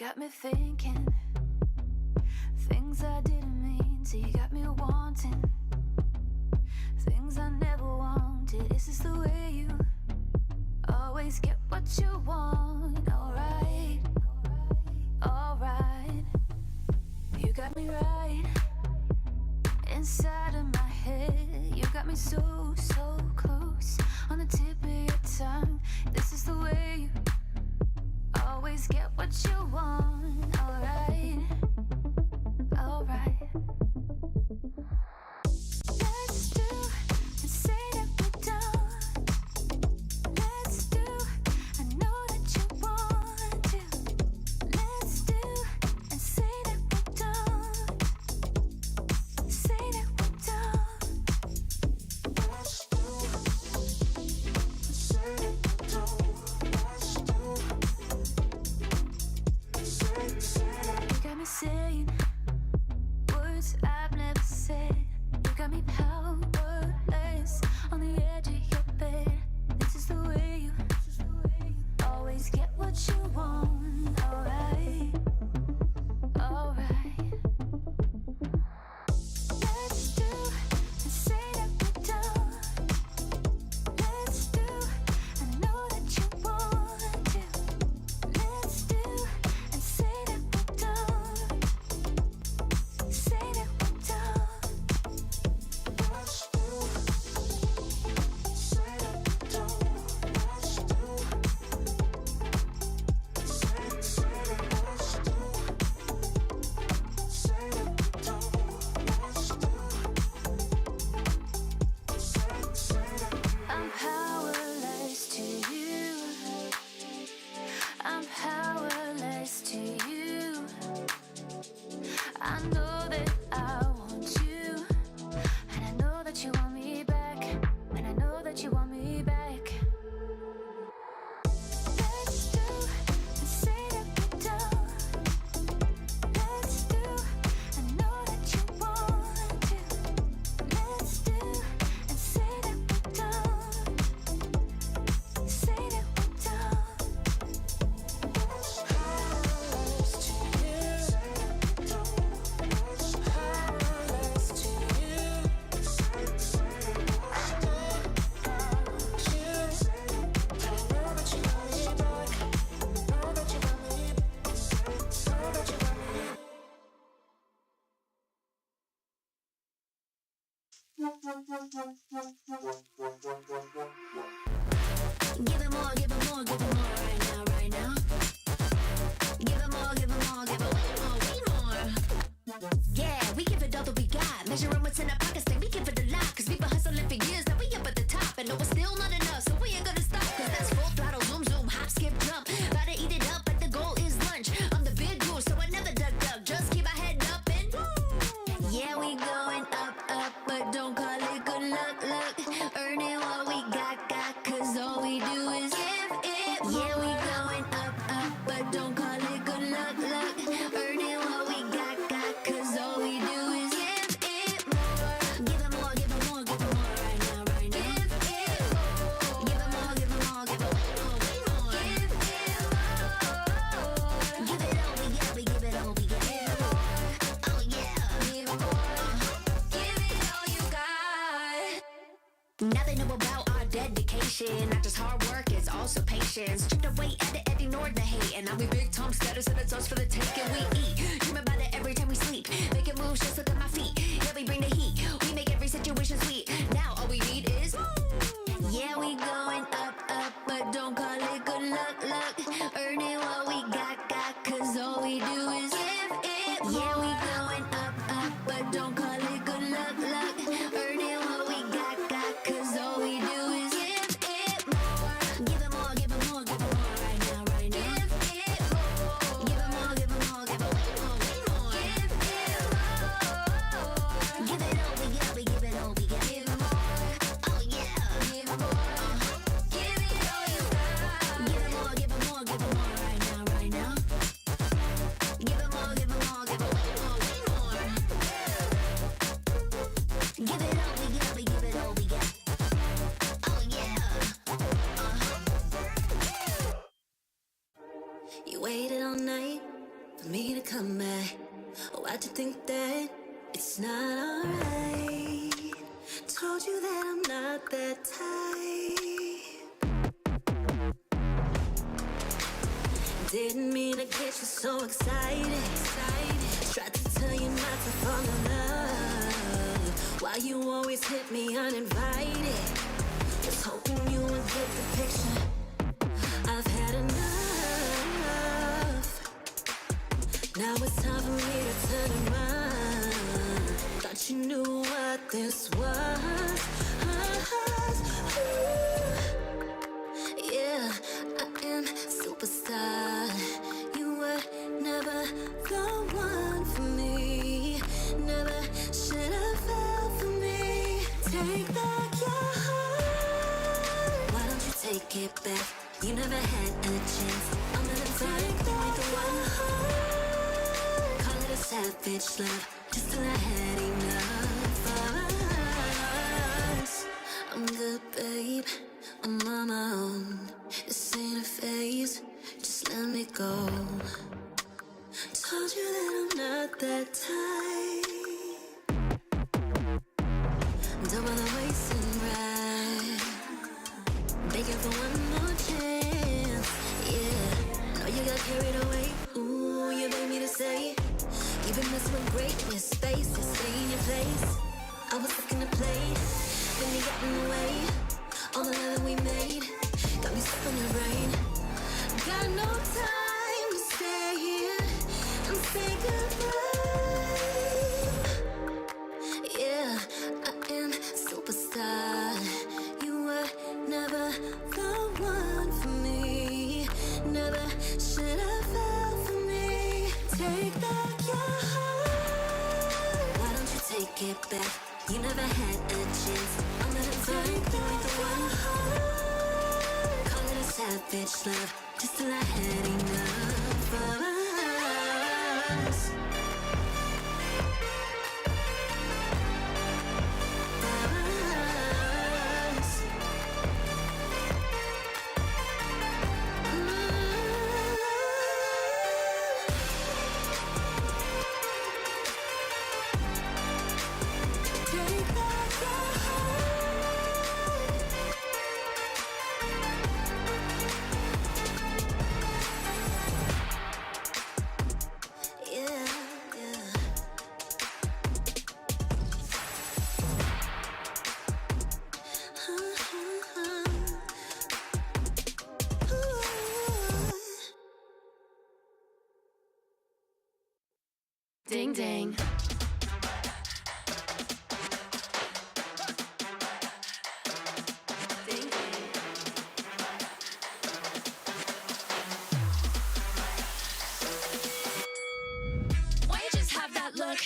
got me thinking things I didn't mean to. You got me wanting things I never wanted. Is this the way you always get what you want? Alright, alright. You got me right inside of my head. You got me so, so close on the tip of your tongue. This is the way you always get what you want. Alright, alright. Let's do and say that we're done. Let's do, I know that you want to. Let's do and say that we're done. Say that we're done. Let's do and say that we're done. Let's I'm powerless to you. I know that I want you, and I know that you want me back, and I know that you want me back. Let's do and say that we're done. Let's do, I know that you want to. Let's do and say that we're done. Say that we're done. Powerless to you. Powerless to you. I know that you. I know that you want me back. Know that you want me. Know that you want me. Give it more, give it more, give it more right now, right now. Give it more, give it more, give it way more, way more. Yeah, we give it all that we got. Measuring what's in our pockets, then we give it a lot. Cause we've been hustling for years, now we up at the top. And no, it's still not enough, so we ain't gonna stop. Cause that's full throttle, zoom, zoom, hop, skip, jump. Gotta eat it up, but the goal is lunch. I'm the big goose, so I never duck, duck. Just keep our head up and yeah, we going up, up, but don't call it good luck, luck. Earning what we got, cause all we do is give it more. Yeah, we going up, up, but don't call it good luck, luck. Earning what we got, cause all we do is give it more. Give it more, give it more, give it more right now, right now. Give it more. Give it more, give it more, give it way more, way more. Give it more. Give it all we got, we give it all we got. Give it more. Oh yeah. Give it more. Give it all you got. Now they know about our dedication. Not just hard work, it's also patience. Stripped away at it and ignored the hate. And now we big time status and it's us for the taking. We eat, dream about it every time we sleep. Making moves, just look at my feet. Yeah, we bring the heat. We make every situation sweet. Now all we need is yeah, we going up, up, but don't call it good luck, luck. Earning what we got, cause all we do is give it more. Yeah, we going up, up, but don't call it good luck, luck. Earning what we got, cause all we do is give it more. Give it more, give it more, give it more right now, right now. Give it more. Give it more, give it more, give it way more, way more. Give it more. Give it all we got, we give it all we got. Give it more. Oh yeah. Give it more. Give it all you got. Give it more, give it more, give it more right now, right now. Give it more, give it more, give it way more, way more. Give it all we got, we give it all we got. Oh yeah. You waited all night for me to come back. Oh, why'd you think that it's not alright? Told you that I'm not that type. Didn't mean to get you so excited. Tried to tell you not to fall in love. Why you always hit me uninvited? Just hoping you would get the picture. I've had enough. Now it's time for me to turn around. Thought you knew what this was. Yeah, I am superstar. You were never the one for me. Never should have fell for me. Take back your heart. Why don't you take it back? You never had a chance. I'm gonna take back the one heart. Call it a savage love, just till I had enough of us. I'm good, babe. I'm on my own. This ain't a phase. Just let me go. Told you that I'm not that type. Don't bother wasting breath. Begging for one more chance. Yeah, know you got carried away. Ooh, you made me to say you've been messing with greatness, space, to stay in your place. I was looking to play, then you got in the way. All the love that we made got me stuck in the rain. Got no time to stay here and say goodbye. Yeah, I am superstar. You were never the one for me. Never should much love just till I had enough of us. Ding ding. Why you just have that look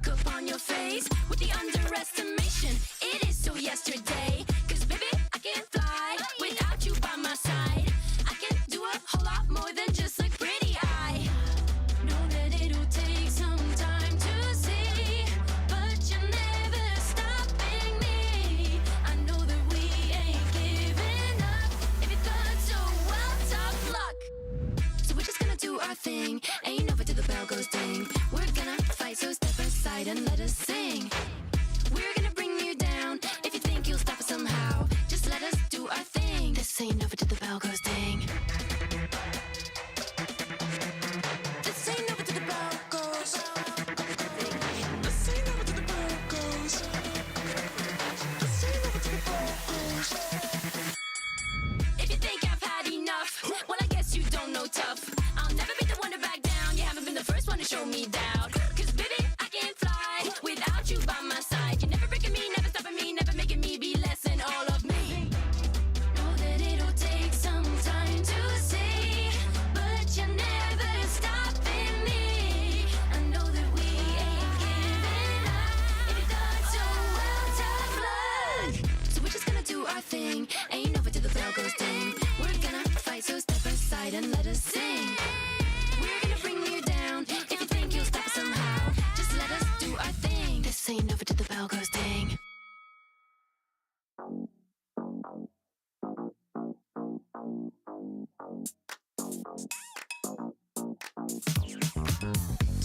upon your face with the underestimation? It is so yesterday. 'Cause baby, I can't fly without you by my side. I can do a whole lot more than just look pretty. I know that it'll take some time to see, but you're never stopping me. I know that we ain't giving up. If you thought so, well, tough luck. So we're just gonna do our thing. Ain't over till the bell goes ding. We're gonna fight, so step aside and let us sing. We're gonna bring you down. If you think you'll stop us somehow, just let us do our thing. This ain't over till the bell goes ding. This ain't over till the bell goes. This ain't over till the bell goes. This ain't over till the bell goes. If you think I've had enough, well, I guess you don't know tough. I'll never be the one to back down. You haven't been the first one to show me doubt. 'Cause baby, I can't fly without you by my side. You're never breaking me, never stopping me, never making me be less than all of me. Know that it'll take some time to see, but you're never stopping me. I know that we ain't giving up. If you thought so, well, tough luck. So we're just gonna do our thing. Ain't over till the bell goes ding. We're gonna fight, so step aside and let us sing. We're gonna bring you down. If you think you'll stop us somehow, just let us do our thing. This ain't over till the bell goes ding.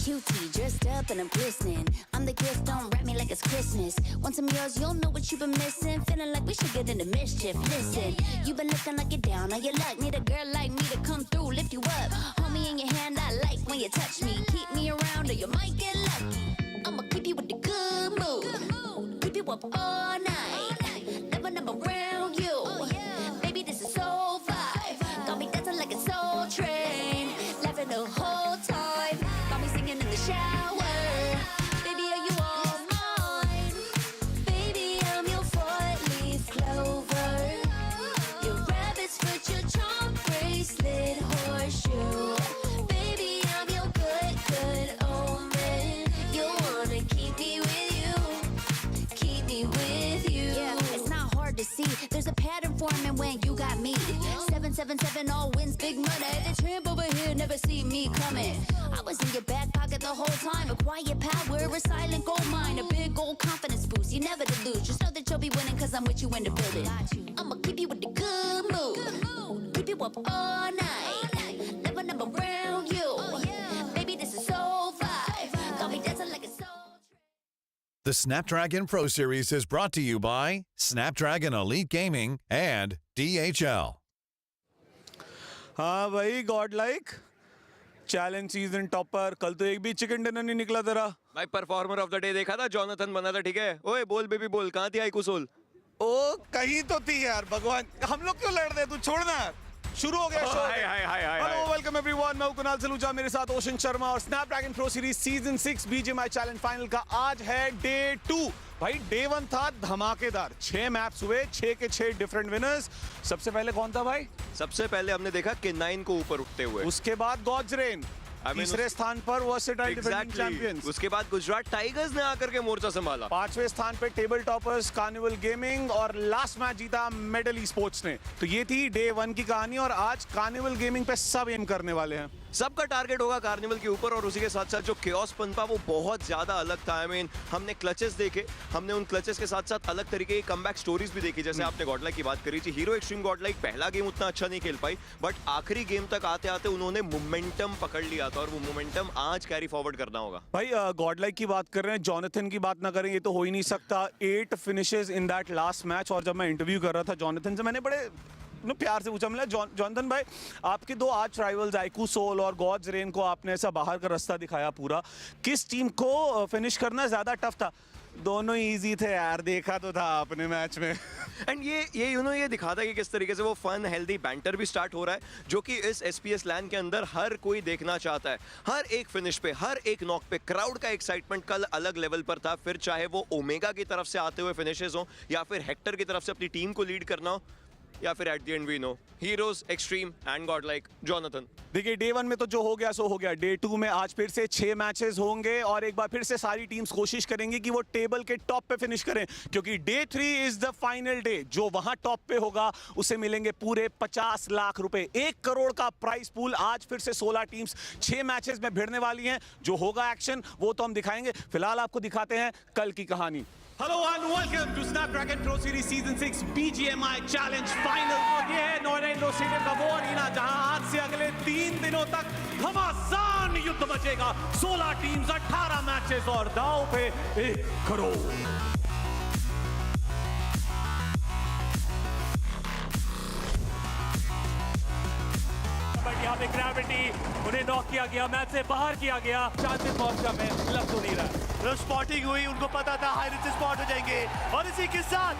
Cutie, dressed up and I'm glistening. I'm the gift, don't wrap me like it's Christmas. Want some yours, you'll know what you've been missing. Feeling like we should get into mischief. Listen, you been looking like you're down on your luck. Need a girl like me to come through, lift you up. Hold me in your hand, I like when you touch me. Keep me around or you might get lucky. I'ma keep you with the good mood. Keep you up all night. Never around you. Baby, this is so vibe. Got me dancing like a soul train. Laughing the whole time. Got me singing in the shower. Baby, are you all mine? Baby, I'm your four-leaf clover. Your rabbit's foot, your charm bracelet, horseshoe. Baby, I'm your good omen. You wanna keep me with you. Keep me with you. Yeah, it's not hard to see. There's a pattern forming when you got me. 777 all wins, big money. The tramp over here never see me coming. I was in your back pocket the whole time. A quiet power, a silent gold mine, a big old confidence boost. You never to lose. Just know that you'll be winning 'cause I'm with you in the building. I'ma keep you with the good mood. Keep you up all night. Never around you. Baby, this is so vibe. Got me dancing like a soul. The Snapdragon Pro Series is brought to you by Snapdragon Elite Gaming and DHL. हाँ भाई Godlike challenge season topper कल तो एक भी chicken dinner नहीं निकला तेरा भाई परफॉर्मर ऑफ द डे देखा था जॉनथन बना था ठीक है ओए बोल बेबी बोल कहाँ थी iQOO सोल ओ कहीं तो थी यार भगवान हम लोग क्यों लड़ रहे तू छोड़ना शुरू हो गया शो हेलो वेलकम एवरीवन मैं हूं कुणाल सलूजा मेरे साथ ओशन शर्मा और Snapdragon pro series season 6 BGMI challenge final का आज है डे 2 भाई डे 1 था धमाकेदार 6 मैप्स हुए 6 के 6 डिफरेंट विनर्स सबसे पहले कौन था भाई सबसे पहले हमने देखा कि 9 को ऊपर उठते हुए उसके बाद गॉड्स रेन तीसरे स्थान पर वर्सेटाइल डिफेंडिंग चैंपियंस। उसके बाद गुजरात टाइगर्स ने आकर के मोर्चा संभाला। 5वें स्थान पे टेबल टॉपर्स कार्निवल गेमिंग और लास्ट मैच जीता मेडल ई-स्पोर्ट्स ने। तो ये थी डे 1 की कहानी और आज कार्निवल गेमिंग पे सब एम करने वाले हैं। सबका टारगेट होगा कार्निवल के ऊपर और उसी के साथ साथ जो chaos पनपा वो बहुत ज्यादा अलग था। I mean, हमने क्लचेस देखे, हमने उन क्लचेस के साथ साथ अलग तरीके की कमबैक स्टोरीज भी देखी। जैसे आपने गॉडलाइक की बात करी थी, हीरो एक्सट्रीम गॉडलाइक पहला गेम उतना अच्छा नहीं खेल पाई, बट आखिरी गेम तक आते आते उन्होंने मोमेंटम पकड़ लिया था और वो मोमेंटम आज कैरी फॉरवर्ड करना होगा। भाई गॉडलाइक की बात कर रहे हैं, जॉनथन की बात ना करें ये तो हो ही नहीं सकता। 8 finishes in that last match. और जब मैं इंटरव्यू कर रहा था जॉनथन से, मैंने बड़े प्यार से पूछा, मतलब जॉनथन भाई आपके दो आर्च राइवल्स iQOO सोल और गॉड्स रेन को आपने ऐसा बाहर का रास्ता दिखाया पूरा, किस टीम को फिनिश करना ज्यादा टफ था? दोनों इजी थे यार, देखा तो था अपने मैच में। एंड ये दिखाता है कि किस तरीके से वो फन हेल्दी बैंटर भी स्टार्ट हो रहा है, जो कि इस SPS लैन के अंदर हर कोई देखना चाहता है। हर एक फिनिश पे, हर एक नॉक पे क्राउड का एक्साइटमेंट कल अलग लेवल पर था। फिर चाहे वो ओमेगा की तरफ से आते हुए फिनिशेस हो या फिर हेक्टर की तरफ से अपनी टीम को लीड करना हो, या फिर at the end we know heroes extreme and godlike Jonathan. देखिए डे 1 में तो जो हो गया सो हो गया। डे 2 में आज फिर से 6 मैचेस होंगे और एक बार फिर से सारी टीम्स कोशिश करेंगी कि वो टेबल के टॉप पे फिनिश करें, क्योंकि day 3 is the final day. जो वहां टॉप पे होगा उसे मिलेंगे पूरे 50 लाख रुपए, 1 करोड़ का प्राइस पूल। आज फिर से 16 टीम्स 6 मैचेस में भिड़ने वाली हैं। जो होगा एक्शन वो तो हम दिखाएंगे, फिलहाल आपको दिखाते हैं कल की कहानी। Hello and welcome to Snapdragon Pro Series Season 6 BGMI Challenge Final। और ये है नॉइडा स्टेडियम का वो अरीना जहां आज से अगले 3 दिनों तक घमासान युद्ध बचेगा। 16 टीम्स, 18 मैचेस और दांव पे 1 करोड़। यहाँ पे ग्रेविटी उन्हें नॉक किया गया, मैच से बाहर किया गया। चांसेस मौका में लग तो नहीं रहा। जब स्पॉटिंग हुई उनको पता था हाई रिच स्पॉट हो जाएंगे और इसी के साथ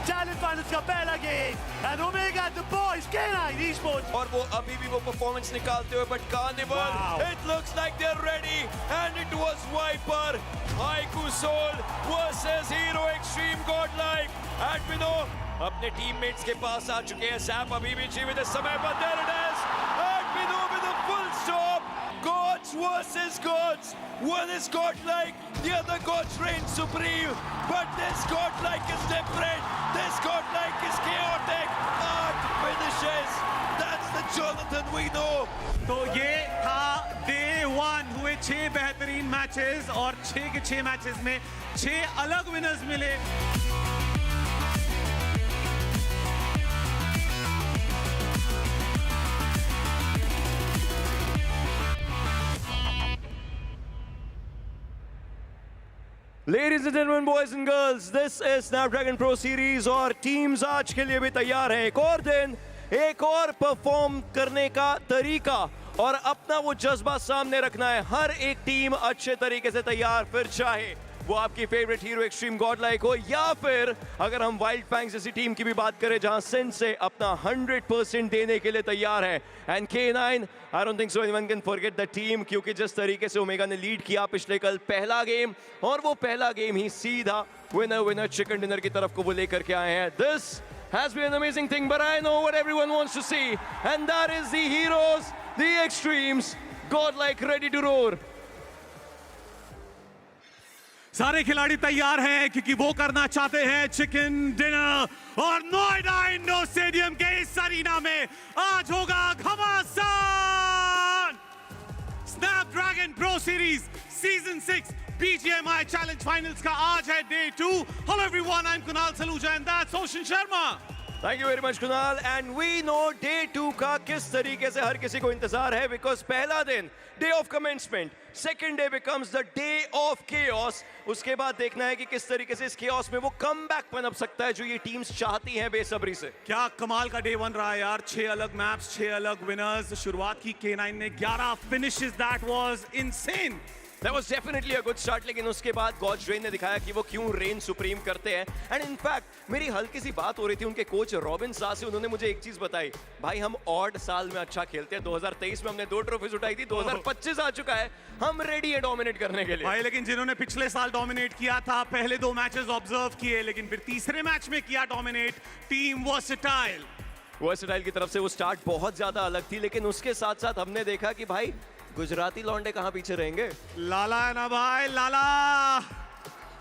चैलेंज फाइनल्स का पहला game and omega the boys K9 Esports। और वो अभी भी वो परफॉर्मेंस निकालते हुए, but carnival it looks like they are ready and it was viper iQOO soul versus hero extreme godlike. And we know अपने टीममेट्स के पास आ चुके हैं सैप अभी भी जीवित इस समय पर। There it is and we know with a full stop gods versus gods. One is godlike, the other gods reign supreme, but this godlike is different. This godlike is chaotic. 8 finishes, that's the Jonathan we know. तो ये था day 1, हुए 6 बेहतरीन matches और 6 के 6 matches में 6 अलग winners मिले। Ladies and gentlemen, boys and girls, this is Snapdragon Pro Series और टीम्स आज के लिए भी तैयार हैं। एक और दिन, एक और परफॉर्म करने का तरीका और अपना वो जज्बा सामने रखना है। हर एक टीम अच्छे तरीके से तैयार, फिर चाहे वो आपकी फेवरेट हीरो एक्सट्रीम गॉडलाइक हो या फिर अगर हम वाइल्ड फैंग्स जैसी टीम की भी बात करें जहां सिन से अपना 100% देने के लिए तैयार है। And K9, I don't think so anyone can forget the team, क्योंकि जिस तरीके से ओमेगा ने लीड किया पिछले कल पहला गेम, और वो पहला गेम ही सीधा विनर चिकन डिनर की तरफ को वो लेकर के आए हैं। This has been an amazing thing, but I know what everyone wants to see, and that is the heroes, the extremes, godlike ready to roar. सारे खिलाड़ी तैयार हैं क्योंकि वो करना चाहते हैं चिकन डिनर। और नोएडा इंडोर स्टेडियम के इस अरीना में आज होगा घमासान। Snapdragon pro series season 6 BGMI challenge finals का आज है day 2। Hello everyone, I am Kunal Saluja and that's Ocean Sharma. Thank you very much Kunal. And we know day 2 का किस तरीके से हर किसी को इंतजार है, बिकॉज पहला दिन day of commencement, second day becomes the day of chaos. उसके बाद देखना है कि किस तरीके से इस केओस में वो कमबैक पनप सकता है जो ये टीम्स चाहती हैं बेसब्री से। क्या कमाल का डे 1 रहा यार, 6 अलग मैप्स, 6 अलग विनर्स। शुरुआत की K9 ने 11 finishes, that was insane. That was definitely a good start, लेकिन उसके बाद गॉड्स रेन ने दिखाया कि वो क्यों रेन सुप्रीम करते हैं। एंड इनफैक्ट मेरी हल्की सी बात हो रही थी उनके कोच रॉबिन सा से, उन्होंने मुझे एक चीज बताई, भाई हम ऑड साल में अच्छा खेलते हैं। 2023 में हमने 2 ट्रॉफीज उठाई थी, 2025 आ चुका है, हम रेडी है डोमिनेट करने के लिए। भाई लेकिन जिन्होंने पिछले साल डोमिनेट किया था, पहले 2 मैचेस ऑब्जर्व किए, लेकिन फिर तीसरे मैच में किया डोमिनेट टीम वर्सेटाइल की तरफ से वो स्टार्ट बहुत ज्यादा अलग थी, लेकिन उसके साथ साथ हमने देखा कि भाई गुजराती लौंडे कहाँ पीछे रहेंगे? लाला है ना भाई, लाला।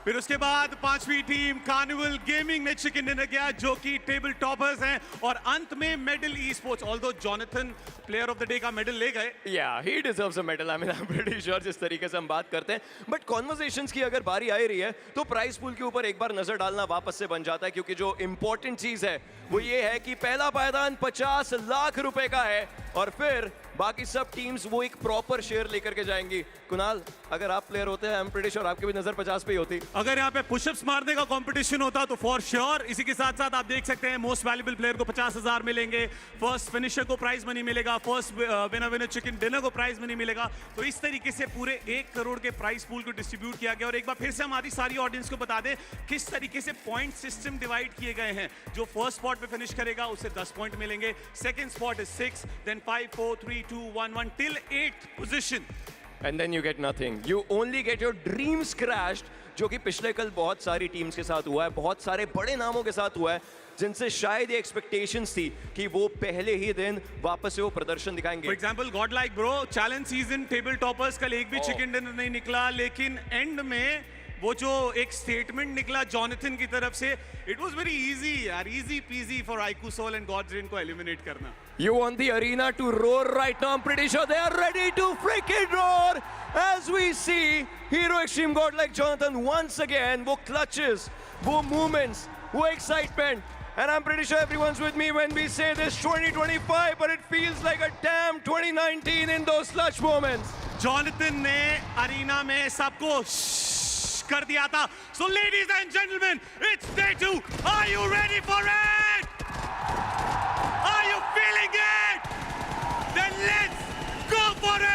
फिर उसके बाद पांचवी टीम कार्निवल गेमिंग ने चिकन डिनर किया, जो कि टेबल टॉपर्स हैं, और अंत में medal e sports. Although Jonathan player of the day का मेडल ले गए। Yeah, he deserves a medal. I mean, I'm pretty sure जिस तरीके से हम बात करते हैं, बट कॉन्वर्सेशंस की अगर बारी आ रही है तो प्राइस पूल के ऊपर एक बार नजर डालना वापस से बन जाता है, क्योंकि जो इंपॉर्टेंट चीज है वो ये है कि पहला पायदान 50 लाख रुपए का है और फिर बाकी सब टीम्स वो एक प्रॉपर शेयर लेकर के जाएंगी। कुणाल, अगर आप प्लेयर होते हैं, आई एम प्रीटी श्योर आपकी भी नजर 50 पे ही होती। अगर यहाँ पे पुशअप्स मारने का कंपटीशन होता तो फॉर श्योर। इसी के साथ साथ आप देख सकते हैं मोस्ट वैल्यूएबल प्लेयर को 50,000 मिलेंगे, फर्स्ट फिनिशर को प्राइज मनी मिलेगा, फर्स्ट विनर चिकन डिनर को प्राइज मनी मिलेगा। तो इस तरीके से पूरे 1 करोड़ के प्राइस पूल को डिस्ट्रीब्यूट किया गया। और एक बार फिर से हमारी सारी ऑडियंस को बता दें किस तरीके से पॉइंट सिस्टम डिवाइड किए गए हैं। जो फर्स्ट स्पॉट पे फिनिश करेगा उसे 10 पॉइंट मिलेंगे, second spot is 6, then 5 4 3 2 1 1 till 8th position. And then you get nothing. You only get your dreams crashed, जो कि पिछले कल बहुत सारी टीम्स के साथ हुआ है, बहुत सारे बड़े नामों के साथ हुआ है, जिनसे शायद ये एक्सपेक्टेशंस थी कि वो पहले ही दिन वापस से वो प्रदर्शन दिखाएंगे। For example Godlike bro, challenge season table toppers, कल एक भी चिकन डिनर नहीं निकला, लेकिन एंड में वो जो एक स्टेटमेंट निकला जॉनथन की तरफ से, इट वाज वेरी इजी यार, easy peasy for iQOO soul and गॉड्रेन को एलिमिनेट करना। You want the arena to roar right now? I'm pretty sure they are ready to freaking roar as we see Hero Xtreme Godlike Jonathan once again. वो clutches, वो movements, वो excitement. And I'm pretty sure everyone's with me when we say this 2025, but it feels like a damn 2019 in those clutch moments. Jonathan ने arena में सबको कर दिया था। So ladies and gentlemen, it's day 2. Are you ready for it? Are you feeling it? Then let's go for it!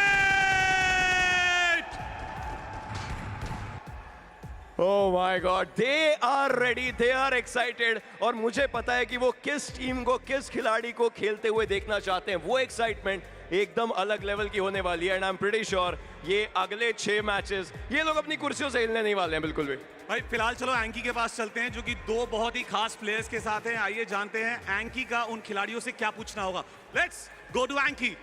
Oh my God, they are ready, they are excited. और मुझे पता है कि वो किस टीम को, किस खिलाड़ी को खेलते हुए देखना चाहते हैं। वो एक्साइटमेंट एकदम अलग लेवल की होने वाली है, and I am pretty sure ये अगले 6 मैचेस ये लोग अपनी कुर्सियों से हिलने नहीं वाले हैं बिल्कुल भी। भाई फिलहाल चलो एंकी के पास चलते हैं, जो कि 2 बहुत ही खास प्लेयर्स के साथ हैं। आइए जानते हैं एंकी का उन खिलाड़ियों से क्या पूछना होगा। लेट्स गो टू एंकी।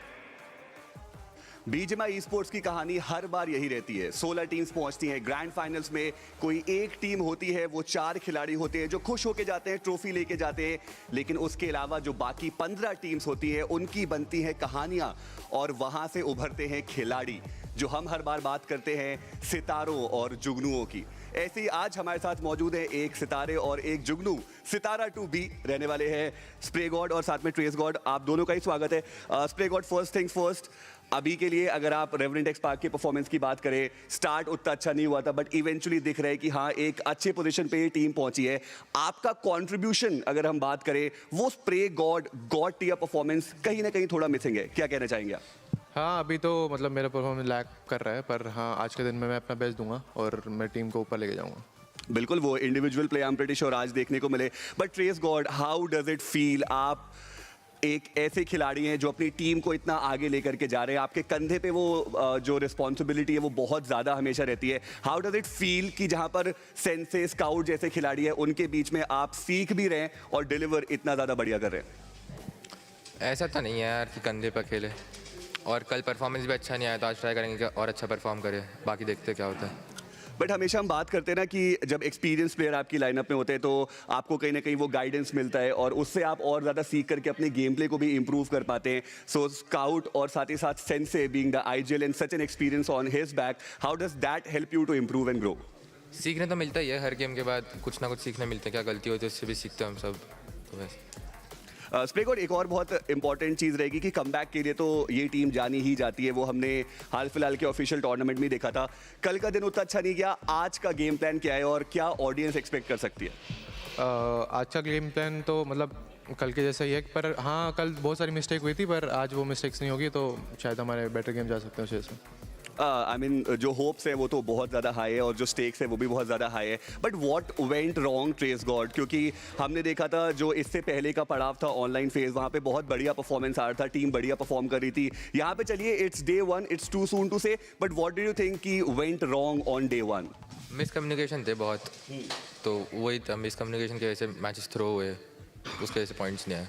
BGMI Esports की कहानी हर बार यही रहती है। 16 टीम्स पहुंचती हैं ग्रैंड फाइनल्स में, कोई एक टीम होती है, वो 4 खिलाड़ी होते हैं जो खुश होके जाते हैं, ट्रॉफी लेके जाते हैं, लेकिन उसके अलावा जो बाकी 15 टीम्स होती हैं उनकी बनती हैं कहानियां, और वहां से उभरते हैं खिलाड़ी, जो हम हर बार बात करते हैं सितारों और जुगनुओं की। ऐसे ही आज हमारे साथ मौजूद है एक सितारे और एक जुगनू। सितारा 2B रहने वाले हैं स्प्रे गॉड और साथ में ट्रेस गॉड। आप दोनों का ही स्वागत है। Spray God, first things first, अभी के लिए अगर आप रेवरेंट एक्स पार्क के परफॉर्मेंस की बात करें, स्टार्ट उतना अच्छा नहीं हुआ था, बट इवेंचुअली दिख रहा है कि हाँ एक अच्छे पोजीशन पे ये टीम पहुंची है। आपका कंट्रीब्यूशन अगर हम बात करें, वो स्प्रे गॉड टियर परफॉर्मेंस कहीं ना कहीं थोड़ा मिसिंग है, क्या कहना चाहेंगे आप? हाँ, अभी तो मतलब मेरा परफॉर्मेंस लैग कर रहा है, पर हाँ आज के दिन में मैं अपना बेस्ट दूंगा और मैं टीम को ऊपर लेके जाऊंगा। बिल्कुल, वो individual play I am pretty sure आज देखने को मिले। But trace God, how does it feel? आप एक ऐसे खिलाड़ी हैं जो अपनी टीम को इतना आगे लेकर के जा रहे हैं, आपके कंधे पे वो जो रिस्पॉन्सिबिलिटी है वो बहुत ज़्यादा हमेशा रहती है। हाउ डज इट फील कि जहाँ पर सेंसे, स्काउट जैसे खिलाड़ी हैं उनके बीच में आप सीख भी रहे हैं और डिलीवर इतना ज़्यादा बढ़िया कर रहे हैं? ऐसा तो नहीं है यार कि कंधे पर खेले, और कल परफॉर्मेंस भी अच्छा नहीं आया तो आज ट्राई करेंगे कि और अच्छा परफॉर्म करें, बाकी देखते क्या होता है। बट हमेशा हम बात करते हैं ना कि जब एक्सपीरियंस प्लेयर आपकी लाइनअप में होते हैं तो आपको कहीं ना कहीं वो गाइडेंस मिलता है और उससे आप और ज़्यादा सीख करके अपने गेम प्ले को भी इंप्रूव कर पाते हैं। सो स्काउट और साथ ही साथ Sensei being the IGL and such an experience on his back, how does that help you to improve and grow? सीखने तो मिलता ही है, हर गेम के बाद कुछ ना कुछ सीखने मिलता है, क्या गलती होती है उससे भी सीखते हैं हम सब, तो वैसे। स्प्रे गॉड, एक और बहुत इंपॉर्टेंट चीज़ रहेगी कि कमबैक के लिए तो ये टीम जानी ही जाती है, वो हमने हाल फिलहाल के ऑफिशियल टूर्नामेंट में देखा था। कल का दिन उतना अच्छा नहीं गया, आज का गेम प्लान क्या है और क्या ऑडियंस एक्सपेक्ट कर सकती है? आज का गेम प्लान तो मतलब कल के जैसा ही है, पर हाँ कल बहुत सारी मिस्टेक हुई थी, पर आज वो मिस्टेक्स नहीं होगी तो शायद हमारे बेटर गेम जा सकते हैं उस वजह से। आई मीन जो होप्स है वो तो बहुत ज़्यादा हाई है और जो स्टेक्स है वो भी बहुत ज़्यादा हाई है। But what went wrong trace God? क्योंकि हमने देखा था जो इससे पहले का पड़ाव था ऑनलाइन फेज, वहाँ पे बहुत बढ़िया परफॉर्मेंस आ रहा था, टीम बढ़िया परफॉर्म कर रही थी। यहाँ पे चलिए it's day 1, it's too soon to say, but what do you think कि went wrong on day 1? Miscommunication थे बहुत, तो वही था, मिसकम्युनिकेशन की वजह से मैचेस थ्रो हुए, उसके वजह से पॉइंट्स नहीं आए।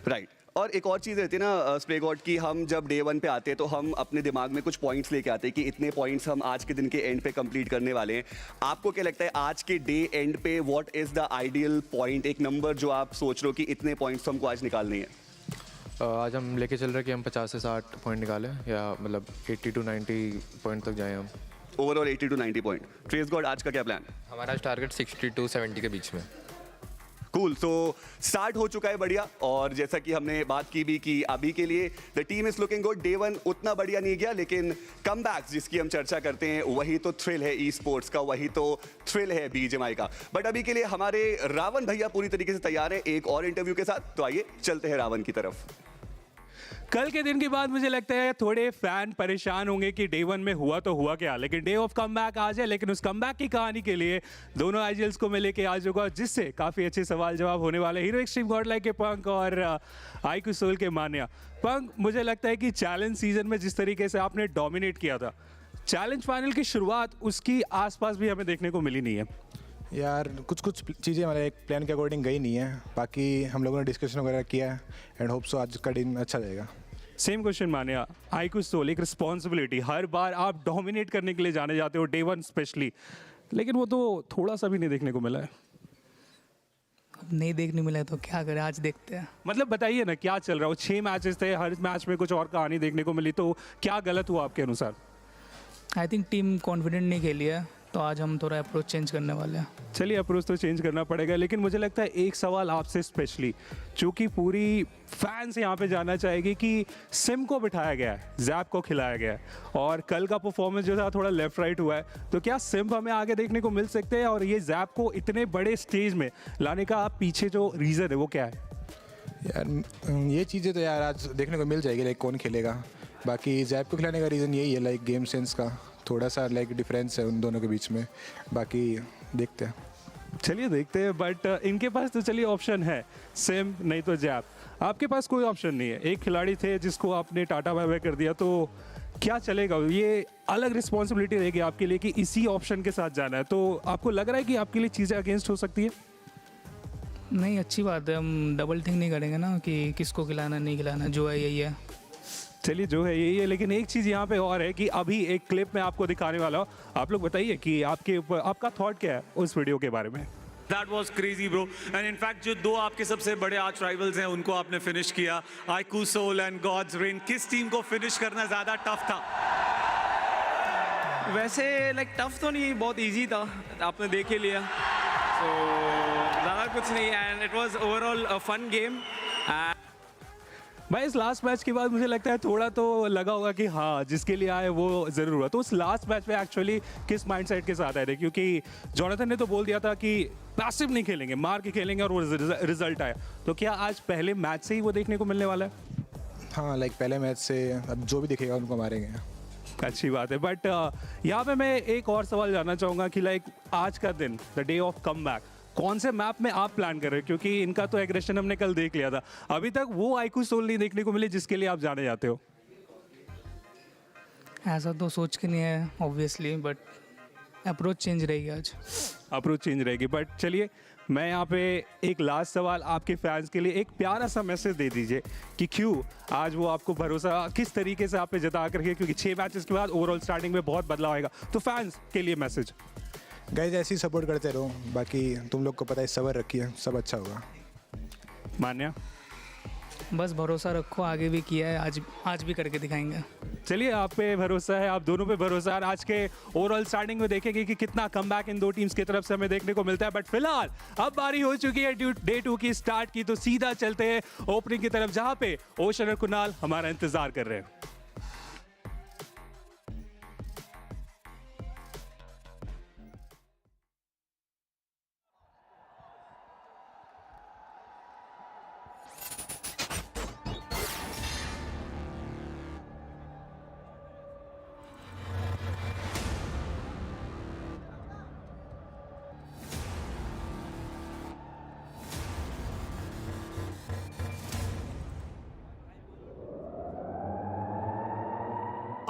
राइट, और एक और चीज़ रहती है ना स्प्रे गॉड की, हम जब डे 1 पे आते हैं तो हम अपने दिमाग में कुछ पॉइंट्स लेके आते हैं कि इतने पॉइंट्स हम आज के दिन के एंड पे कंप्लीट करने वाले हैं. आपको क्या लगता है आज के डे एंड पे what is the ideal point, एक नंबर जो आप सोच रहे हो कि इतने पॉइंट्स हमको आज निकालने हैं? आज हम लेके चल रहे हैं कि हम 50 से 60 पॉइंट निकालें या मतलब 80 to 90 पॉइंट तक जाएं हम. Overall 80 to 90 point. Trace God आज का क्या प्लान? हमारा टारगेट 60 to 70 के बीच में. कूल. सो स्टार्ट हो चुका है बढ़िया, और जैसा कि हमने बात की भी कि अभी के लिए the team is looking good. Day 1 उतना बढ़िया नहीं गया, लेकिन कमबैक्स जिसकी हम चर्चा करते हैं वही तो थ्रिल है ई स्पोर्ट्स का, वही तो थ्रिल है BGMI का. बट अभी के लिए हमारे रावण भैया पूरी तरीके से तैयार है एक और इंटरव्यू के साथ. तो आइए चलते हैं रावण की तरफ. कल के दिन के बाद मुझे लगता है थोड़े फैन परेशान होंगे कि डे 1 में हुआ तो हुआ क्या, लेकिन डे ऑफ कमबैक आज है. लेकिन उस कमबैक की कहानी के लिए दोनों आईजीएल्स को मैं लेके आ चुका हूं, जिससे काफ़ी अच्छे सवाल जवाब होने वाले. हीरो एक्सट्रीम गॉडलाइक के पंक और iQOO सोल के मान्या. पंक, मुझे लगता है कि चैलेंज सीजन में जिस तरीके से आपने डोमिनेट किया था, चैलेंज फाइनल की शुरुआत उसकी आसपास भी हमें देखने को मिली नहीं है. यार कुछ चीज़ें हमारे एक प्लान के अकॉर्डिंग गई नहीं है. बाकी हम लोगों ने डिस्कशन वगैरह किया है एंड होप सो आज का दिन अच्छा जाएगा. सेम क्वेश्चन मान्या. iQOO सोल, एक रिस्पॉन्सिबिलिटी, हर बार आप डोमिनेट करने के लिए जाने जाते हो डे 1 स्पेशली, लेकिन वो तो थोड़ा सा भी नहीं देखने को मिला है. नहीं देखने मिला तो क्या करें, आज देखते हैं. मतलब बताइए ना क्या चल रहा हो. 6 मैचेस थे, हर मैच में कुछ और कहानी देखने को मिली, तो क्या गलत हुआ आपके अनुसार? आई थिंक टीम कॉन्फिडेंट नहीं खेली है, तो आज हम थोड़ा अप्रोच चेंज करने वाले हैं. चलिए, अप्रोच तो चेंज करना पड़ेगा, लेकिन मुझे लगता है एक सवाल आपसे स्पेशली, चूँकि पूरी फैंस यहाँ पे जानना चाहेगी कि सिम को बिठाया गया है, जैप को खिलाया गया है, और कल का परफॉर्मेंस जो था थोड़ा लेफ्ट राइट हुआ है, तो क्या सिम हमें आगे देखने को मिल सकते हैं? और ये जैप को इतने बड़े स्टेज में लाने का पीछे जो रीज़न है वो क्या है? यार ये चीज़ें तो यार आज देखने को मिल जाएगी, लाइक कौन खेलेगा. बाकी जैप को खिलाने का रीज़न यही है, लाइक गेम सेंस का थोड़ा सा लाइक डिफरेंस है उन दोनों के बीच में. बाकी देखते हैं. चलिए देखते हैं. बट इनके पास तो चलिए ऑप्शन है, सिम नहीं तो जैप. आपके पास कोई ऑप्शन नहीं है. एक खिलाड़ी थे जिसको आपने टाटा बाय बाय कर दिया, तो क्या चलेगा? ये अलग रिस्पॉन्सिबिलिटी रहेगी आपके लिए कि इसी ऑप्शन के साथ जाना है. तो आपको लग रहा है कि आपके लिए चीज़ें अगेंस्ट हो सकती है? नहीं, अच्छी बात है. हम डबल थिंक नहीं करेंगे ना कि किसको खिलाना नहीं खिलाना, जो है यही है. चलिए, जो है यही है. लेकिन एक चीज़ यहाँ पे और है कि अभी एक क्लिप में आपको दिखाने वाला हूँ. आप लोग बताइए कि आपके ऊपर आपका थॉट क्या है उस वीडियो के बारे में. That was crazy, bro. And in fact, जो दो आपके सबसे बड़े आर्च राइवल्स हैं उनको आपने फिनिश किया, iQOO soul and gods reign. किस टीम को फिनिश करना ज़्यादा टफ था? वैसे लाइक टफ तो नहीं, बहुत इजी था, आपने देख ही लिया. तो ज़्यादा कुछ नहीं, and it was overall a fun game. भाई, इस लास्ट मैच के बाद मुझे लगता है थोड़ा तो लगा होगा कि हाँ, जिसके लिए आए वो ज़रूर हुआ. तो उस लास्ट मैच में एक्चुअली किस माइंडसेट के साथ आए थे? क्योंकि जॉनथन ने तो बोल दिया था कि पैसिव नहीं खेलेंगे, मार के खेलेंगे, और वो रिजल्ट आया. तो क्या आज पहले मैच से ही वो देखने को मिलने वाला है? हाँ, लाइक पहले मैच से अब जो भी दिखेगा उनको मारेंगे. अच्छी बात है. बट यहाँ पे मैं एक और सवाल जानना चाहूँगा कि लाइक आज का दिन, द डे ऑफ कमबैक, कौन से मैप में आप प्लान कर रहे हैं? क्योंकि इनका तो एग्रेशन हमने कल देख लिया था, अभी तक वो iQOO सोल नहीं देखने को मिली जिसके लिए आप जाने जाते हो. ऐसा तो सोच के नहीं है ऑब्वियसली, बट अप्रोच चेंज रहेगी आज. अप्रोच चेंज रहेगी. बट चलिए, मैं यहाँ पे एक लास्ट सवाल आपके फैंस के लिए, एक प्यारा सा मैसेज दे दीजिए कि क्यों आज वो आपको भरोसा किस तरीके से आप पे जता कर रखिए, क्योंकि 6 मैचेस के बाद ओवरऑल स्टार्टिंग में बहुत बदलाव आएगा. तो फैंस के लिए मैसेज. गाइस ऐसे ही सपोर्ट करते रहो, बाकी तुम लोग को पता है, सब्र रखिए, सब अच्छा होगा. मान्या, बस भरोसा रखो, आगे भी किया है, आज भी करके दिखाएंगे. चलिए, आप पे भरोसा है, आप दोनों पे भरोसा है. आज के ओवरऑल स्टार्टिंग में देखेंगे कि कितना कमबैक इन दो टीम्स की तरफ से हमें देखने को मिलता है. बट फिलहाल अब बारी हो चुकी है डे 2 की स्टार्ट की, तो सीधा चलते हैं ओपनिंग की तरफ, जहां पे ओशन और कुणाल हमारा इंतजार कर रहे हैं.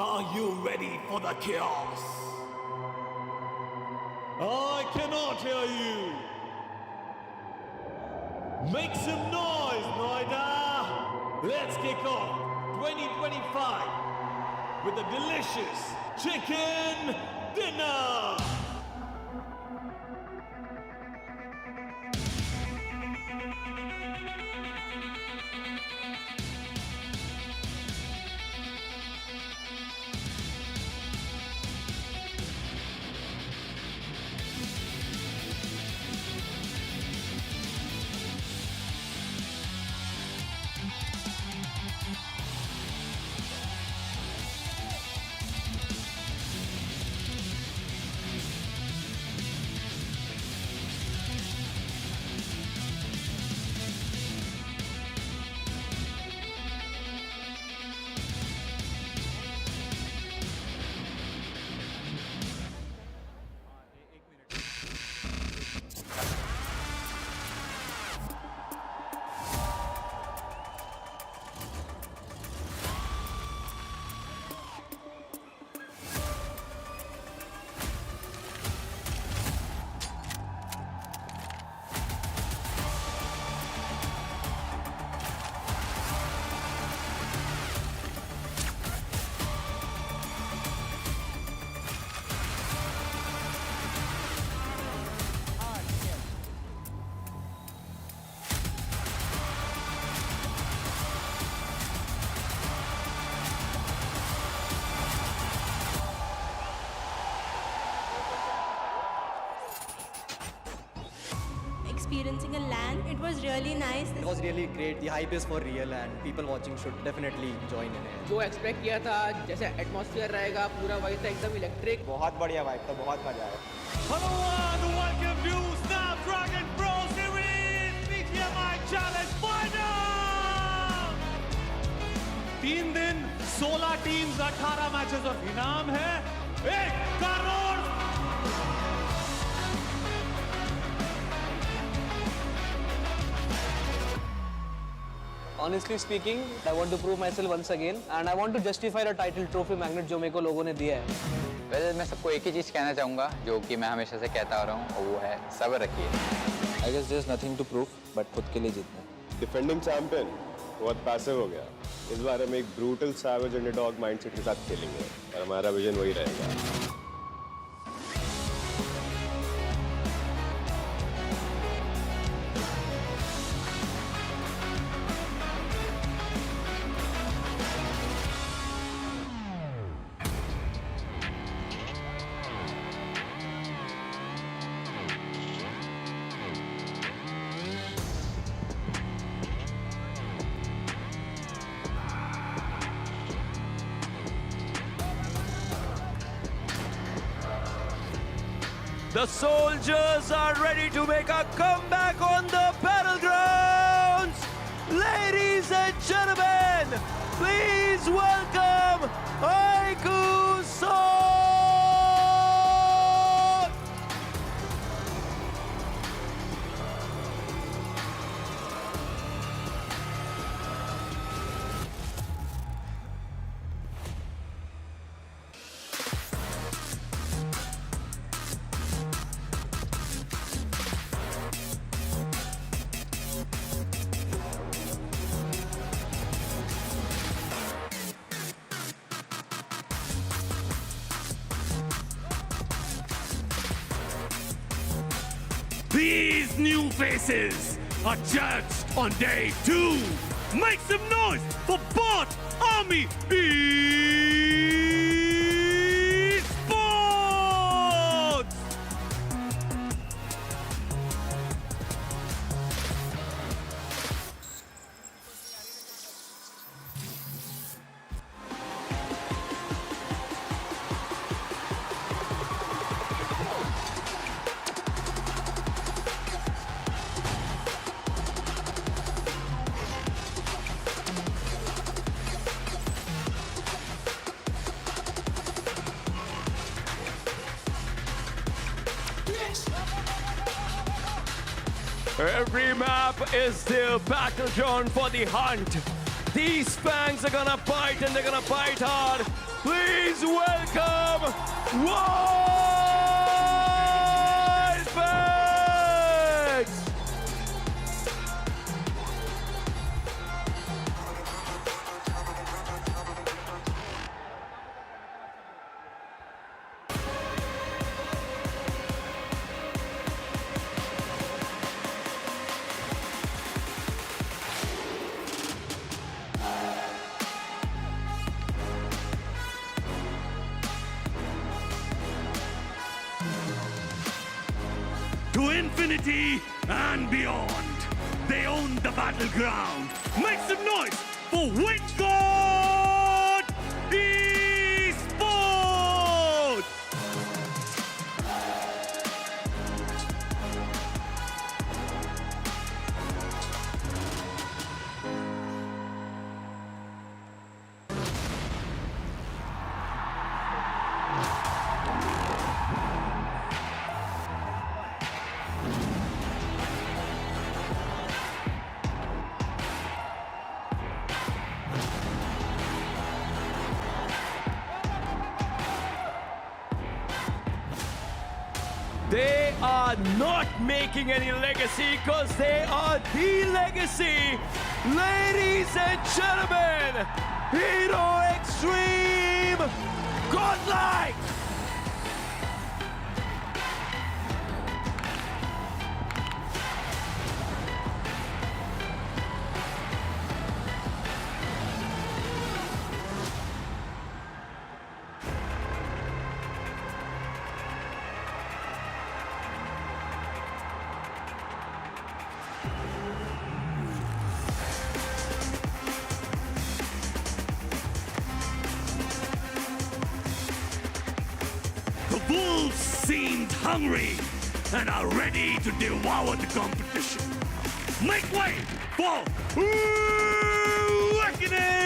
Are you ready for the chaos? I cannot hear you. Make some noise, Noida. Let's kick off 2025 with a delicious chicken dinner. Experiencing a LAN, it was really nice. It was really great. The hype is for real and people watching should definitely join in it. जो expect किया था जैसे atmosphere रहेगा पूरा वही था एकदम electric. बहुत बढ़िया वाइब था, बहुत मजा आया. Hello and welcome to Snapdragon Pro Series BGMI Challenge Final. 3 दिन 16 टीम्स 18 मैचेस और इनाम है 1 crore. Honestly speaking, I want to prove myself once again and I want to justify the title trophy magnet जो मेरे को लोगों ने दिया है. वैसे मैं सबको एक ही चीज़ कहना चाहूँगा जो कि मैं हमेशा से कहता आ रहा हूँ और वो है सब्र रखिए. I guess there's nothing to prove but खुद के लिए जीतना. डिफेंडिंग चैंपियन बहुत पैसिव हो गया. इस बार हम एक ब्रूटल सैवेज अंडरडॉग माइंडसेट के साथ खेलेंगे और हमारा विजन वही रहेगा. The soldiers are ready to make a comeback on the battlegrounds. Ladies and gentlemen, please welcome iQOO. These new faces are judged on day 2. Make some noise for BotArmyEsports! Every map is their battleground for the hunt. These fangs are gonna bite and they're gonna bite hard. Please welcome Wyld Fangs! to infinity and beyond. They own the battleground. Make some noise for Wyld Esports! They are not making any legacy because they are the legacy. Ladies and gentlemen, Hero Xtreme, Godlike. The wolves seemed hungry and are ready to devour the competition. Make way for Awakening!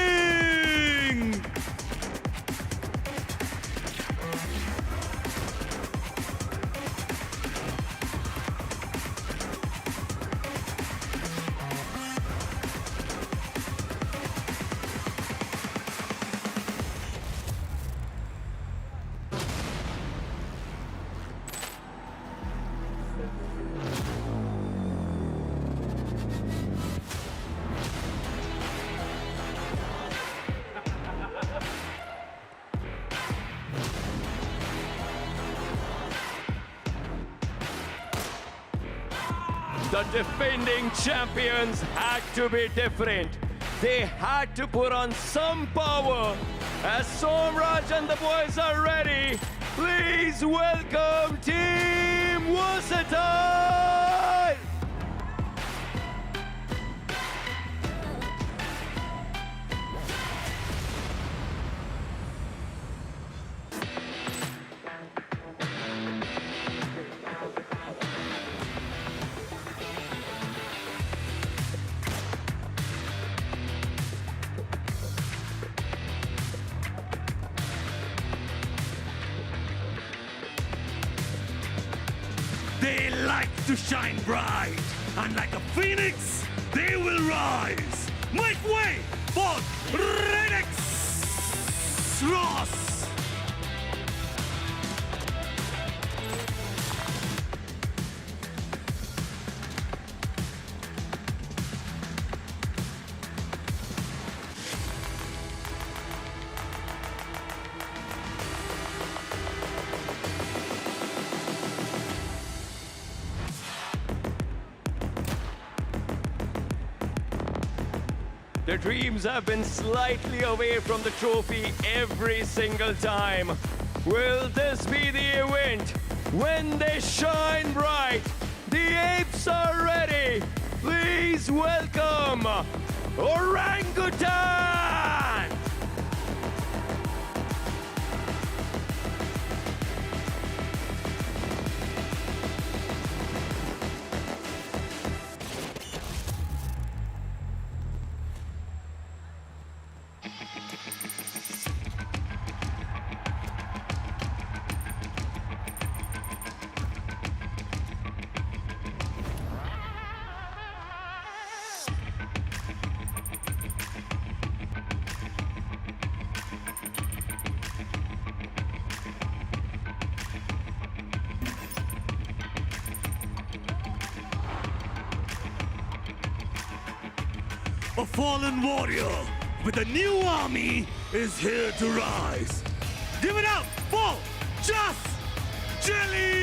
The defending champions had to be different. They had to put on some power. As Somraj and the boys are ready, please welcome Team Versatile! They like to shine bright, and like a phoenix, they will rise. Make way for Redex Ross! The Dreams have been slightly away from the trophy every single time. Will this be the event when they shine bright? The apes are ready. Please welcome Orangutan! A fallen warrior with a new army is here to rise. Give it up for Just Jelly!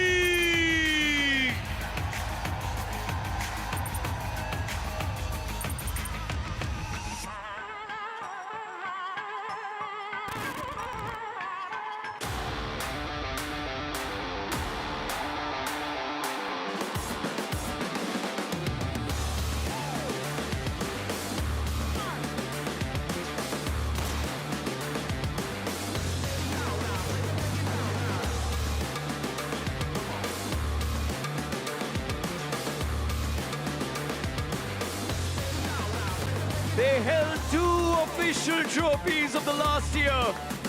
official trophies of the last year,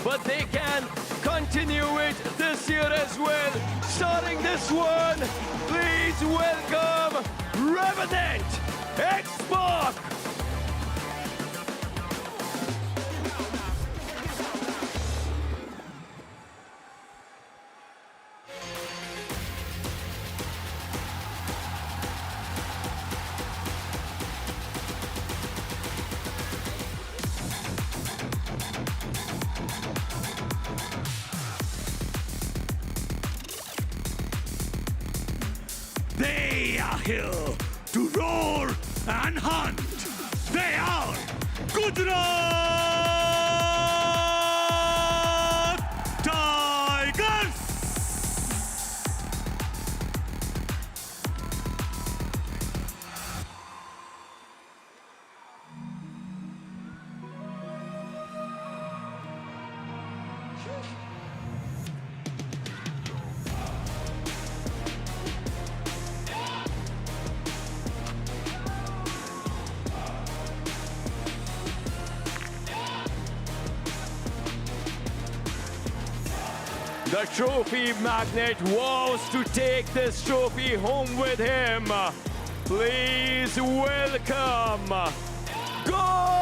but they can continue it this year as well. Starting this one, please welcome Revenant X-Spark. They are here to roar and hunt. They are Gujarat Tigers. The trophy magnet vows to take this trophy home with him. Please welcome Godlike.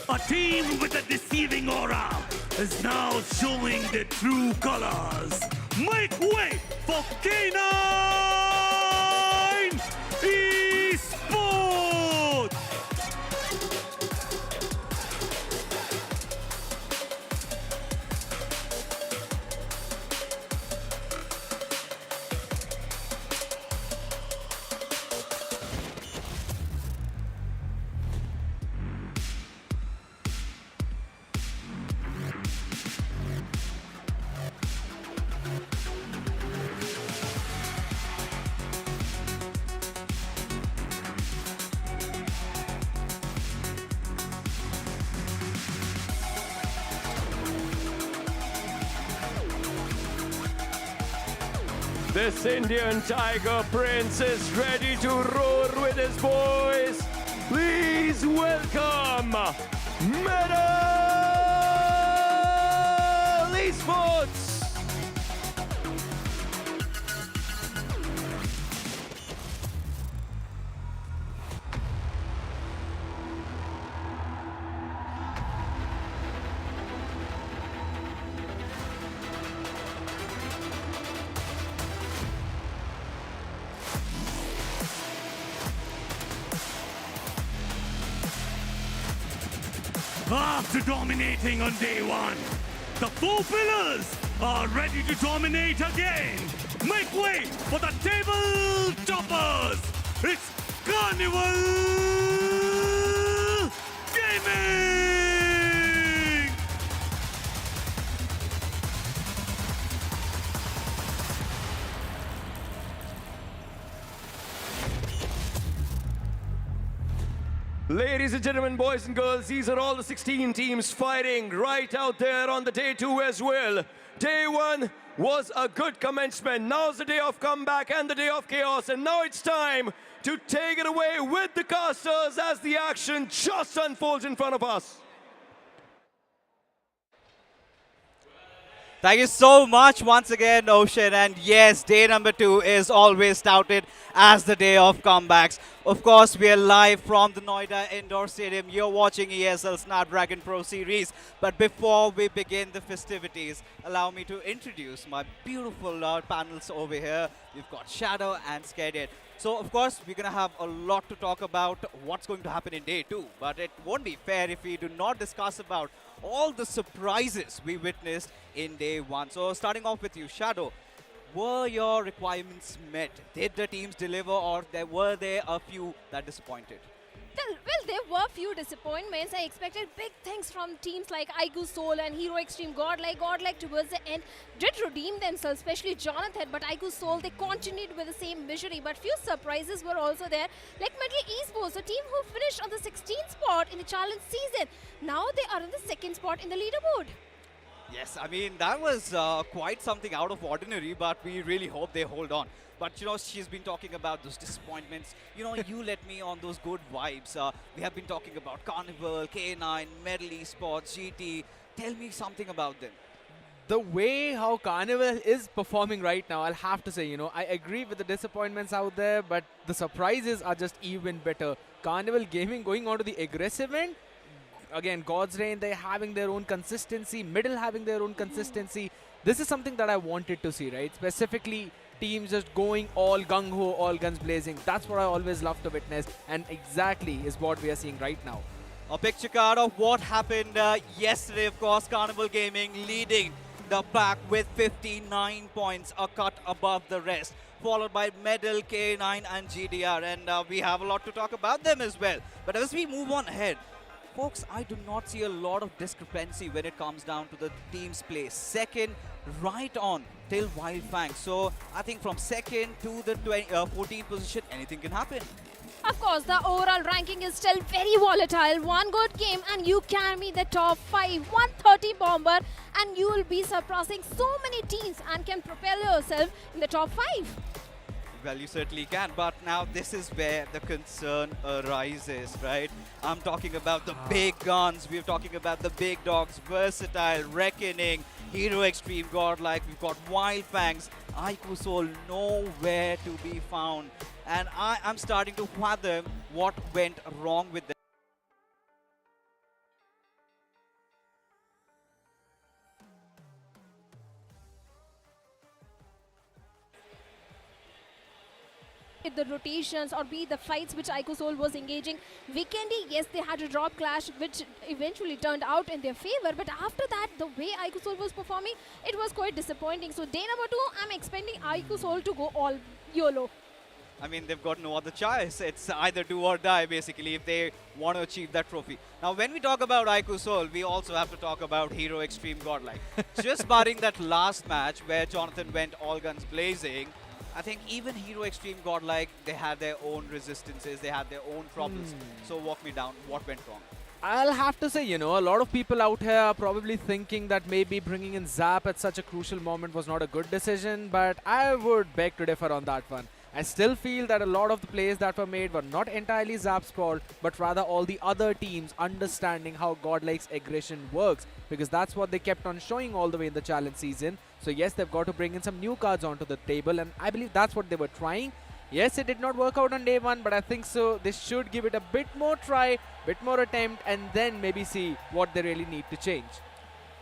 A team with a deceiving aura is now showing their true colors. Make way for K9 Esports! This Indian Tiger Prince is ready to roar with his boys. Please welcome Metal Esports. After dominating on day one, the four pillars are ready to dominate again. Make way for the table toppers. It's Carnival Gaming! Ladies and gentlemen, boys and girls, these are all the 16 teams fighting right out there on the day 2 as well. Day 1 was a good commencement. Now's the day of comeback and the day of chaos. And now it's time to take it away with the casters as the action just unfolds in front of us. Thank you so much once again, Ocean. And yes, day number 2 is always touted as the day of comebacks. Of course, we are live from the Noida Indoor Stadium. You're watching ESL Snapdragon Pro Series. But before we begin the festivities, allow me to introduce my beautiful panels over here. We've got Shadow and Scared. So, of course, we're going to have a lot to talk about what's going to happen in day 2. But it won't be fair if we do not discuss about all the surprises we witnessed in day 1. So, starting off with you, Shadow, were your requirements met? Did the teams deliver, or were there a few that disappointed? Well, there were few disappointments. I expected big things from teams like iQOO, Soul and Hero Xtreme. Godlike towards the end did redeem themselves, especially Jonathan. But iQOO, Soul, they continued with the same misery. But few surprises were also there, like Esports, a team who finished on the 16th spot in the challenge season. Now they are on the 2nd spot in the leaderboard. Yes, I mean, that was quite something out of ordinary, but we really hope they hold on. But, you know, she's been talking about those disappointments. You know, you let me on those good vibes. We have been talking about Carnival, K9, Medal Esports, GT. Tell me something about them. The way how Carnival is performing right now, I'll have to say, you know, I agree with the disappointments out there, but the surprises are just even better. Carnival Gaming going on to the aggressive end. Again, God's Reign, they're having their own consistency. Middle having their own consistency. This is something that I wanted to see, right? Specifically, teams just going all gung-ho, all guns blazing. That's what I always love to witness, and exactly is what we are seeing right now. A picture card of what happened yesterday, of course. Carnival Gaming leading the pack with 59 points, a cut above the rest, followed by Medal, K9 and GDR. And we have a lot to talk about them as well. But as we move on ahead, folks, I do not see a lot of discrepancy when it comes down to the team's place. Second, right on till Wyld Fangs. So I think from second to the 14th position, anything can happen. Of course, the overall ranking is still very volatile. One good game and you can be the top 5. 130 bomber and you will be surpassing so many teams and can propel yourself in the top 5. Well, you certainly can, but now this is where the concern arises, right? I'm talking about the big guns, we're talking about the big dogs, Versatile, Reckoning, Hero Xtreme, Godlike, we've got Wyld Fangs, iQOO Soul nowhere to be found. And I'm starting to fathom what went wrong with them. The rotations or be the fights which iQOO Soul was engaging. Vikendi, yes, they had a drop clash which eventually turned out in their favor, but after that, the way iQOO Soul was performing, it was quite disappointing. So day number 2, I'm expecting iQOO Soul to go all YOLO. I mean, they've got no other choice. It's either do or die, basically, if they want to achieve that trophy. Now, when we talk about iQOO Soul, we also have to talk about Hero Xtreme Godlike. Just barring that last match where Jonathan went all guns blazing, I think even Hero Xtreme Godlike, they had their own resistances, they had their own problems. So walk me down, what went wrong? I'll have to say, you know, a lot of people out here are probably thinking that maybe bringing in Zap at such a crucial moment was not a good decision, but I would beg to differ on that one. I still feel that a lot of the plays that were made were not entirely Zap's fault, but rather all the other teams understanding how Godlike's aggression works, because that's what they kept on showing all the way in the challenge season. So yes, they've got to bring in some new cards onto the table, and I believe that's what they were trying. Yes, it did not work out on day 1, but I think so they should give it a bit more try, bit more attempt, and then maybe see what they really need to change.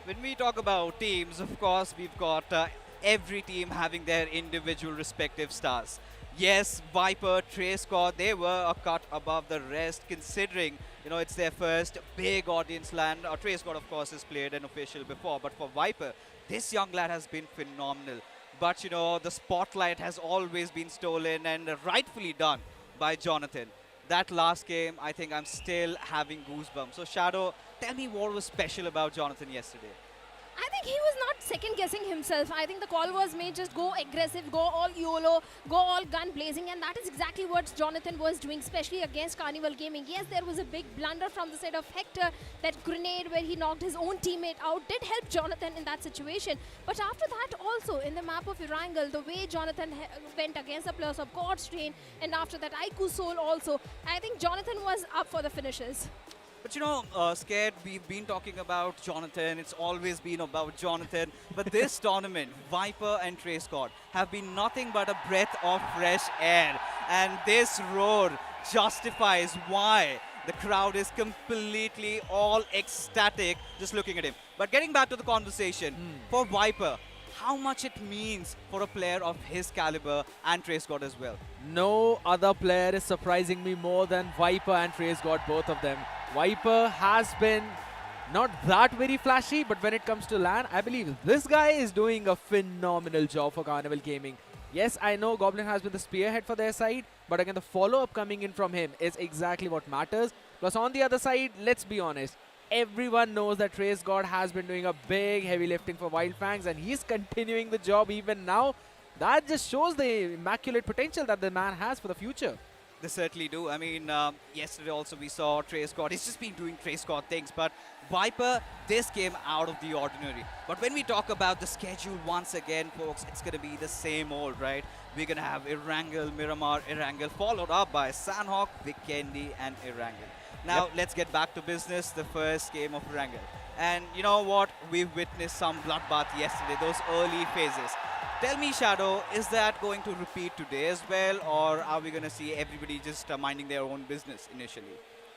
When we talk about teams, of course, we've got every team having their individual respective stars. Yes, Viper, TraceCore, they were a cut above the rest, considering, you know, it's their first big audience land. TraceCore, of course, has played an official before, but for Viper, this young lad has been phenomenal. But, you know, the spotlight has always been stolen and rightfully done by Jonathan. That last game, I think I'm still having goosebumps. So, Shadow, tell me what was special about Jonathan yesterday. I think he was not second-guessing himself. I think the call was made, just go aggressive, go all YOLO, go all gun blazing, and that is exactly what Jonathan was doing, especially against Carnival Gaming. Yes, there was a big blunder from the side of Hector. That grenade where he knocked his own teammate out did help Jonathan in that situation. But after that also, in the map of Erangel, the way Jonathan went against the players of God's Reign, and after that iQOO Soul also, I think Jonathan was up for the finishes. But you know, Scared, we've been talking about Jonathan. It's always been about Jonathan. But this tournament, Viper and TraceCore have been nothing but a breath of fresh air. And this roar justifies why the crowd is completely all ecstatic just looking at him. But getting back to the conversation, for Viper, how much it means for a player of his caliber and TraceCore as well. No other player is surprising me more than Viper and TraceCore, both of them. Viper has been not that very flashy, but when it comes to LAN, I believe this guy is doing a phenomenal job for Carnival Gaming. Yes, I know Goblin has been the spearhead for their side, But again, the follow-up coming in from him is exactly what matters. Plus, on the other side, let's be honest, everyone knows that Trace God has been doing a big heavy lifting for Wyld Fangs, and he's continuing the job even now. That just shows the immaculate potential that the man has for the future. They certainly do. I mean, yesterday also we saw Trace God. He's just been doing Trace God things. But Viper, this came out of the ordinary. But when we talk about the schedule once again, folks, it's going to be the same old, right? We're going to have Erangel, Miramar, Erangel, followed up by Sanhok, Vikendi, and Erangel. Now, let's get back to business, the first game of Erangel. And you know what? We've witnessed some bloodbath yesterday, those early phases. Tell me, Shadow, is that going to repeat today as well, or are we going to see everybody just minding their own business initially?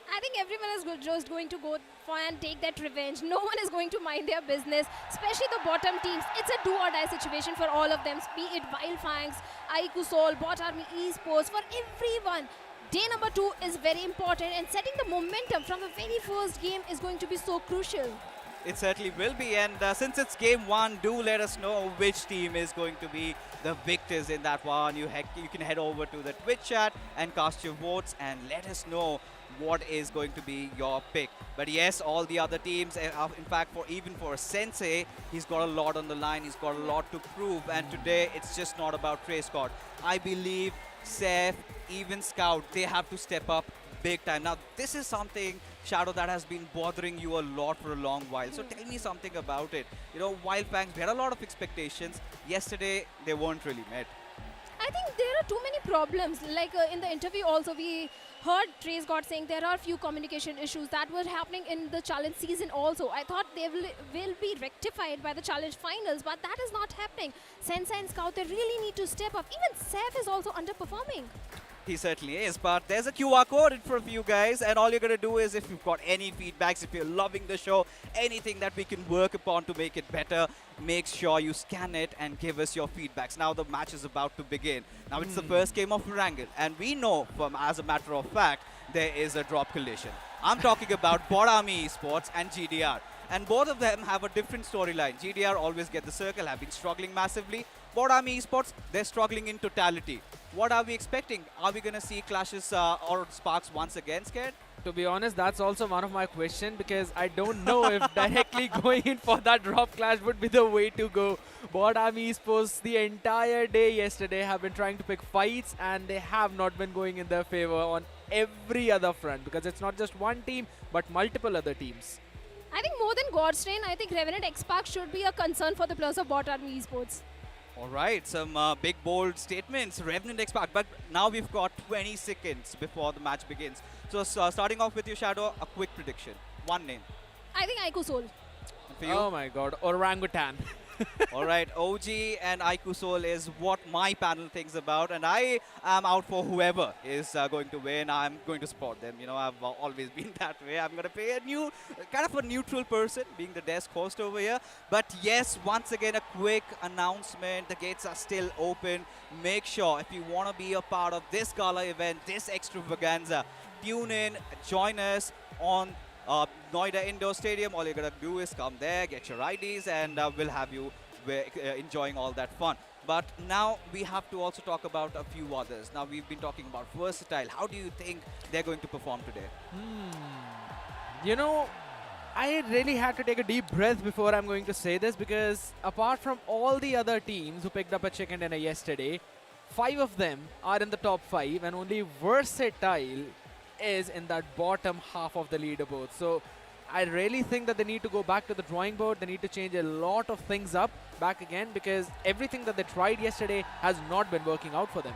I think everyone is just going to go for and take that revenge. No one is going to mind their business, especially the bottom teams. It's a do-or-die situation for all of them, be it Wyld Fangs, iQOO, BotArmyEsports, for everyone. Day number 2 is very important, and setting the momentum from the very first game is going to be so crucial. It certainly will be, and since it's game 1, do let us know which team is going to be the victors in that one. You can head over to the Twitch chat and cast your votes and let us know what is going to be your pick. But yes, all the other teams, in fact, even for Sensei, he's got a lot on the line, he's got a lot to prove, and today it's just not about Trace God. I believe Seth, even Scout, they have to step up big time. Now, this is something, Shadow, that has been bothering you a lot for a long while. So tell me something about it. You know, Wyld Fangs, we had a lot of expectations. Yesterday, they weren't really met. I think there are too many problems. Like in the interview also, we heard Trace God saying there are few communication issues that were happening in the challenge season also. I thought they will be rectified by the challenge finals, but that is not happening. Sensei and Scout, they really need to step up. Even Seth is also underperforming. He certainly is, but there's a QR code in front of you guys, and all you're going to do is, if you've got any feedbacks, if you're loving the show, anything that we can work upon to make it better, make sure you scan it and give us your feedbacks. Now the match is about to begin. Now it's the first game of Erangel, and we know from, as a matter of fact, there is a drop collision. I'm talking about BotArmyEsports and GDR. And both of them have a different storyline. GDR always get the circle, have been struggling massively. BotArmyEsports, they're struggling in totality. What are we expecting? Are we going to see clashes or sparks once again, Scared? To be honest, that's also one of my questions, because I don't know if directly going in for that drop clash would be the way to go. BotArmyEsports the entire day yesterday have been trying to pick fights, and they have not been going in their favor on every other front, because it's not just one team but multiple other teams. I think more than God's Train, I think Revenant X-Pac should be a concern for the players of BotArmyEsports. All right, some big, bold statements, Revenant X-Pac. But now we've got 20 seconds before the match begins. So starting off with your Shadow, a quick prediction. One name. I think iQOO. And for you? Oh my god, Orangutan. All right, OG and iQOO is what my panel thinks about, and I am out for whoever is going to win. I'm going to support them. You know, I've always been that way. I'm going to play kind of a neutral person, being the desk host over here. But yes, once again, a quick announcement. The gates are still open. Make sure, if you want to be a part of this gala event, this extravaganza, tune in, join us on Noida Indoor Stadium. All you're going to do is come there, get your IDs, and we'll have you enjoying all that fun. But now we have to also talk about a few others. Now we've been talking about Versatile. How do you think they're going to perform today? You know, I really had to take a deep breath before I'm going to say this, because apart from all the other teams who picked up a chicken dinner yesterday, 5 of them are in the top 5, and only Versatile is in that bottom half of the leaderboard. So I really think that they need to go back to the drawing board. They need to change a lot of things up back again, because everything that they tried yesterday has not been working out for them.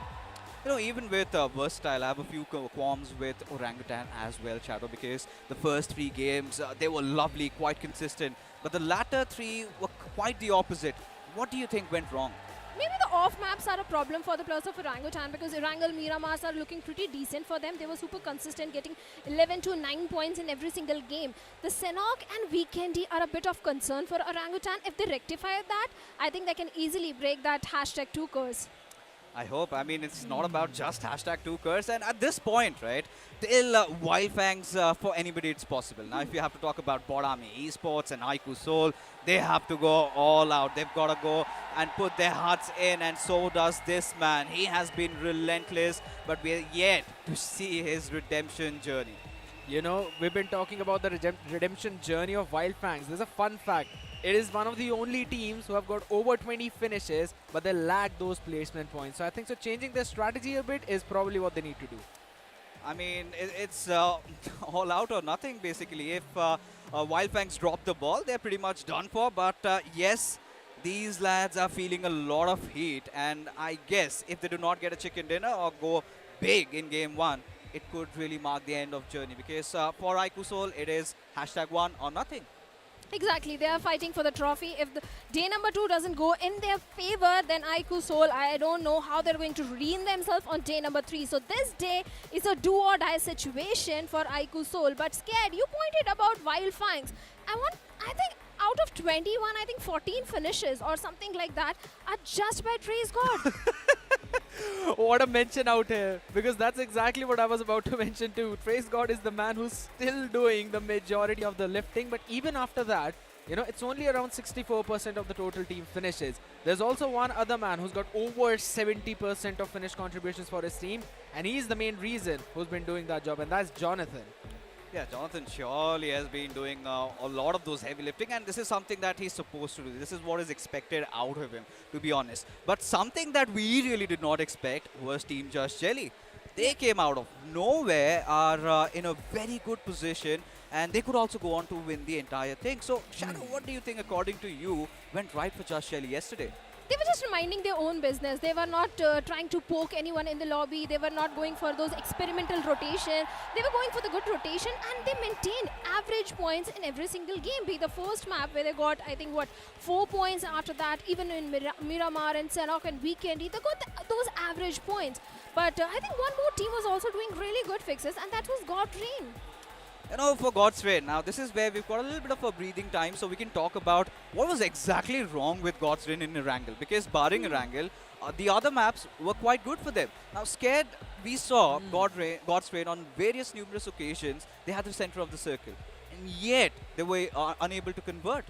You know, even with Versatile, I have a few qualms with Orangutan as well, Shadow, because the first 3 games, they were lovely, quite consistent. But the latter 3 were quite the opposite. What do you think went wrong? Maybe the off maps are a problem for the players of Orangutan, because Erangel, Miramar are looking pretty decent for them. They were super consistent, getting 11 to 9 points in every single game. The Sanhok and Vikendi are a bit of concern for Orangutan. If they rectify that, I think they can easily break that #2 curse. I hope. I mean, it's not about just #2curse. And at this point, right, till Wyld Fangs, for anybody it's possible. Now, if you have to talk about BotArmyEsports and iQOO Soul, they have to go all out. They've got to go and put their hearts in, and so does this man. He has been relentless, but we're yet to see his redemption journey. You know, we've been talking about the redemption journey of Wyld Fangs. There's a fun fact. It is one of the only teams who have got over 20 finishes, but they lack those placement points. So I think so changing their strategy a bit is probably what they need to do. I mean, it's all out or nothing, basically. If Wyld Fangs drop the ball, they're pretty much done for. But yes, these lads are feeling a lot of heat. And I guess if they do not get a chicken dinner or go big in game 1, it could really mark the end of journey. Because for iQOO Soul, it is #1 or nothing. Exactly, they are fighting for the trophy. If the day number 2 doesn't go in their favor, then iQOO Soul, I don't know how they're going to redeem themselves on day number 3. So this day is a do or die situation for iQOO Soul. But Scared, you pointed about Wyld Fangs. I think out of 21, I think 14 finishes or something like that are just by Trace God. What a mention out here, because that's exactly what I was about to mention too. Trace God is the man who's still doing the majority of the lifting, but even after that, you know, it's only around 64% of the total team finishes. There's also one other man who's got over 70% of finish contributions for his team, and he's the main reason who's been doing that job, and that's Jonathan. Yeah, Jonathan surely has been doing a lot of those heavy lifting, and this is something that he's supposed to do. This is what is expected out of him, to be honest. But something that we really did not expect was Team Just Jelly. They came out of nowhere, are in a very good position, and they could also go on to win the entire thing. So, Shadow, what do you think, according to you, went right for Just Jelly yesterday? They were just minding their own business. They were not trying to poke anyone in the lobby. They were not going for those experimental rotation. They were going for the good rotation, and they maintained average points in every single game. Be the first map where they got, I think, 4 points. After that, even in Miramar and Sanhok and Vikendi, they got those average points. But I think one more team was also doing really good fixes, and that was Godlike. You know, for God's Rain, now this is where we've got a little bit of a breathing time, so we can talk about what was exactly wrong with God's Rain in Erangel. Because barring Erangel, the other maps were quite good for them. Now, Scared, we saw God's Rain on various numerous occasions. They had the center of the circle, and yet they were unable to convert.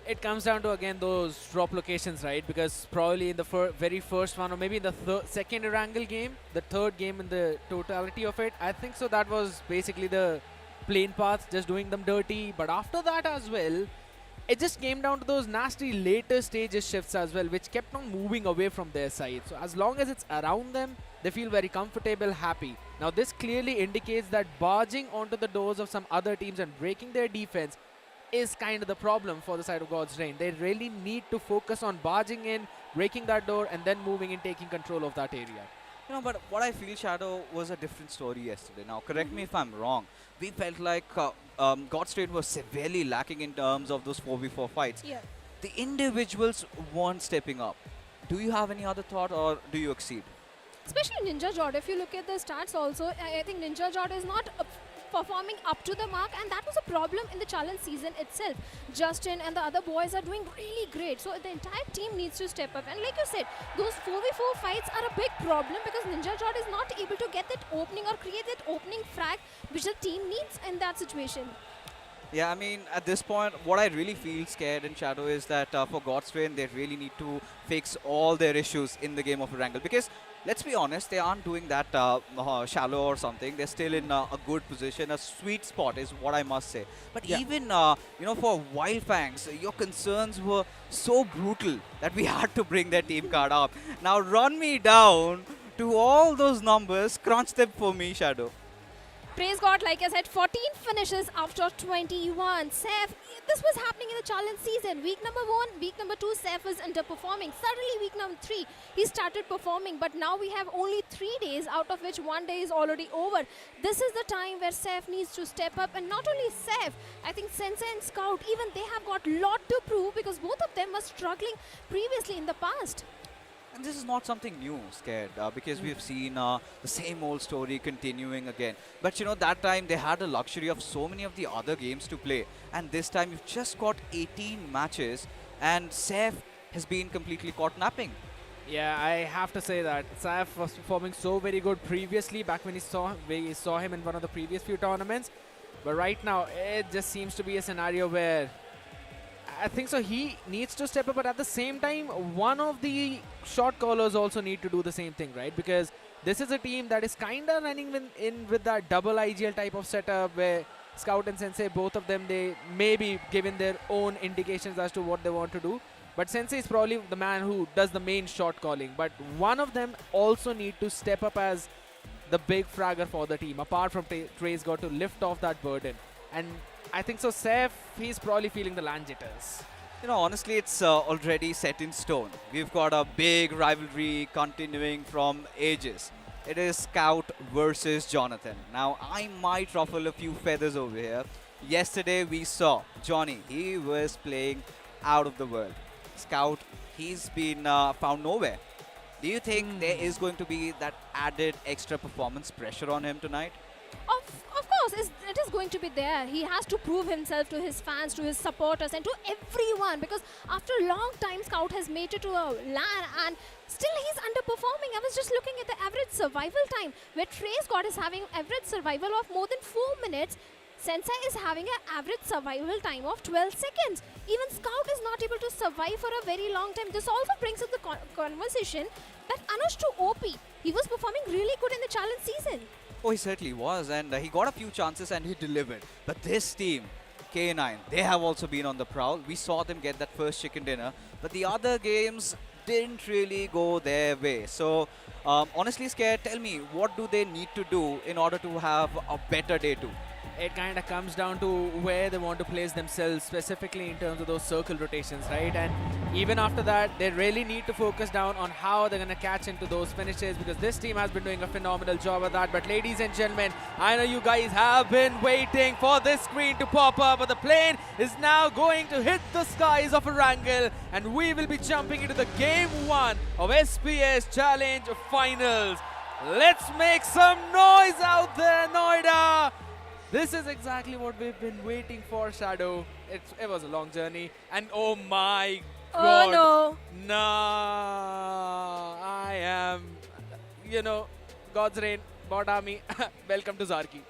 It comes down to, again, those drop locations, right? Because probably in the very first one, or maybe in the second Erangel game, the third game in the totality of it, I think so that was basically the plain paths, just doing them dirty. But after that as well, it just came down to those nasty later stages shifts as well, which kept on moving away from their side. So as long as it's around them, they feel very comfortable, happy. Now this clearly indicates that barging onto the doors of some other teams and breaking their defense is kind of the problem for the side of God's Rain. They really need to focus on barging in, breaking that door, and then moving in, taking control of that area. You know, but what I feel, Shadow, was a different story yesterday. Now, correct me if I'm wrong. We felt like God's Rain was severely lacking in terms of those 4v4 fights. Yeah. The individuals weren't stepping up. Do you have any other thought, or do you exceed? Especially Ninja Jod. If you look at the stats also, I think Ninja Jod is not performing up to the mark, and that was a problem in the challenge season itself. Justin and the other boys are doing really great, so the entire team needs to step up. And like you said, those 4v4 fights are a big problem because Ninja Jod is not able to get that opening or create that opening frag which the team needs in that situation. Yeah, I mean, at this point, what I really feel, Scared and Shadow, is that for God's Rain, they really need to fix all their issues in the game of Erangel. Because, let's be honest, they aren't doing that shallow or something. They're still in a good position. A sweet spot is what I must say. But even, you know, for Wyld Fangs, your concerns were so brutal that we had to bring their team card up. Now, run me down to all those numbers. Crunch them for me, Shadow. Praise God, like I said, 14 finishes after 21. Seth, this was happening in the challenge season. Week number 1, week number 2, Seth was underperforming. Suddenly, week number 3, he started performing. But now we have only 3 days, out of which 1 day is already over. This is the time where Seth needs to step up. And not only Seth, I think Sensei and Scout, even they have got a lot to prove because both of them were struggling previously in the past. And this is not something new, Scared, because we've seen the same old story continuing again. But you know, that time they had the luxury of so many of the other games to play. And this time you've just got 18 matches and Seth has been completely caught napping. Yeah, I have to say that Saif was performing so very good previously back when we saw him in one of the previous few tournaments. But right now, it just seems to be a scenario where I think so he needs to step up, but at the same time, one of the shot callers also need to do the same thing, right? Because this is a team that is kind of running in with that double IGL type of setup where Scout and Sensei, both of them, they may be given their own indications as to what they want to do. But Sensei is probably the man who does the main shot calling. But one of them also need to step up as the big fragger for the team. Apart from Trey's got to lift off that burden. And I think so Saif, he's probably feeling the land jitters. You know, honestly, it's already set in stone. We've got a big rivalry continuing from ages. It is Scout versus Jonathan. Now, I might ruffle a few feathers over here. Yesterday, we saw Johnny. He was playing out of the world. Scout, he's been found nowhere. Do you think there is going to be that added extra performance pressure on him tonight? Of course, it is going to be there. He has to prove himself to his fans, to his supporters, and to everyone. Because after a long time, Scout has made it to a LAN, and still he's underperforming. I was just looking at the average survival time, where Trey Scott is having average survival of more than 4 minutes. Sensei is having an average survival time of 12 seconds. Even Scout is not able to survive for a very long time. This also brings up the conversation that Anush to OP, he was performing really good in the challenge season. Oh, he certainly was, and he got a few chances and he delivered. But this team, K9, they have also been on the prowl. We saw them get that first chicken dinner, but the other games didn't really go their way. So, honestly, Scare, tell me, what do they need to do in order to have a better day too? It kind of comes down to where they want to place themselves, specifically in terms of those circle rotations, right? And even after that, they really need to focus down on how they're going to catch into those finishes, because this team has been doing a phenomenal job of that. But ladies and gentlemen, I know you guys have been waiting for this screen to pop up, but the plane is now going to hit the skies of Erangel, and we will be jumping into the Game 1 of SPS Challenge Finals. Let's make some noise out there, Noida! This is exactly what we've been waiting for, Shadow. It was a long journey. And oh my god. Oh no. Nah. I am, you know, God's Reign, Bot Army. Welcome to Zarki.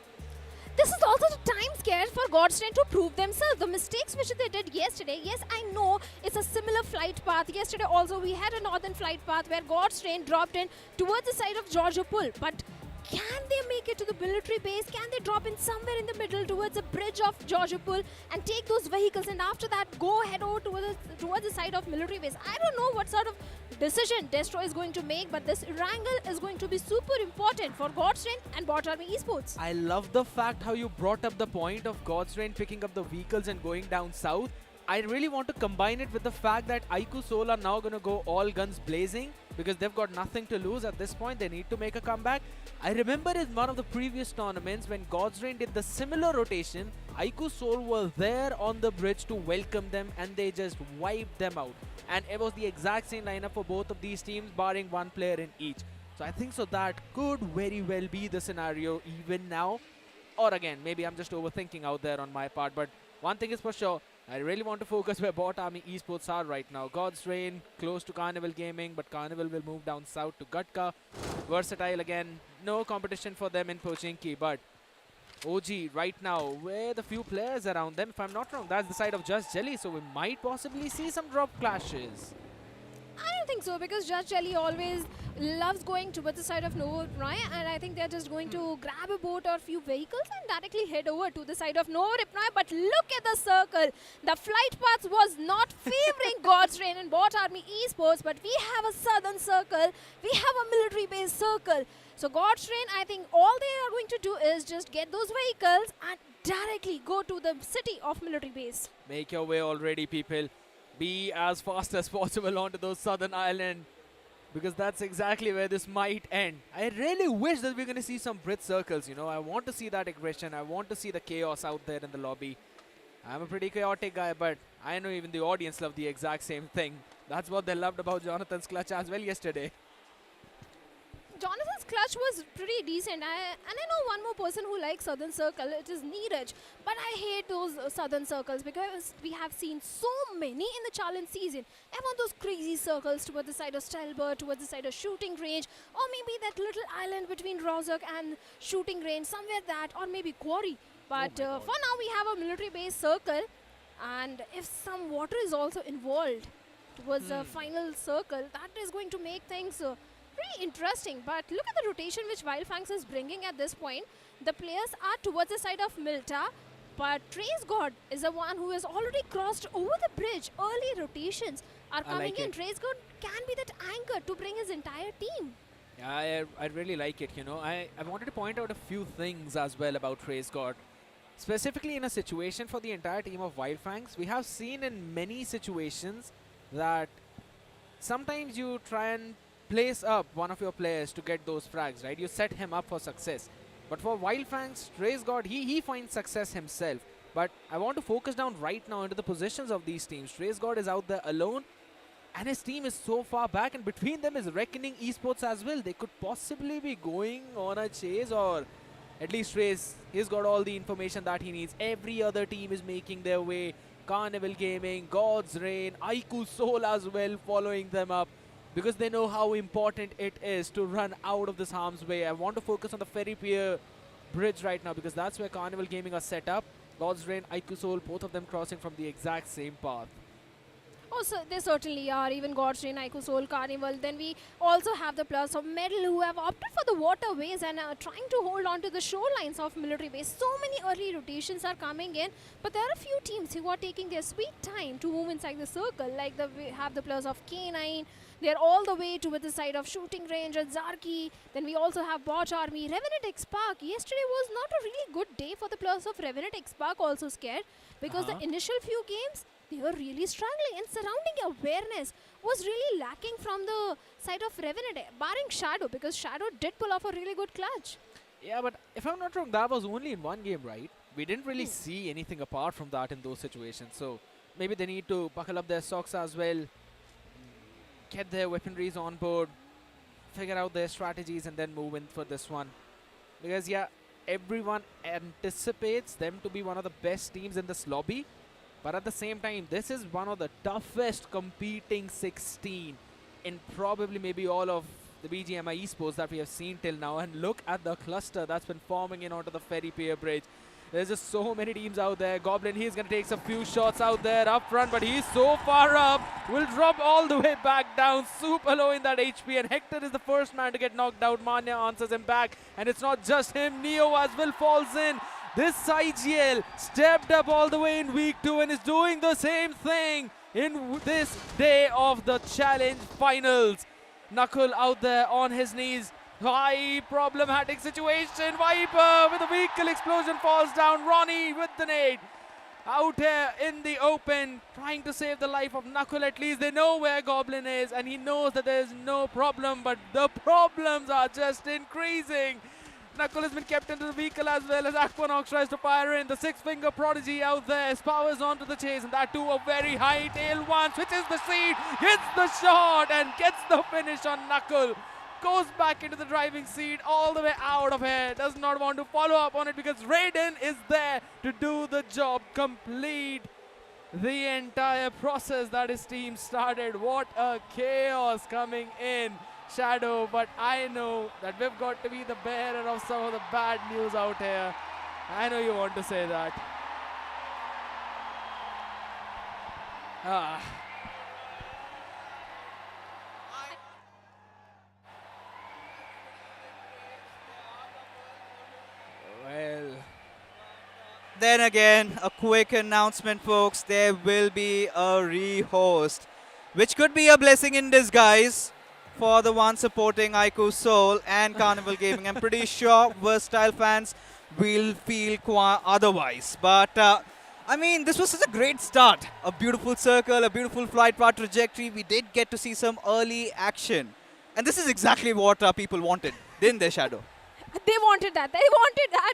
This is also the time scarce for God's Reign to prove themselves. The mistakes which they did yesterday, yes, I know it's a similar flight path. Yesterday also we had a northern flight path where God's Reign dropped in towards the side of Georgiopol. But can they make it to the military base? Can they drop in somewhere in the middle towards the bridge of Georgiopol and take those vehicles, and after that go head over towards the side of military base? I don't know what sort of decision Destro is going to make, but this Erangel is going to be super important for God's Reign and BotArmyEsports. I love the fact how you brought up the point of God's Reign picking up the vehicles and going down south. I really want to combine it with the fact that iQOO Soul are now going to go all guns blazing, because they've got nothing to lose at this point. They need to make a comeback. I remember in one of the previous tournaments when God's Reign did the similar rotation, iQOO Soul were there on the bridge to welcome them, and they just wiped them out. And it was the exact same lineup for both of these teams, barring one player in each. So I think so that could very well be the scenario even now. Or again, maybe I'm just overthinking out there on my part, but one thing is for sure, I really want to focus where BotArmyEsports are right now. God's Reign close to Carnival Gaming, but Carnival will move down south to Gatka. Versatile again, no competition for them in Pochinki, but OG right now with a few players around them. If I'm not wrong, that's the side of Just Jelly, so we might possibly see some drop clashes. I don't think so, because Judge Jelly always loves going towards the side of Nova Ripnoy, and I think they're just going to grab a boat or a few vehicles and directly head over to the side of Nova Ripnoy. But look at the circle. The flight path was not favoring God's Reign and BotArmyEsports, but we have a southern circle, we have a military base circle. So God's Reign, I think all they are going to do is just get those vehicles and directly go to the city of military base. Make your way already, people. Be as fast as possible onto those southern island, because that's exactly where this might end. I really wish that we're going to see some Brit circles, you know. I want to see that aggression. I want to see the chaos out there in the lobby. I'm a pretty chaotic guy, but I know even the audience loved the exact same thing. That's what they loved about Jonathan's clutch as well yesterday. Jonathan's clutch was pretty decent. And I know one more person who likes Southern Circle. It is Neeraj. But I hate those Southern Circles because we have seen so many in the challenge season. I want those crazy circles towards the side of Stelbert, towards the side of shooting range, or maybe that little island between Rozak and shooting range, somewhere that, or maybe quarry. But for now, we have a military-based circle. And if some water is also involved towards the final circle, that is going to make things pretty interesting. But look at the rotation which Wyld Fangs is bringing at this point. The players are towards the side of Milta, but Trace God is the one who has already crossed over the bridge. Early rotations are coming in. Trace God can be that anchor to bring his entire team. Yeah, I really like it, you know. I wanted to point out a few things as well about Trace God. Specifically in a situation for the entire team of Wyld Fangs, we have seen in many situations that sometimes you try and place up one of your players to get those frags, right? You set him up for success. But for Wyld Fangs, Trace God, he finds success himself. But I want to focus down right now into the positions of these teams. Trace God is out there alone, and his team is so far back, and between them is Reckoning Esports as well. They could possibly be going on a chase, or at least Trace, he's got all the information that he needs. Every other team is making their way. Carnival Gaming, God's Reign, iQOO Soul as well following them up, because they know how important it is to run out of this harm's way. I want to focus on the Ferry Pier Bridge right now, because that's where Carnival Gaming are set up. God's Reign, iQOO Soul, both of them crossing from the exact same path. Oh, so they certainly are. Even God's Reign, iQOO Soul, Carnival. Then we also have the plus of Medal, who have opted for the waterways and are trying to hold on to the shorelines of military base. So many early rotations are coming in, but there are a few teams who are taking their sweet time to move inside the circle. Like we have the plus of K9. They're all the way to the side of shooting range at Zarki. Then we also have Bot Army, Revenant X Park. Yesterday was not a really good day for the plus of Revenant X Park, also scared, because the initial few games, they were really struggling, and surrounding awareness was really lacking from the side of Revenant, barring Shadow, because Shadow did pull off a really good clutch. Yeah, but if I'm not wrong, that was only in one game, right? We didn't really see anything apart from that in those situations. So maybe they need to buckle up their socks as well, get their weaponries on board, figure out their strategies, and then move in for this one. Because, yeah, everyone anticipates them to be one of the best teams in this lobby. But at the same time, this is one of the toughest competing 16 in probably maybe all of the BGMI Esports that we have seen till now. And look at the cluster that's been forming in onto the Ferry Pier Bridge. There's just so many teams out there. Goblin, he's going to take some few shots out there up front, but he's so far up. Will drop all the way back down. Super low in that HP, and Hector is the first man to get knocked out. Manya answers him back, and it's not just him. Neo as well falls in. This IGL stepped up all the way in week 2 and is doing the same thing in this day of the challenge finals. Knuckle out there on his knees. High problematic situation. Viper with a vehicle explosion falls down. Ronnie with the nade. Out here in the open, trying to save the life of Knuckle. At least they know where Goblin is, and he knows that there's no problem, but the problems are just increasing. Knuckle has been kept into the vehicle as well as Aquanox tries to fire in. The six-finger prodigy out there powers onto the chase, and that too a very high tail one. Switches the seat, gets the shot, and gets the finish on Knuckle. Goes back into the driving seat, all the way out of here. Does not want to follow up on it because Raiden is there to do the job, complete the entire process that his team started. What a chaos coming in. Shadow, but I know that we've got to be the bearer of some of the bad news out here. I know you want to say that. Well, then again, a quick announcement, folks. There will be a rehost, which could be a blessing in disguise for the one supporting iQOO Soul and Carnival Gaming. I'm pretty sure Versatile fans will feel otherwise. But, I mean, this was such a great start. A beautiful circle, a beautiful flight path trajectory. We did get to see some early action. And this is exactly what people wanted, didn't they, Shadow? They wanted that,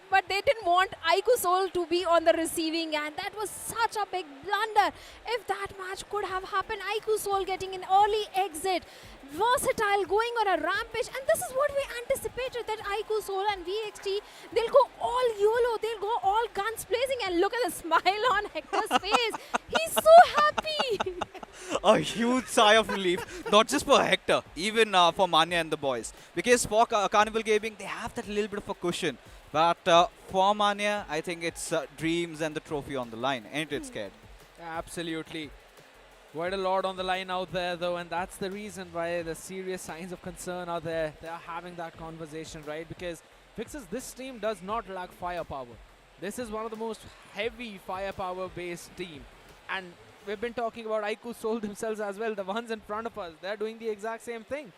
but they didn't want iQOO Soul to be on the receiving end. That was such a big blunder. If that match could have happened, iQOO Soul getting an early exit, versatile, going on a rampage, and this is what we anticipated, that iQOO, Soul and VXT, they'll go all YOLO, they'll go all guns blazing, and look at the smile on Hector's face. He's so happy. A huge sigh of relief, not just for Hector, even for Manya and the boys. Because for Carnival Gaming, they have that little bit of a cushion. But for Manya, I think it's dreams and the trophy on the line. Ain't it scared? Absolutely. Quite a lot on the line out there, though, and that's the reason why the serious signs of concern are there. They are having that conversation, right? Because Fixes, this team does not lack firepower. This is one of the most heavy firepower-based team. And we've been talking about iQOO Soul themselves as well, the ones in front of us. They're doing the exact same thing.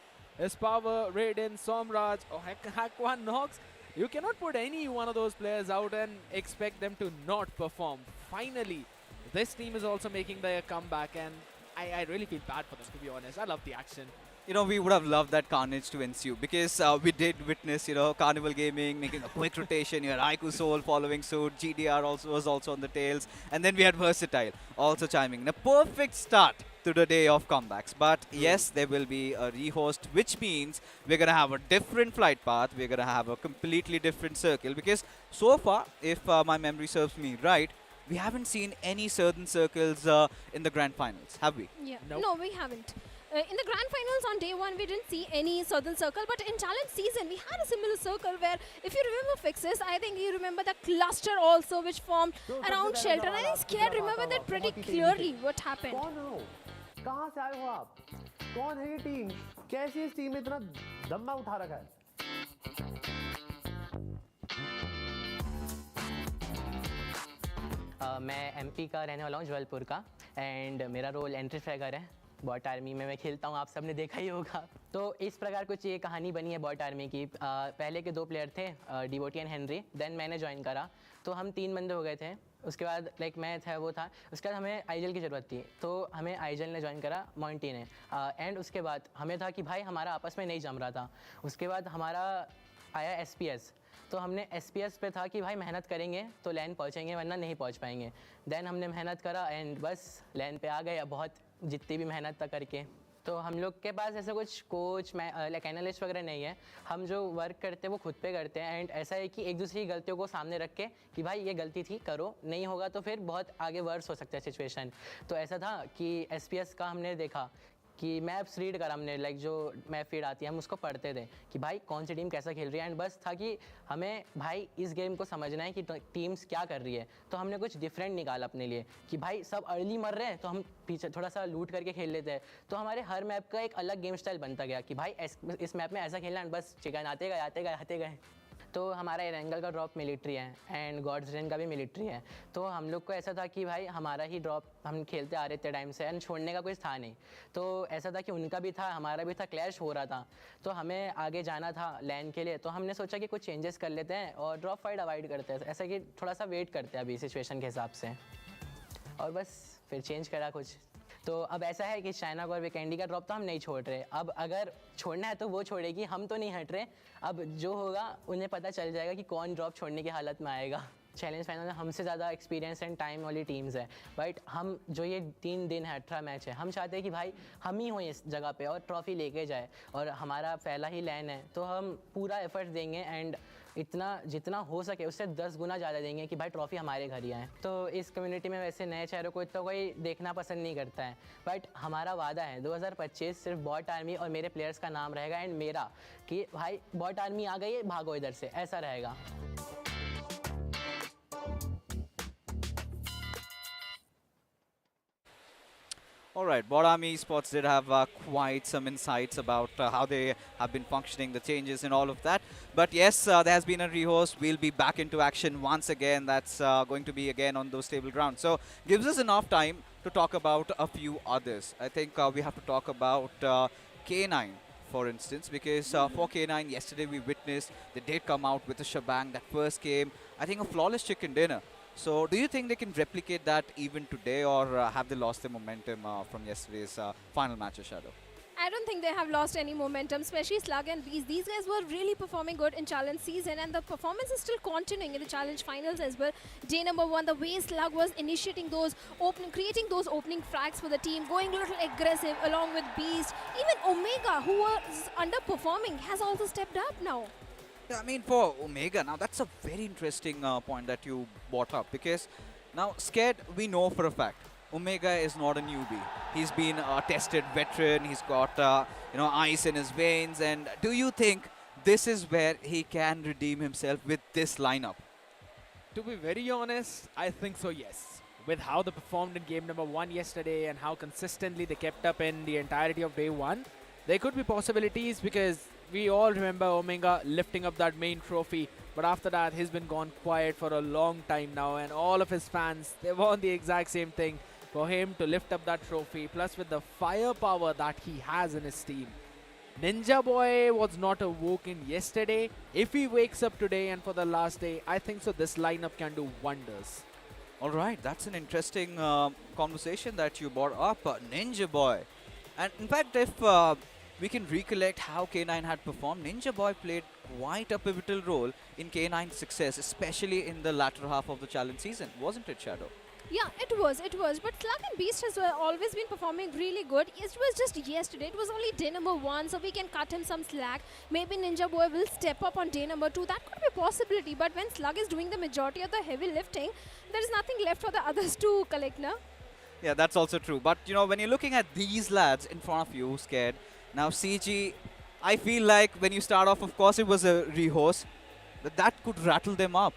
Power, Raiden, Somraj, or Hakwan Nox. You cannot put any one of those players out and expect them to not perform. Finally, this team is also making their comeback, and I really feel bad for them, to be honest. I love the action. You know, we would have loved that carnage to ensue because we did witness, you know, Carnival Gaming making a quick rotation. You had iQOO Soul following suit. GDR was also on the tails. And then we had Versatile also chiming in. A perfect start to the day of comebacks. But yes, there will be a rehost, which means we're going to have a different flight path. We're going to have a completely different circle because so far, if my memory serves me right, we haven't seen any certain circles in the grand finals, have we? Yeah. No, we haven't. In the grand finals on day one, we didn't see any southern circle, but in challenge season, we had a similar circle where, if you remember Fixes, I think you remember the cluster also which formed around shelter. I think Scared remember that pretty clearly what happened. कहाँ से आए हो आप? कौन है ये team? कैसी इस टीम में इतना दम्मा उठा रखा है? मैं एमपी का रहने वाला हूँ, जबलपुर का, एंड मेरा रोल एंट्री फ्रैगर है। बॉट आर्मी में मैं खेलता हूँ, आप सबने देखा ही होगा। तो इस प्रकार कुछ ये कहानी बनी है बॉट आर्मी की। पहले के 2 प्लेयर थे, डिवोटी एंड हेनरी। देन मैंने ज्वाइन करा, तो हम 3 बंदे हो गए थे। उसके बाद लाइक मैं था, वो था। उसके बाद हमें आईजेल की ज़रूरत थी, तो हमें आईजेल ने ज्वाइन करा, मॉन्टी ने। एंड उसके बाद हमें था कि भाई हमारा आपस में नहीं जम रहा था। उसके बाद हमारा आया एसपीएस, तो हमने एसपीएस पे था कि भाई मेहनत करेंगे तो लैन पहुंचेंगे, वरना नहीं पहुंच पाएंगे। देन हमने मेहनत करा एंड बस लैन पे आ गए। अब बहुत जितनी भी मेहनत था करके, तो हम लोग के पास ऐसा कुछ कोच लाइक एनालिस्ट वगैरह नहीं है। हम जो वर्क करते हैं वो खुद पे करते हैं। एंड ऐसा है कि एक दूसरे की गलतियों को सामने रख के कि भाई ये गलती थी, करो, नहीं होगा तो फिर बहुत आगे वर्स हो सकता है सिचुएशन। तो ऐसा था कि एसपीएस का हमने देखा कि मैप्स रीड करा हमने, लाइक जो मैप फीड आती है हम उसको पढ़ते थे कि भाई कौन सी टीम कैसा खेल रही है। एंड बस था कि हमें भाई इस गेम को समझना है कि टीम्स क्या कर रही है। तो हमने कुछ डिफरेंट निकाला अपने लिए कि भाई सब अर्ली मर रहे हैं तो हम पीछे थोड़ा सा लूट करके खेल लेते हैं। तो हमारे हर मैप का एक अलग गेम स्टाइल बनता गया कि भाई इस मैप में ऐसा खेलना है, बस चिकन आते गए। तो हमारा एरेंगल का ड्रॉप मिलिट्री है एंड गॉड्स रेन का भी मिलिट्री है। तो हम लोग को ऐसा था कि भाई हमारा ही ड्रॉप हम खेलते आ रहे थे टाइम से, एंड छोड़ने का कुछ था नहीं। तो ऐसा था कि उनका भी था, हमारा भी था, क्लैश हो रहा था। तो हमें आगे जाना था लैन के लिए, तो हमने सोचा कि कुछ चेंजेस कर लेते हैं और ड्रॉप फाइट अवॉइड करते हैं। ऐसा कि थोड़ा सा वेट करते हैं अभी सिचुएशन के हिसाब से, और बस फिर चेंज करा कुछ। तो अब ऐसा है कि चाइना और वीकेंडी का ड्रॉप तो हम नहीं छोड़ रहे। अब अगर छोड़ना है तो वो छोड़ेगी, हम तो नहीं हट रहे। अब जो होगा उन्हें पता चल जाएगा कि कौन ड्रॉप छोड़ने की हालत में आएगा। चैलेंज फाइनल में हमसे ज़्यादा एक्सपीरियंस एंड टाइम वाली टीम्स है, बट हम जो ये 3 दिन है, 18 मैच है, हम चाहते हैं कि भाई हम ही हों इस जगह पे और ट्रॉफी लेके जाए। और हमारा पहला ही लैन है, तो हम पूरा एफर्ट देंगे एंड इतना जितना हो सके उससे 10 गुना ज़्यादा देंगे कि भाई ट्रॉफी हमारे घर ही आए। तो इस कम्युनिटी में वैसे नए चेहरों को इतना कोई देखना पसंद नहीं करता है, बट हमारा वादा है 2025 सिर्फ बॉट आर्मी और मेरे प्लेयर्स का नाम रहेगा एंड मेरा, कि भाई बॉट आर्मी आ गई है, भागो इधर से, ऐसा रहेगा। All right, BotArmyEsports did have quite some insights about how they have been functioning, the changes and all of that. But yes, there has been a rehost. We'll be back into action once again. That's going to be again on those stable grounds. So gives us enough time to talk about a few others. I think we have to talk about K9, for instance, because for K9, yesterday we witnessed they did come out with a shebang. That first game, I think a flawless chicken dinner. So do you think they can replicate that even today, or have they lost their momentum from yesterday's final match, Shadow? I don't think they have lost any momentum, especially Slug and Beast. These guys were really performing good in challenge season, and the performance is still continuing in the challenge finals as well. Day number 1, the way Slug was initiating those creating those opening frags for the team, going a little aggressive along with Beast. Even Omega, who was underperforming, has also stepped up now. Yeah, I mean, for Omega, now that's a very interesting point that you brought up, because now Scared, we know for a fact, Omega is not a newbie. He's been a tested veteran. He's got ice in his veins. And do you think this is where he can redeem himself with this lineup? To be very honest, I think so, yes. With how they performed in game number 1 yesterday and how consistently they kept up in the entirety of day 1, there could be possibilities, because we all remember Omega lifting up that main trophy. But after that, he's been gone quiet for a long time now, and all of his fans, they want the exact same thing, for him to lift up that trophy, plus with the firepower that he has in his team. Ninja Boy was not awoken yesterday. If he wakes up today and for the last day, I think so this lineup can do wonders. All right, that's an interesting conversation that you brought up, Ninja Boy. And in fact, if we can recollect how K9 had performed, Ninja Boy played quite a pivotal role in K9's success, especially in the latter half of the challenge season, wasn't it, Shadow? Yeah, it was. But Slug and Beast has always been performing really good. It was just yesterday. It was only day number 1, so we can cut him some slack. Maybe Ninja Boy will step up on day number 2. That could be a possibility. But when Slug is doing the majority of the heavy lifting, there is nothing left for the others to collect now. Yeah, that's also true. But, when you're looking at these lads in front of you, Scared, now CG, I feel like when you start off, of course, it was a rehearse, but that could rattle them up.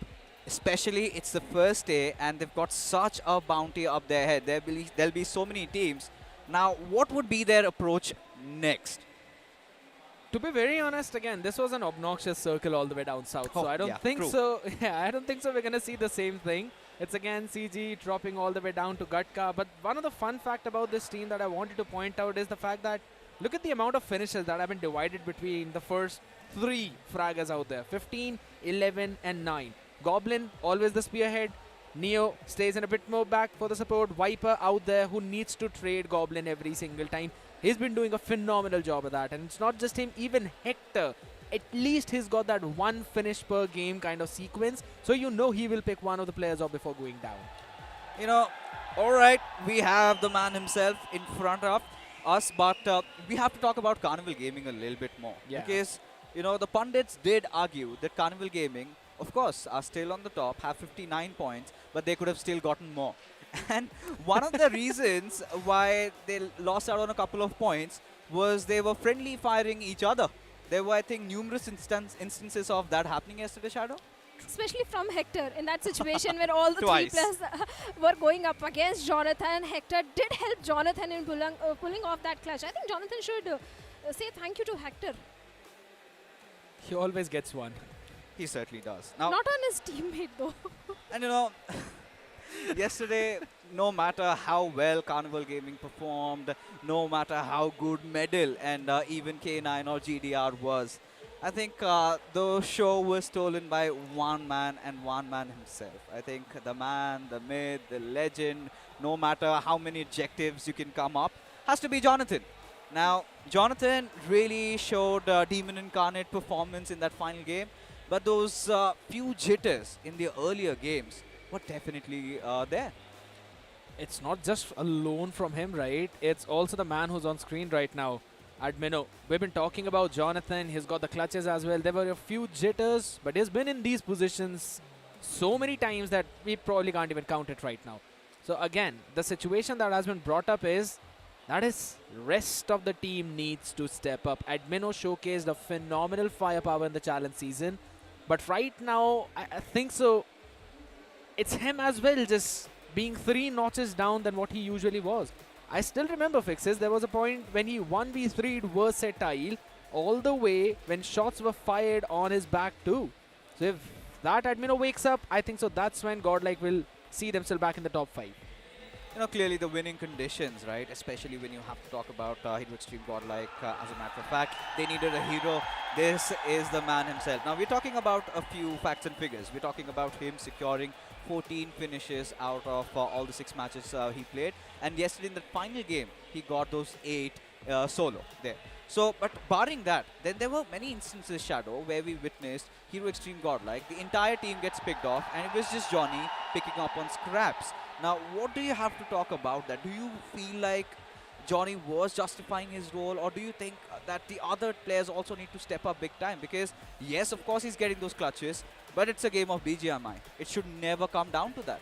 Especially, it's the first day, and they've got such a bounty up their head. There'll be so many teams. Now, what would be their approach next? To be very honest, again, this was an obnoxious circle all the way down south. So I don't think so. Yeah, I don't think so. We're going to see the same thing. It's again CG dropping all the way down to Gatka. But one of the fun fact about this team that I wanted to point out is the fact that look at the amount of finishes that have been divided between the first 3 fraggers out there. 15, 11, and 9. Goblin, always the spearhead. Neo stays in a bit more back for the support. Viper out there who needs to trade Goblin every single time. He's been doing a phenomenal job of that. And it's not just him, even Hector. At least he's got that 1 finish per game kind of sequence. So you know he will pick one of the players off before going down. All right, we have the man himself in front of us. But we have to talk about Carnival Gaming a little bit more. Yeah. Because, the pundits did argue that Carnival Gaming, of course, are still on the top, have 59 points, but they could have still gotten more. And one of the reasons why they lost out on a couple of points was they were friendly firing each other. There were, I think, numerous instances of that happening yesterday, Shadow. Especially from Hector in that situation where all the 3 Twice. players were going up against Jonathan. Hector did help Jonathan in pulling off that clutch. I think Jonathan should say thank you to Hector. He always gets one. He certainly does. Now, Not on his teammate though. and yesterday, no matter how well Carnival Gaming performed, no matter how good Medal and even K9 or GDR was, I think the show was stolen by one man and one man himself. I think the man, the myth, the legend, no matter how many adjectives you can come up, has to be Jonathan. Now, Jonathan really showed Demon Incarnate performance in that final game. But those few jitters in the earlier games were definitely there. It's not just a loan from him, right? It's also the man who's on screen right now, Admino. We've been talking about Jonathan. He's got the clutches as well. There were a few jitters, but he's been in these positions so many times that we probably can't even count it right now. So again, the situation that has been brought up is that is rest of the team needs to step up. Admino showcased a phenomenal firepower in the challenge season. But right now, I think so, it's him as well, just being 3 notches down than what he usually was. I still remember Fixes. There was a point when he 1v3'd Versatile all the way when shots were fired on his back too. So if that Admino wakes up, I think so that's when Godlike will see themselves back in the top 5. Clearly the winning conditions, right? Especially when you have to talk about Xtreme Godlike. As a matter of fact, they needed a hero. This is the man himself. Now, we're talking about a few facts and figures. We're talking about him securing 14 finishes out of all the 6 matches he played. And yesterday in the final game, he got those 8 solo there. So, but barring that, then there were many instances, Shadow, where we witnessed Hero Xtreme Godlike. The entire team gets picked off, and it was just Johnny picking up on scraps. Now, what do you have to talk about that? Do you feel like Johnny was justifying his role, or do you think that the other players also need to step up big time? Because, yes, of course, he's getting those clutches, but it's a game of BGMI. It should never come down to that.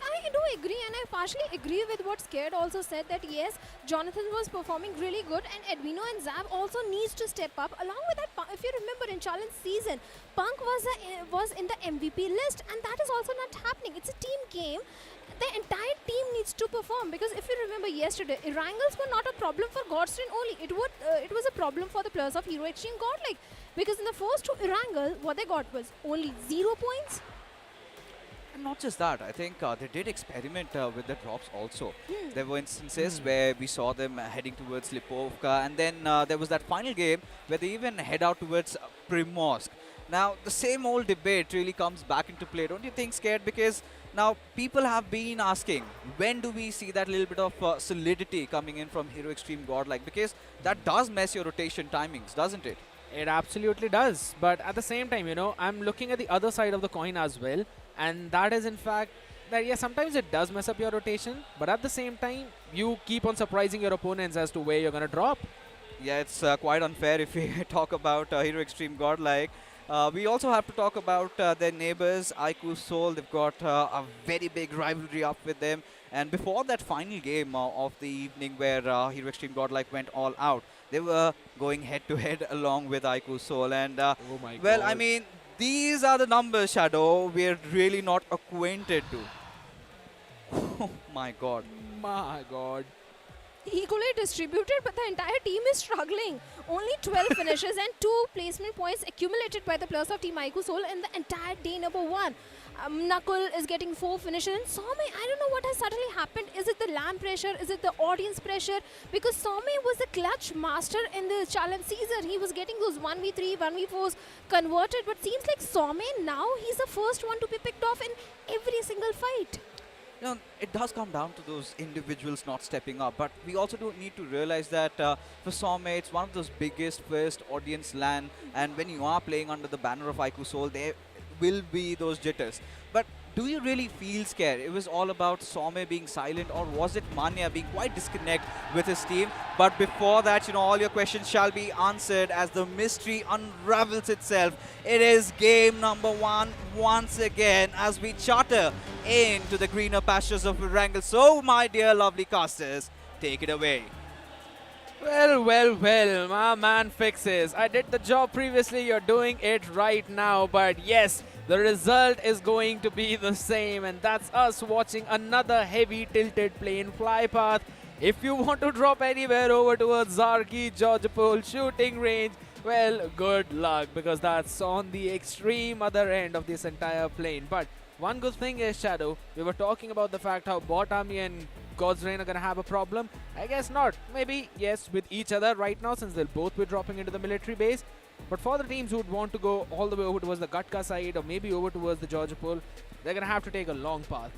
I do agree, and I partially agree with what Scared also said, that yes, Jonathan was performing really good, and Edwino and Zab also needs to step up. Along with that, if you remember in challenge season, Punk was in the MVP list, and that is also not happening. It's a team game. The entire team needs to perform, because if you remember yesterday, Erangels were not a problem for Godstrain only. It was a problem for the players of Hero Xtreme Godlike, because in the first two Erangel, what they got was only 0 points. And not just that, I think they did experiment with the drops also. There were instances where we saw them heading towards Lipovka, and then there was that final game where they even head out towards Primorsk. Now, the same old debate really comes back into play. Don't you think, Scared? Because now people have been asking, when do we see that little bit of solidity coming in from Hero Xtreme Godlike? Because that does mess your rotation timings, doesn't it? It absolutely does. But at the same time, you know, I'm looking at the other side of the coin as well. And that is in fact that, yeah, sometimes it does mess up your rotation. But at the same time, you keep on surprising your opponents as to where you're going to drop. Yeah, it's quite unfair if we talk about Hero Xtreme Godlike. We also have to talk about their neighbors, iQOO Seoul. They've got a very big rivalry up with them. And before that final game of the evening where Hero Xtreme Godlike went all out, they were going head-to-head along with iQOO Seoul. And, oh my well, God. I mean, these are the numbers, Shadow, we're really not acquainted to. Oh, my God. My God. Equally distributed, but the entire team is struggling. Only 12 finishes and 2 placement points accumulated by the players of Team iQOO Seoul in the entire day number 1. Nakul is getting 4 finishes, and Some, I don't know what has suddenly happened. Is it the LAN pressure? Is it the audience pressure? Because Some was the clutch master in the challenge season. He was getting those 1v3, 1v4s converted, but seems like Some now, he's the first one to be picked off in every single fight. You know, it does come down to those individuals not stepping up, but we also do need to realize that for Some, it's one of those biggest first audience LAN, and when you are playing under the banner of iQOO Seoul, there will be those jitters. But do you really feel scared? It was all about Some being silent, or was it Manya being quite disconnect with his team? But before that, you know, all your questions shall be answered as the mystery unravels itself. It is game number 1 once again as we charter into the greener pastures of Erangel. So, my dear lovely casters, take it away. Well, well, well, my man Fixes. I did the job previously, you're doing it right now. But yes, the result is going to be the same, and that's us watching another heavy tilted plane fly path. If you want to drop anywhere over towards Zarki, Georgopol shooting range, well, good luck, because that's on the extreme other end of this entire plane. But one good thing is, Shadow, we were talking about the fact how Bot Army and God's Reign are going to have a problem. I guess not. Maybe, yes, with each other right now, since they'll both be dropping into the military base. But for the teams who would want to go all the way over towards the Gatka side, or maybe over towards the Georgopol, they're going to have to take a long path.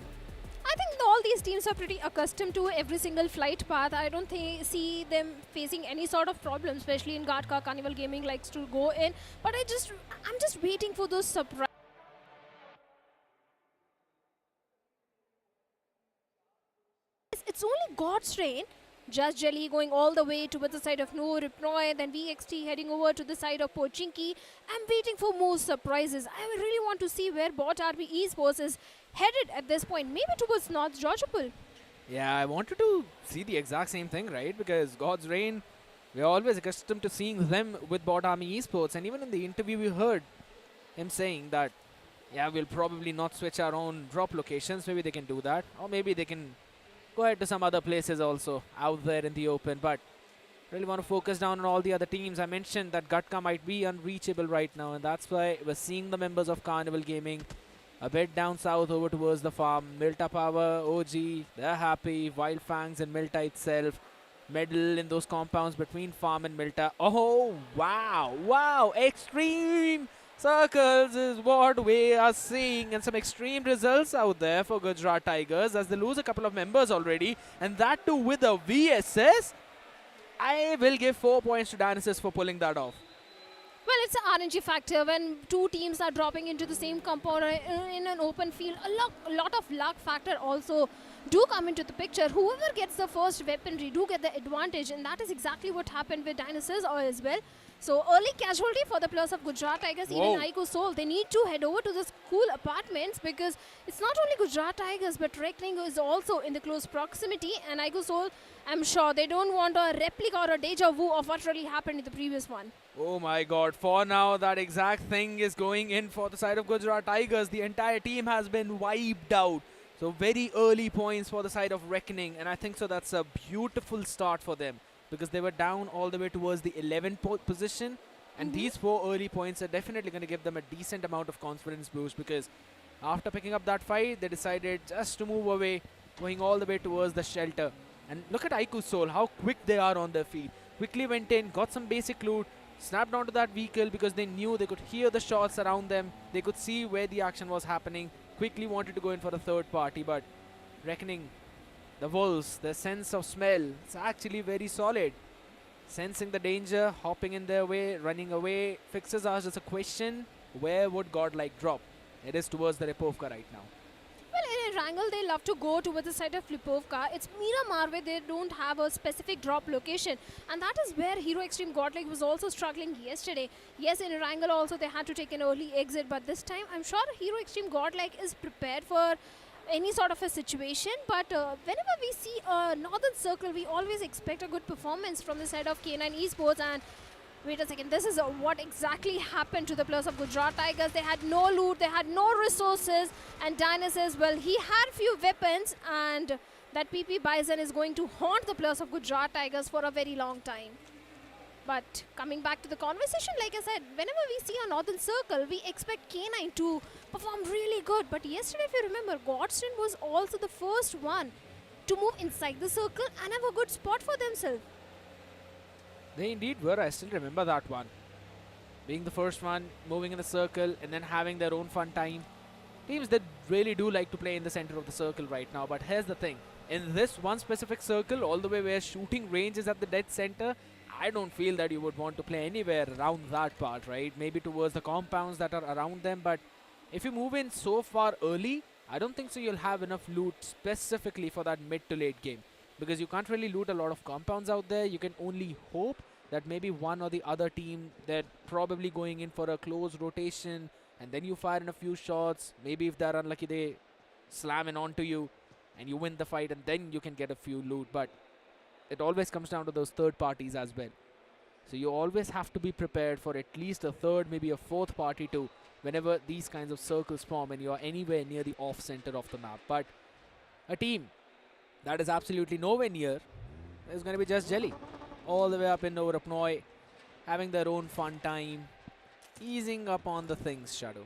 I think all these teams are pretty accustomed to every single flight path. I don't see them facing any sort of problem, especially in Gatka. Carnival Gaming likes to go in. But I'm just waiting for those surprises. It's only God's Reign, Just Jelly going all the way towards the side of No Ripnoy, then VXT heading over to the side of Pochinki. I'm waiting for more surprises. I really want to see where BotArmyEsports is headed at this point, maybe towards North Georgopol. Yeah, I wanted to see the exact same thing, right? Because God's Reign, we're always accustomed to seeing them with BotArmyEsports, and even in the interview we heard him saying that, yeah, we'll probably not switch our own drop locations. Maybe they can do that, or maybe they can go ahead to some other places also out there in the open. But really want to focus down on all the other teams. I mentioned that Gatka might be unreachable right now, and that's why we're seeing the members of Carnival Gaming a bit down south over towards the farm. Milta Power, OG, they're happy. Wyld Fangs and Milta itself medal in those compounds between farm and Milta. Oh, wow, wow, extreme circles is what we are seeing, and some extreme results out there for Gujarat Tigers as they lose a couple of members already, and that too with a VSS. I will give 4 points to Dionysus for pulling that off. Well, it's an RNG factor when two teams are dropping into the same compound in an open field. A lot of luck factor also do come into the picture. Whoever gets the first weaponry do get the advantage, and that is exactly what happened with Dionysus as well. So early casualty for the players of Gujarat Tigers. Whoa. Even iQOO Soul, they need to head over to the school apartments because it's not only Gujarat Tigers but Reckoning is also in the close proximity, and iQOO Soul, I'm sure they don't want a replica or a deja vu of what really happened in the previous one. Oh my god, for now that exact thing is going in for the side of Gujarat Tigers. The entire team has been wiped out. So very early points for the side of Reckoning, and I think so that's a beautiful start for them because they were down all the way towards the 11th position, and these 4 early points are definitely going to give them a decent amount of confidence boost because after picking up that fight, they decided just to move away, going all the way towards the shelter. And look at iQOO Soul, how quick they are on their feet. Quickly went in, got some basic loot, snapped onto that vehicle because they knew they could hear the shots around them. They could see where the action was happening. Quickly wanted to go in for a third party, but Reckoning, the wolves, their sense of smell, it's actually very solid. Sensing the danger, hopping in their way, running away. Fixers asked us a question, where would Godlike drop? It is towards the Lipovka right now. Well, in Erangel, they love to go towards the side of Lipovka. It's Miramar where they don't have a specific drop location. And that is where Hero Xtreme Godlike was also struggling yesterday. Yes, in Erangel also they had to take an early exit. But this time, I'm sure Hero Xtreme Godlike is prepared for any sort of a situation. But whenever we see a Northern Circle, we always expect a good performance from the side of K9 Esports. And wait a second, this is what exactly happened to the players of Gujarat Tigers. They had no loot, they had no resources, and Dionysus, well, he had few weapons, and that PP Bison is going to haunt the players of Gujarat Tigers for a very long time. But coming back to the conversation, like I said, whenever we see a Northern Circle, we expect K9 to perform really good. But yesterday, if you remember, Godstone was also the first one to move inside the circle and have a good spot for themselves. They indeed were. I still remember that one. Being the first one, moving in the circle, and then having their own fun time. Teams that really do like to play in the center of the circle right now. But here's the thing. In this one specific circle, all the way where shooting range is at the dead center, I don't feel that you would want to play anywhere around that part, right? Maybe towards the compounds that are around them. But if you move in so far early, I don't think so you'll have enough loot specifically for that mid to late game. Because you can't really loot a lot of compounds out there. You can only hope that maybe one or the other team, they're probably going in for a close rotation, and then you fire in a few shots. Maybe if they're unlucky, they slam in onto you and you win the fight, and then you can get a few loot. But it always comes down to those third parties as well. So you always have to be prepared for at least a third, maybe a fourth party too, whenever these kinds of circles form and you're anywhere near the off center of the map. But a team that is absolutely nowhere near is going to be Just Jelly. All the way up in over Apnoy, having their own fun time, easing up on the things, Shadow.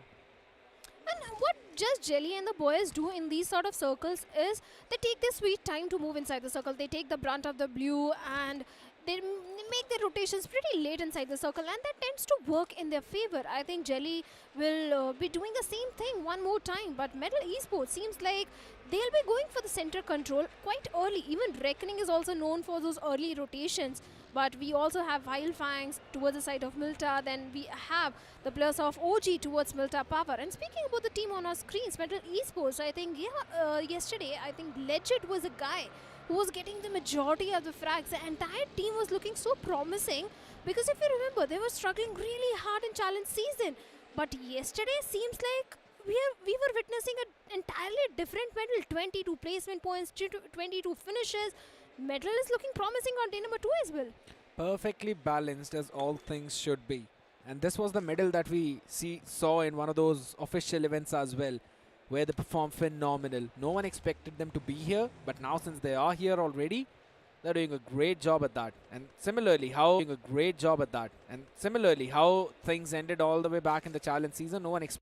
And what Just Jelly and the boys do in these sort of circles is they take their sweet time to move inside the circle. They take the brunt of the blue and they make their rotations pretty late inside the circle, and that tends to work in their favor. I think Jelly will be doing the same thing one more time, but Metal Esports seems like they'll be going for the center control quite early. Even Reckoning is also known for those early rotations. But we also have Wyld Fangs towards the side of Milta. Then we have the players of OG towards Milta Power. And speaking about the team on our screens, Metal Esports, I think yesterday, I think Legit was a guy who was getting the majority of the frags. The entire team was looking so promising because if you remember, they were struggling really hard in challenge season. But yesterday seems like we were witnessing an entirely different Metal. 22 placement points, 22 finishes. Metal is looking promising on day number 2 as well. Perfectly balanced as all things should be. And this was the medal that we saw in one of those official events as well, where they performed phenomenal. No one expected them to be here, but now since they are here already, they're doing a great job at that. And similarly, how things ended all the way back in the challenge season, no one expected.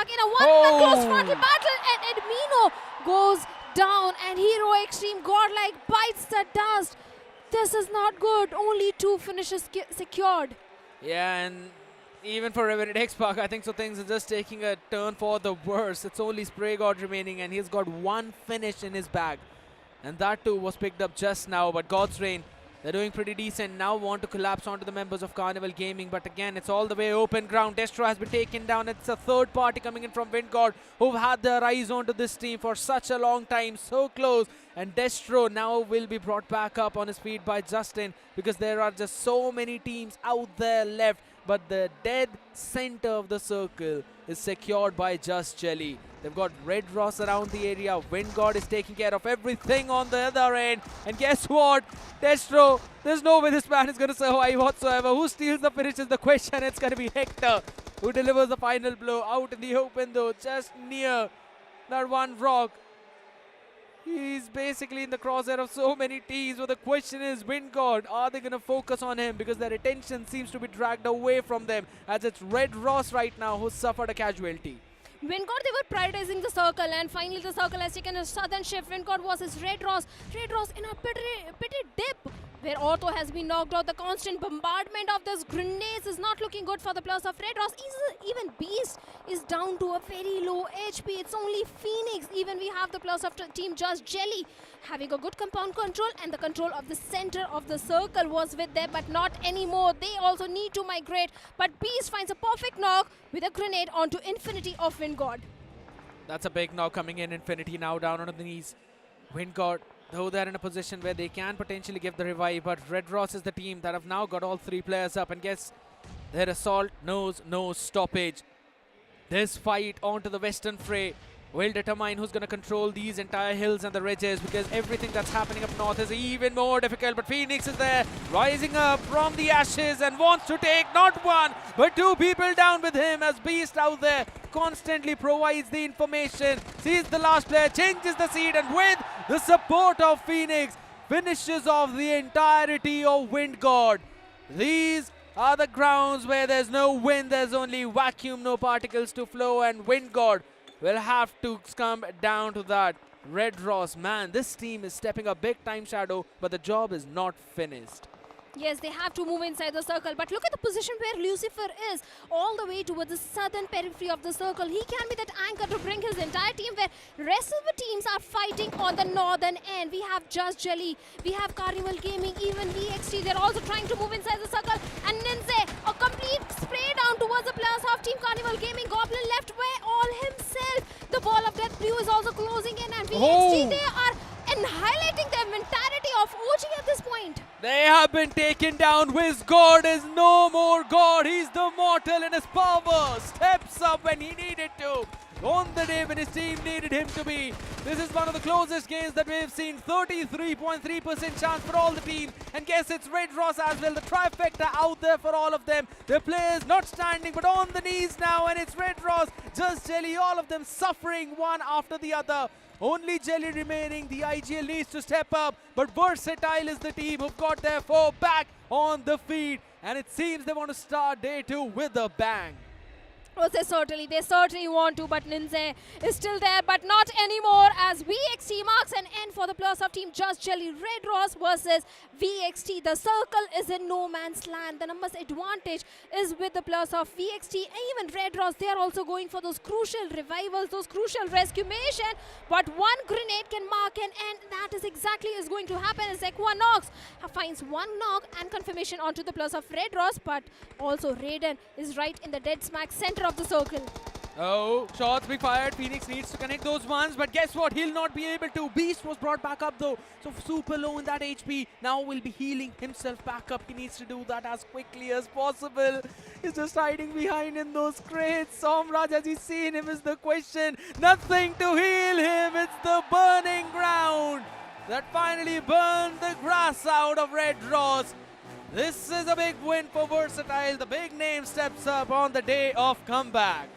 Spark in a one close frontal battle, and Edmino goes down, and Hero Xtreme Godlike bites the dust. This is not good. Only 2 finishes secured. Yeah, and even for Everyday Spark, I think so things are just taking a turn for the worse. It's only Spray God remaining, and he's got 1 finish in his bag. And that too was picked up just now, but God's Reign, they're doing pretty decent. Now want to collapse onto the members of Carnival Gaming, but again, it's all the way open ground. Destro has been taken down. It's a third party coming in from WindGod, who've had their eyes onto this team for such a long time, so close. And Destro now will be brought back up on his feet by Justin, because there are just so many teams out there left. But the dead center of the circle is secured by Just Jelly. They've got Red Ross around the area. WindGod is taking care of everything on the other end. And guess what? Destro, there's no way this man is going to survive whatsoever. Who steals the finish is the question. It's going to be Hector, who delivers the final blow out in the open though, just near that one rock. He's basically in the crosshair of so many teams, but the question is, WindGod, are they going to focus on him? Because their attention seems to be dragged away from them, as it's Red Ross right now who suffered a casualty. WindGod, they were prioritizing the circle, and finally the circle has taken a sudden shift. WindGod versus Red Ross. Red Ross in a pity dip, where Otto has been knocked out. The constant bombardment of those grenades is not looking good for the players of Red Ross. Even Beast is down to a very low HP. It's only Phoenix. Even we have the players of Team Just Jelly having a good compound control, and the control of the center of the circle was with them, but not anymore. They also need to migrate, but Beast finds a perfect knock with a grenade onto Infinity of WindGod. That's a big knock coming in. Infinity now down on the knees. WindGod, though they're in a position where they can potentially give the revive, but Red Ross is the team that have now got all 3 players up, and guess their assault knows no stoppage. This fight onto the Western Fray will determine who's going to control these entire hills and the ridges, because everything that's happening up north is even more difficult. But Phoenix is there, rising up from the ashes, and wants to take not 1 but 2 people down with him, as Beast out there constantly provides the information, sees the last player, changes the seed, and with the support of Phoenix, finishes off the entirety of WindGod. These are the grounds where there's no wind, there's only vacuum, no particles to flow, and WindGod will have to come down to that. Red Ross, man, this team is stepping up big time, Shadow, but the job is not finished. Yes, they have to move inside the circle, but look at the position where Lucifer is, all the way towards the southern periphery of the circle. He can be that anchor to bring his entire team, where rest of the teams are fighting on the northern end. We have Just Jelly, we have Carnival Gaming, even VXT. They're also trying to move inside the circle, and Ninze, a complete spray down towards the players of Team Carnival Gaming. Goblin left way all himself. The ball of death blue is also closing in, and VXT, they are highlighting their mentality of OG at this point. They have been taken down. WizGod is no more God. He's the mortal in his power. Steps up when he needed to, on the day when his team needed him to be. This is one of the closest games that we've seen. 33.3% chance for all the teams. And guess it's Red Ross as well. The trifecta out there for all of them. The players not standing but on the knees now. And it's Red Ross, Just Jelly, all of them suffering one after the other. Only Jelly remaining. The IGL needs to step up, but Versatile is the team who've got their 4 back on the feet, and it seems they want to start day 2 with a bang. Oh, they certainly want to, but Ninze is still there, but not anymore, as VXT marks an end for the players of Team Just Jelly. Red Ross versus VXT. The circle is in no man's land. The numbers advantage is with the players of VXT. Even Red Ross, they are also going for those crucial revivals, those crucial rescue mission. But one grenade can mark an end. That is exactly is going to happen as Equinox finds 1 knock and confirmation onto the players of Red Ross, but also Raiden is right in the dead smack center of the circle. Oh, shots being fired. Phoenix needs to connect those ones, but guess what? He'll not be able to. Beast was brought back up though, so super low in that HP. Now will be healing himself back up. He needs to do that as quickly as possible. He's just hiding behind in those crates. Somraj, has he seen him is the question. Nothing to heal him. It's the burning ground that finally burned the grass out of Red Ross. This is a big win for Versatile. The big name steps up on the day of comeback.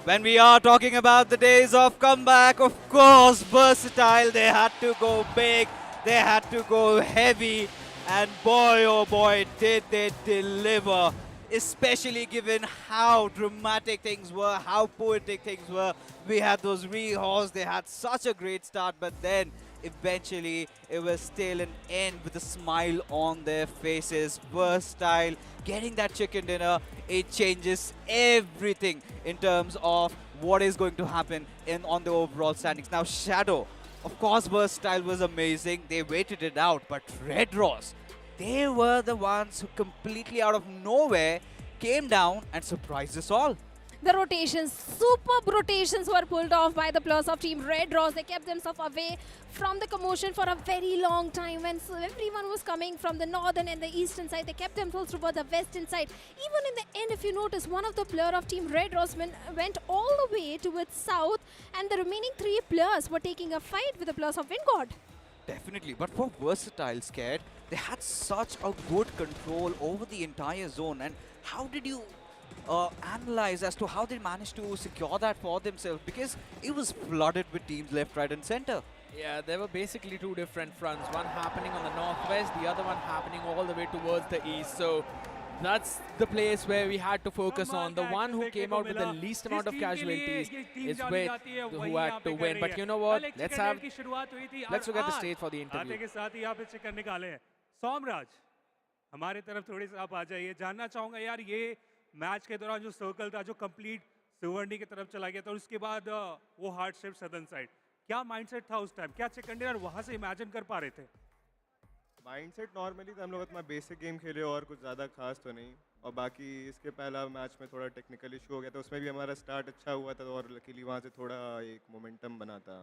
When we are talking about the days of comeback, of course, Versatile, they had to go big, they had to go heavy, and boy, oh boy, did they deliver. especially given how dramatic things were, how poetic things were. We had those rehauls, they had such a great start, but then eventually it was still an end with a smile on their faces. Versatile, getting that chicken dinner, it changes everything in terms of what is going to happen on the overall standings. Now Shadow, of course Versatile was amazing, they waited it out, but Red Ross, they were the ones who completely out of nowhere came down and surprised us all. The rotations, superb rotations were pulled off by the players of Team Red Ross. They kept themselves away from the commotion for a very long time. When everyone was coming from the northern and the eastern side, they kept themselves towards the western side. Even in the end, if you notice, one of the players of Team Red Ross went all the way towards south, and the remaining 3 players were taking a fight with the players of Wingod. Definitely, but for Versatile, Scared, they had such a good control over the entire zone. And how did you analyze as to how they managed to secure that for themselves? Because it was flooded with teams left, right and center. Yeah, there were basically 2 different fronts, one happening on the northwest, the other one happening all the way towards the east. So that's the place where we had to focus on. The one who came out with the least amount of casualties is with who had to win. But you know what? Let's look at the stage for the interview. Somraj, हमारे तरफ थोड़ी सा आप आ जाइए. जानना चाहूँगा यार, ये मैच के दौरान जो सर्कल था, जो कंप्लीट सुवर्णी की तरफ चला गया था, और उसके बाद वो हार्ड शिफ्ट सदर्न साइड, क्या माइंडसेट था उस टाइम? क्या चिकन डिनर वहाँ से इमेजिन कर पा रहे थे? माइंडसेट नॉर्मली तो हम लोग अपना बेसिक गेम खेले और कुछ ज़्यादा खास तो नहीं, और बाकी इसके पहला मैच में थोड़ा टेक्निकल इशू हो गया था, उसमें भी हमारा स्टार्ट अच्छा हुआ था और लकीली वहाँ से थोड़ा एक मोमेंटम बना था.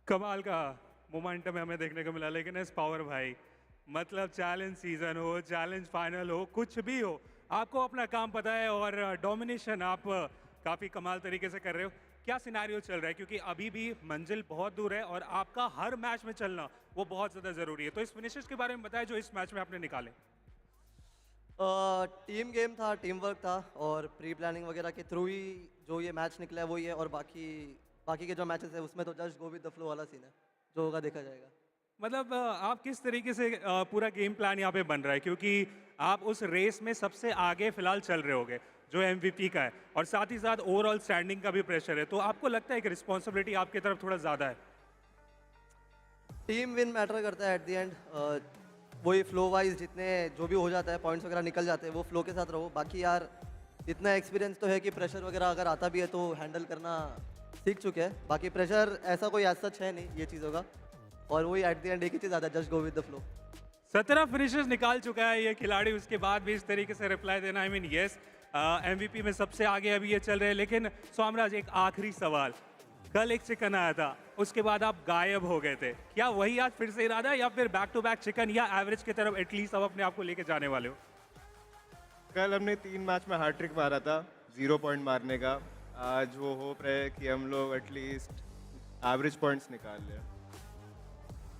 कमाल का मोमेंटम हमें देखने को मिला. लेकिन इस पावर भाई, मतलब चैलेंज सीजन हो, चैलेंज फाइनल हो, कुछ भी हो, आपको अपना काम पता है और डोमिनेशन आप काफ़ी कमाल तरीके से कर रहे हो. क्या सिनेरियो चल रहा है? क्योंकि अभी भी मंजिल बहुत दूर है और आपका हर मैच में चलना वो बहुत ज़्यादा ज़रूरी है. तो इस फिनिशेस के बारे में बताएं जो इस मैच में आपने निकाले. टीम गेम था, टीम वर्क था, और प्री प्लानिंग वगैरह के थ्रू ही जो ये मैच निकला है वही है. और बाकी के जो मैचेस है उसमें तो just go with the flow वाला सीन है, जो होगा देखा जाएगा. मतलब आप किस तरीके से पूरा गेम प्लान यहाँ पे बन रहा है? क्योंकि आप उस रेस में सबसे आगे फिलहाल चल रहे होगे जो MVP का है, और साथ ही साथ ओवरऑल स्टैंडिंग का भी प्रेशर है, तो आपको लगता है कि रिस्पॉन्सिबिलिटी आपकी तरफ थोड़ा ज़्यादा है? टीम विन मैटर करता है एट द एंड. वही फ्लो वाइज जितने जो भी हो जाता है, पॉइंट्स वगैरह निकल जाते हैं, वो फ्लो के साथ रहो. बाकी यार इतना एक्सपीरियंस तो है कि प्रेशर वगैरह अगर आता भी है तो हैंडल करना सीख चुके हैं. बाकी प्रेशर ऐसा कोई एज सच है नहीं ये चीज़ होगा, और वही एट द एंड एक ही चीज़ आता है, just go with the flow. 17 finishes निकाल चुका है ये खिलाड़ी, उसके बाद भी इस तरीके से रिप्लाई देना, आई मीन यस, MVP में सबसे आगे अभी ये चल रहे हैं. लेकिन सोमराज, एक आखिरी सवाल, कल एक चिकन आया था, उसके बाद आप गायब हो गए थे, क्या वही आज फिर से इरादा है या फिर बैक टू बैक चिकन या एवरेज की तरफ एटलीस्ट अब अपने आप को लेके जाने वाले हो? कल हमने 3 मैच में हैट्रिक मारा था, 0 पॉइंट मारने का. आज वो होप रहे कि हम लोग एटलीस्ट एवरेज पॉइंट्स निकाल लें.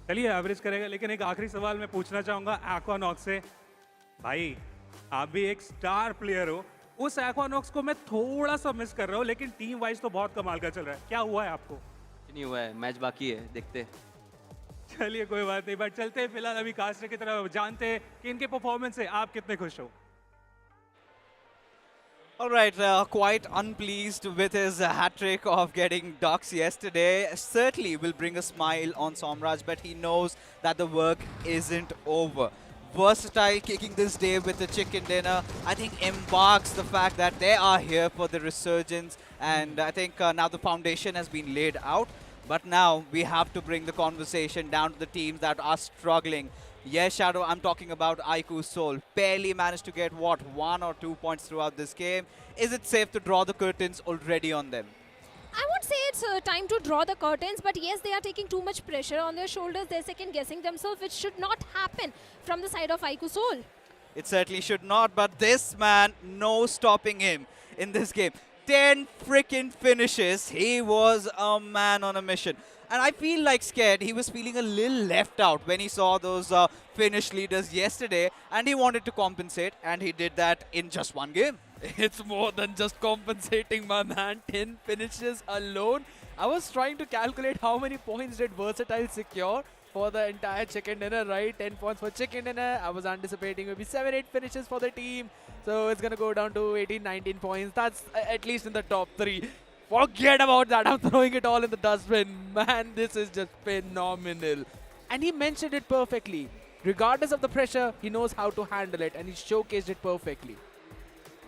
चलिए एवरेज करेगा. लेकिन एक आखिरी सवाल मैं पूछना चाहूँगा एक्वानॉक्स से. भाई आप भी एक स्टार प्लेयर हो, उस एक्वानॉक्स को मैं थोड़ा सा मिस कर रहा हूँ, लेकिन टीम वाइज तो बहुत कमाल का चल रहा है. क्या हुआ है आपको? नहीं हुआ है, मैच बाकी है, देखते. चलिए कोई बात नहीं, बट चलते हैं फिलहाल अभी कास्टर की तरफ, जानते हैं कि इनके परफॉर्मेंस से आप कितने खुश हो. All right, quite unpleased with his hat-trick of getting ducks yesterday. Certainly will bring a smile on Somraj, but he knows that the work isn't over. Versatile kicking this day with the chicken dinner, I think embarks the fact that they are here for the resurgence, and I think now the foundation has been laid out. But now we have to bring the conversation down to the teams that are struggling. Yes, Shadow, I'm talking about iQOO Seoul. Barely managed to get, what, 1 or 2 points throughout this game. Is it safe to draw the curtains already on them? I won't say it's time to draw the curtains, but yes, they are taking too much pressure on their shoulders. They're second-guessing themselves, which should not happen from the side of iQOO Seoul. It certainly should not, but this man, no stopping him in this game. 10 freaking finishes. He was a man on a mission. And I feel like Scared, he was feeling a little left out when he saw those Finnish leaders yesterday, and he wanted to compensate, and he did that in just one game. It's more than just compensating, my man. 10 finishes alone. I was trying to calculate how many points did Versatile secure. for the entire chicken dinner, right? 10 points for chicken dinner. I was anticipating maybe 7-8 finishes for the team. So it's going to go down to 18-19 points. That's at least in the top 3. Forget about that. I'm throwing it all in the dustbin. Man, this is just phenomenal. And he mentioned it perfectly. Regardless of the pressure, he knows how to handle it, and he showcased it perfectly.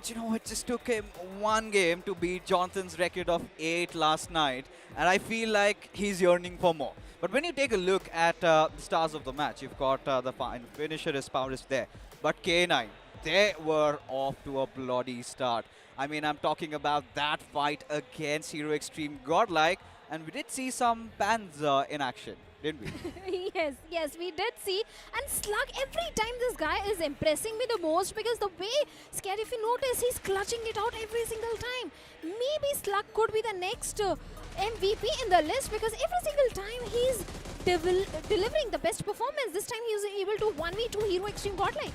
You know, it just took him one game to beat Jonathan's record of 8 last night, and I feel like he's yearning for more. But when you take a look at the stars of the match, you've got the finisher is Powers there. But K9, they were off to a bloody start. I mean, I'm talking about that fight against Hero Xtreme Godlike, and we did see some bans in action, didn't we? Yes, we did see. And Slug, every time this guy is impressing me the most, because the way, Scared, if you notice, he's clutching it out every single time. Maybe Slug could be the next MVP in the list, because every single time he's delivering the best performance. This time he was able to 1v2 Hero Xtreme Godlike.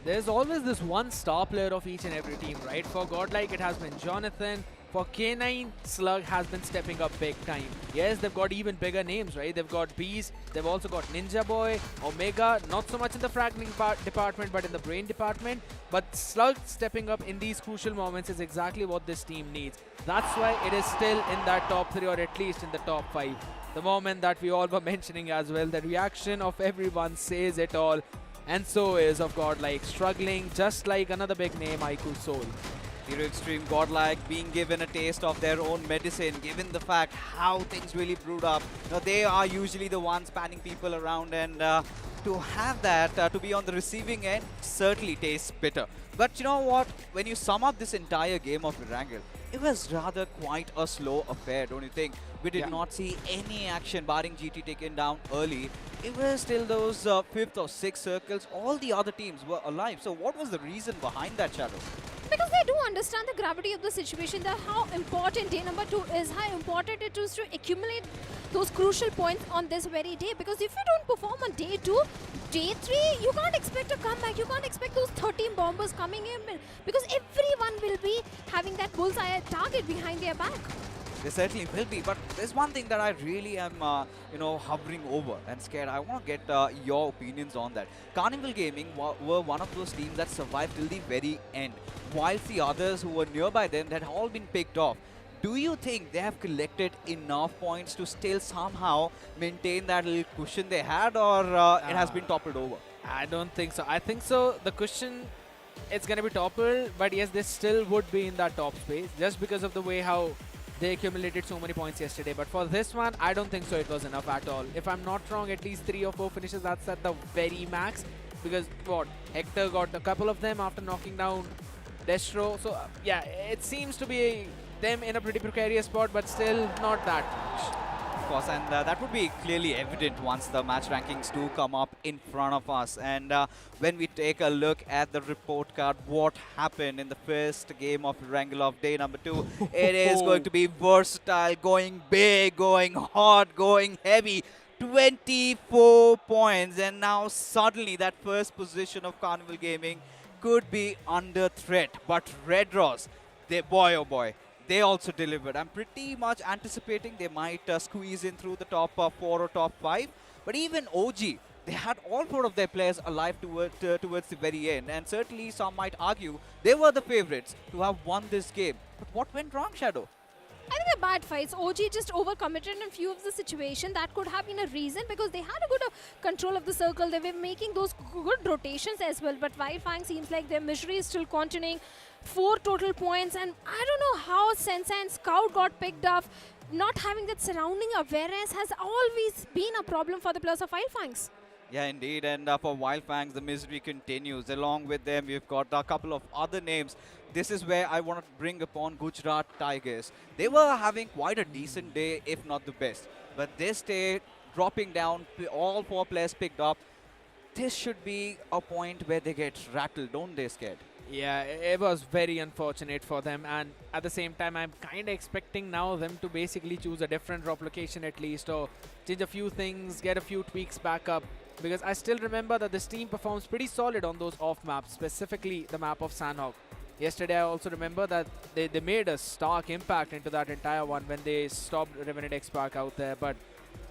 There's always this one star player of each and every team, right? For Godlike, it has been Jonathan. For K9, Slug has been stepping up big time. Yes, they've got even bigger names, right? They've got Beast, they've also got Ninja Boy, Omega, not so much in the fragmenting department, but in the brain department. But Slug stepping up in these crucial moments is exactly what this team needs. That's why it is still in that top 3, or at least in the top 5. The moment that we all were mentioning as well, the reaction of everyone says it all. And so is of Godlike, struggling just like another big name, iQOO Soul. Hero Xtreme Godlike being given a taste of their own medicine, given the fact how things really brewed up. Now, they are usually the ones panning people around, and to have that, to be on the receiving end, certainly tastes bitter. But you know what? When you sum up this entire game of Erangel, it was rather quite a slow affair, don't you think? We did not see any action, barring GT taken down early. It was still those 5th or 6th circles. All the other teams were alive. So what was the reason behind that, Shadow? Because they do understand the gravity of the situation, that how important day number 2 is, how important it is to accumulate those crucial points on this very day. Because if you don't perform on day 2, day 3, you can't expect a comeback. You can't expect those 13 bombers coming in, because everyone will be having that bullseye target behind their back. They certainly will be, but there's one thing that I really am, hovering over and Scared. I want to get your opinions on that. Carnival Gaming were one of those teams that survived till the very end, whilst the others who were nearby them had all been picked off. Do you think they have collected enough points to still somehow maintain that little cushion they had, or it has been toppled over? I don't think so. I think so. The cushion, it's going to be toppled, but yes, they still would be in that top space just because of the way how they accumulated so many points yesterday. But for this one, I don't think so it was enough at all. If I'm not wrong, at least 3 or 4 finishes, that's at the very max. Because what, Hector got a couple of them after knocking down Destro. So yeah, it seems to be them in a pretty precarious spot, but still not that much. Of course, and that would be clearly evident once the match rankings do come up in front of us. And when we take a look at the report card, what happened in the first game of Erangel of day number 2, it is going to be versatile, going big, going hot, going heavy. 24 points, and now suddenly that first position of Carnival Gaming could be under threat. But Red Ross, boy oh boy, they also delivered. I'm pretty much anticipating they might squeeze in through the top 4 or top 5. But even OG, they had all 4 of their players alive towards the very end. And certainly some might argue they were the favorites to have won this game. But what went wrong, Shadow? I think they're bad fights. OG just overcommitted in a few of the situation. That could have been a reason, because they had a good control of the circle. They were making those good rotations as well. But Wyld Fangs seems like their misery is still continuing. 4 total points, and I don't know how Sensa and Scout got picked up. Not having that surrounding awareness has always been a problem for the players of Wyld Fangs. Yeah, indeed. And for Wyld Fangs, the misery continues. Along with them, we've got a couple of other names. This is where I want to bring upon Gujarat Tigers. They were having quite a decent day, if not the best. But this day, dropping down, all 4 players picked up. This should be a point where they get rattled, don't they, Scared? Yeah, it was very unfortunate for them, and at the same time, I'm kind of expecting now them to basically choose a different drop location at least, or change a few things, get a few tweaks back up, because I still remember that this team performs pretty solid on those off maps, specifically the map of Sanhok. Yesterday, I also remember that they made a stark impact into that entire one when they stopped Revenant X Park out there, but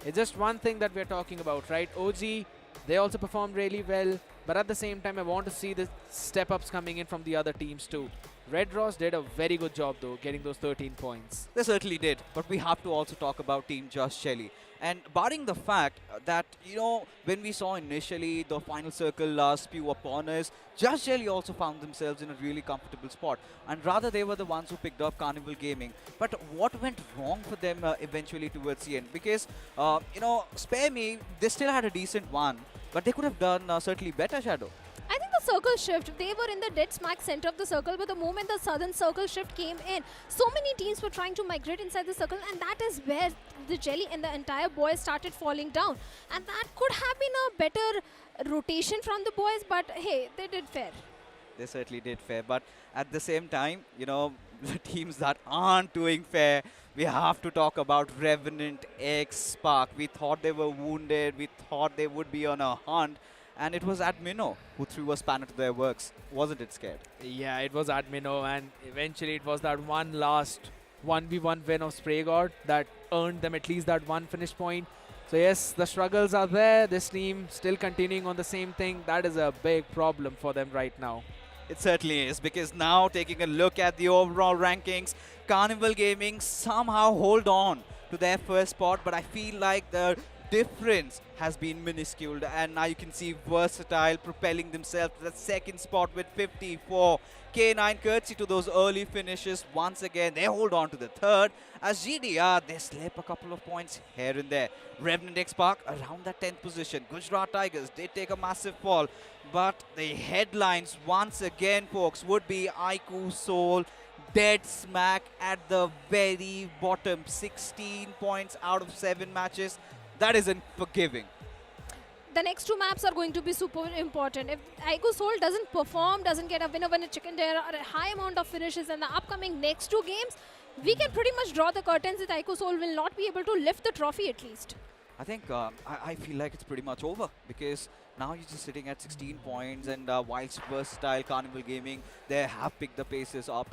It's just one thing that we're talking about, right? OG, they also performed really well, but at the same time, I want to see the step-ups coming in from the other teams too. Red Ross did a very good job though, getting those 13 points. They certainly did, but we have to also talk about Team Just Shelly. And barring the fact that, you know, when we saw initially the final circle spew upon us, Just Shelly also found themselves in a really comfortable spot. And rather, they were the ones who picked up Carnival Gaming. But what went wrong for them eventually towards the end? Because, you know, spare me, they still had a decent one, but they could have done certainly better, Shadow. I think the circle shift, they were in the dead smack center of the circle, but the moment the southern circle shift came in, so many teams were trying to migrate inside the circle, and that is where the jelly and the entire boys started falling down. And that could have been a better rotation from the boys, but hey, they did fair. They certainly did fair, but at the same time, you know, the teams that aren't doing fair, we have to talk about Revenant X Spark. We thought they were wounded, we thought they would be on a hunt, and it was Admino who threw a spanner to their works. Wasn't it, Scared? Yeah, it was Admino, and eventually it was that one last 1v1 win of Spray God that earned them at least that one finish point. So yes, the struggles are there. This team still continuing on the same thing. That is a big problem for them right now. It certainly is, because now taking a look at the overall rankings, Carnival Gaming somehow hold on to their first spot, but I feel like the difference has been minuscule, and now you can see Versatile propelling themselves to the second spot with 54. K9 courtesy to those early finishes. Once again, they hold on to the third. As GDR, they slip a couple of points here and there. Revenant X Spark around that 10th position. Gujarat Tigers did take a massive fall, but the headlines once again, folks, would be iQOO Soul dead smack at the very bottom. 16 points out of 7 matches. That isn't forgiving. The next 2 maps are going to be super important. If iQOO Soul doesn't perform, doesn't get a winner when a chicken dinner or a high amount of finishes in the upcoming next 2 games, we can pretty much draw the curtains that iQOO Soul will not be able to lift the trophy at least. I think I feel like it's pretty much over, because now you're just sitting at 16 points, and whilst Versatile, Carnival Gaming, they have picked the pace up.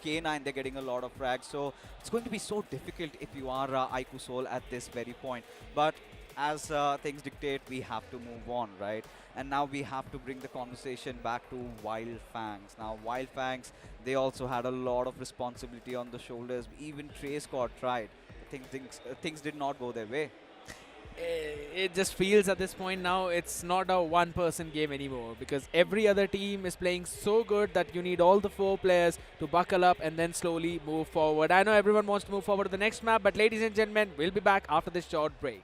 K9, they're getting a lot of frags, so it's going to be so difficult if you are iQOO Soul at this very point. But as things dictate, we have to move on, right? And now we have to bring the conversation back to Wyld Fangs. Now, Wyld Fangs, they also had a lot of responsibility on the shoulders. Even Trey Scott tried. Things did not go their way. It just feels at this point now it's not a one-person game anymore, because every other team is playing so good that you need all the 4 players to buckle up and then slowly move forward. I know everyone wants to move forward to the next map, but ladies and gentlemen, we'll be back after this short break.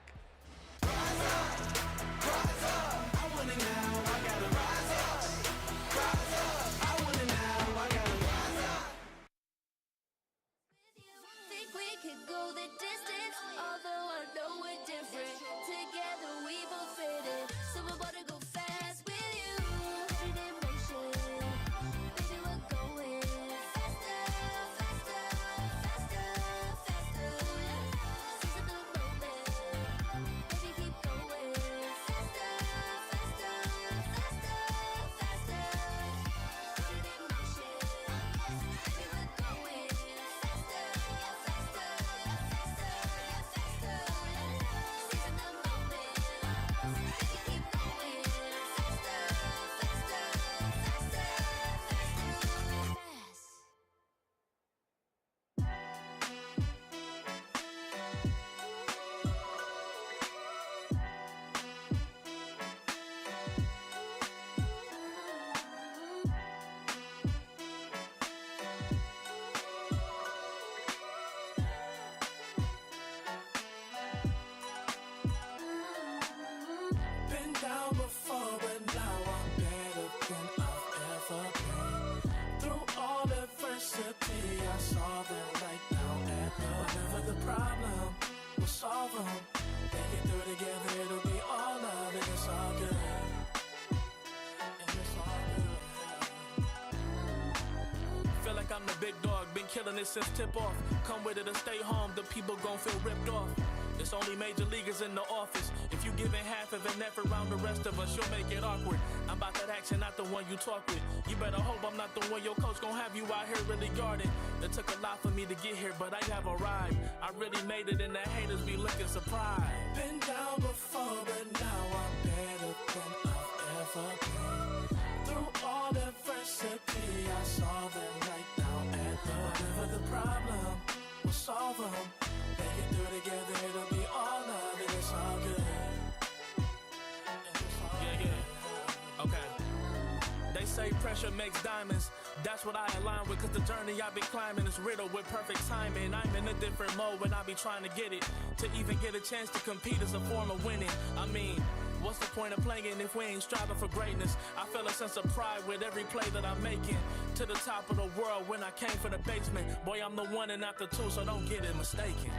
I'm the big dog, been killing it since tip off. Come with it or stay home, the people gon' feel ripped off. It's only major leaguers in the office. If you giving half of an effort around the rest of us, you'll make it awkward. I'm about that action, not the one you talk with. You better hope I'm not the one your coach gon' have you out here really guarding. It took a lot for me to get here, but I have arrived. I really made it, and the haters be looking surprised. Been down before, but now I'm better than I've ever been. Through all adversity, I saw the light now at the whatever the problem, we'll solve them. Make it through together, it'll be all love, and it's all good. Yeah. Okay. They say pressure makes diamonds. That's what I align with, cause the journey I be climbing is riddled with perfect timing. I'm in a different mode when I be trying to get it. To even get a chance to compete is a form of winning. I mean, what's the point of playing if we ain't striving for greatness? I feel a sense of pride with every play that I'm making. To the top of the world when I came from the basement. Boy, I'm the one and not the two, so don't get it mistaken.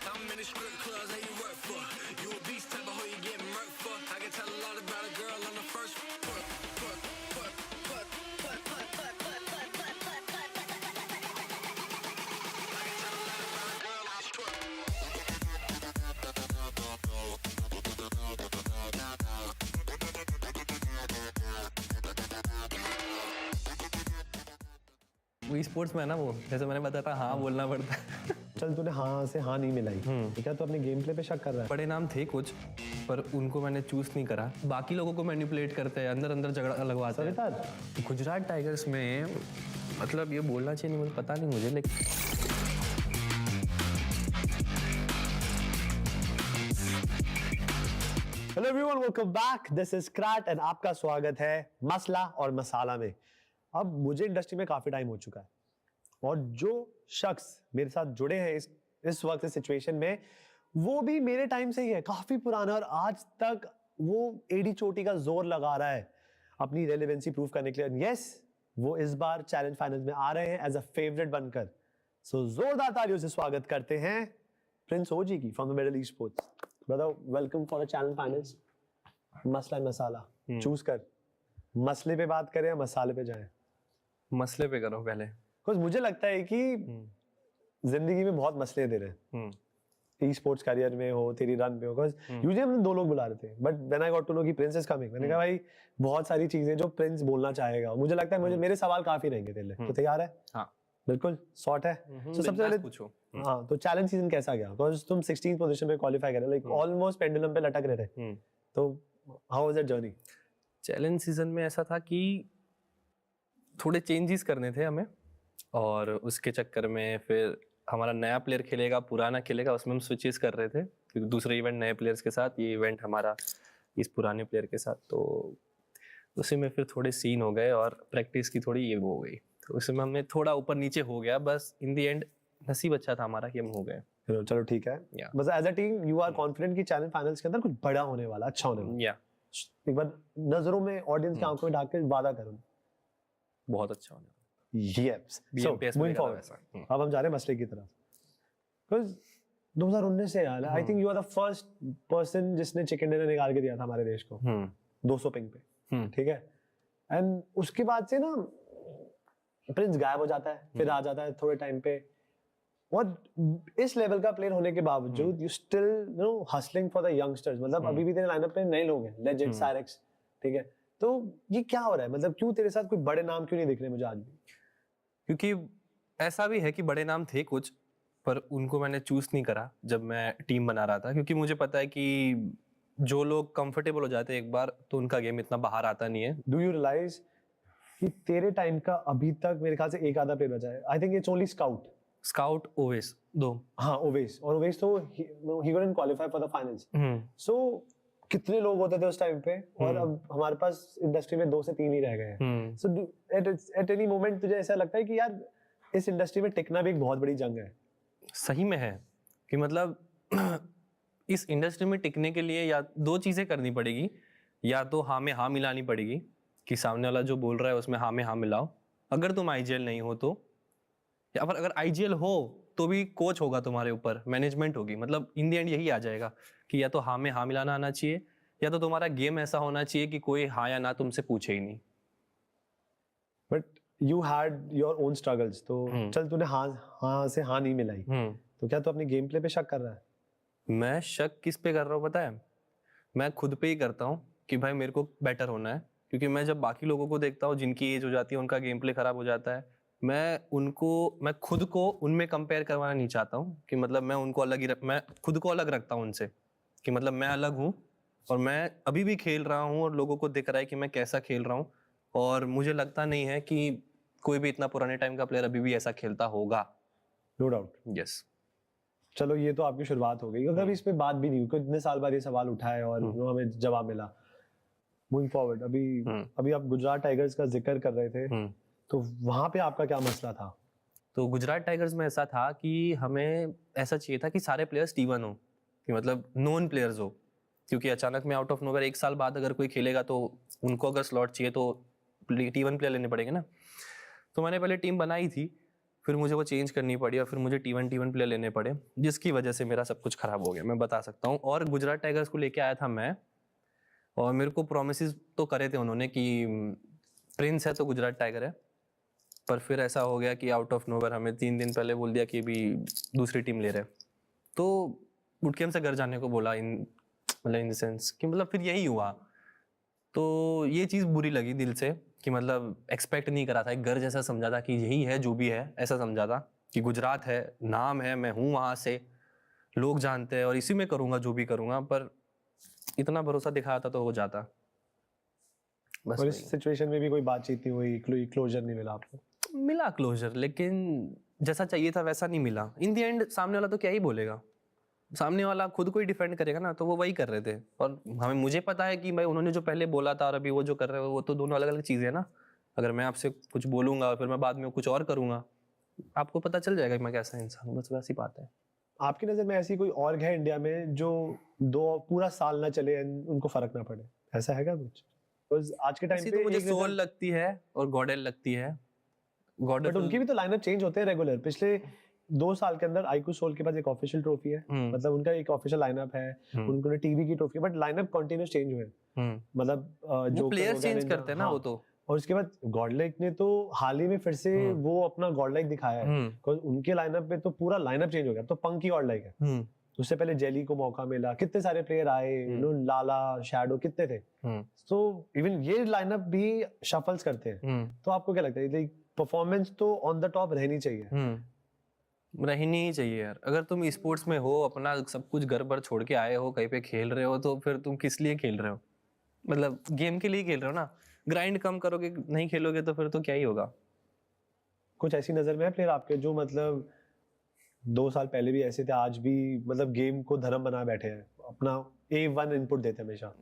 I'm in the strip clubs, how you work for? You a beast type of hoe you get murked for? I can tell a lot about a girl on the first वो sports में है ना, वो जैसे मैंने बताया था हाँ बोलना पड़ता है। चल तूने हाँ से हाँ नहीं मिलाई, क्या तू अपने गेम प्ले पे शक कर रहा है? बड़े नाम थे कुछ, पर उनको मैंने चूज नहीं करा। बाकी लोगों को मैनिपुलेट करते हैं, अंदर अंदर झगड़ा लगवाते हैं। गुजरात टाइगर्स में मतलब ये बोलना चाहिए नहीं, मुझे पता नहीं मुझे, लेकिन hello everyone, welcome back. This is Krait and आपका स्वागत है मसला और मसाला में। अब मुझे इंडस्ट्री में काफी टाइम हो चुका है और जो शख्स मेरे साथ जुड़े हैं इस वक्त इस सिचुएशन में, वो भी मेरे टाइम से ही है, काफी पुराना, और आज तक वो एडी चोटी का जोर लगा रहा है अपनी रेलेवेंसी प्रूव करने के लिए। यस, वो इस बार चैलेंज फाइनल में आ रहे हैं एज अ फेवरेट बनकर। सो जोरदार तालियों से स्वागत करते हैं प्रिंस ओजी की from the middle esports. Brother, welcome for the challenge finals. मसला मसाला चूज कर, मसले पे बात करें या मसाले पे जाएं? मसले पे करो पहले। कुछ मुझे लगता है कि जिंदगी में बहुत मसले दे रहे हैं, ई स्पोर्ट्स करियर में हो, तेरी रन पे हो। यूजुअली हमने दो लोग बुला रहे थे, but when I got to know कि प्रिंस इज कमिंग, मैंने कहा भाई बहुत सारी चीजें जो प्रिंस बोलना चाहेगा। मुझे लगता है मेरे सवाल काफी रहेंगे तेरे लिए। तो तैयार है? हाँ बिल्कुल, सॉर्ट है। तो सबसे पहले पूछो। हाँ, तो चैलेंज सीजन कैसा गया? बिकॉज़ तुम 16th पोजीशन पे क्वालीफाई कर रहे, लाइक ऑलमोस्ट पेंडुलम पे लटक रहे थे। तो how was that journey? Challenge season में ऐसा था कि थोड़े चेंजेस करने थे हमें, और उसके चक्कर में फिर हमारा नया प्लेयर खेलेगा पुराना खेलेगा, उसमें हम स्विचेस कर रहे थे, क्योंकि दूसरे इवेंट नए प्लेयर्स के साथ, ये इवेंट हमारा इस पुराने प्लेयर के साथ। तो उसी में फिर थोड़े सीन हो गए और प्रैक्टिस की थोड़ी ये वो हो गई, तो उसमें हमें थोड़ा ऊपर नीचे हो गया। बस इन द एंड नसीब अच्छा था हमारा कि हम हो गए। चलो ठीक है। बस as a team you are confident कि चैलेंज फाइनल्स के अंदर कुछ बड़ा होने वाला, अच्छा होने वाला। एक बार नजरों में, ऑडियंस की आंखों में ढाक के वादा करो बहुत अच्छा होने वाला। Yes. So, moving forward, अब हम जा रहे हैं मसले की तरफ। Because 2019 से यार, I think you are the first person जिसने चिकन डिनर निकाल के दिया था हमारे देश को 200 पिंग पे, ठीक है? एंड उसके बाद से ना प्रिंस गायब हो जाता है, फिर आ जाता है थोड़े टाइम पे, और इस लेवल का प्लेयर होने के बावजूद you still no hustling for the youngsters. मतलब अभी भी तेरे लाइनअप में नए लोग हैं, लेजेंड साइरेक्स, ठीक है? तो ये क्या हो रहा है? मतलब क्यों तेरे साथ कोई बड़े नाम क्यों नहीं दिख रहे मुझे आज भी? क्योंकि ऐसा भी है कि बड़े नाम थे कुछ, पर उनको मैंने चूज नहीं करा जब मैं टीम बना रहा था, क्योंकि मुझे पता है कि जो लोग कंफर्टेबल हो जाते हैं एक बार, तो उनका गेम इतना बाहर आता नहीं है। डू यू रियलाइज कि तेरे टाइम का अभी तक मेरे ख्याल से एक आधा प्लेयर बचा है? I think it's only scout Owais, दो। हाँ, ओवेस, और ओवेस तो ही couldn't qualify for the finals। So कितने लोग होते थे उस टाइम पे, और अब हमारे पास इंडस्ट्री में 2 से 3 ही रह गए हैं। सो एट एनी मोमेंट तुझे ऐसा लगता है कि यार इस इंडस्ट्री में टिकना भी एक बहुत बड़ी जंग है? सही में है, कि मतलब इस इंडस्ट्री में टिकने के लिए या दो चीज़ें करनी पड़ेगी, या तो हाँ में हाँ मिलानी पड़ेगी कि सामने वाला जो बोल रहा है उसमें हाँ में हाँ मिलाओ, अगर तुम आईजीएल नहीं हो तो, या फिर अगर आईजीएल हो तो भी कोच होगा तुम्हारे ऊपर, मैनेजमेंट होगी, मतलब इन द एंड यही आ जाएगा कि या तो हाँ में हाँ मिलाना आना चाहिए, या तो तुम्हारा गेम ऐसा होना चाहिए कि कोई हाँ या ना तुमसे पूछे ही नहीं। But you had your own struggles, तो चल तूने हाँ से हाँ नहीं मिलाई, तो क्या तू अपने गेम प्ले पे शक कर रहा है? मैं शक किस पे कर रहा हूँ पता है? मैं खुद पे ही करता हूँ कि भाई मेरे को बेटर होना है, क्योंकि मैं जब बाकी लोगों को देखता हूँ जिनकी एज हो जाती है, उनका गेम प्ले खराब हो जाता है, मैं खुद को उनमें कंपेयर करवाना नहीं चाहता हूँ कि मतलब मैं उनको मैं खुद को अलग रखता हूँ उनसे, कि मतलब मैं अलग हूँ और मैं अभी भी खेल रहा हूँ और लोगों को दिख रहा है कि मैं कैसा खेल रहा हूँ, और मुझे लगता नहीं है कि कोई भी इतना पुराने टाइम का प्लेयर अभी भी ऐसा खेलता होगा। No doubt. यस। चलो ये तो आपकी शुरुआत हो गई, अगर इस पे बात भी नहीं हुई, क्योंकि इतने साल बाद ये सवाल उठा है और हमें जवाब मिला। मूविंग फॉरवर्ड, अभी आप गुजरात टाइगर्स का जिक्र कर रहे थे, तो वहां पे आपका क्या मसला था? तो गुजरात टाइगर्स में ऐसा था कि हमें ऐसा चाहिए था कि सारे प्लेयर्स T1 हो, कि मतलब नोन प्लेयर्स हो, क्योंकि अचानक में आउट ऑफ नोवेयर एक साल बाद अगर कोई खेलेगा तो उनको अगर स्लॉट चाहिए तो T1 प्लेयर लेने पड़ेंगे ना। तो मैंने पहले टीम बनाई थी, फिर मुझे वो चेंज करनी पड़ी और फिर मुझे T1 प्लेयर लेने पड़े, जिसकी वजह से मेरा सब कुछ खराब हो गया, मैं बता सकता हूँ। और गुजरात टाइगर्स को लेके आया था मैं, और मेरे को प्रोमिस तो करे थे उन्होंने कि प्रिंस है तो गुजरात टाइगर है, पर फिर ऐसा हो गया कि आउट ऑफ नोवेयर हमें 3 दिन पहले बोल दिया कि अभी दूसरी टीम ले रहे, तो बुटकेम से घर जाने को बोला, इन द सेंस कि मतलब फिर यही हुआ। तो ये चीज़ बुरी लगी दिल से कि मतलब एक्सपेक्ट नहीं करा था, एक घर जैसा समझा था कि यही है जो भी है, ऐसा समझा था कि गुजरात है, नाम है, मैं हूँ वहाँ से, लोग जानते हैं और इसी में करूँगा जो भी करूँगा, पर इतना भरोसा दिखाया था तो हो जाता बस। और इस सिचुएशन में भी कोई बातचीत नहीं हुई, कोई क्लोजर नहीं मिला आपको? मिला क्लोजर, लेकिन जैसा चाहिए था वैसा नहीं मिला। इन द एंड सामने वाला तो क्या ही बोलेगा, सामने वाला खुद को ही डिफेंड करेगा ना, तो वो वही कर रहे थे। और मुझे पता है कि भाई उन्होंने जो पहले बोला था और अभी वो जो कर रहे हो वो तो दोनों अलग अलग चीज़ें हैं ना। अगर मैं आपसे कुछ बोलूंगा और फिर मैं बाद में कुछ और करूंगा, आपको पता चल जाएगा कि मैं कैसा इंसान हूँ, बस वैसी बात है। आपकी नज़र में ऐसी कोई और है इंडिया में जो पूरा साल ना चले, उनको फर्क ना पड़े, ऐसा है क्या कुछ? आज के टाइम पे तो मुझे सोल लगती है और गॉडेल लगती है। बट उनकी भी तो लाइनअप चेंज होते हैं रेगुलर। पिछले 2 साल के अंदर iQOO सोल के पास एक ऑफिशियल ट्रॉफी है, मतलब उनका एक ऑफिशियल लाइनअप है, उन्होंने टीवी की trophy, but lineup continuous change हुए, मतलब जो प्लेयर चेंज करते हैं ना वो तो। और उसके बाद गॉडलाइक ने तो हाल ही में फिर से वो अपना गॉडलाइक दिखाया है, बिकॉज़ उनके लाइनअप में तो पूरा लाइनअप चेंज हो गया। तो पंकी गॉडलाइक है, उससे पहले जेली को मौका मिला, कितने सारे प्लेयर आए, लाला, शैडो, कितने थे। तो इवन ये लाइनअप भी शफल्स करते हैं। तो आपको क्या लगता है, परफॉर्मेंस तो ऑन द टॉप रहनी चाहिए? रहनी ही चाहिए यार। अगर तुम स्पोर्ट्स में हो, अपना सब कुछ घर पर छोड़ के आए हो, कहीं पे खेल रहे हो, तो फिर तुम किस लिए खेल रहे हो? मतलब गेम के लिए खेल रहे हो ना। ग्राइंड कम करोगे, नहीं खेलोगे तो फिर तो क्या ही होगा। कुछ ऐसी नजर में है प्लेयर आपके जो मतलब 2 साल पहले भी ऐसे थे, आज भी मतलब गेम को धर्म बना बैठे हैं, अपना A1 इनपुट देते हमेशा?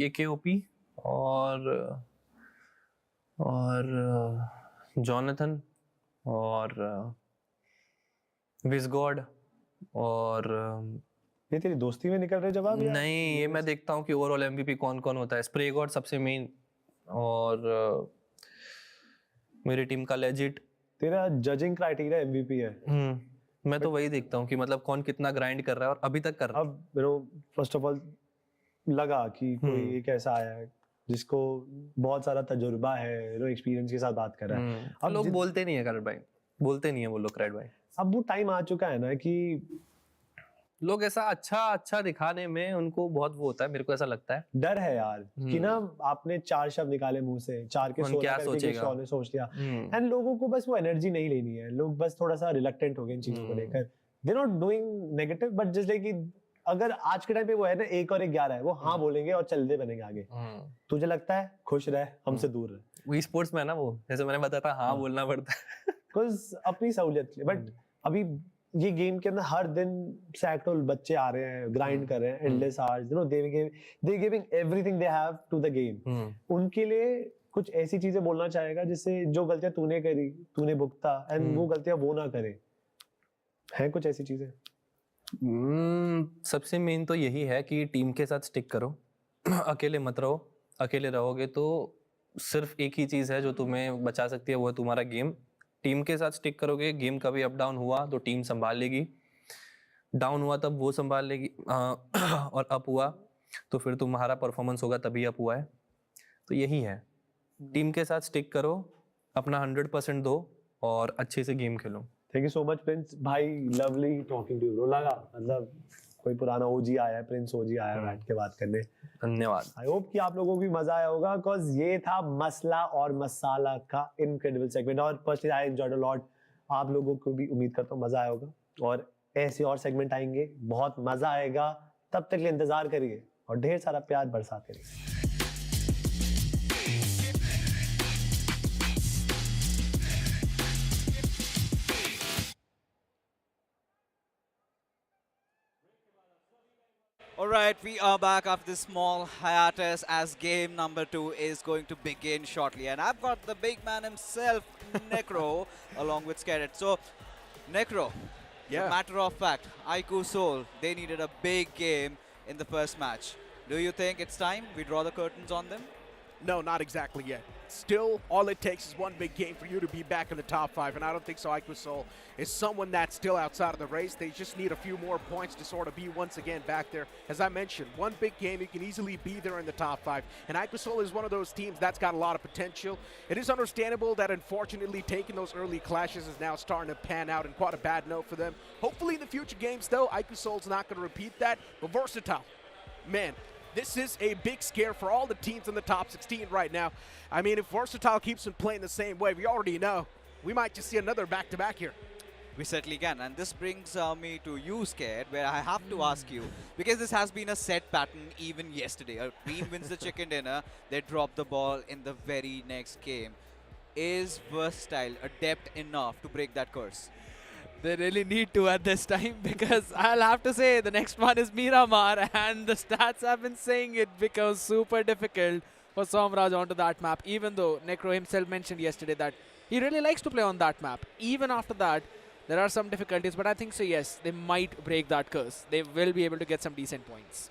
AKOP और जॉनथन और विजगॉड। और ये तेरी दोस्ती में निकल रहे जवाब? नहीं, ये मैं देखता हूँ कि ओवरऑल MVP कौन कौन होता है। स्प्रे गॉड सबसे मेन, और मेरी टीम का लेजिट। तेरा जजिंग क्राइटेरिया MVP है। मैं तो वही देखता हूँ कि मतलब कौन कितना ग्राइंड कर रहा है और अभी तक कर रहा है। अब फर्स्ट ऑफ ऑल लगा कि कोई एक ऐसा आया है जिसको बहुत सारा तजुर्बा है, एक्सपीरियंस के साथ बात कर रहा है। अब लोग बोलते नहीं है क्रेड भाई, बोलते नहीं है वो लोग क्रेड भाई। अब वो टाइम आ चुका है ना कि लोग ऐसा अच्छा दिखाने में उनको बहुत वो होता है, मेरे को ऐसा लगता है। डर है यार कि ना आपने 4 शब्द निकाले मुंह से, 4 के 16 करके किसी और ने सोच लिया, एंड लोगों को बस वो एनर्जी नहीं लेनी है। लोग बस थोड़ा सा रिलक्टेंट हो गए इन चीजों को लेकर। They not doing negative, but just like कि अगर आज के टाइम पे वो है ना 1 और 11 है, वो हाँ बोलेंगे और चलते बनेंगे आगे। तुझे लगता है खुश रहे, हमसे दूर रहे। वो स्पोर्ट्स में है ना, वो जैसे मैंने बताया था, हाँ बोलना पड़ता है बिकॉज अपनी सहूलियत के लिए। बट अभी ये गेम के अंदर हर दिन सैकड़ों बच्चे आ रहे हैं, ग्राइंड कर रहे हैं, endless hours, you know, they giving everything they have to the game. उनके लिए कुछ ऐसी चीजें बोलना चाहेगा जिससे जो गलतियां तूने करी, तूने भुगता, एंड वो गलतियां वो ना करे। हैं कुछ ऐसी चीजें? सबसे मेन तो यही है कि टीम के साथ स्टिक करो, अकेले मत रहो। अकेले रहोगे तो सिर्फ एक ही चीज़ है जो तुम्हें बचा सकती है, वो है तुम्हारा गेम। टीम के साथ स्टिक करोगे, गेम कभी अप डाउन हुआ तो टीम संभाल लेगी, डाउन हुआ तब वो संभाल लेगी, और अप हुआ तो फिर तुम्हारा परफॉर्मेंस होगा तभी अप हुआ है। तो यही है, टीम के साथ स्टिक करो, अपना 100% दो और अच्छे से game Khelo. Thank you so much Prince भाई, लवली टॉकिंग टू यू। लगा मतलब कोई पुराना ओजी आया है, प्रिंस ओजी आया है बैठ के बात करने। धन्यवाद। आई होप कि आप लोगों को भी मजा आया होगा, बिकॉज ये था मसला और मसाला का इनक्रेडिबल सेगमेंट और personally I enjoyed a lot. आप लोगों को भी उम्मीद करता हूँ मजा आया होगा और ऐसे और सेगमेंट आएंगे, बहुत मजा आएगा। तब तक लिए इंतजार करिए और ढेर सारा प्यार बरसाते रहिए। All right, we are back after this small hiatus as game number 2 is going to begin shortly. And I've got the big man himself, Necro, along with Scarrett. So, Necro, Yeah. a matter of fact, iQOO Seoul, they needed a big game in the first match. Do you think it's time we draw the curtains on them? No, not exactly yet. Still, all it takes is one big game for you to be back in the top 5, and I don't think so. iQOO Seoul is someone that's still outside of the race. They just need a few more points to sort of be once again back there. As I mentioned, one big game, you can easily be there in the top 5, and iQOO Seoul is one of those teams that's got a lot of potential. It is understandable that unfortunately taking those early clashes is now starting to pan out, and quite a bad note for them. Hopefully in the future games, though, iQOO Seoul's not going to repeat that, but Versatile, man, this is a big scare for all the teams in the top 16 right now. I mean, if Versatile keeps on playing the same way, we already know we might just see another back-to-back here. We certainly can. And this brings me to you, Scared, where I have to ask you, because this has been a set pattern even yesterday. A team wins the chicken dinner, they drop the ball in the very next game. Is Versatile adept enough to break that curse? They really need to at this time, because I'll have to say the next one is Miramar, and the stats have been saying it becomes super difficult for Somraj onto that map, even though Necro himself mentioned yesterday that he really likes to play on that map. Even after that, there are some difficulties, but I think so, yes, they might break that curse. They will be able to get some decent points.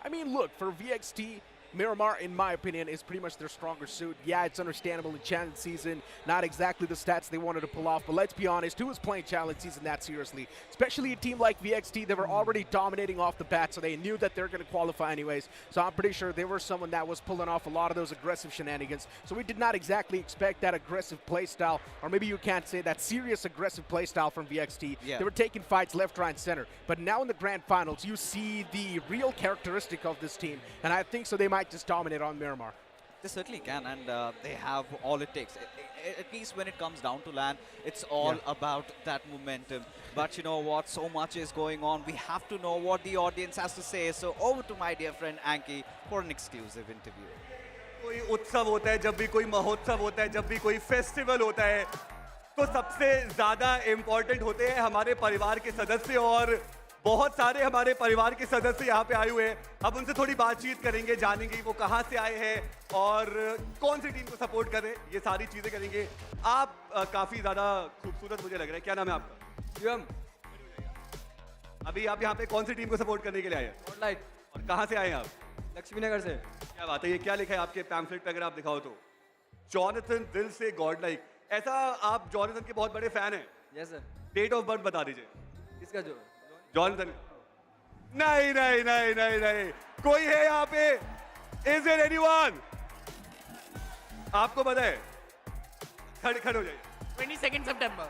I mean, look, for VXT, Miramar, in my opinion, is pretty much their stronger suit. Yeah, it's understandable in Challenge Season, not exactly the stats they wanted to pull off, but let's be honest, who was playing Challenge Season that seriously? Especially a team like VXT, they were already dominating off the bat, so they knew that they're going to qualify anyways. So I'm pretty sure they were someone that was pulling off a lot of those aggressive shenanigans. So we did not exactly expect that aggressive playstyle, or maybe you can't say that serious aggressive playstyle from VXT. Yeah. They were taking fights left, right, and center. But now in the grand finals, you see the real characteristic of this team, and I think so they might just dominate on Miramar. They certainly can, and they have all it takes. At least when it comes down to land, it's all about that momentum. But you know what? So much is going on. We have to know what the audience has to say. So over to my dear friend Anki for an exclusive interview. कोई उत्सव होता है, जब भी कोई महोत्सव होता है, जब भी कोई फेस्टिवल होता है, तो सबसे ज़्यादा इम्पोर्टेंट होते हैं हमारे परिवार के सदस्य, और बहुत सारे हमारे परिवार के सदस्य यहाँ पे आए हुए हैं। अब उनसे थोड़ी बातचीत करेंगे, जानेंगे वो कहाँ से आए हैं और कौन सी टीम को सपोर्ट कर रहे हैं, ये सारी चीज़ें करेंगे। आप काफ़ी ज़्यादा खूबसूरत मुझे लग रहा है। क्या नाम है आपका? शिवम। अभी आप यहाँ पे कौन सी टीम को सपोर्ट करने के लिए आए हैं? गॉडलाइक। और कहाँ से आए हैं आप? लक्ष्मी नगर से। क्या बात है, ये क्या लिखा है आपके पैम्फलेट पे, अगर आप दिखाओ तो? जॉनथन दिल से गॉडलाइक। ऐसा आप जॉनथन के बहुत बड़े फैन हैं? Yes sir. Date of birth बता दीजिए। किसका? जो जॉनथन? नहीं नहीं नहीं नहीं नहीं, कोई है यहाँ पे? Is there anyone? आपको पता है? खड़े खड़े हो जाइए। 22nd September.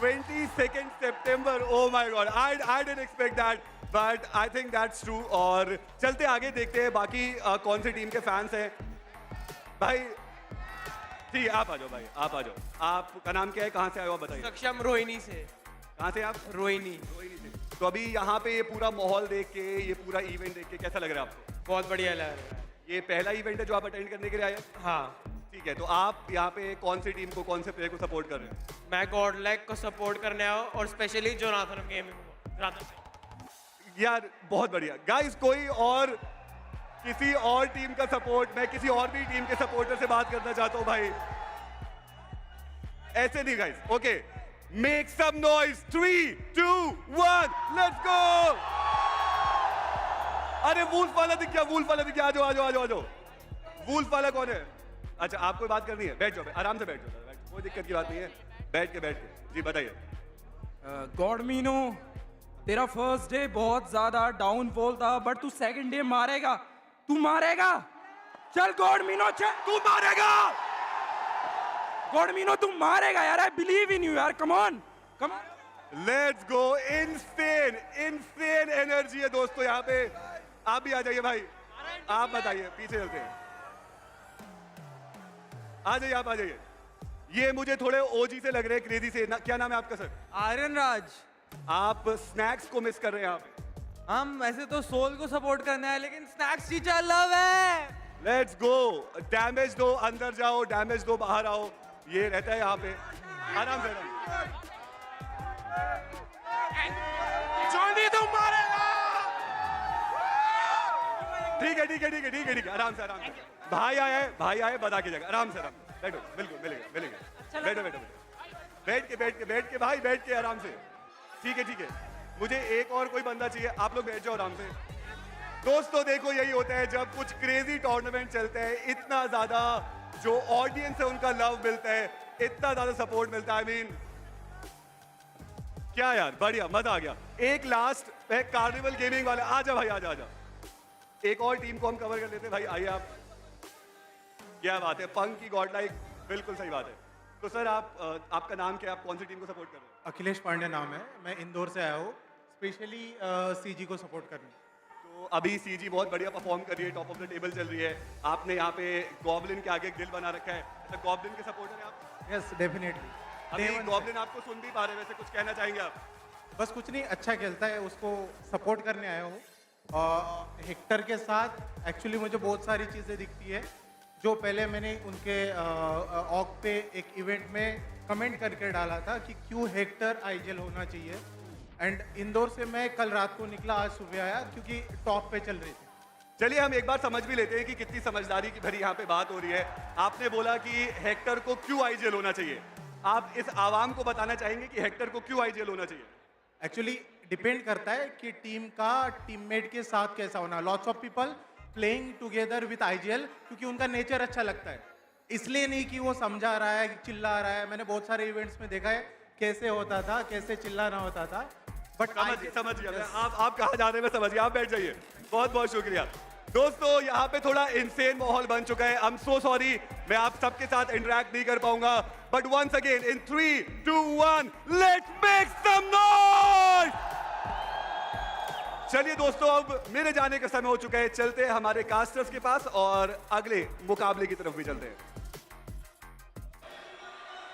22nd September. Oh my God, I didn't expect that, but I think that's true. और चलते आगे देखते हैं बाकी कौन सी टीम के फैंस हैं। भाई ठीक है, आप आ जाओ भाई, आप आ जाओ। आपका नाम क्या है, कहाँ से आए हो आप बताइए? सक्षम रोहिणी से। कहाँ से आप? रोहिणी। रोहिणी से। तो अभी यहाँ पे ये पूरा माहौल देख के, ये पूरा इवेंट देख के कैसा लग रहा है आपको? बहुत बढ़िया लग रहा है। ये पहला इवेंट है जो आप अटेंड करने के लिए आए हैं? हाँ। ठीक है, तो आप यहाँ पे कौन सी टीम को, कौन से प्लेयर को सपोर्ट कर रहे हैं? मैं गॉडलाइक को सपोर्ट करने आया हूँ और स्पेशली जोनाथन गेमिंग। यार बहुत बढ़िया गाइस। कोई और किसी और टीम का सपोर्ट, मैं किसी और भी टीम के सपोर्टर से बात करना चाहता हूँ भाई। ऐसे नहीं guys, okay. Make some noise. 3, 2, 1. Let's go. अरे वुल्फ वाला दिख गया, वुल्फ वाला दिख गया. आ जाओ. वुल्फ वाला कौन है? अच्छा, आपको बात करनी है. बैठ जाओ, आराम से बैठ जाओ. कोई दिक्कत की बात नहीं है. बैठ के. जी बताइए. गॉडमिनो, तेरा फर्स्ट डे बहुत ज्यादा डाउनफॉल था, बट तू सेकंड डे मारेगा. तू मारेगा. चल गॉडमिनो, चल. तू मारेगा. गॉडमिनो, तू मारेगा यार. आई बिलीव इन यू यार. Come on. Let's go. Insane energy है दोस्तों यहाँ पे. आप भी आ जाइए भाई. आप बताइए, पीछे चलते हैं. आ जाइए, आप आ जाइए. ये मुझे थोड़े ओजी से लग रहे हैं, क्रेजी से. क्या नाम है आपका सर? आर्यन राज. आप स्नैक्स को मिस कर रहे हैं यहाँ पे. हम ऐसे तो सोल को सपोर्ट करने आए, लेकिन स्नैक्स टीचर लव है. Let's go. डैमेज दो, अंदर जाओ. डैमेज दो, बाहर आओ. ये रहता है यहाँ पे. आराम से. जॉनी, तुम मारेगा. ठीक है. आराम से. भाई आए बता के जगह. आराम से. बैठो. बिल्कुल मिलेगा. बैठो. बैठ के भाई, बैठ के आराम से. ठीक है. मुझे एक और कोई बंदा चाहिए. आप लोग बैठ जाओ आराम से. दोस्तों देखो, यही होता है जब कुछ क्रेजी टूर्नामेंट चलते हैं. इतना ज्यादा जो ऑडियंस है उनका लव मिलता है, इतना ज्यादा सपोर्ट मिलता है. आई मीन क्या यार, बढ़िया, मजा आ गया. एक लास्ट है कार्निवल गेमिंग वाले. आजा भाई, आजा. एक और टीम को हम कवर कर लेते हैं. भाई आइए आप. क्या बात है, पंक की गॉडलाइक. बिल्कुल सही बात है. तो सर आपका नाम क्या है? आप कौन सी टीम को सपोर्ट कर रहे हैं? अखिलेश पांडे नाम है. मैं इंदौर से आया हूँ स्पेशली सीजी को सपोर्ट करने. तो अभी सीजी बहुत बढ़िया परफॉर्म कर रही है, टॉप ऑफ द टेबल चल रही है. आपने यहाँ पे गॉब्लिन के आगे एक दिल बना रखा है. तो गॉब्लिन के सपोर्टर हैं आप? Yes, definitely. अभी गॉब्लिन आपको सुन भी पा रहे, वैसे कुछ कहना चाहेंगे आप? बस कुछ नहीं, अच्छा खेलता है, उसको सपोर्ट करने आया हूँ. हेक्टर के साथ एक्चुअली मुझे बहुत सारी चीज़ें दिखती है जो पहले मैंने उनके ऑक पे एक इवेंट में कमेंट करके डाला था कि क्यों हेक्टर आईजेल होना चाहिए. एंड इंदौर से मैं कल रात को निकला, आज सुबह आया क्योंकि टॉप पे चल रही थी. चलिए हम एक बार समझ भी लेते हैं कि कितनी समझदारी की भरी यहाँ पे बात हो रही है. आपने बोला कि हेक्टर को क्यों आईजेल होना चाहिए. आप इस आवाम को बताना चाहेंगे कि हेक्टर को क्यों आईजेल होना चाहिए? एक्चुअली डिपेंड करता है कि टीम का टीममेट के साथ कैसा होना. Lots of people playing together with IGL क्योंकि उनका नेचर अच्छा लगता है, इसलिए नहीं कि वो समझा रहा है, चिल्ला रहा है. मैंने बहुत सारे इवेंट्स में देखा है कैसे होता था, कैसे चिल्लाना होता था. बट समझ गया. आप कहाँ जा रहे हैं मैं समझ गया. आप बैठ जाइए. बहुत बहुत शुक्रिया. दोस्तों यहाँ पे थोड़ा इंसेन माहौल बन चुका है. आई एम सो सॉरी, मैं आप सबके साथ इंटरेक्ट नहीं कर पाऊंगा. But once again in 3, 2, 1, let's make some noise. चलिए दोस्तों, अब मेरे जाने का समय हो चुका है. चलते हैं हमारे कास्टर्स के पास और अगले मुकाबले की तरफ भी चलते हैं.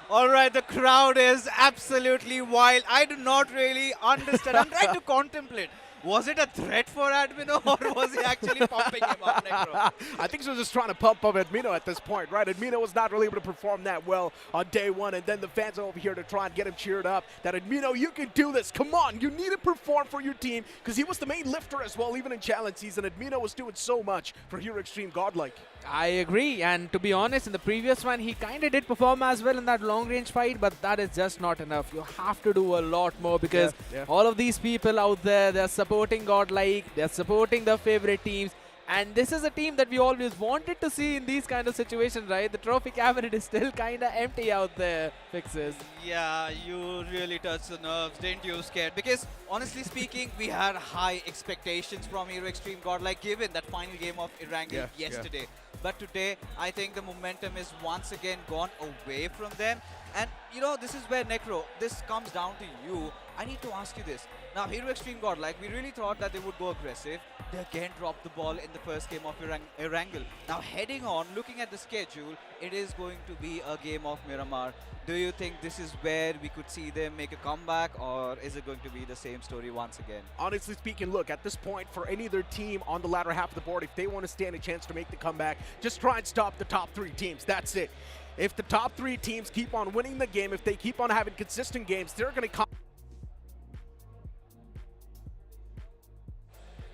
All right, the crowd is absolutely wild. I do not really understand. I'm trying to contemplate. Was it a threat for Admino or was he actually pumping him up, Necro? I think he was just trying to pump up Admino at this point, right? Admino was not really able to perform that well on day one, and then the fans are over here to try and get him cheered up. That Admino, you can do this. Come on, you need to perform for your team because he was the main lifter as well, even in challenge season. Admino was doing so much for Hero Xtreme Godlike. I agree, and to be honest, in the previous one, he kind of did perform as well in that long-range fight, but that is just not enough. You have to do a lot more because all of these people out there, they're supporting Godlike, they're supporting their favorite teams, and this is a team that we always wanted to see in these kind of situations, right? The trophy cabinet is still kind of empty out there, Fixes. Yeah, you really touched the nerves, didn't you, Scared? Because honestly speaking, we had high expectations from Hero Xtreme Godlike given that final game of Erangel yesterday. But today, I think the momentum is once again gone away from them. And, you know, this is where, Necro, this comes down to you. I need to ask you this. Now, Hero Xtreme Godlike, we really thought that they would go aggressive. They again dropped the ball in the first game of Erangel. Now, heading on, looking at the schedule, it is going to be a game of Miramar. Do you think this is where we could see them make a comeback, or is it going to be the same story once again? Honestly speaking, look, at this point, for any other team on the latter half of the board, if they want to stand a chance to make the comeback, just try and stop the top three teams. That's it. If the top three teams keep on winning the game, if they keep on having consistent games, they're going to come.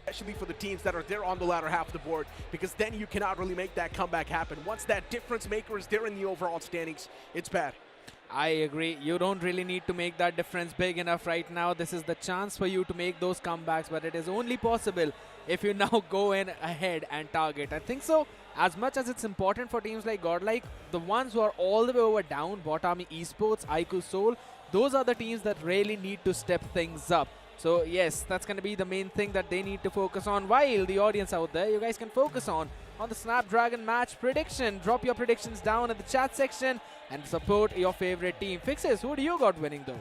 Especially for the teams that are there on the latter half of the board, because then you cannot really make that comeback happen. Once that difference maker is there in the overall standings, it's bad. I agree. You don't really need to make that difference big enough right now. This is the chance for you to make those comebacks, but it is only possible if you now go in ahead and target. I think so. As much as it's important for teams like Godlike, the ones who are all the way over down, BotArmyEsports, iQOO Soul, those are the teams that really need to step things up. So yes, that's going to be the main thing that they need to focus on. While the audience out there, you guys can focus on the Snapdragon match prediction. Drop your predictions down in the chat section and support your favorite team. Fixes, who do you got winning though?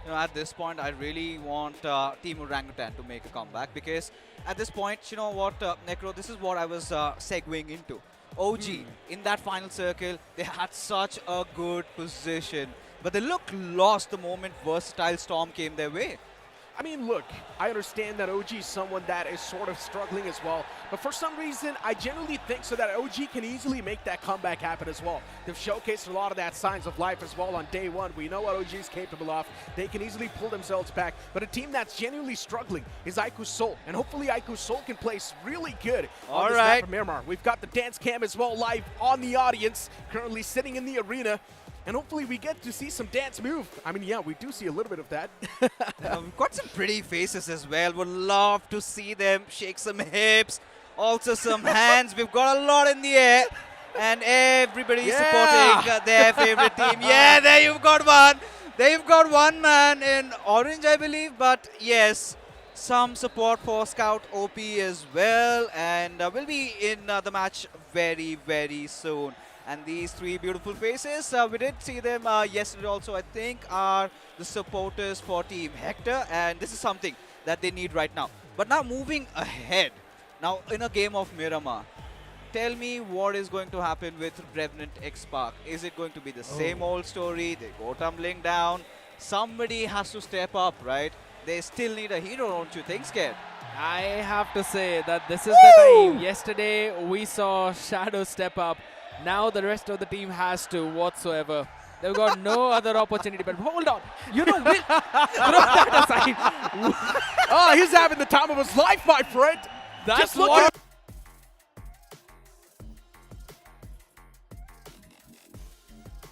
You know, at this point, I really want Team Orangutan to make a comeback, because at this point, you know what, Necro, this is what I was segueing into. OG, in that final circle, they had such a good position, but they looked lost the moment Versatile Storm came their way. I mean, look, I understand that OG is someone that is sort of struggling as well, but for some reason, I genuinely think so that OG can easily make that comeback happen as well. They've showcased a lot of that signs of life as well on day one. We know what OG is capable of. They can easily pull themselves back, but a team that's genuinely struggling is iQOO Soul, and hopefully iQOO Soul can place really good on this map of Miramar. We've got the dance cam as well live on the audience, currently sitting in the arena. And hopefully we get to see some dance move. I mean, yeah, we do see a little bit of that. We've got some pretty faces as well. Would love to see them shake some hips, also some hands. We've got a lot in the air. And everybody supporting their favorite team. Yeah, there you've got one. There you've got one man in orange, I believe. But yes, some support for Scout OP as well. And we'll be in the match very, very soon. And these three beautiful faces, we did see them yesterday also, I think, are the supporters for Team Hector. And this is something that they need right now. But now moving ahead, now in a game of Miramar, tell me what is going to happen with Revenant X Spark. Is it going to be the same old story? They go tumbling down. Somebody has to step up, right? They still need a hero, don't you think, Scared? I have to say that this is the time. Yesterday, we saw Shadow step up. Now the rest of the team has to whatsoever. They've got no other opportunity. But hold on. You know, throw that aside. Oh, he's having the time of his life, my friend. That's Just look at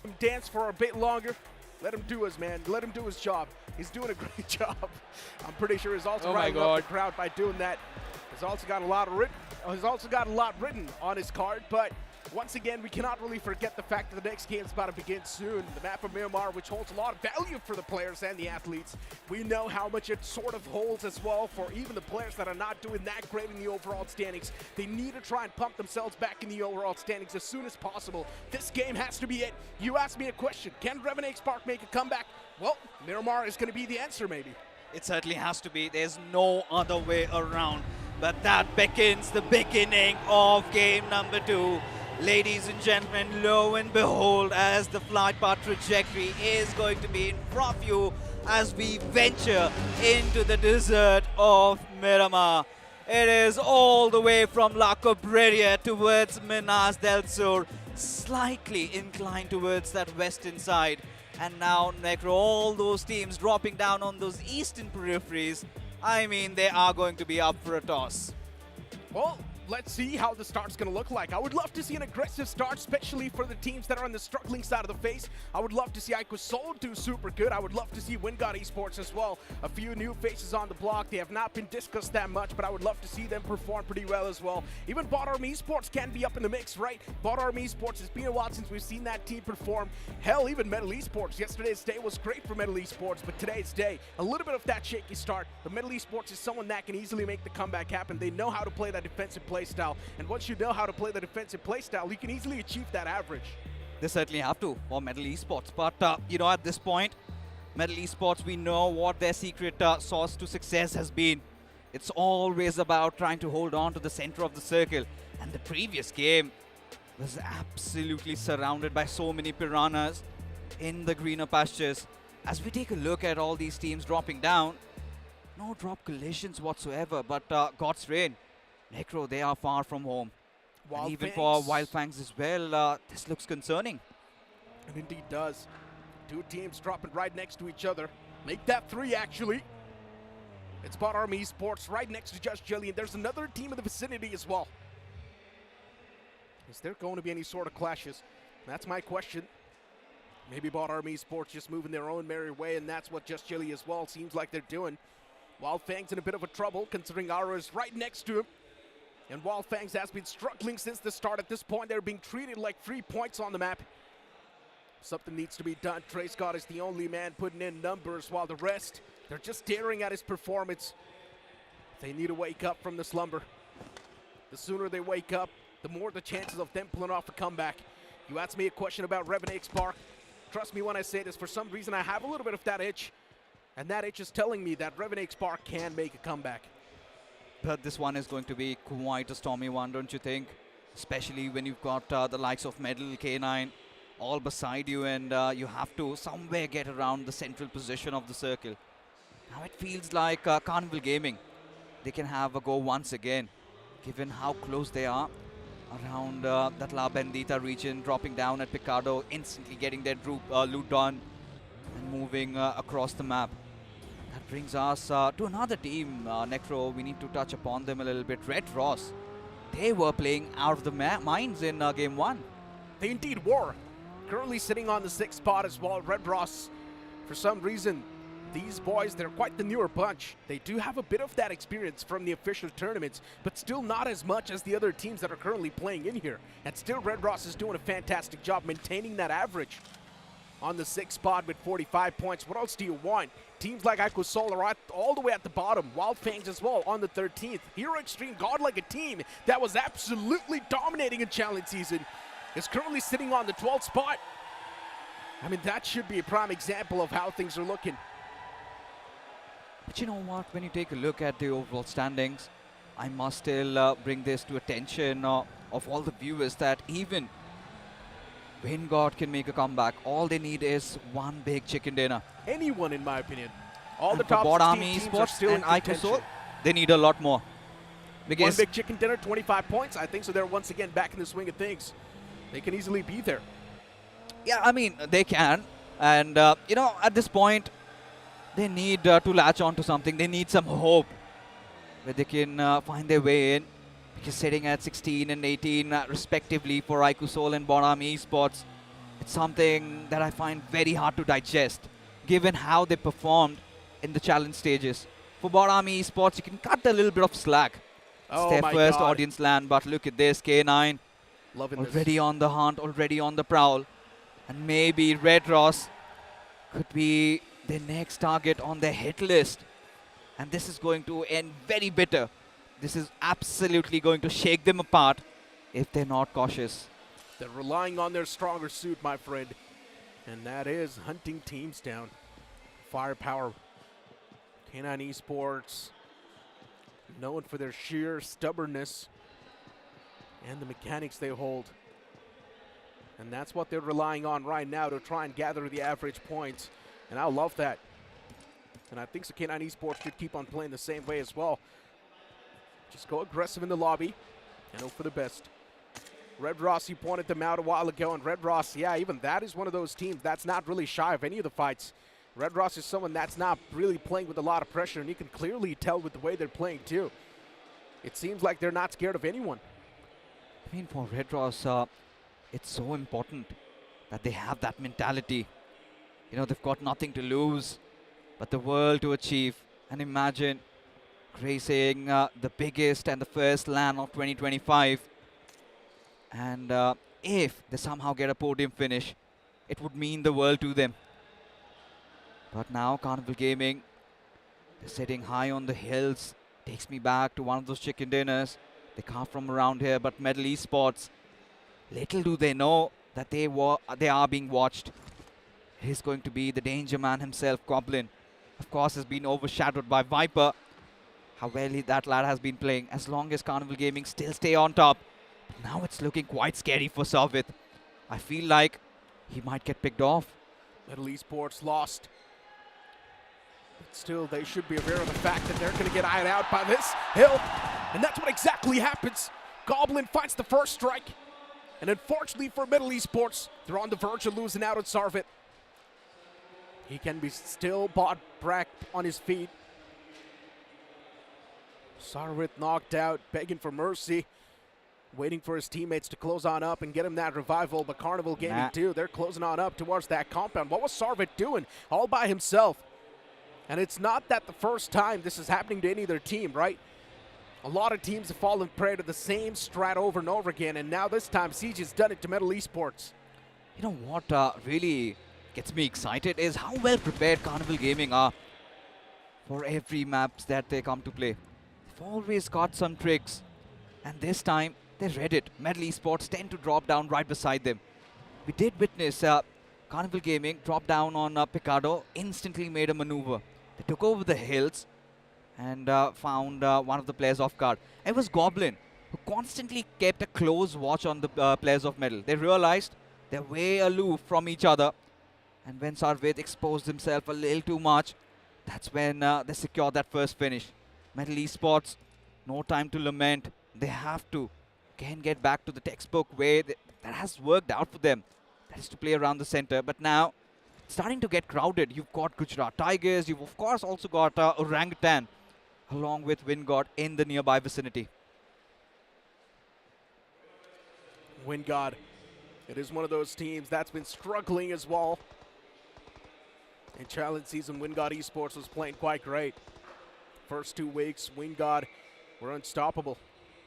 him dance for a bit longer. Let him do his, man. Let him do his job. He's doing a great job. I'm pretty sure he's also riding up the crowd by doing that. He's also got a lot written on his card, but once again, we cannot really forget the fact that the next game is about to begin soon. The map of Miramar, which holds a lot of value for the players and the athletes. We know how much it sort of holds as well for even the players that are not doing that great in the overall standings. They need to try and pump themselves back in the overall standings as soon as possible. This game has to be it. You asked me a question. Can Revenant X Spark make a comeback? Well, Miramar is going to be the answer, maybe. It certainly has to be. There's no other way around. But that beckons the beginning of game number 2. Ladies and gentlemen, lo and behold, as the flight path trajectory is going to be in front of you as we venture into the desert of Miramar. It is all the way from La Cabrera towards Minas del Sur, slightly inclined towards that western side. And now, Necro, all those teams dropping down on those eastern peripheries, I mean, they are going to be up for a toss. Well, let's see how the start's going to look like. I would love to see an aggressive start, especially for the teams that are on the struggling side of the face. I would love to see iQOO Soul do super good. I would love to see Wyld Esports as well. A few new faces on the block. They have not been discussed that much, but I would love to see them perform pretty well as well. Even BotArmyEsports can be up in the mix, right? BotArmyEsports, it's been a while since we've seen that team perform. Hell, even Metal Esports. Yesterday's day was great for Metal Esports, but today's day, a little bit of that shaky start. But Metal Esports is someone that can easily make the comeback happen. They know how to play that defensive play style, and once you know how to play the defensive play style, you can easily achieve that average. They certainly have to for Metal Esports, but you know, at this point, Metal Esports, we know what their secret sauce to success has been. It's always about trying to hold on to the center of the circle, and the previous game was absolutely surrounded by so many piranhas in the greener pastures. As we take a look at all these teams dropping down, no drop collisions whatsoever, but God's reign. Necro, they are far from home. And even for Wyld Fangs as well, this looks concerning. It indeed does. Two teams dropping right next to each other. Make that 3, actually. It's BotArmyEsports right next to Just Jelly, and there's another team in the vicinity as well. Is there going to be any sort of clashes? That's my question. Maybe BotArmyEsports just moving their own merry way, and that's what Just Chili as well seems like they're doing. Wyld Fangs in a bit of a trouble, considering Aura is right next to him. And Wyld Fangs has been struggling since the start. At this point, they're being treated like 3 points on the map. Something needs to be done. Trey Scott is the only man putting in numbers, while the rest, they're just staring at his performance. They need to wake up from the slumber. The sooner they wake up, the more the chances of them pulling off a comeback. You asked me a question about Revenant Spark. Trust me when I say this, for some reason I have a little bit of that itch. And that itch is telling me that Revenant Spark can make a comeback. But this one is going to be quite a stormy one, don't you think? Especially when you've got the likes of Medal, K9 all beside you, and you have to somewhere get around the central position of the circle. Now it feels like Carnival Gaming, they can have a go once again, given how close they are around that La Bendita region, dropping down at Picado, instantly getting their loot done and moving across the map. That brings us to another team, Necro. We need to touch upon them a little bit. Red Ross, they were playing out of the minds in game 1. They indeed were. Currently sitting on the 6th spot as well. Red Ross, for some reason, these boys, they're quite the newer bunch. They do have a bit of that experience from the official tournaments, but still not as much as the other teams that are currently playing in here. And still, Red Ross is doing a fantastic job maintaining that average on the 6th spot with 45 points. What else do you want? Teams like iQOO are all the way at the bottom. Wyld Fangs as well on the 13th. Here Xtreme, Godlike, a team that was absolutely dominating in challenge season, is currently sitting on the 12th spot. I mean, that should be a prime example of how things are looking. But you know what, when you take a look at the overall standings, I must still bring this to attention of all the viewers that even Wingod can make a comeback. All they need is one big chicken dinner. Anyone, in my opinion. All the for top 16 teams are BotArmyEsports still in and iQOO, contention. they need a lot more. One Because big chicken dinner, 25 points. I think so they're once again back in the swing of things. They can easily be there. yeah, I mean, they can. And, you know, at this point, they need to latch on to something. They need some hope where they can find their way in. Because sitting at 16 and 18 respectively for iQOO and BotArmyEsports, it's something that I find very hard to digest, given how they performed in the challenge stages. For BotArmyEsports, you can cut a little bit of slack. It's Oh their my first God. audience land, but look at this, K9 Loving already this. on the hunt, already on the prowl. And maybe Red Ross could be their next target on their hit list. And this is going to end very bitter. This is absolutely going to shake them apart if they're not cautious. They're relying on their stronger suit, my friend. And that is hunting teams down. Firepower. K9 Esports, known for their sheer stubbornness and the mechanics they hold. And that's what they're relying on right now to try and gather the average points. And I love that. And I think so K9 Esports should keep on playing the same way as well. Just go aggressive in the lobby and hope for the best. Red Ross, you pointed them out a while ago, and Red Ross, yeah, even that is one of those teams that's not really shy of any of the fights. Red Ross is someone that's not really playing with a lot of pressure, and you can clearly tell with the way they're playing too. It seems like they're not scared of anyone. I mean, for Red Ross, it's so important that they have that mentality. You know, they've got nothing to lose but the world to achieve. And imagine gracing the biggest and the first LAN of 2025. And if they somehow get a podium finish, it would mean the world to them. But now Carnival Gaming, they're sitting high on the hills. Takes me back to one of those chicken dinners. They come from around here, but Medal Esports, little do they know that they are being watched. It is going to be the danger man himself, Goblin. Of course, has been overshadowed by Viper. How well that lad has been playing. As long as Carnival Gaming still stay on top. But now it's looking quite scary for Savit. I feel like he might get picked off. Medal Esports lost. But still, they should be aware of the fact that they're going to get eyed out by this hill. And that's what exactly happens. Goblin finds the first strike. And unfortunately for Medal Esports, they're on the verge of losing out on Sarvit. He can be still bought back on his feet. Sarvit knocked out, begging for mercy. Waiting for his teammates to close on up and get him that revival, but Carnival Gaming too, they're closing on up towards that compound. What was Sarvit doing all by himself? And it's not that the first time this is happening to any other team, right? A lot of teams have fallen prey to the same strat over and over again, and now this time Siege has done it to Metal Esports. You know what really gets me excited is how well prepared Carnival Gaming are for every maps that they come to play. They've always got some tricks, and this time they read it. Metal Esports tend to drop down right beside them. We did witness Carnival Gaming drop down on Picado, instantly made a maneuver. They took over the hills and found one of the players off guard. It was Goblin, who constantly kept a close watch on the players of Metal. They realized they're way aloof from each other, and when Sarvit exposed himself a little too much, that's when they secured that first finish. Metal Esports, no time to lament. They have to again get back to the textbook way that has worked out for them. That is to play around the center. But now, it's starting to get crowded. You've got Gujarat Tigers. You've, of course, also got Orangutan, along with Wingod in the nearby vicinity. Wingod, it is one of those teams that's been struggling as well. In challenge season, Wingod Esports was playing quite great. First 2 weeks, Wingod were unstoppable.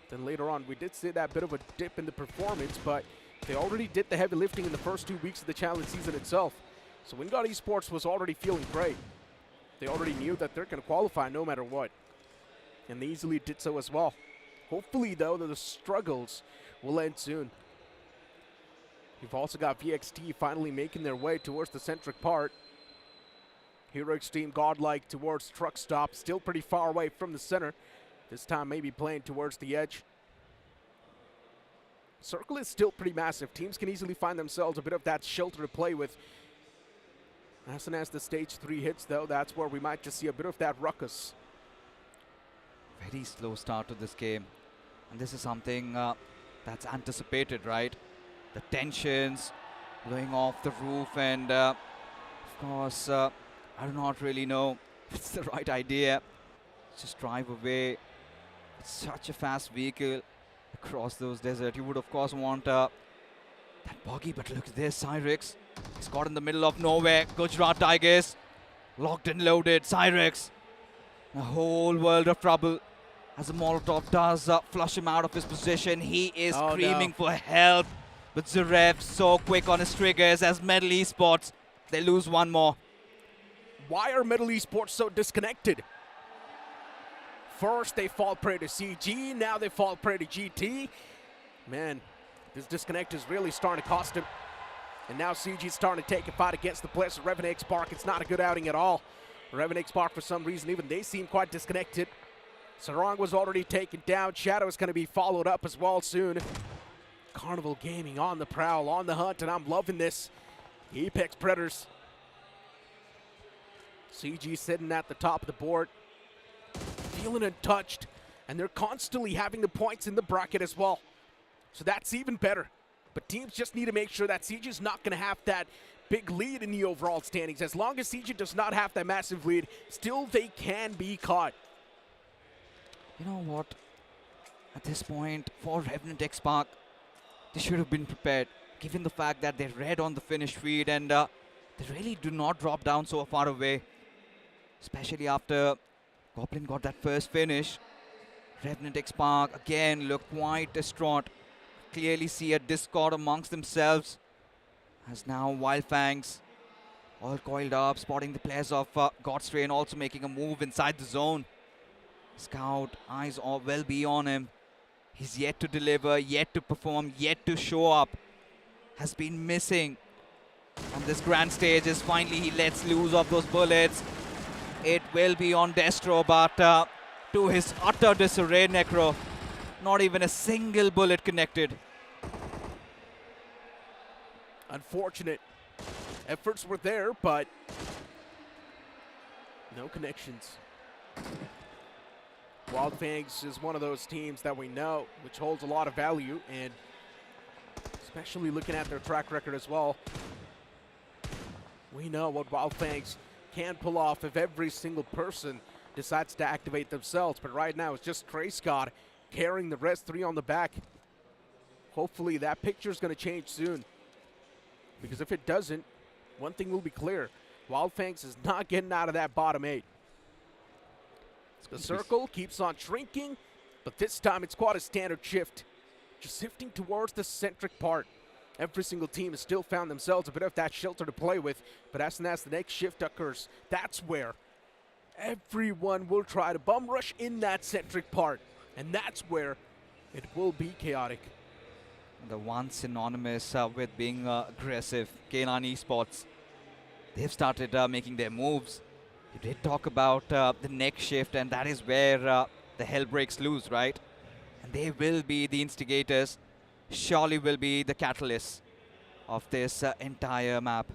Then later on, we did see that bit of a dip in the performance, but they already did the heavy lifting in the first 2 weeks of the challenge season itself. So Wingod Esports was already feeling great. They already knew that they're going to qualify no matter what. And they easily did so as well. Hopefully, though, that the struggles will end soon. We've also got VXT finally making their way towards the centric part. Hero Xtreme Godlike towards truck stop, still pretty far away from the center. This time maybe playing towards the edge. Circle is still pretty massive. Teams can easily find themselves a bit of that shelter to play with. As soon as the stage 3 hits, though, that's where we might just see a bit of that ruckus. Very slow start to this game. And this is something that's anticipated, right? The tensions blowing off the roof, and of course, I do not really know if it's the right idea. Just drive away. It's such a fast vehicle across those deserts. You would, of course, want that buggy, but look at this, Cyrex. He's caught in the middle of nowhere. Gujarat Tigers, locked and loaded. Cyrex, a whole world of trouble. As the Molotov does flush him out of his position, he is screaming for help. But Zarev so quick on his triggers as Metal Esports, they lose one more. Why are Metal Esports so disconnected? First, they fall prey to CG. Now they fall prey to GT. Man, this disconnect is really starting to cost him. And now CG is starting to take a fight against the players of Revenant Spark. It's not a good outing at all. Revenant Spark, for some reason, even they seem quite disconnected. Sarang was already taken down. Shadow is going to be followed up as well soon. Carnival Gaming on the prowl, on the hunt, and I'm loving this. Apex Predators. CG sitting at the top of the board, feeling untouched, and they're constantly having the points in the bracket as well. So that's even better. But teams just need to make sure that CG is not going to have that big lead in the overall standings. As long as CG does not have that massive lead, still they can be caught. You know what? At this point, for Revenant X-Park, they should have been prepared, given the fact that they read on the finish feed and they really do not drop down so far away. Especially after Goblin got that first finish. Revenant X-Park again look quite distraught. Clearly see a discord amongst themselves. As now Wyld Fangs all coiled up, spotting the players of Godstrain also making a move inside the zone. Scout, eyes all well be on him. He's yet to deliver, yet to perform, yet to show up. Has been missing on this grand stage as finally he lets loose of those bullets. It will be on Destro, but to his utter disarray, Necro, not even a single bullet connected. Unfortunate. Efforts were there, but no connections. Wyld Fangs is one of those teams that we know, which holds a lot of value, and especially looking at their track record as well, we know what Wyld Fangs can pull off if every single person decides to activate themselves. But right now, it's just Trey Scott carrying the rest 3 on the back. Hopefully that picture is going to change soon. Because if it doesn't, one thing will be clear. Wyld Fangs is not getting out of that bottom 8. The circle keeps on shrinking, but this time it's quite a standard shift. Just shifting towards the centric part. Every single team has still found themselves a bit of that shelter to play with, but as soon as the next shift occurs, that's where everyone will try to bum rush in that centric part, and that's where it will be chaotic. The one synonymous with being aggressive, CARNIVAL, they've started making their moves. You did talk about the next shift, and that is where the hell breaks loose, right? And they will be the instigators, surely will be the catalysts of this entire map.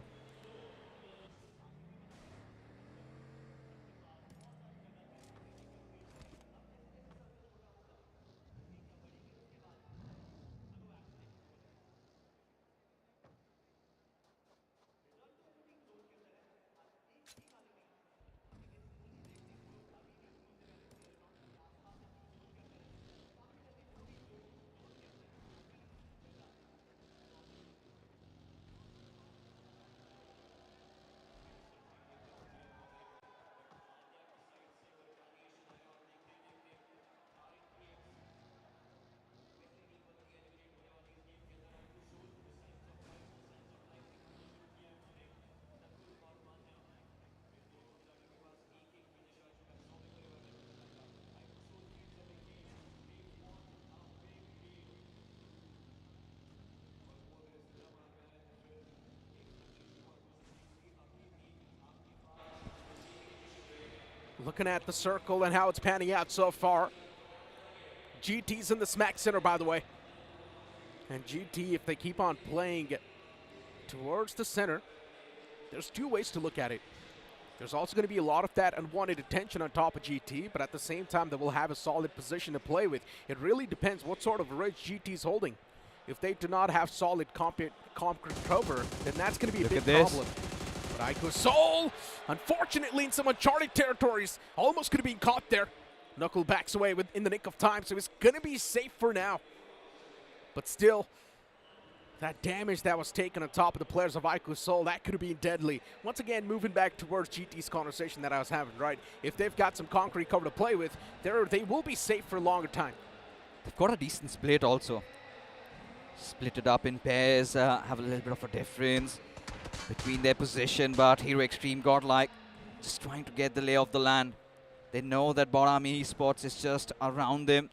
Looking at the circle and how it's panning out so far. GT's in the smack center, by the way. And GT, if they keep on playing towards the center, there's two ways to look at it. There's also going to be a lot of that unwanted attention on top of GT, but at the same time, they will have a solid position to play with. It really depends what sort of ridge GT's holding. If they do not have solid concrete cover, then that's going to be a big problem. But iQOO, unfortunately, in some uncharted territories, almost could have been caught there. Knuckle backs away in the nick of time, so he's going to be safe for now. But still, that damage that was taken on top of the players of iQOO, that could have been deadly. Once again, moving back towards GT's conversation that I was having, right? If they've got some concrete cover to play with, they will be safe for a longer time. They've got a decent split also. Split it up in pairs, have a little bit of a difference between their position, but Hero Xtreme Godlike just trying to get the lay of the land. They know that BotArmyEsports is just around them.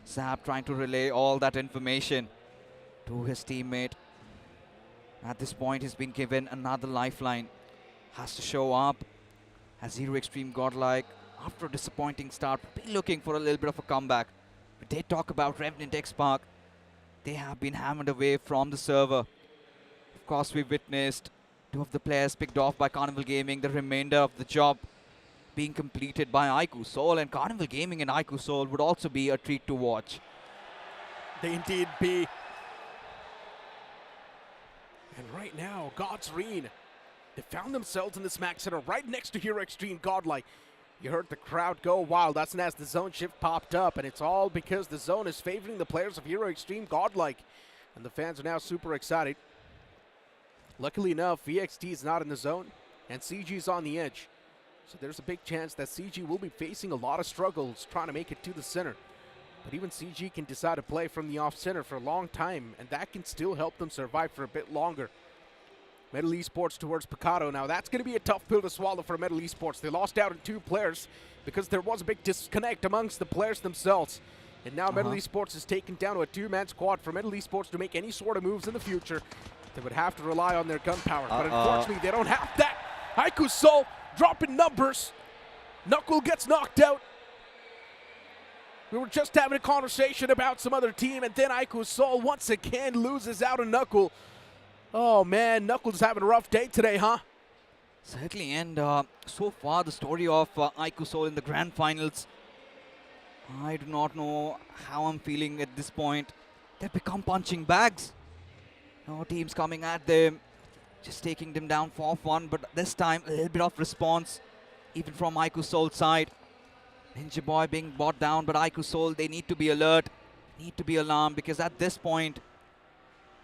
Zap trying to relay all that information to his teammate. At this point, he's been given another lifeline. Has to show up as Hero Xtreme Godlike, after a disappointing start, be looking for a little bit of a comeback. We did talk about Revenant X Spark. They have been hammered away from the server. Of course, we witnessed two of the players picked off by Carnival Gaming, the remainder of the job being completed by iQOO, and Carnival Gaming and iQOO would also be a treat to watch. They indeed be. And right now, Xtreme, they found themselves in the smack center right next to Hero Xtreme Godlike. You heard the crowd go wild. That's as the zone shift popped up, and it's all because the zone is favoring the players of Hero Xtreme Godlike. And the fans are now super excited. Luckily enough, VXT is not in the zone, and CG is on the edge. So there's a big chance that CG will be facing a lot of struggles trying to make it to the center. But even CG can decide to play from the off-center for a long time, and that can still help them survive for a bit longer. Metal Esports towards Picado. Now, that's going to be a tough pill to swallow for Metal Esports. They lost out on 2 players because there was a big disconnect amongst the players themselves. And now Metal Esports is taken down to a 2-man squad. For Metal Esports to make any sort of moves in the future, they would have to rely on their gunpowder. But unfortunately, they don't have that. iQOO dropping numbers. Knuckle gets knocked out. We were just having a conversation about some other team, and then iQOO once again loses out on Knuckle. Oh man, Knuckle's having a rough day today, huh? Certainly, and so far the story of iQOO in the grand finals, I do not know how I'm feeling at this point. They've become punching bags. No teams coming at them, just taking them down for fun, but this time a little bit of response, even from iQOO's side. Ninja Boy being brought down, but iQOO, they need to be alert. need to be alarmed, because at this point,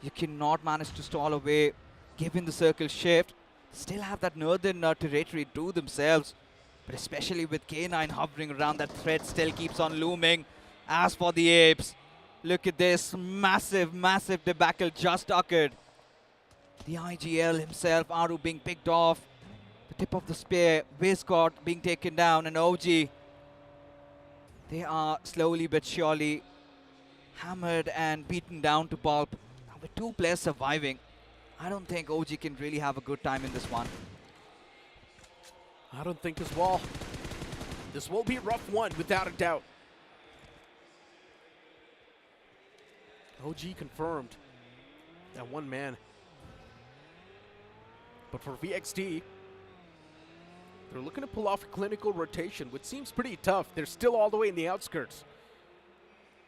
you cannot manage to stall away, given the circle shift. Still have that northern territory to themselves, but especially with K9 hovering around, that threat still keeps on looming. As for the Apes, look at this massive, massive debacle just occurred. The IGL himself, Aru being picked off, the tip of the spear, Viscott being taken down, and OG, they are slowly but surely hammered and beaten down to pulp. Now with 2 players surviving, I don't think OG can really have a good time in this one. I don't think as well. This will be a rough one, without a doubt. OG confirmed that one man. But for VXD, they're looking to pull off a clinical rotation, which seems pretty tough. They're still all the way in the outskirts.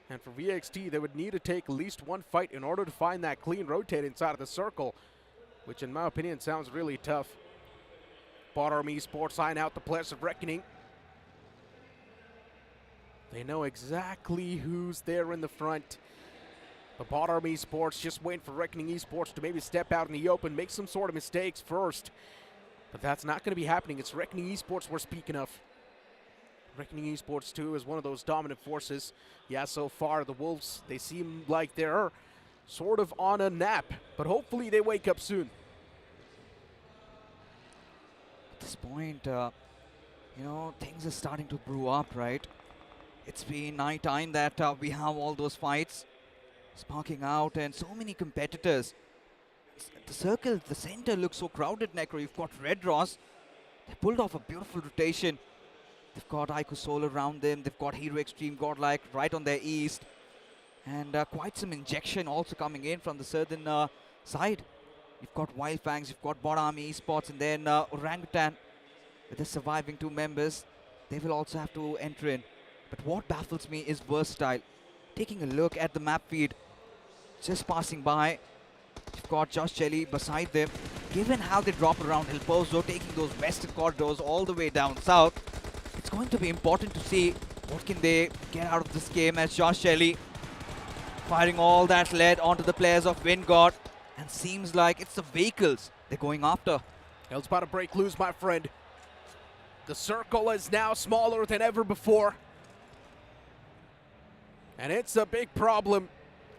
And for VXD, they would need to take at least one fight in order to find that clean rotate inside of the circle, which in my opinion sounds really tough. BotArmyEsports sign out the Players of Reckoning. They know exactly who's there in the front. But BotArmyEsports just waiting for Reckoning Esports to maybe step out in the open, make some sort of mistakes first. But that's not going to be happening. It's Reckoning Esports we're speaking of. Reckoning Esports too is one of those dominant forces. Yeah, so far the Wolves, they seem like they're sort of on a nap, but hopefully they wake up soon. At this point, you know, things are starting to brew up, right? It's been night time that we have all those fights sparking out, and so many competitors. The circle, the center looks so crowded, Necro. You've got Red Ross. They pulled off a beautiful rotation. They've got iQOO Soul around them. They've got Hero Xtreme, Godlike right on their east. And quite some injection also coming in from the southern side. You've got Wyld Fangs, you've got BotArmyEsports, and then Orangutan. With the surviving 2 members, they will also have to enter in. But what baffles me is Versatile. Taking a look at the map feed, just passing by, you've got Josh Jelly beside them. Given how they drop around Hill Post, though, taking those western corridors all the way down south, it's going to be important to see what can they get out of this game, as Josh Jelly firing all that lead onto the players of Wingod, and seems like it's the vehicles they're going after. Hell's about to break loose, my friend. The circle is now smaller than ever before. And it's a big problem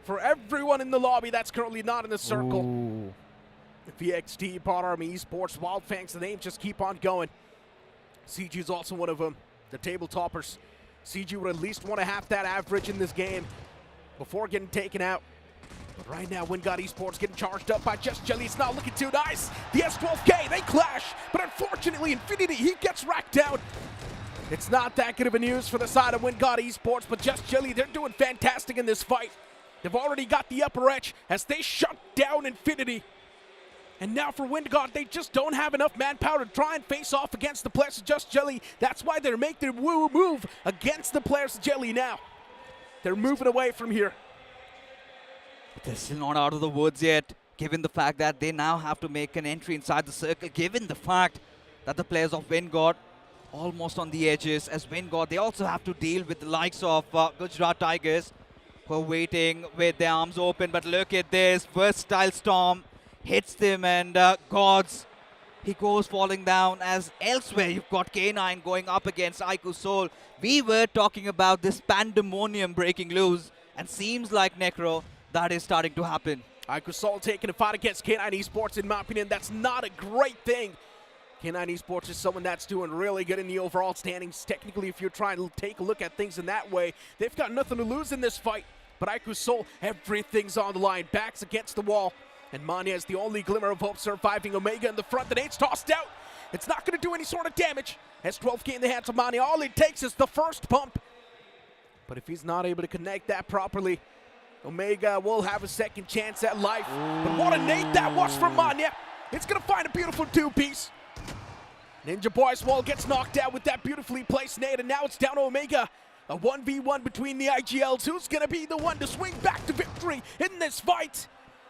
for everyone in the lobby that's currently not in the circle. Ooh. VXT, BotArmyEsports, Wyld Fangs, the names just keep on going. CG is also one of them, the table toppers. CG would at least want to have that average in this game before getting taken out. But right now, Wingod Esports getting charged up by Just Jelly. It's not looking too nice. The S12K, they clash, but unfortunately, Infinity, he gets racked down. It's not that good of a news for the side of Wingod Esports, but Just Jelly, they're doing fantastic in this fight. They've already got the upper edge as they shut down Infinity. And now for Wingod, they just don't have enough manpower to try and face off against the players of Just Jelly. That's why they're making their move against the players of Jelly now. They're moving away from here. But they're still not out of the woods yet, given the fact that they now have to make an entry inside the circle, given the fact that the players of Wingod almost on the edges. As Wingod, they also have to deal with the likes of Gujarat Tigers, who are waiting with their arms open. But look at this, Versatile Storm hits them, and Gods, he goes falling down. As elsewhere, you've got K9 going up against iQOO Soul. We were talking about this pandemonium breaking loose, and seems like, Necro, that is starting to happen. iQOO Soul taking a fight against K9 Esports. In my opinion, that's not a great thing. K9 Esports is someone that's doing really good in the overall standings. Technically, if you're trying to take a look at things in that way, they've got nothing to lose in this fight. But iQOO Soul, everything's on the line. Backs against the wall. And Manya is the only glimmer of hope, surviving. Omega in the front. The nade's tossed out. It's not going to do any sort of damage. S12K in the hands of Manya. All it takes is the first pump. But if he's not able to connect that properly, Omega will have a second chance at life. But what a nade that was from Manya. It's going to find a beautiful 2-piece. Ninja Boy's wall gets knocked out with that beautifully placed nade, and now it's down to Omega. A 1v1 between the IGLs. Who's going to be the one to swing back to victory in this fight?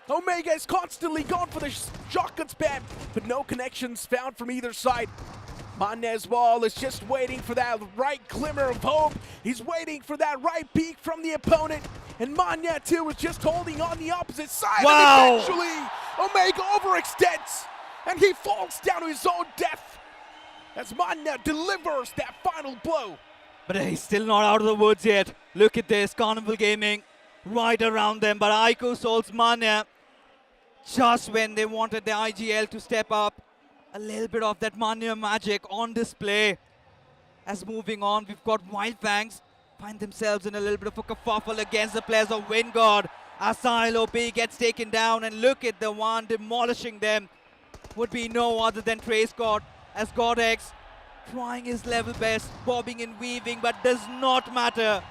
Omega is constantly going for the shotgun spam, but no connections found from either side. Manez Wall is just waiting for that right glimmer of hope. He's waiting for that right peek from the opponent. And Manya too is just holding on the opposite side. Wow. And eventually, Omega overextends. And he falls down to his own death. As Manya delivers that final blow. But he's still not out of the woods yet. Look at this, Carnival Gaming right around them. But iQOO solves Manya just when they wanted the IGL to step up. A little bit of that Manya magic on display. As moving on, we've got Wyld Fangs find themselves in a little bit of a kerfuffle against the players of Wingard. As SiLOP gets taken down, and look at the one demolishing them. Would be no other than Trace God, as GodX trying his level best, bobbing and weaving, but does not matter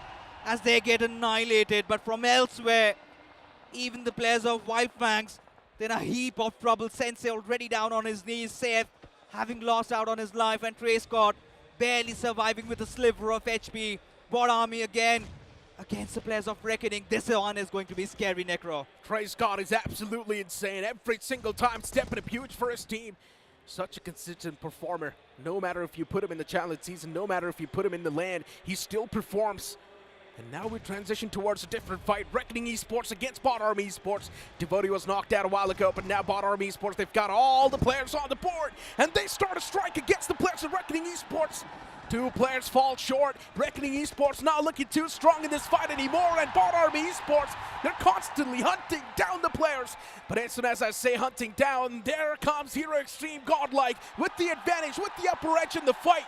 as they get annihilated. But from elsewhere, even the players of Wyld Fangs, they're in a heap of trouble. Sensei already down on his knees, safe, having lost out on his life, and Trace God barely surviving with a sliver of HP. BotArmy again against the players of Reckoning. This one is going to be scary, Necro. Trace Scott is absolutely insane. Every single time stepping up huge for his team. Such a consistent performer. No matter if you put him in the challenge season, no matter if you put him in the LAN, he still performs. And now we transition towards a different fight. Reckoning Esports against BotArmyEsports. Devotee was knocked out a while ago, but now BotArmyEsports, they've got all the players on the board. And they start a strike against the players of Reckoning Esports. Two players fall short. Reckoning Esports not looking too strong in this fight anymore. And BotArmyEsports, they're constantly hunting down the players. But as soon as I say hunting down, there comes Hero Xtreme Godlike with the advantage, with the upper edge in the fight.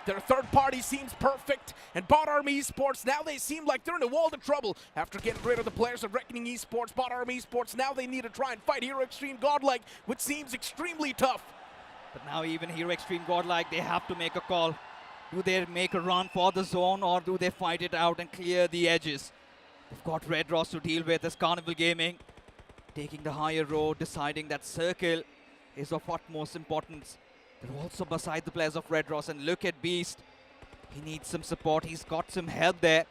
Their third party seems perfect, and BotArmyEsports, now they seem like they're in a world of trouble. After getting rid of the players of Reckoning Esports, BotArmyEsports, now they need to try and fight Hero Xtreme Godlike, which seems extremely tough. But now even Hero Xtreme Godlike, they have to make a call. Do they make a run for the zone, or do they fight it out and clear the edges? They've got Red Ross to deal with as Carnival Gaming, taking the higher road, deciding that circle is of utmost importance. They're also beside the players of Red Ross, and look at Beast. He needs some support. He's got some help there.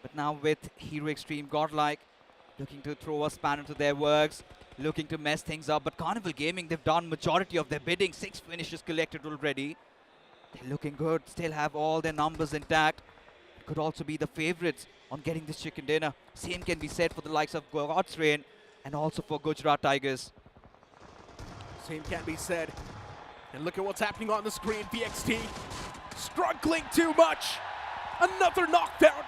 But now with Hero Xtreme Godlike, looking to throw a spanner to their works, looking to mess things up. But Carnival Gaming, they've done majority of their bidding. 6 finishes collected already. They're looking good, still have all their numbers intact. Could also be the favorites on getting this chicken dinner. Same can be said for the likes of God's Reign and also for Gujarat Tigers. Same can be said. And look at what's happening on the screen. VXT struggling too much. Another knockdown.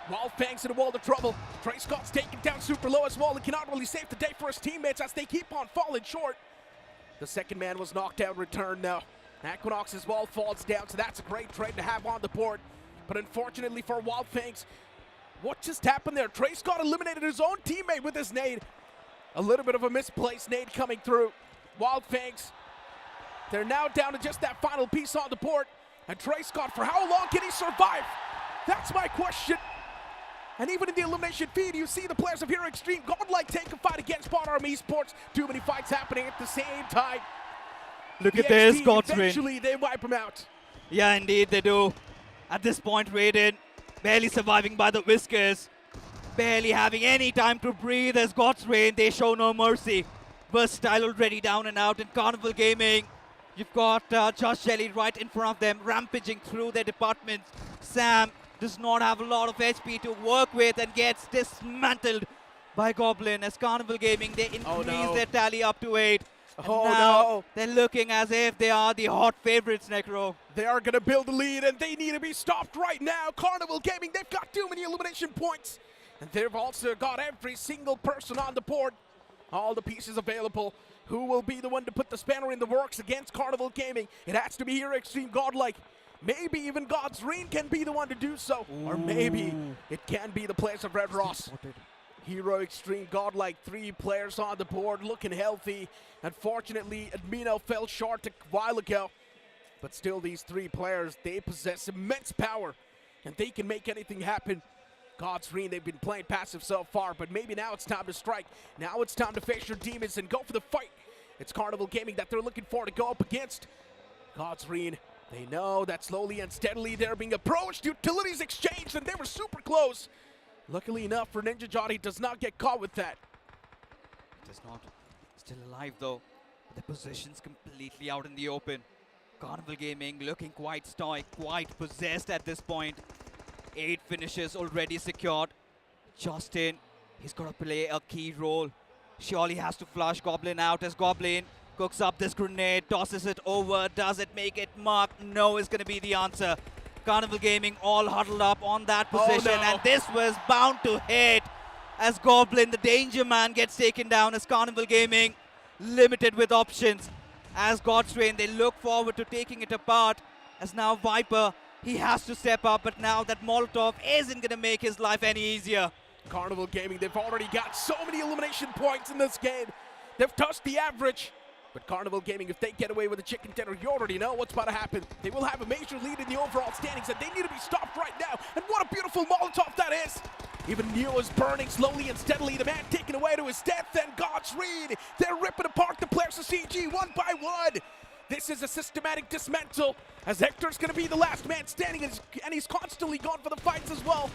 Wyld Fangs in a world of trouble. Trace Scott's taken down super low as well. He cannot really save the day for his teammates as they keep on falling short. The second man was knocked out, returned now. Equinox as well falls down, so that's a great trade to have on the board. But unfortunately for Wyld Fangs, what just happened there? Trace Scott eliminated his own teammate with his nade. A little bit of a misplaced nade coming through. Wyld Fangs, they're now down to just that final piece on the board. And Trace Scott, for how long can he survive? That's my question. And even in the elimination feed, you see the players of Hero Xtreme Godlike take a fight against BotArmyEsports. Too many fights happening at the same time. Look at this, God's Reign. Eventually, they wipe him out. Yeah, indeed they do. At this point, Raiden barely surviving by the whiskers. Barely having any time to breathe as God's Reign. They show no mercy. Versatile already down and out in Carnival Gaming. You've got Josh Shelley right in front of them, rampaging through their departments. Sam does not have a lot of HP to work with and gets dismantled by Goblin. As Carnival Gaming, they increase their tally up to 8. And now they're looking as if they are the hot favorites, Necro. They are going to build a lead, and they need to be stopped right now. Carnival Gaming, they've got too many elimination points. And they've also got every single person on the board. All the pieces available. Who will be the one to put the spanner in the works against Carnival Gaming? It has to be Hero Xtreme Godlike. Maybe even God's Reign can be the one to do so. Ooh. Or maybe it can be the players of Red Ross. Hero Xtreme Godlike, 3 players on the board, looking healthy. Unfortunately, Admino fell short a while ago. But still, these 3 players, they possess immense power. And they can make anything happen. God's Reign, they've been playing passive so far, but maybe now it's time to strike. Now it's time to face your demons and go for the fight. It's Carnival Gaming that they're looking for to go up against. God's Reign, they know that slowly and steadily they're being approached. Utilities exchanged, and they were super close. Luckily enough for Ninja Johnny, does not get caught with that. Does not. Still alive though. The position's completely out in the open. Carnival Gaming looking quite stoic, quite possessed at this point. 8 finishes already secured. Justin, he's got to play a key role. Surely has to flush Goblin out as Goblin cooks up this grenade, tosses it over. Does it make it mark? No is going to be the answer. Carnival Gaming all huddled up on that position, and this was bound to hit as Goblin, the danger man, gets taken down as Carnival Gaming limited with options. As Godstrain, they look forward to taking it apart, as now Viper, he has to step up, but now that Molotov isn't going to make his life any easier. Carnival Gaming, they've already got so many elimination points in this game. They've touched the average. But Carnival Gaming, if they get away with the chicken dinner, you already know what's about to happen. They will have a major lead in the overall standings, and they need to be stopped right now. And what a beautiful Molotov that is! Even Neo is burning slowly and steadily. The man taken away to his death, and God's read. They're ripping apart the players of CG one by one. This is a systematic dismantle, as Hector's going to be the last man standing, and he's constantly gone for the fights as well.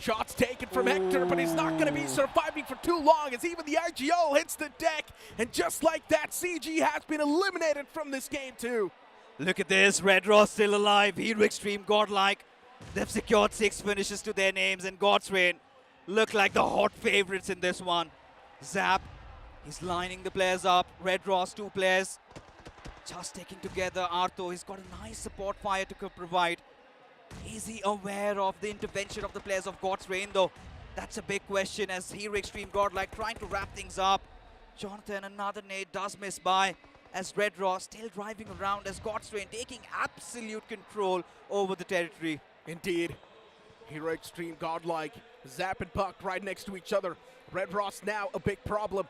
Shots taken from Hector, but he's not going to be surviving for too long, as even the IGO hits the deck. And just like that, CG has been eliminated from this game too. Look at this, Red Raw still alive. Hero Xtreme, Godlike. They've secured 6 finishes to their names, and God's Reign look like the hot favorites in this one. Zap, he's lining the players up. Red Raw's 2 players just sticking together. Artho, he's got a nice support fire to provide. Is he aware of the intervention of the players of God's Reign though? That's a big question, as Hero Xtreme Godlike trying to wrap things up. Jonathan, another nade does miss by, as Red Raw still driving around, as God's Reign taking absolute control over the territory. Indeed. Hero Xtreme Godlike, Zap and Puck right next to each other. Red Raw's now a big problem.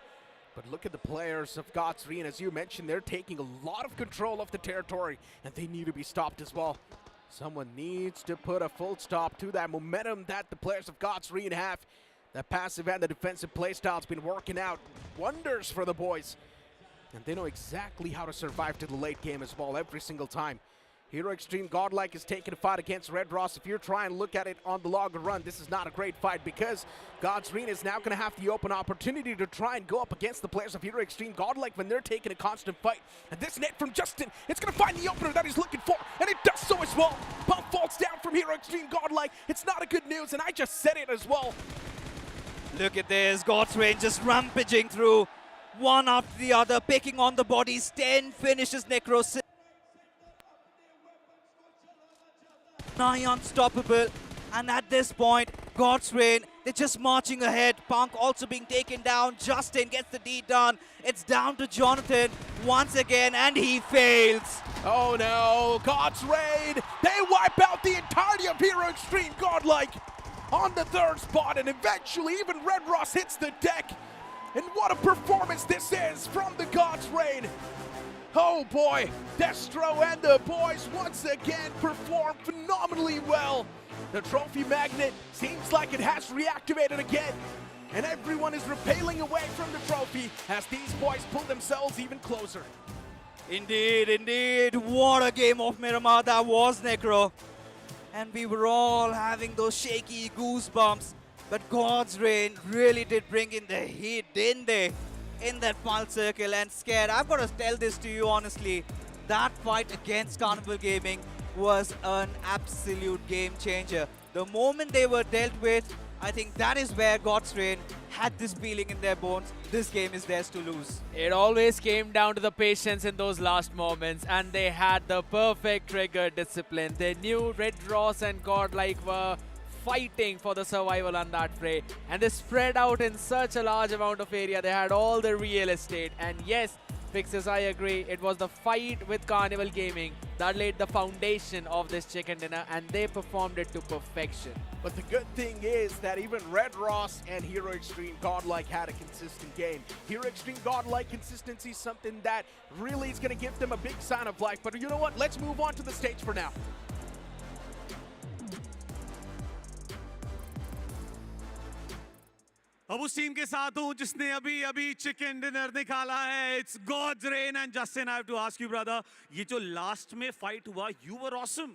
But look at the players of God's Reign, as you mentioned, they're taking a lot of control of the territory, and they need to be stopped as well. Someone needs to put a full stop to that momentum that the players of God's Reign have. That passive and the defensive playstyle has been working out wonders for the boys. And they know exactly how to survive to the late game as well every single time. Hero Xtreme Godlike is taking a fight against Red Ross. If you're trying to look at it on the log run, this is not a great fight, because God's Reign is now going to have the open opportunity to try and go up against the players of Hero Xtreme Godlike when they're taking a constant fight. And this net from Justin, it's going to find the opener that he's looking for, and it does so as well. Pump falls down from Hero Xtreme Godlike. It's not a good news, and I just said it as well. Look at this, God's Reign just rampaging through one after the other, picking on the bodies. 10 finishes, Necro. Nigh unstoppable, and at this point, God's Reign, they're just marching ahead. Punk also being taken down. Justin gets the D done. It's down to Jonathan once again, and he fails. Oh no, God's Reign, they wipe out the entirety of Hero Xtreme Godlike on the 3rd spot, and eventually even Red Ross hits the deck. And what a performance this is from the God's Reign. Oh boy, Destro and the boys once again perform phenomenally well. The trophy magnet seems like it has reactivated again, and everyone is repelling away from the trophy as these boys pull themselves even closer. Indeed, indeed. What a game of Miramar that was, Necro. And we were all having those shaky goosebumps. But God's Reign really did bring in the heat, didn't they? In that final circle, and Scared, I've got to tell this to you honestly, that fight against Carnival Gaming was an absolute game changer. The moment they were dealt with, I think that is where God's Reign had this feeling in their bones. This game is theirs to lose. It always came down to the patience in those last moments, and they had the perfect trigger discipline. They knew Red Ross and Godlike were fighting for the survival on that fray, and they spread out in such a large amount of area. They had all the real estate, and yes, Fixes, I agree, it was the fight with Carnival Gaming that laid the foundation of this chicken dinner, and they performed it to perfection. But the good thing is that even Red Ross and Hero Xtreme Godlike had a consistent game. Hero Xtreme Godlike consistency is something that really is going to give them a big sign of life. But you know what? Let's move on to the stage for now. अब उस team के साथ हूं जिसने अभी chicken dinner निकाला है. It's God's Reign and Justin, I have to ask you brother, ये जो लास्ट में फाइट हुआ, you were awesome.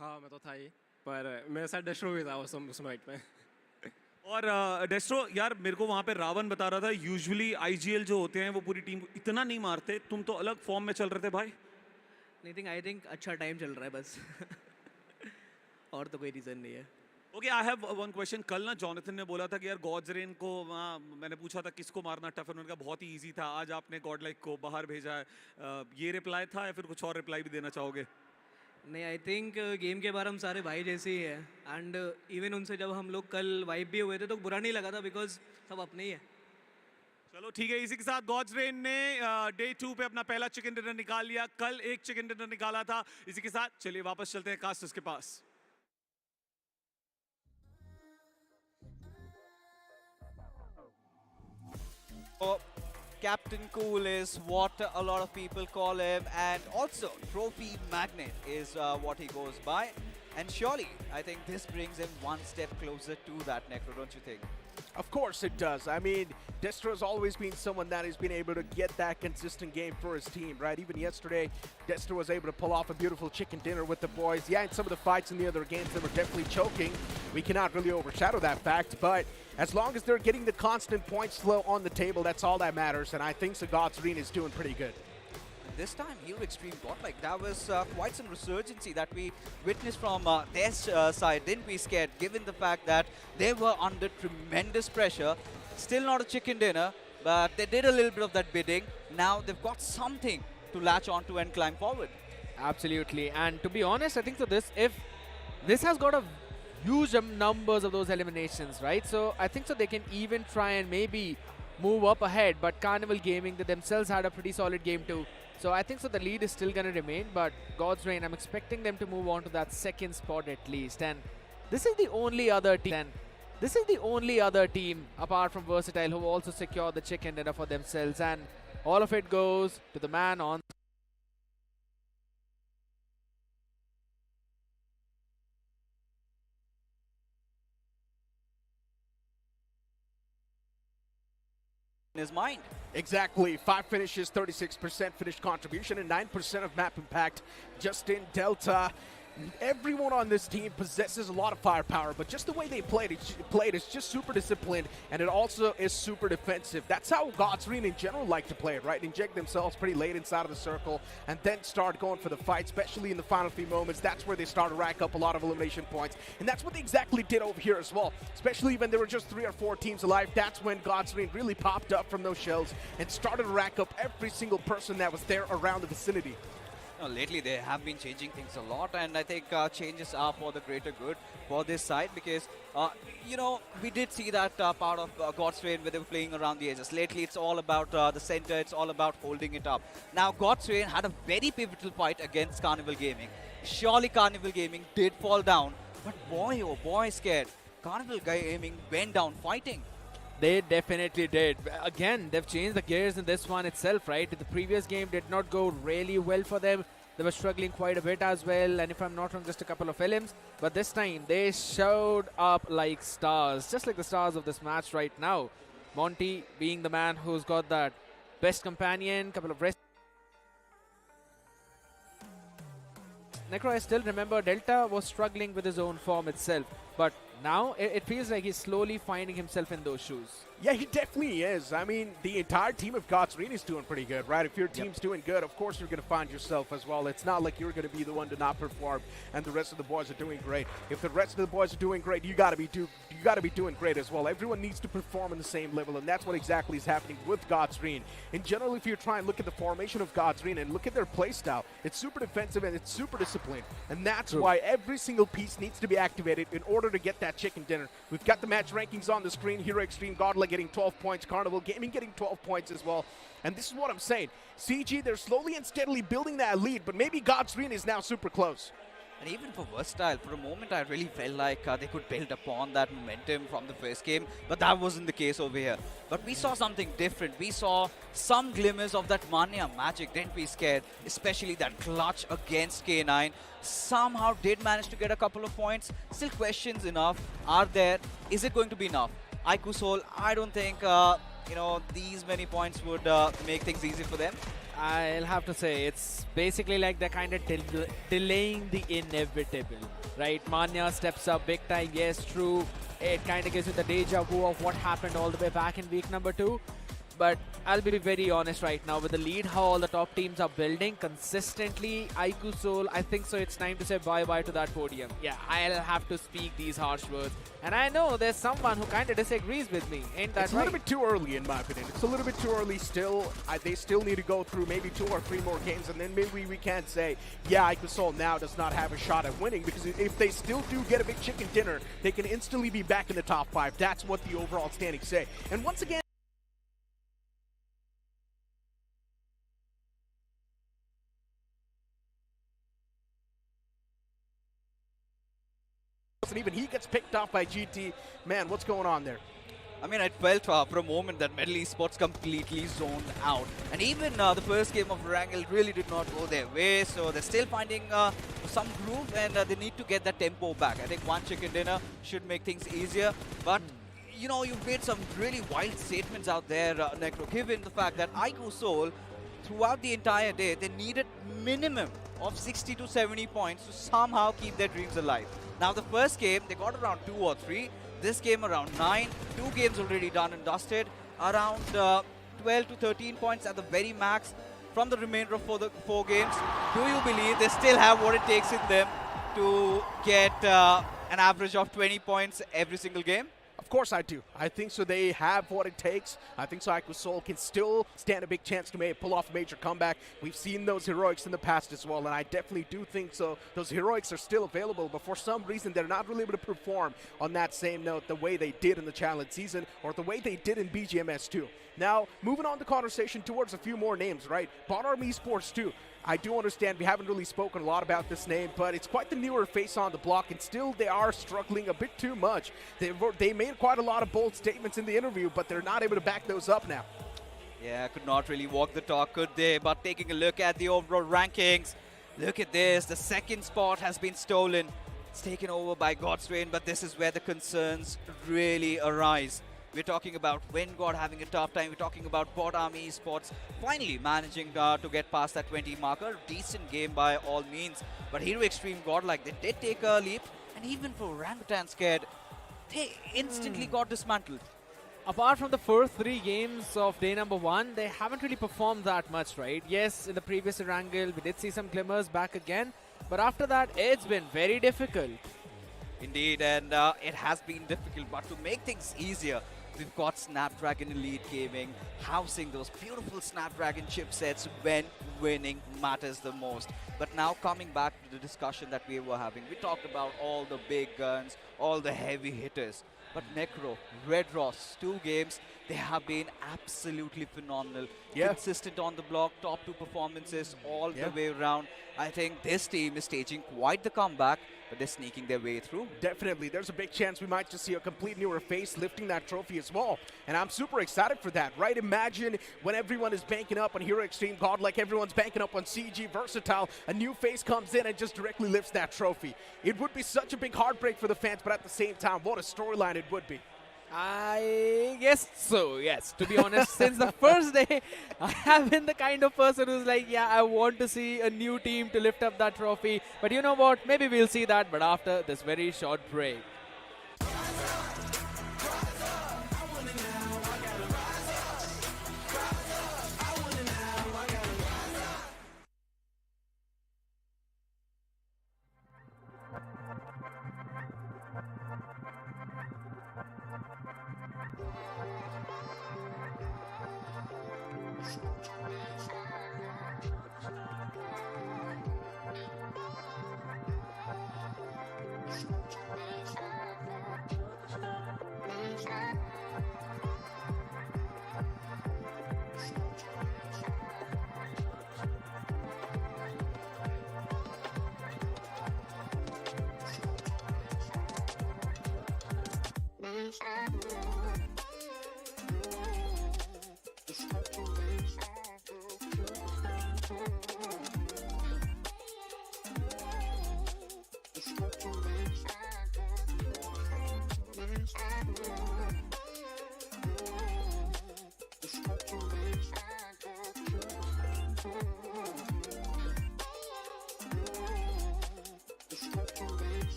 हाँ मैं तो था ही, पर मेरे साथ डेस्ट्रो भी था उस फाइट में. और डेस्ट्रो यार मेरे को वहाँ पे रावण बता रहा था, यूजुअली आईजीएल जो होते हैं वो पूरी टीम को इतना नहीं मारते, तुम तो अलग फॉर्म में चल रहे थे भाई. नहीं, आई थिंक अच्छा टाइम चल रहा है बस. और तो कोई रीज़न नहीं है. Okay I have one question. कल ना जॉनथन ने बोला था कि यार गॉड्स रेन को मैंने पूछा था किसको मारना टफ है, उन्होंने कहा बहुत ही इजी था. आज आपने गॉडलाइक को बाहर भेजा है. ये रिप्लाई था या फिर कुछ और रिप्लाई भी देना चाहोगे? नहीं, आई थिंक गेम के बारे हम सारे भाई जैसे ही है एंड इवन उनसे जब हम लोग कल वाइब भी हुए थे तो बुरा नहीं लगा था बिकॉज सब अपने ही है. चलो ठीक है. इसी के साथ गॉड्स रेन ने डे 2 पे अपना पहला चिकन डिनर निकाल लिया. कल एक चिकन डिनर निकाला था. इसी के साथ चलिए वापस चलते हैं कास्टर्स के पास. Captain Cool is what a lot of people call him, and also Trophy Magnet is what he goes by. And surely, I think this brings him one step closer to that, Necro, don't you think? Of course it does. I mean, Destro's always been someone that has been able to get that consistent game for his team, right? Even yesterday, Destro was able to pull off a beautiful chicken dinner with the boys. Yeah, in some of the fights in the other games, they were definitely choking. We cannot really overshadow that fact, but as long as they're getting the constant points flow on the table, that's all that matters, and I think Sagat's Arena is doing pretty good. This time, here Xtreme Godlike, that was quite some resurgency that we witnessed from their side. Didn't we scared, given the fact that they were under tremendous pressure. Still not a chicken dinner, but they did a little bit of that bidding. Now they've got something to latch onto and climb forward. Absolutely. And to be honest, I think so if this has got a huge numbers of those eliminations, right? So I think so they can even try and maybe move up ahead, but Carnival Gaming, they themselves had a pretty solid game too. So I think so the lead is still going to remain, but God's Reign, I'm expecting them to move on to that second spot at least. And this is the only other team, apart from Versatile, who also secured the chicken dinner for themselves. And all of it goes to the man on in his mind. Exactly. 5 finishes, 36% finished contribution, and 9% of map impact just in Delta. Everyone on this team possesses a lot of firepower, but just the way they played is just super disciplined, and it also is super defensive. That's how God's Arena in general like to play it, right? Inject themselves pretty late inside of the circle, and then start going for the fight, especially in the final few moments. That's where they start to rack up a lot of elimination points, and that's what they exactly did over here as well. Especially when there were just 3 or 4 teams alive, that's when God's Arena really popped up from those shells and started to rack up every single person that was there around the vicinity. Lately, they have been changing things a lot, and I think changes are for the greater good for this side because, you know, we did see that part of God's Reign where they were playing around the edges. Lately, it's all about the center. It's all about holding it up. Now, God's Reign had a very pivotal fight against Carnival Gaming. Surely, Carnival Gaming did fall down, but boy, oh boy, scared. Carnival Gaming went down fighting. They definitely did. Again, they've changed the gears in this one itself, right? The previous game did not go really well for them. They were struggling quite a bit as well, and if I'm not wrong, just a couple of LMs. But this time, they showed up like stars, just like the stars of this match right now. Monty being the man who's got that best companion, couple of rest. Necro, I still remember Delta was struggling with his own form itself, but now it feels like he's slowly finding himself in those shoes. Yeah, he definitely is. I mean, the entire team of God's Arena is doing pretty good, right? If your team's doing good, of course you're going to find yourself as well. It's not like you're going to be the one to not perform and the rest of the boys are doing great. If the rest of the boys are doing great, you got to be doing great as well. Everyone needs to perform on the same level, and that's what exactly is happening with God's Arena. In general, if you try and look at the formation of God's Arena and look at their playstyle, it's super defensive and it's super disciplined. And that's why every single piece needs to be activated in order to get that chicken dinner. We've got the match rankings on the screen. Here, Xtreme Godlike getting 12 points, Carnival Gaming getting 12 points as well. And this is what I'm saying. CG, they're slowly and steadily building that lead, but maybe God's Arena is now super close. And even for Versatile, for a moment I really felt like they could build upon that momentum from the first game, but that wasn't the case over here. But we saw something different. We saw some glimmers of that Mania magic, didn't we, Scared? Especially that clutch against K9. Somehow did manage to get a couple of points. Still questions enough are there. Is it going to be enough? iQOO Soul, I don't think you know, these many points would make things easy for them. I'll have to say, it's basically like they're kind of delaying the inevitable, right? Manya steps up big time, yes, true. It kind of gives you the deja vu of what happened all the way back in week number 2. but I'll be very honest right now with the lead, how all the top teams are building consistently. iQOO Soul, I think so it's time to say bye-bye to that podium. Yeah, I'll have to speak these harsh words. And I know there's someone who kind of disagrees with me. Ain't that It's a right? little bit too early, in my opinion. It's a little bit too early still. They still need to go through maybe 2 or 3 more games, and then maybe we can't say, yeah, iQOO Soul now does not have a shot at winning, because if they still do get a big chicken dinner, they can instantly be back in the top 5. That's what the overall standings say. And once again, and even he gets picked off by GT. Man, what's going on there? I mean, I felt for a moment that Metal Esports completely zoned out. And even the first game of Erangel really did not go their way, so they're still finding some groove, and they need to get that tempo back. I think one chicken dinner should make things easier, but you know, you've made some really wild statements out there, Necro, given the fact that iQOO Soul, throughout the entire day, they needed minimum of 60 to 70 points to somehow keep their dreams alive. Now, the first game, they got around 2 or 3. This game around 9. 2 games already done and dusted. Around 12 to 13 points at the very max from the remainder of 4 games. Do you believe they still have what it takes in them to get an average of 20 points every single game? Of course I do. I think so they have what it takes. I think so iQOO Soul can still stand a big chance to pull off a major comeback. We've seen those heroics in the past as well, and I definitely do think so. Those heroics are still available, but for some reason they're not really able to perform on that same note the way they did in the challenge season or the way they did in BGMS too. Now, moving on the conversation towards a few more names, right? BotArmyEsports too. I do understand we haven't really spoken a lot about this name, but it's quite the newer face on the block, and still they are struggling a bit too much. They made quite a lot of bold statements in the interview, but they're not able to back those up now. Yeah, could not really walk the talk, could they? But taking a look at the overall rankings, look at this. The second spot has been stolen. It's taken over by Xtreme, but this is where the concerns really arise. We're talking about Wingod having a tough time. We're talking about BotArmyEsports finally managing to get past that 20 marker. Decent game by all means. But Hero Xtreme Godlike, they did take a leap. And even for Orangutan Scared, they instantly got dismantled. Apart from the first 3 games of day number 1, they haven't really performed that much, right? Yes, in the previous Erangel, we did see some glimmers back again. But after that, it's been very difficult. Indeed, and it has been difficult. But to make things easier, we've got Snapdragon Elite Gaming housing those beautiful Snapdragon chipsets when winning matters the most. But now coming back to the discussion that we were having, we talked about all the big guns, all the heavy hitters. But Necro, Red Ross, 2 games, they have been absolutely phenomenal. Yeah. Consistent on the block, top 2 performances all the way around. I think this team is staging quite the comeback, but they're sneaking their way through. Definitely. There's a big chance we might just see a complete newer face lifting that trophy as well. And I'm super excited for that, right? Imagine when everyone is banking up on Hero Xtreme Godlike, everyone's banking up on CG Versatile, a new face comes in and just directly lifts that trophy. It would be such a big heartbreak for the fans, but at the same time, what a storyline it would be. I guess so, yes. To be honest, since the first day, I have been the kind of person who's like, yeah, I want to see a new team to lift up that trophy. But you know what? Maybe we'll see that, but after this very short break.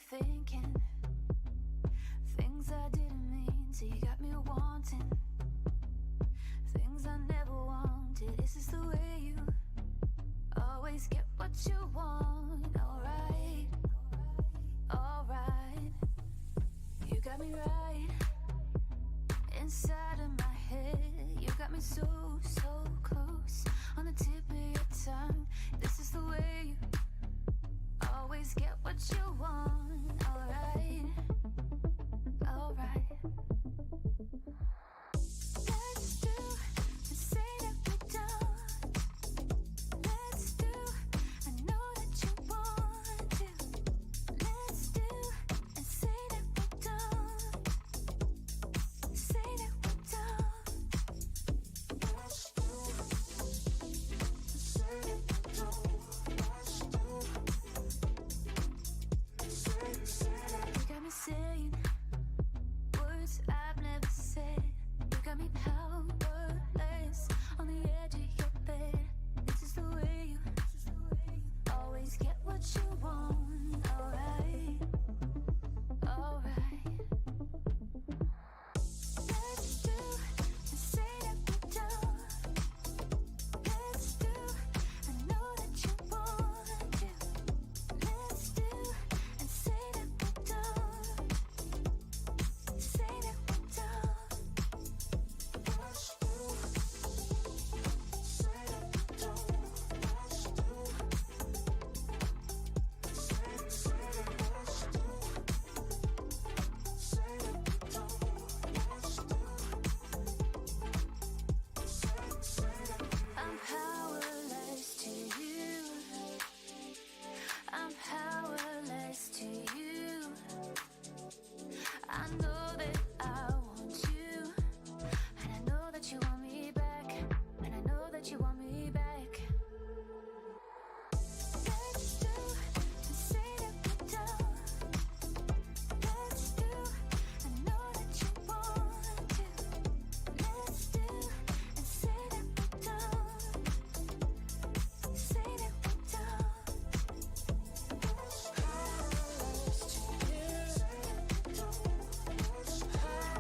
thinking things I didn't mean, so you got me wanting things I never wanted. Is this the way you always get what you want? Alright, alright. You got me right inside of my head. You got me so, so close on the tip of your tongue. This is the way you always get what you want. Alright, alright. Let's do and say that we're done. Let's do, I know that you want to. Let's do and say that we're done. Say that we're done. Let's do and say that we're done. Let's do. You got me saying words I've never said. You got me powerless on the edge of your bed. This is the way you always get what you want. Alright, alright. Let's do and say that we're done. Let's do, I know that you want to. Let's do and say that we're done. Say that we're done. Let's do, say that we're done. Let's do, say that let's do, say that we're done. Let's do. I'm powerless to you. I'm powerless to you. I know that I want you, and I know that you want me back, and I know that you want me back. Let's do and say that we're done. Let's do, I know that you want to. Let's do and say that we're done. Say that we're done.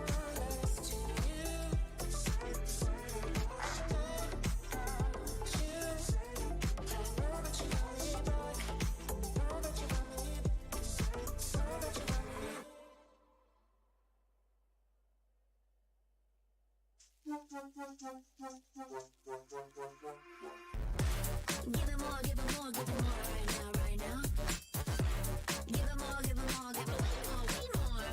Powerless to you. Powerless to you. Give it more, give it more, give it more right now, right now. Give it more, give it more, give it way more.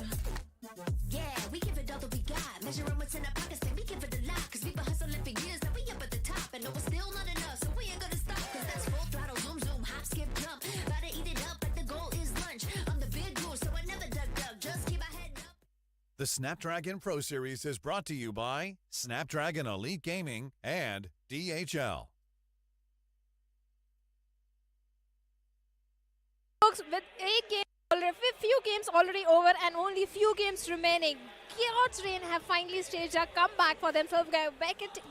Yeah, we give it all that we got. Measuring what's in our pockets, then we give it a lot. Cause we've been hustling for years, now we up at the top. And no, it's still not enough, so we ain't gonna stop. Cause that's full throttle, zoom, zoom, hop, skip, jump. Gotta eat it up, but the goal is lunch. I'm the big dude, so I never duck, just keep my head up. The Snapdragon Pro Series is brought to you by Snapdragon Elite Gaming and DHL. Folks, with 8 games, few games already over and only few games remaining, God's Reign have finally staged a comeback for themselves,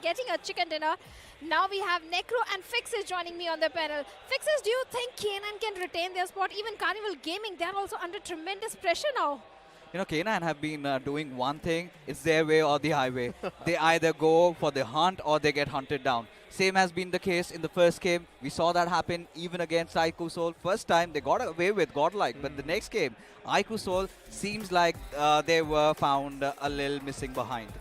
getting a chicken dinner. Now we have Necro and Fixes joining me on the panel. Fixes, do you think K9 can retain their spot? Even Carnival Gaming, they're also under tremendous pressure now. You know, K9 have been doing one thing. It's their way or the highway. They either go for the hunt or they get hunted down. Same has been the case in the first game. We saw that happen even against iQOO Soul. First time they got away with Godlike, but the next game, iQOO Soul seems like they were found a little missing behind.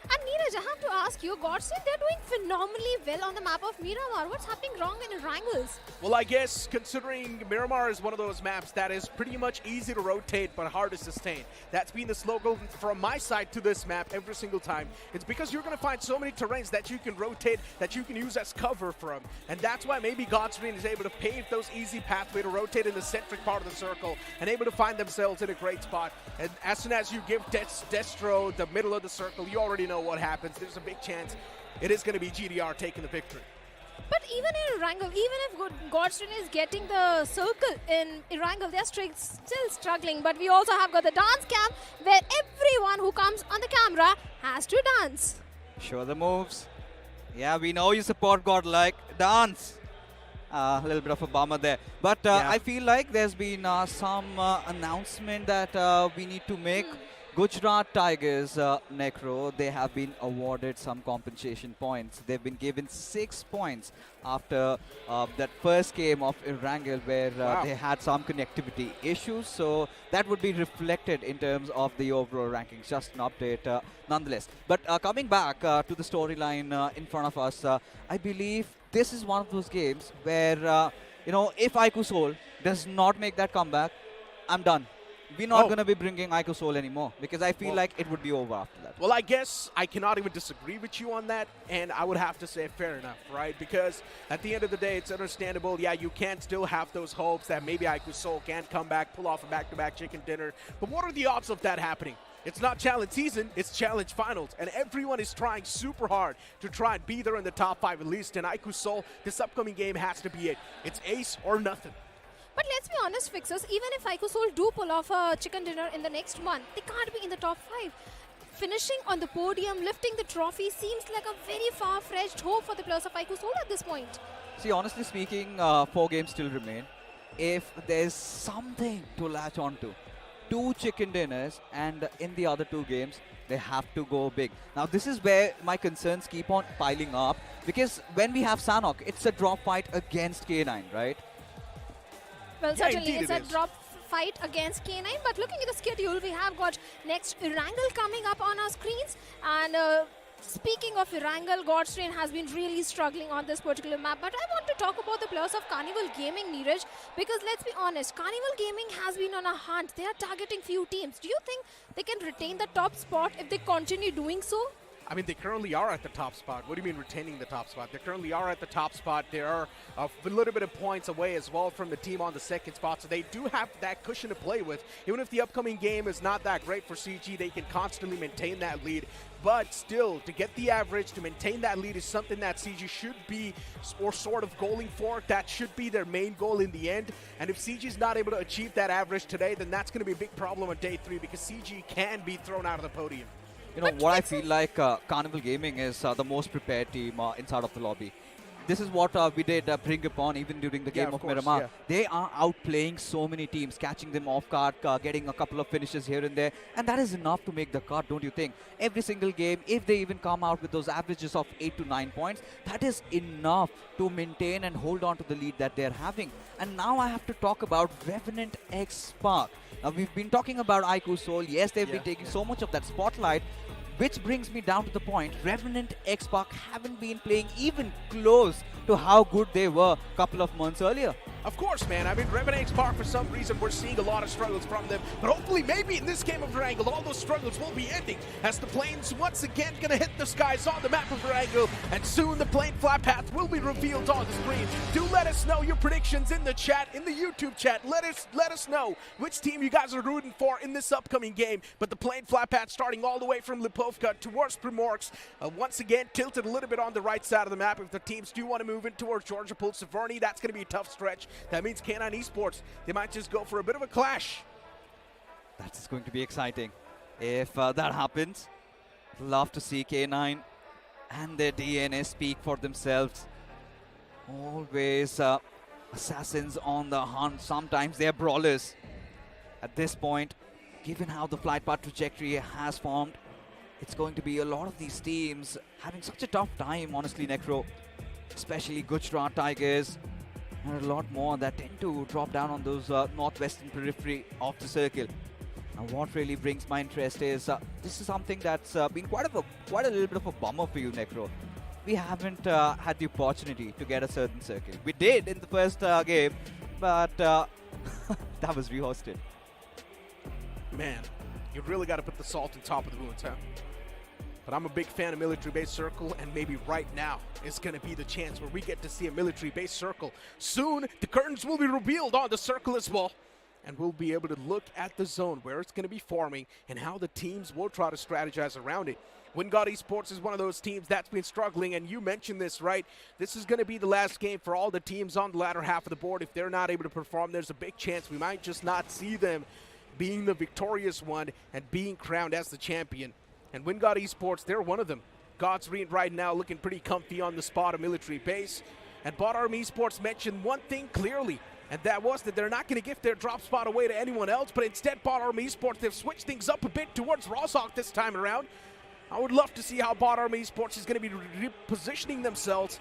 And Neeraj, I have to ask you, Godson, they're doing phenomenally well on the map of Miramar. What's happening wrong in Erangels? Well, I guess considering Miramar is one of those maps that is pretty much easy to rotate but hard to sustain. That's been the slogan from my side to this map every single time. It's because you're going to find so many terrains that you can rotate, that you can use as cover from. And that's why maybe Xtreme is able to pave those easy pathway to rotate in the centric part of the circle and able to find themselves in a great spot. And as soon as you give Destro the middle of the circle, you already know what happens. There's a big chance it is going to be GDR taking the victory. But even in Erangel, even if Godstone is getting the circle in Erangel, they're still struggling. But we also have got the dance cam where everyone who comes on the camera has to dance. Show the moves. Yeah, we know you support Godlike. Dance. A little bit of a bummer there. But I feel like there's been some announcement that we need to make. Gujarat Tigers, Necro, they have been awarded some compensation points. They've been given 6 points after that first game of Erangel where they had some connectivity issues. So that would be reflected in terms of the overall rankings. Just an update nonetheless. But coming back to the storyline in front of us, I believe this is one of those games where, you know, if iQOO Soul does not make that comeback, I'm done. We're not going to be bringing iQOO Soul anymore because I feel like it would be over after that. Well, I guess I cannot even disagree with you on that, and I would have to say fair enough, right? Because at the end of the day, it's understandable. Yeah, you can still have those hopes that maybe iQOO Soul can come back, pull off a back-to-back chicken dinner. But what are the odds of that happening? It's not challenge season, it's challenge finals, and everyone is trying super hard to try and be there in the top 5 at least. And iQOO Soul, this upcoming game has to be it. It's ace or nothing. But let's be honest, Fixers, even if iQOO Soul do pull off a chicken dinner in the next month, they can't be in the top 5. Finishing on the podium, lifting the trophy seems like a very far-fetched hope for the players of iQOO Soul at this point. See, honestly speaking, 4 games still remain. If there's something to latch onto, 2 chicken dinners, and in the other 2 games, they have to go big. Now, this is where my concerns keep on piling up, because when we have Sanhok, it's a drop fight against K9, right? Well, certainly it's a drop fight against K9, but looking at the schedule, we have got next Erangel coming up on our screens. And speaking of Erangel, Xtreme has been really struggling on this particular map. But I want to talk about the players of Carnival Gaming, Neeraj, because let's be honest, Carnival Gaming has been on a hunt. They are targeting few teams. Do you think they can retain the top spot if they continue doing so? I mean, they currently are at the top spot. What do you mean retaining the top spot? They currently are at the top spot. They are a little bit of points away as well from the team on the second spot. So they do have that cushion to play with. Even if the upcoming game is not that great for CG, they can constantly maintain that lead. But still, to get the average, to maintain that lead is something that CG should be or sort of goaling for. That should be their main goal in the end. And if CG is not able to achieve that average today, then that's going to be a big problem on day 3 because CG can be thrown out of the podium. You know, what I feel like Carnival Gaming is the most prepared team inside of the lobby. This is what we did bring upon even during the game of Miramar. Yeah. They are outplaying so many teams, catching them off guard, getting a couple of finishes here and there. And that is enough to make the cut, don't you think? Every single game, if they even come out with those averages of 8 to 9 points, that is enough to maintain and hold on to the lead that they're having. And now I have to talk about Revenant X Spark. Now, we've been talking about iQOO Soul. Yes, they've been taking so much of that spotlight, which brings me down to the point, Revenant X Spark haven't been playing even close to how good they were a couple of months earlier. Of course, man. I mean, Revenant X Spark, for some reason, we're seeing a lot of struggles from them. But hopefully, maybe in this game of Erangel, all those struggles will be ending as the planes once again going to hit the skies on the map of Erangel. And soon the plane flat path will be revealed on the screen. Do let us know your predictions in the chat, in the YouTube chat. Let us know which team you guys are rooting for in this upcoming game. But the plane flat path starting all the way from Lipovka towards Primorsk. Once again, tilted a little bit on the right side of the map. If the teams do want to move in towards Georgia Pool Severny, that's going to be a tough stretch. That means K9 Esports, they might just go for a bit of a clash. That's going to be exciting. If that happens, love to see K9 and their DNA speak for themselves. Always assassins on the hunt. Sometimes they're brawlers. At this point, given how the flight path trajectory has formed, it's going to be a lot of these teams having such a tough time, honestly, Necro. Especially Gujarat Tigers. There are a lot more that tend to drop down on those northwestern periphery of the circle. Now, what really brings my interest is this is something that's been quite a little bit of a bummer for you, Necro. We haven't had the opportunity to get a certain circle. We did in the first game, but that was rehosted. Man, you really got to put the salt on top of the wounds, huh? But I'm a big fan of Military Base Circle, and maybe right now is going to be the chance where we get to see a Military Base Circle. Soon, the curtains will be revealed on the circle as well, and we'll be able to look at the zone where it's going to be forming and how the teams will try to strategize around it. Wyld Esports is one of those teams that's been struggling, and you mentioned this, right? This is going to be the last game for all the teams on the latter half of the board. If they're not able to perform, there's a big chance we might just not see them being the victorious one and being crowned as the champion. And Wyld Esports, they're one of them. Xtreme right now looking pretty comfy on the spot of Military Base. And BotArmyEsports mentioned one thing clearly, and that was that they're not going to give their drop spot away to anyone else, but instead BotArmyEsports, they've switched things up a bit towards Rozhok this time around. I would love to see how BotArmyEsports is going to be repositioning themselves,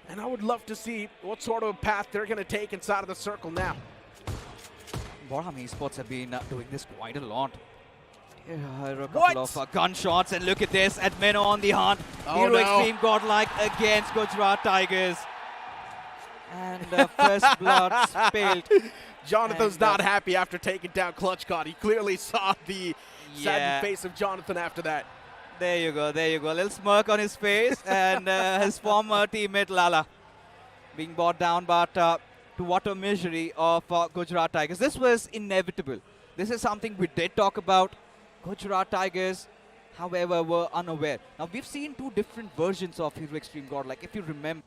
and I would love to see what sort of path they're going to take inside of the circle now. BotArmyEsports have been doing this quite a lot. A couple of gunshots, and look at this, Admino on the hunt. Oh, Hero no. Xtreme Godlike against Gujarat Tigers. And first blood spilled. Jonathan's not happy after taking down Clutch God. He clearly saw the saddened face of Jonathan after that. There you go, there you go. A little smirk on his face, and his former teammate Lala being brought down, but to what a misery of Gujarat Tigers. This was inevitable. This is something we did talk about. Gujarat Tigers, however, were unaware. Now, we've seen two different versions of Hero Xtreme Godlike, if you remember.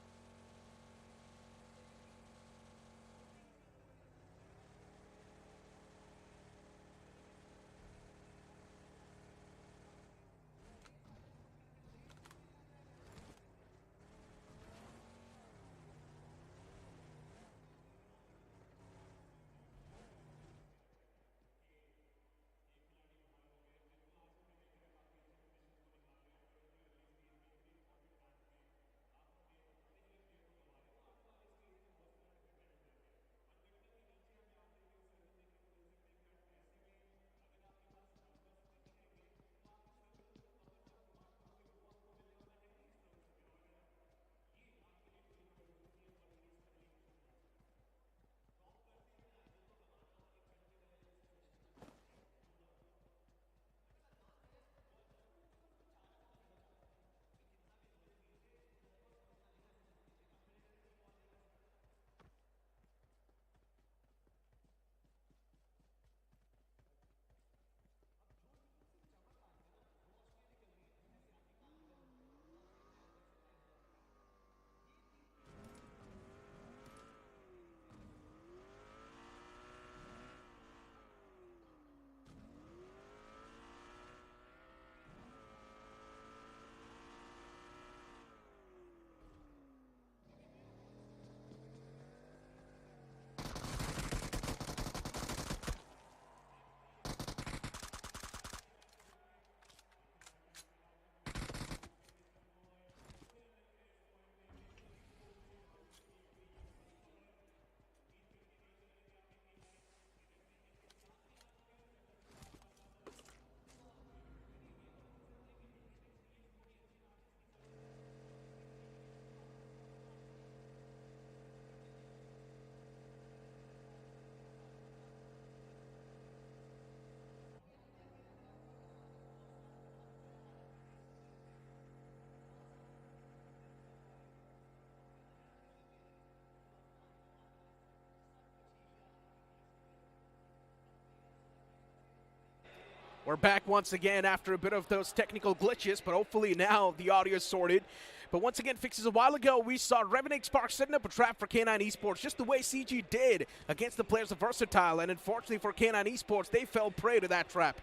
We're back once again after a bit of those technical glitches, but hopefully now the audio is sorted. But once again, fixes a while ago, we saw Revenant Spark setting up a trap for K9 Esports, just the way CG did against the players of Versatile, and unfortunately for K9 Esports, they fell prey to that trap.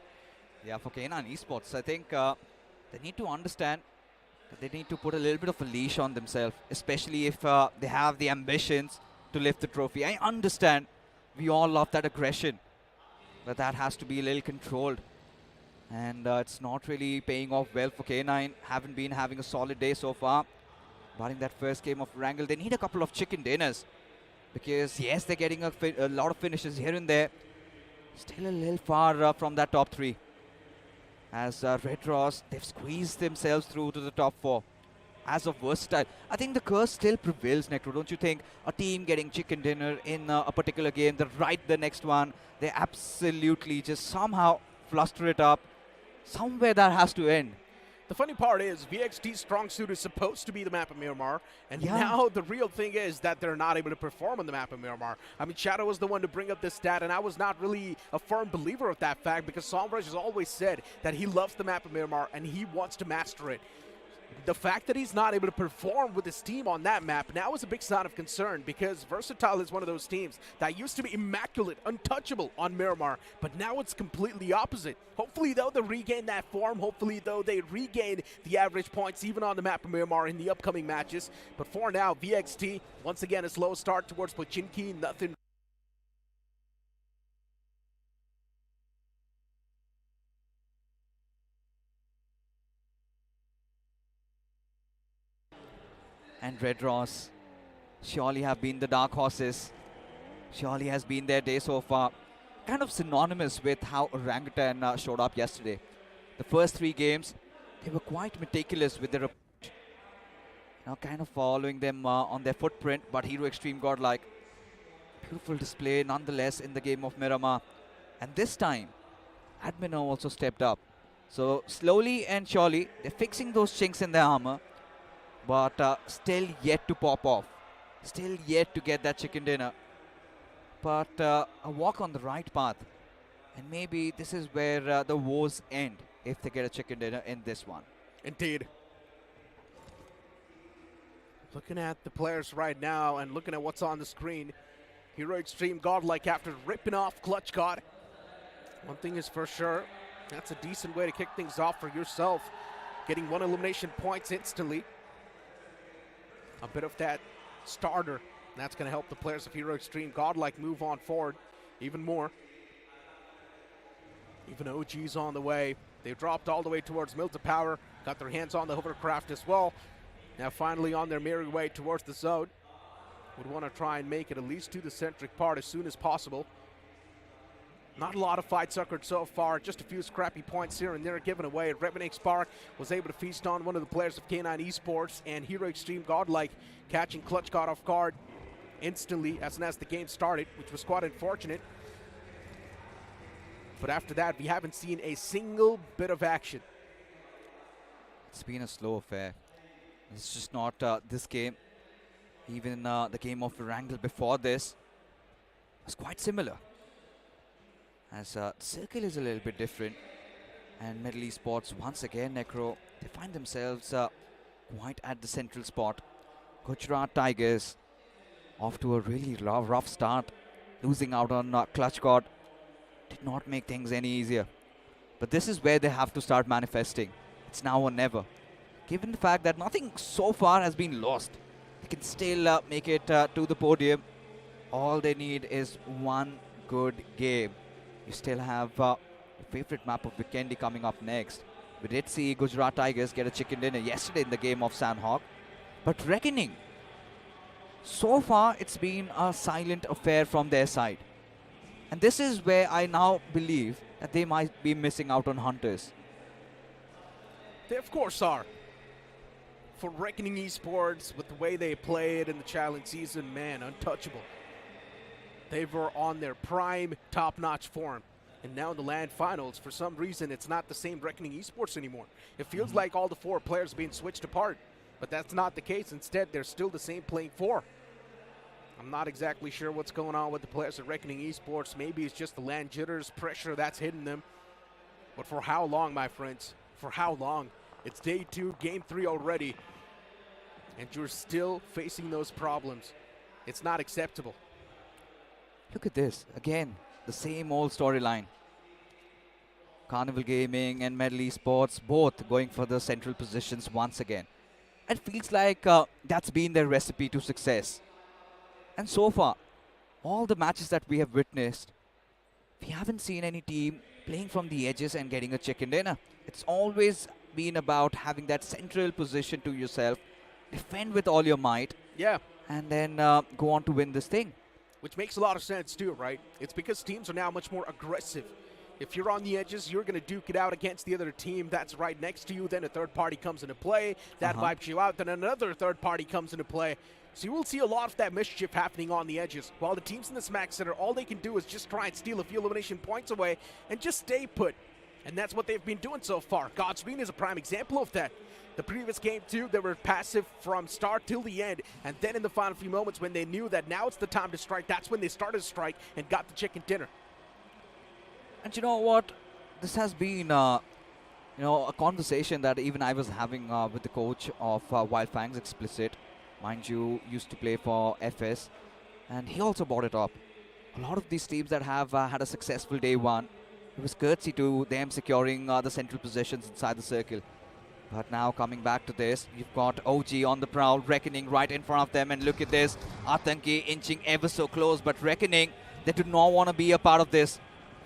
Yeah, for K9 Esports, I think they need to understand that they need to put a little bit of a leash on themselves, especially if they have the ambitions to lift the trophy. I understand we all love that aggression, but that has to be a little controlled. And it's not really paying off well for K9. Haven't been having a solid day so far. Barring that first game of Erangel, they need a couple of chicken dinners. Because, yes, they're getting a lot of finishes here and there. Still a little far from that top 3. As Red Ross, they've squeezed themselves through to the top 4. As of Versatile, I think the curse still prevails, Necro. Don't you think? A team getting chicken dinner in a particular game, the next one, they absolutely just somehow fluster it up. Somewhere that has to end. The funny part is, VXT's strong suit is supposed to be the map of Miramar, and now the real thing is that they're not able to perform on the map of Miramar. I mean, Shadow was the one to bring up this stat, and I was not really a firm believer of that fact because Sombrage has always said that he loves the map of Miramar and he wants to master it. the fact that he's not able to perform with his team on that map now is a big sign of concern, because Versatile is one of those teams that used to be immaculate, untouchable on Miramar, but now it's completely opposite. Hopefully, though, they regain that form. Hopefully, though, they regain the average points even on the map of Miramar in the upcoming matches. But for now, VXT, once again, a slow start towards Pochinki, nothing. And Red Ross surely have been the dark horses. Surely has been their day so far. Kind of synonymous with how Orangutan showed up yesterday. The first 3 games, they were quite meticulous with their approach. Kind of following them on their footprint, but Hero Xtreme Godlike. Beautiful display nonetheless in the game of Miramar. And this time, Admino also stepped up. So slowly and surely, they're fixing those chinks in their armor, but still yet to pop off. Still yet to get that chicken dinner. But a walk on the right path. And maybe this is where the woes end if they get a chicken dinner in this one. Indeed. Looking at the players right now and looking at what's on the screen, Hero Xtreme Godlike, after ripping off Clutch God, one thing is for sure, that's a decent way to kick things off for yourself. Getting 1 elimination points instantly. A bit of that starter. That's going to help the players of Hero Xtreme Godlike move on forward even more. Even OG's on the way. They dropped all the way towards Milta Power. Got their hands on the hovercraft as well. Now finally on their merry way towards the zone. Would want to try and make it at least to the centric part as soon as possible. Not a lot of fights occurred so far, just a few scrappy points here and there given away. Revenant Spark was able to feast on one of the players of K9 Esports, and Hero Xtreme Godlike catching Clutch God off guard instantly as soon as the game started, which was quite unfortunate. But after that, we haven't seen a single bit of action. It's been a slow affair. It's just not this game. Even the game of Erangel before this was quite similar. As Circle is a little bit different, and Metal Esports once again, Necro, they find themselves quite at the central spot. Gujarat Tigers off to a really rough start, losing out on Clutch God did not make things any easier. But this is where they have to start manifesting. It's now or never. Given the fact that nothing so far has been lost, they can still make it to the podium. All they need is one good game. You still have your favorite map of Vikendi coming up next. We did see Gujarat Tigers get a chicken dinner yesterday in the game of Sanhok. But Reckoning, so far it's been a silent affair from their side. And this is where I now believe that they might be missing out on Hunters. They of course are. For Reckoning Esports, with the way they played in the challenge season, man, untouchable. They were on their prime, top-notch form. And now in the LAN finals, for some reason, it's not the same Reckoning Esports anymore. It feels like all the 4 players are being switched apart. But that's not the case. Instead, they're still the same playing 4. I'm not exactly sure what's going on with the players at Reckoning Esports. Maybe it's just the LAN jitters, pressure that's hitting them. But for how long, my friends? For how long? It's day 2, game 3 already. And you're still facing those problems. It's not acceptable. Look at this. Again, the same old storyline. Carnival Gaming and Metal Esports both going for the central positions once again. It feels like that's been their recipe to success. And so far, all the matches that we have witnessed, we haven't seen any team playing from the edges and getting a chicken dinner. It's always been about having that central position to yourself, defend with all your might, and then go on to win this thing. Which makes a lot of sense too, right? It's because teams are now much more aggressive. If you're on the edges, you're going to duke it out against the other team that's right next to you. Then a third party comes into play. That wipes you out. Then another third party comes into play. So you will see a lot of that mischief happening on the edges. While the teams in the Smack Center, all they can do is just try and steal a few elimination points away and just stay put. And that's what they've been doing so far. Godstream is a prime example of that. The previous game, too, they were passive from start till the end. And then in the final few moments when they knew that now it's the time to strike, that's when they started to strike and got the chicken dinner. And you know what? This has been a a conversation that even I was having with the coach of Wyld Fangs Explicit. Mind you, used to play for FS, and he also brought it up. A lot of these teams that have had a successful day one, it was courtesy to them securing the central positions inside the circle. But now coming back to this, you've got OG on the prowl, Reckoning right in front of them, and look at this, Atanki inching ever so close, but Reckoning, they do not want to be a part of this.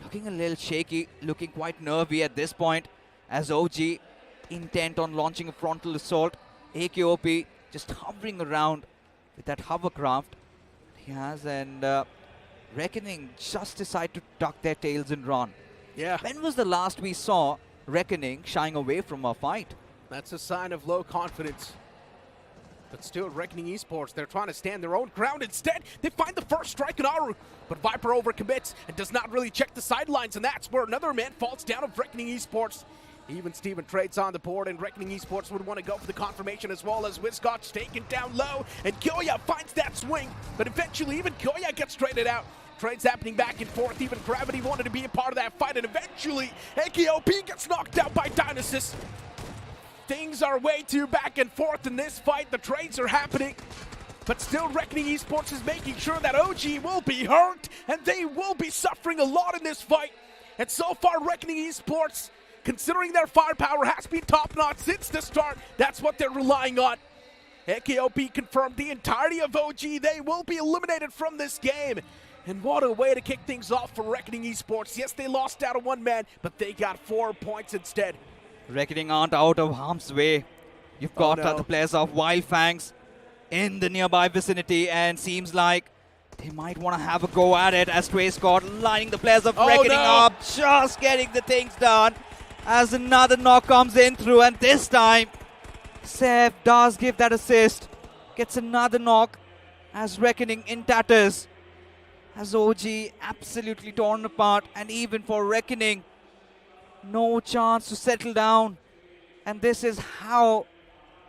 Looking a little shaky, looking quite nervy at this point, as OG intent on launching a frontal assault. AKOP just hovering around with that hovercraft he has, and Reckoning just decide to tuck their tails and run. Yeah. When was the last we saw Reckoning shying away from a fight? That's a sign of low confidence. But still, Reckoning Esports, they're trying to stand their own ground. Instead, they find the first strike in Aru. But Viper overcommits and does not really check the sidelines, and that's where another man falls down of Reckoning Esports. Even Steven trades on the board, and Reckoning Esports would want to go for the confirmation as well, as Wiscotch taken down low, and Kyoya finds that swing. But eventually, even Kyoya gets traded out. Trades happening back and forth. Even Gravity wanted to be a part of that fight, and eventually, AKOP gets knocked out by Dionysus. Things are way too back and forth in this fight. The trades are happening, but still Reckoning Esports is making sure that OG will be hurt, and they will be suffering a lot in this fight. And so far, Reckoning Esports, considering their firepower, has been top-notch since the start. That's what they're relying on. AKOP confirmed the entirety of OG. They will be eliminated from this game. And what a way to kick things off for Reckoning Esports. Yes, they lost out of one man, but they got 4 points instead. Reckoning aren't out of harm's way. You've got the players of Wyld Fangs in the nearby vicinity, and seems like they might want to have a go at it, as Trey Scott lining the players of Reckoning up, just getting the things done as another knock comes in through, and this time Sev does give that assist, gets another knock as Reckoning in tatters, as OG absolutely torn apart, and even for Reckoning, no chance to settle down. And this is how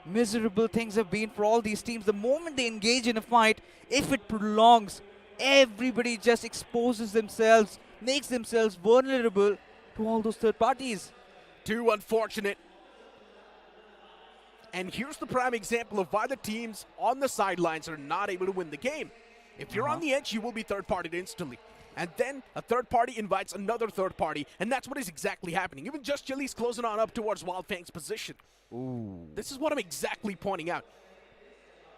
miserable things have been for all these teams. The moment they engage in a fight, if it prolongs, everybody just exposes themselves, makes themselves vulnerable to all those third parties. Too unfortunate. And here's the prime example of why the teams on the sidelines are not able to win the game. If you're on the edge, you will be third-partied instantly. And then a third party invites another third party, and that's what is exactly happening. Even Just Jelly's closing on up towards Wyld Fangs' position. Ooh. This is what I'm exactly pointing out.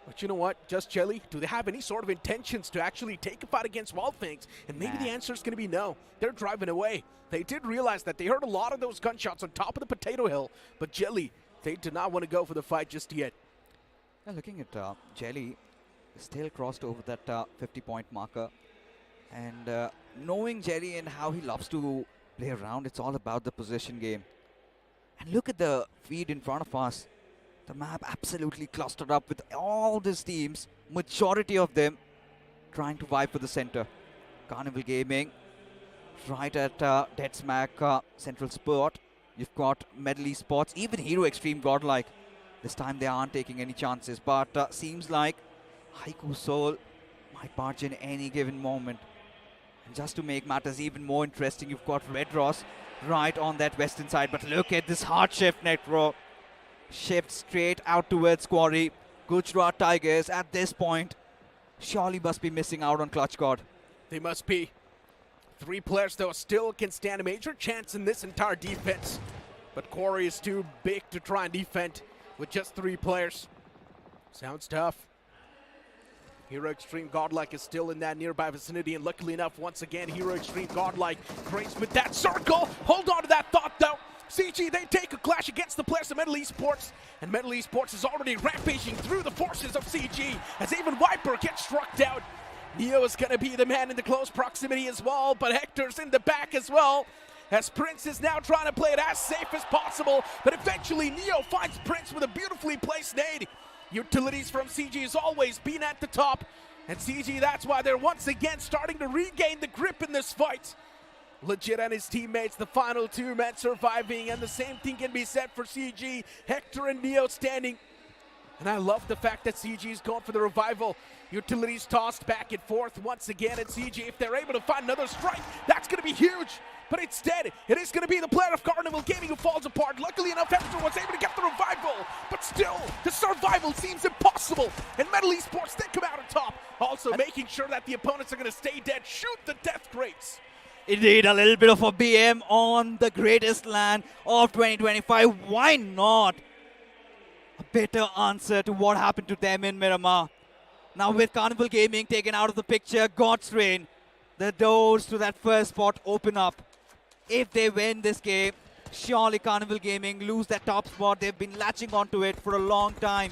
But you know what, Just Jelly, do they have any sort of intentions to actually take a fight against Wyld Fangs? And maybe the answer is going to be no. They're driving away. They did realize that they heard a lot of those gunshots on top of the potato hill, but Jelly, they did not want to go for the fight just yet. Now looking at Jelly, still crossed over that 50-point marker. And knowing Jelly and how he loves to play around, it's all about the position game. And look at the feed in front of us. The map absolutely clustered up with all these teams, majority of them trying to vie for the center. Carnival Gaming, right at dead smack central spot. You've got Medal Esports, even Hero Xtreme Godlike. This time they aren't taking any chances, but seems like iQOO Soul might barge in any given moment. And just to make matters even more interesting, you've got Red Ross right on that western side. But look at this hard shift, Necro. Shift straight out towards Quarry. Gujarat Tigers at this point surely must be missing out on Clutch God. They must be. 3 players, though, still can stand a major chance in this entire defense. But Quarry is too big to try and defend with just 3 players. Sounds tough. Hero Xtreme Godlike is still in that nearby vicinity, and luckily enough, once again, Hero Xtreme Godlike breaks with that circle. Hold on to that thought, though. CG, they take a clash against the players of Metal Esports, and Metal Esports is already rampaging through the forces of CG, as even Viper gets struck down. Neo is going to be the man in the close proximity as well, but Hector's in the back as well, as Prince is now trying to play it as safe as possible, but eventually Neo finds Prince with a beautifully placed nade. Utilities from CG has always been at the top, and CG, that's why they're once again starting to regain the grip in this fight. Legit and his teammates, the final 2 men surviving, and the same thing can be said for CG. Hector and Neo standing. And I love the fact that CG is going for the revival. Utilities tossed back and forth once again, and CG, if they're able to find another strike, that's going to be huge. but instead, it is going to be the player of Carnival Gaming who falls apart. Luckily enough, Hector was able to get the revival, but still, the survival seems impossible, and Metal Esports, they come out on top, also making sure that the opponents are going to stay dead, shoot the death crates. Indeed, a little bit of a BM on the greatest land of 2025. Why not? A better answer to what happened to them in Miramar. Now with Carnival Gaming taken out of the picture, God's reign, the doors to that first spot open up. If they win this game, surely Carnival Gaming lose that top spot. They've been latching onto it for a long time.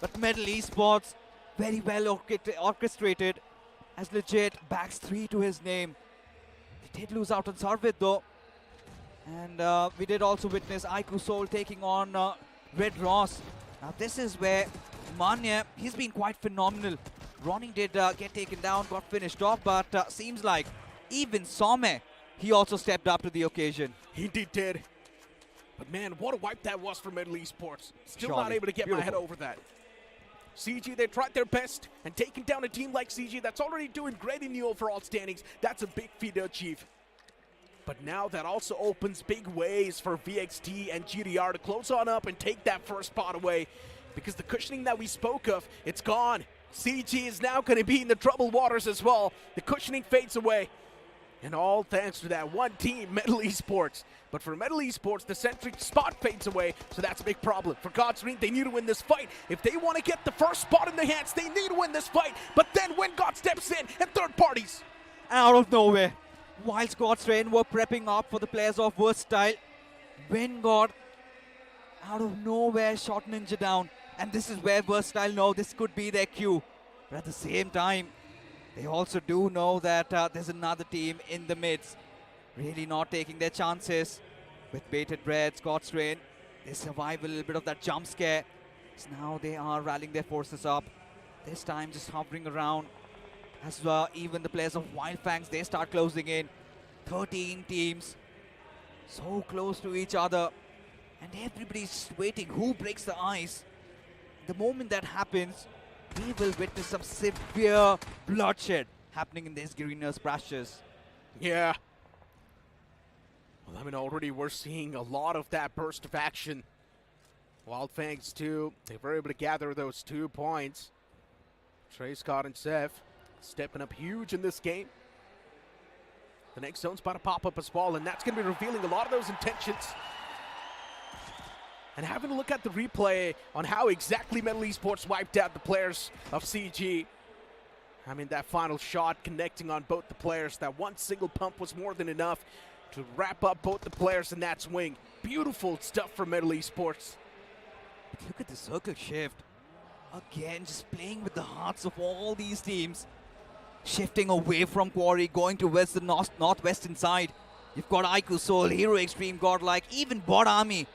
But Metal Esports, very well orchestrated, as legit backs 3 to his name. They did lose out on Sarvit though. And we did also witness iQOO Soul taking on Red Ross. Now this is where Manya, he's been quite phenomenal. Ronnie did get taken down, got finished off, but seems like even Some, he also stepped up to the occasion. He indeed did. But man, what a wipe that was for Metal Esports. Still Surely. not able to get my head over that. CG, they tried their best, and taking down a team like CG that's already doing great in the overall standings, that's a big feat to achieve. But now that also opens big ways for VXT and GDR to close on up and take that first spot away, because the cushioning that we spoke of, it's gone. CG is now going to be in the troubled waters as well. The cushioning fades away. And all thanks to that one team, Metal Esports. But for Metal Esports, the sentry spot fades away, so that's a big problem. For God's Ring, they need to win this fight. If they want to get the first spot in their hands, they need to win this fight. But then when God steps in, and third parties. Out of nowhere, whilst God's Reign were prepping up for the players of Versatile, Wingod, out of nowhere, shot Ninja down. And this is where Versatile know this could be their cue. But at the same time, they also do know that there's another team in the midst. Really not taking their chances. With bated breath, God's Reign, they survive a little bit of that jump scare. So now they are rallying their forces up. This time just hovering around. As even the players of Wyld Fangs, they start closing in. 13 teams. So close to each other. And everybody's just waiting. Who breaks the ice? The moment that happens, we will witness some severe bloodshed happening in these greener splashes. Yeah. Well, I mean, already we're seeing a lot of that burst of action. Wyld Fangs, too. They were able to gather those 2 points. Trey, Scott, and Seth stepping up huge in this game. The next zone's about to pop up as well, and that's going to be revealing a lot of those intentions. And having a look at the replay on how exactly Metal Esports wiped out the players of CG. I mean, that final shot connecting on both the players, that one single pump was more than enough to wrap up both the players in that swing. Beautiful stuff from Metal Esports. But look at the circle shift. Again, just playing with the hearts of all these teams. Shifting away from Quarry, going towards the northwestern side. You've got iQOO Soul, Hero Xtreme, Godlike, even BotArmy.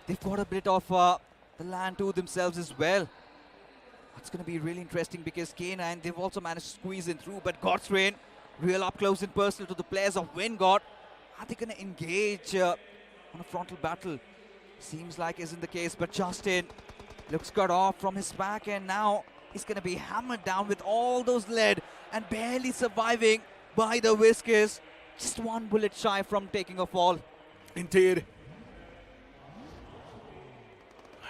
They've got a bit of the land to themselves as well. That's going to be really interesting because K9, they've also managed to squeeze in through, but God's Reign, real up close and personal to the players of Wingod. Are they going to engage on a frontal battle? Seems like isn't the case, but Justin looks cut off from his back, and now he's going to be hammered down with all those lead and barely surviving by the Whiskers. Just one bullet shy from taking a fall. Indeed.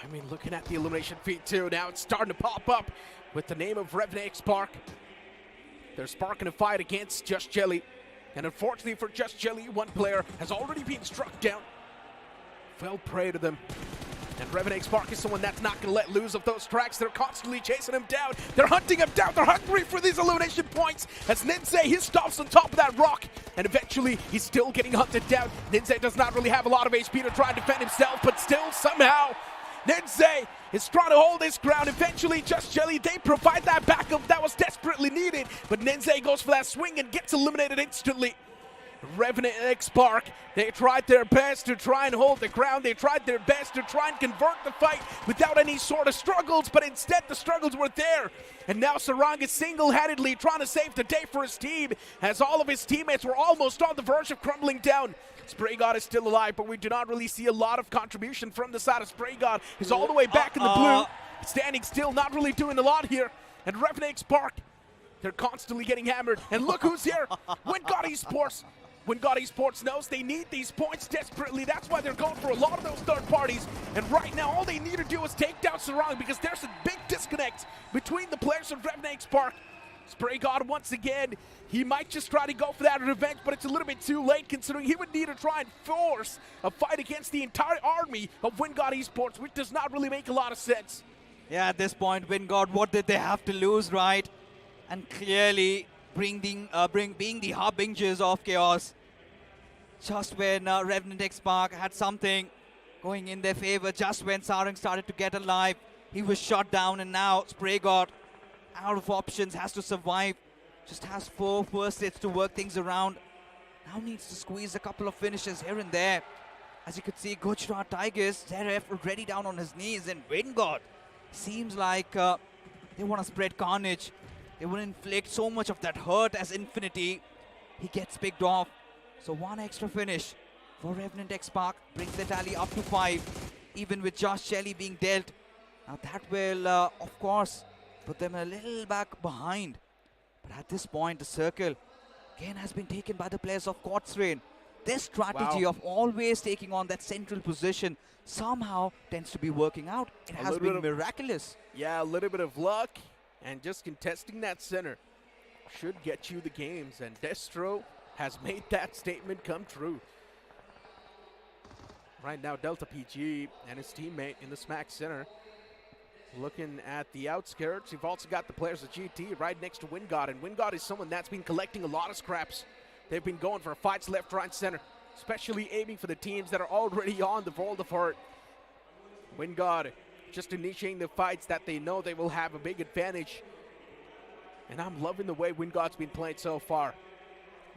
I mean, looking at the elimination feed too, now it's starting to pop up with the name of Revenant Spark. They're sparking a fight against Just Jelly. And unfortunately for Just Jelly, one player has already been struck down. Fell prey to them. And Revenant Spark is someone that's not going to let loose of those tracks. They're constantly chasing him down. They're hunting him down. They're hungry for these elimination points. As Ninze, he stops on top of that rock. And eventually, he's still getting hunted down. Ninze does not really have a lot of HP to try and defend himself, but still, somehow, Ninze is trying to hold his ground. Eventually, Just Jelly, they provide that backup that was desperately needed. But Ninze goes for that swing and gets eliminated instantly. Revenant and Spark, they tried their best to try and hold the ground. They tried their best to try and convert the fight without any sort of struggles, but instead the struggles were there. And now Sarang is single-handedly trying to save the day for his team, as all of his teammates were almost on the verge of crumbling down. Spray God is still alive, but we do not really see a lot of contribution from the side of Spray God. He's all the way back in the blue, standing still, not really doing a lot here. And Revenant Spark, they're constantly getting hammered. And look who's here, BotArmyEsports. WinGod Esports knows they need these points desperately. That's why they're going for a lot of those third parties. And right now, all they need to do is take down Sarang because there's a big disconnect between the players of Revenant Spark. Spray God once again, he might just try to go for that revenge, but it's a little bit too late considering he would need to try and force a fight against the entire army of WinGod Esports, which does not really make a lot of sense. Yeah, at this point, WinGod, what did they have to lose, right? And clearly being the harbingers of chaos. Just when Revenant Spark had something going in their favor, just when Sarang started to get alive, he was shot down, and now Spray God out of options, has to survive, just has 4 first hits to work things around. Now needs to squeeze a couple of finishes here and there. As you could see, Gujarat Tigers, Zeref already down on his knees, and WinGod seems like they want to spread carnage. They want to inflict so much of that hurt as Infinity. He gets picked off. So 1 extra finish for Revenant Spark brings the tally up to 5, even with Josh Shelley being dealt. Now that will, of course, put them a little back behind. But at this point, the circle again has been taken by the players of Xtreme. This strategy of always taking on that central position somehow tends to be working out. It has been miraculous. Yeah, a little bit of luck and just contesting that center should get you the games. And Destro has made that statement come true. Right now, Delta PG and his teammate in the smack center. Looking at the outskirts, you've also got the players of GT right next to WinGod, and WinGod is someone that's been collecting a lot of scraps. They've been going for fights left, right, center, especially aiming for the teams that are already on the World of Hurt. WinGod just initiating the fights that they know they will have a big advantage. And I'm loving the way WinGod's been playing so far.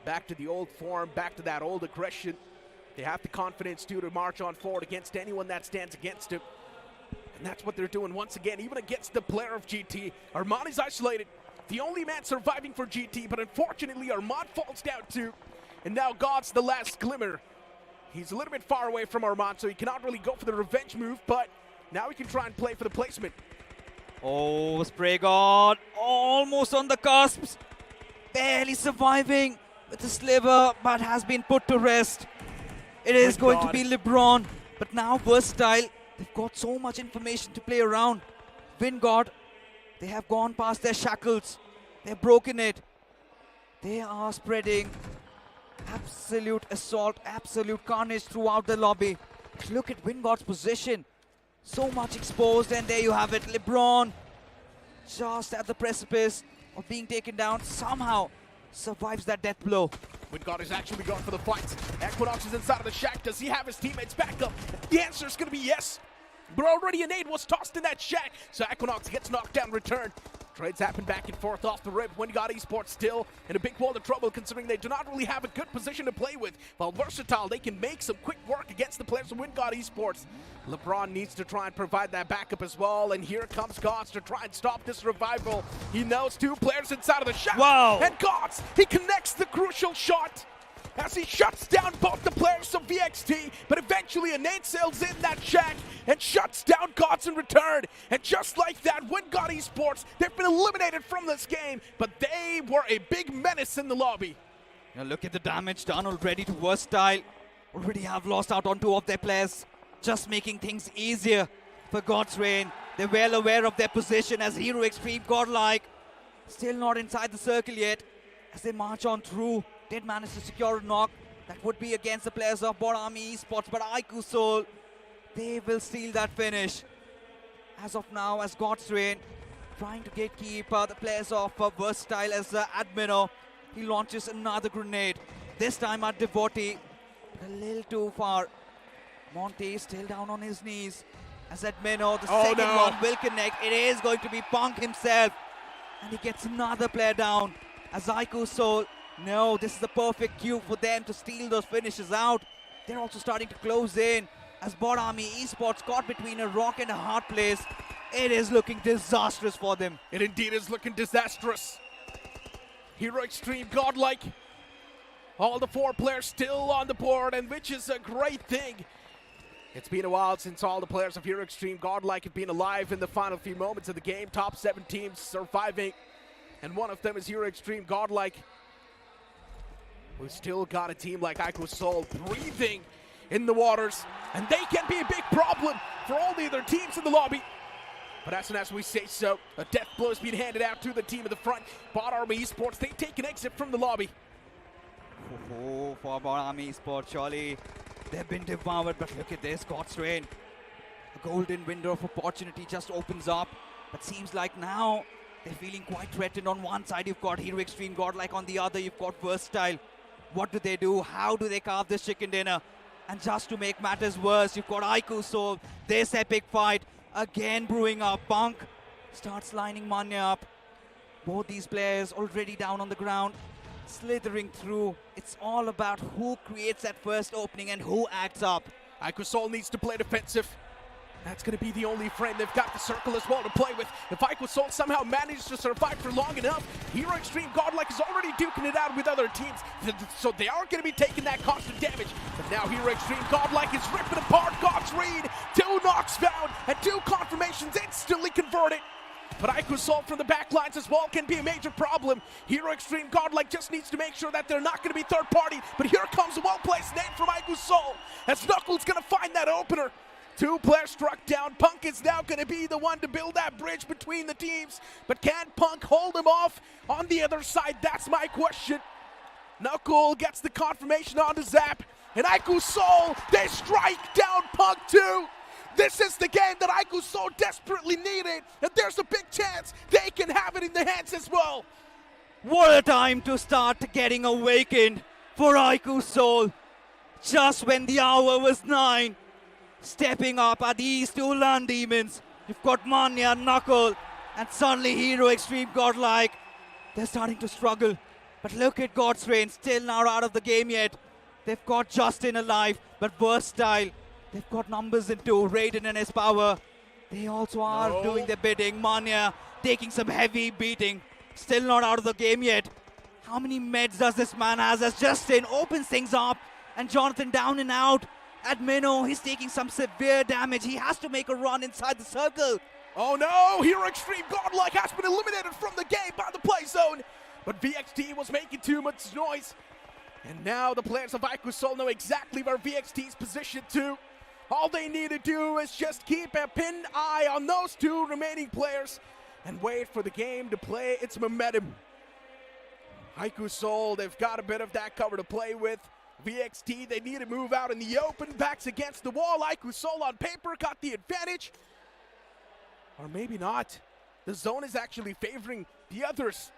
Back to the old form, back to that old aggression. They have the confidence too to march on forward against anyone that stands against him. And that's what they're doing once again, even against the player of GT. Armand is isolated, the only man surviving for GT, but unfortunately Armand falls down too. And now God's the last glimmer. He's a little bit far away from Armand, so he cannot really go for the revenge move, but now he can try and play for the placement. Oh, Spray God, almost on the cusps. Barely surviving with a sliver, but has been put to rest. It is going to be LeBron, but now Versatile. They've got so much information to play around. WinGod, they have gone past their shackles. They've broken it. They are spreading absolute assault, absolute carnage throughout the lobby. Look at WinGod's position. So much exposed, and there you have it. LeBron, just at the precipice of being taken down, somehow survives that death blow. WinGod is actually going for the fight. Equinox is inside of the shack. Does he have his teammates back up? The answer is going to be yes. But already a nade was tossed in that shack, so Equinox gets knocked down in return. Trades happen back and forth off the rip. WinGod Esports still in a big world of trouble considering they do not really have a good position to play with. While Versatile, they can make some quick work against the players of WinGod Esports. LeBron needs to try and provide that backup as well, and here comes Gods to try and stop this revival. He knows 2 players inside of the shot. Wow! And Gods, he connects the crucial shot as he shuts down both the players of VXT, but eventually a nade sails in that shack and shuts down Gods in return. And just like that, WinGod Esports, they've been eliminated from this game, but they were a big menace in the lobby. Now look at the damage done already to Versatile. Already have lost out on 2 of their players, just making things easier for God's Reign. They're well aware of their position as Hero Xtreme, Godlike. Still not inside the circle yet as they march on through. Did manage to secure a knock. That would be against the players of BotArmyEsports, but iQOO Soul, they will steal that finish. As of now, as God's Reign trying to gatekeep the players of Versatile as Admino. He launches another grenade, this time at Devotee, but a little too far. Monte still down on his knees as Admino, the second one will connect. It is going to be Punk himself, and he gets another player down as iQOO Soul. No, this is the perfect cue for them to steal those finishes out. They're also starting to close in as BotArmyEsports caught between a rock and a hard place. It is looking disastrous for them. It indeed is looking disastrous. Hero Xtreme, Godlike. All the 4 players still on the board, and which is a great thing. It's been a while since all the players of Hero Xtreme, Godlike have been alive in the final few moments of the game. Top 7 teams surviving, and one of them is Hero Xtreme, Godlike. We've still got a team like iQOO Seoul breathing in the waters, and they can be a big problem for all the other teams in the lobby. But as soon as we say so, a death blow is being handed out to the team in the front. BotArmyEsports, they take an exit from the lobby. Oh, for BotArmyEsports, surely they've been devoured, but look at this, Xtreme. A golden window of opportunity just opens up, but seems like now they're feeling quite threatened. On one side, you've got Hero Xtreme, Godlike on the other, you've got Versatile. What do they do? How do they carve this chicken dinner? And just to make matters worse, you've got iQOO Seoul, this epic fight again brewing up. Punk starts lining Manya up. Both these players already down on the ground, slithering through. It's all about who creates that first opening and who acts up. iQOO Seoul needs to play defensive. That's going to be the only frame. They've got the circle as well to play with. If iQOO Seoul somehow manages to survive for long enough, Hero Xtreme Godlike is already duking it out with other teams, so they are going to be taking that constant damage. But now Hero Xtreme Godlike is ripping apart God's read. 2 knocks found and 2 confirmations instantly converted. But iQOO Seoul from the back lines as well can be a major problem. Hero Xtreme Godlike just needs to make sure that they're not going to be third party. But here comes a well-placed name from iQOO Seoul as Knuckles going to find that opener. 2 players struck down. Punk is now going to be the one to build that bridge between the teams. But can Punk hold him off on the other side? That's my question. Knuckle gets the confirmation onto Zap. And iQOO Seoul, they strike down Punk too. This is the game that iQOO Seoul desperately needed. And there's a big chance they can have it in their hands as well. What a time to start getting awakened for iQOO Seoul. Just when the hour was 9. Stepping up are these 2 land demons. You've got Manya, Knuckle, and suddenly Hero Xtreme Godlike. They're starting to struggle. But look at Xtreme, still not out of the game yet. They've got Justin alive, but Versatile. They've got numbers in 2, Raiden and his power. They also are doing their bidding. Manya taking some heavy beating. Still not out of the game yet. How many meds does this man has as Justin opens things up? And Jonathan down and out. At Minnow, he's taking some severe damage. He has to make a run inside the circle. Oh no, Hero Xtreme Godlike has been eliminated from the game by the play zone. But VXT was making too much noise. And now the players of iQOO Seoul know exactly where VXT is positioned to. All they need to do is just keep a pinned eye on those 2 remaining players and wait for the game to play its momentum. iQOO Seoul, they've got a bit of that cover to play with. VXT, they need to move out in the open, backs against the wall. iQOO Seoul on paper got the advantage. Or maybe not. The zone is actually favoring the others.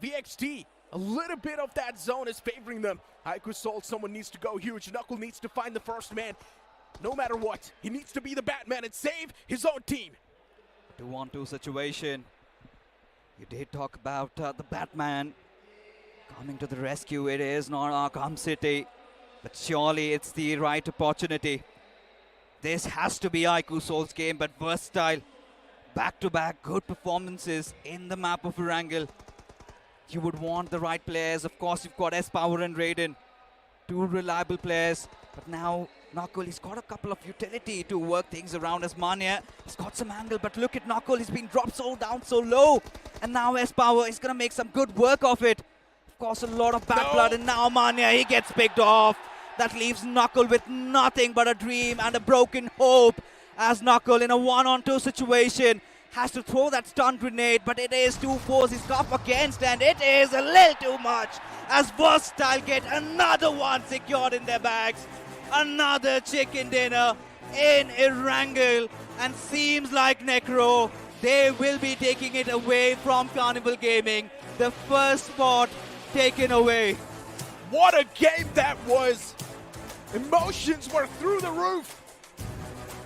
VXT, a little bit of that zone is favoring them. iQOO Seoul, someone needs to go huge. Knuckle needs to find the first man. No matter what, he needs to be the Batman and save his own team. 2-on-2 situation. You did talk about the Batman coming to the rescue. It is not Arkham City, but surely it's the right opportunity. This has to be iQOO Seoul's game, but Versatile, back-to-back good performances in the map of Erangel. You would want the right players. Of course, you've got S-Power and Raiden, 2 reliable players, but now Knuckle, he's got a couple of utility to work things around as Manya. He's got some angle, but look at Knuckle, he's been dropped so down so low. And now S-Power is going to make some good work of it. Of course, a lot of bad blood, and now Manya, he gets picked off. That leaves Knuckle with nothing but a dream and a broken hope, as Knuckle in a 1-on-2 situation has to throw that stun grenade, but it is 2 foes he's up against, and it is a little too much as Versatile get another one secured in their bags. Another chicken dinner in Erangel, and seems like Necro, they will be taking it away from Carnival Gaming. The first spot taken away. What a game that was! Emotions were through the roof.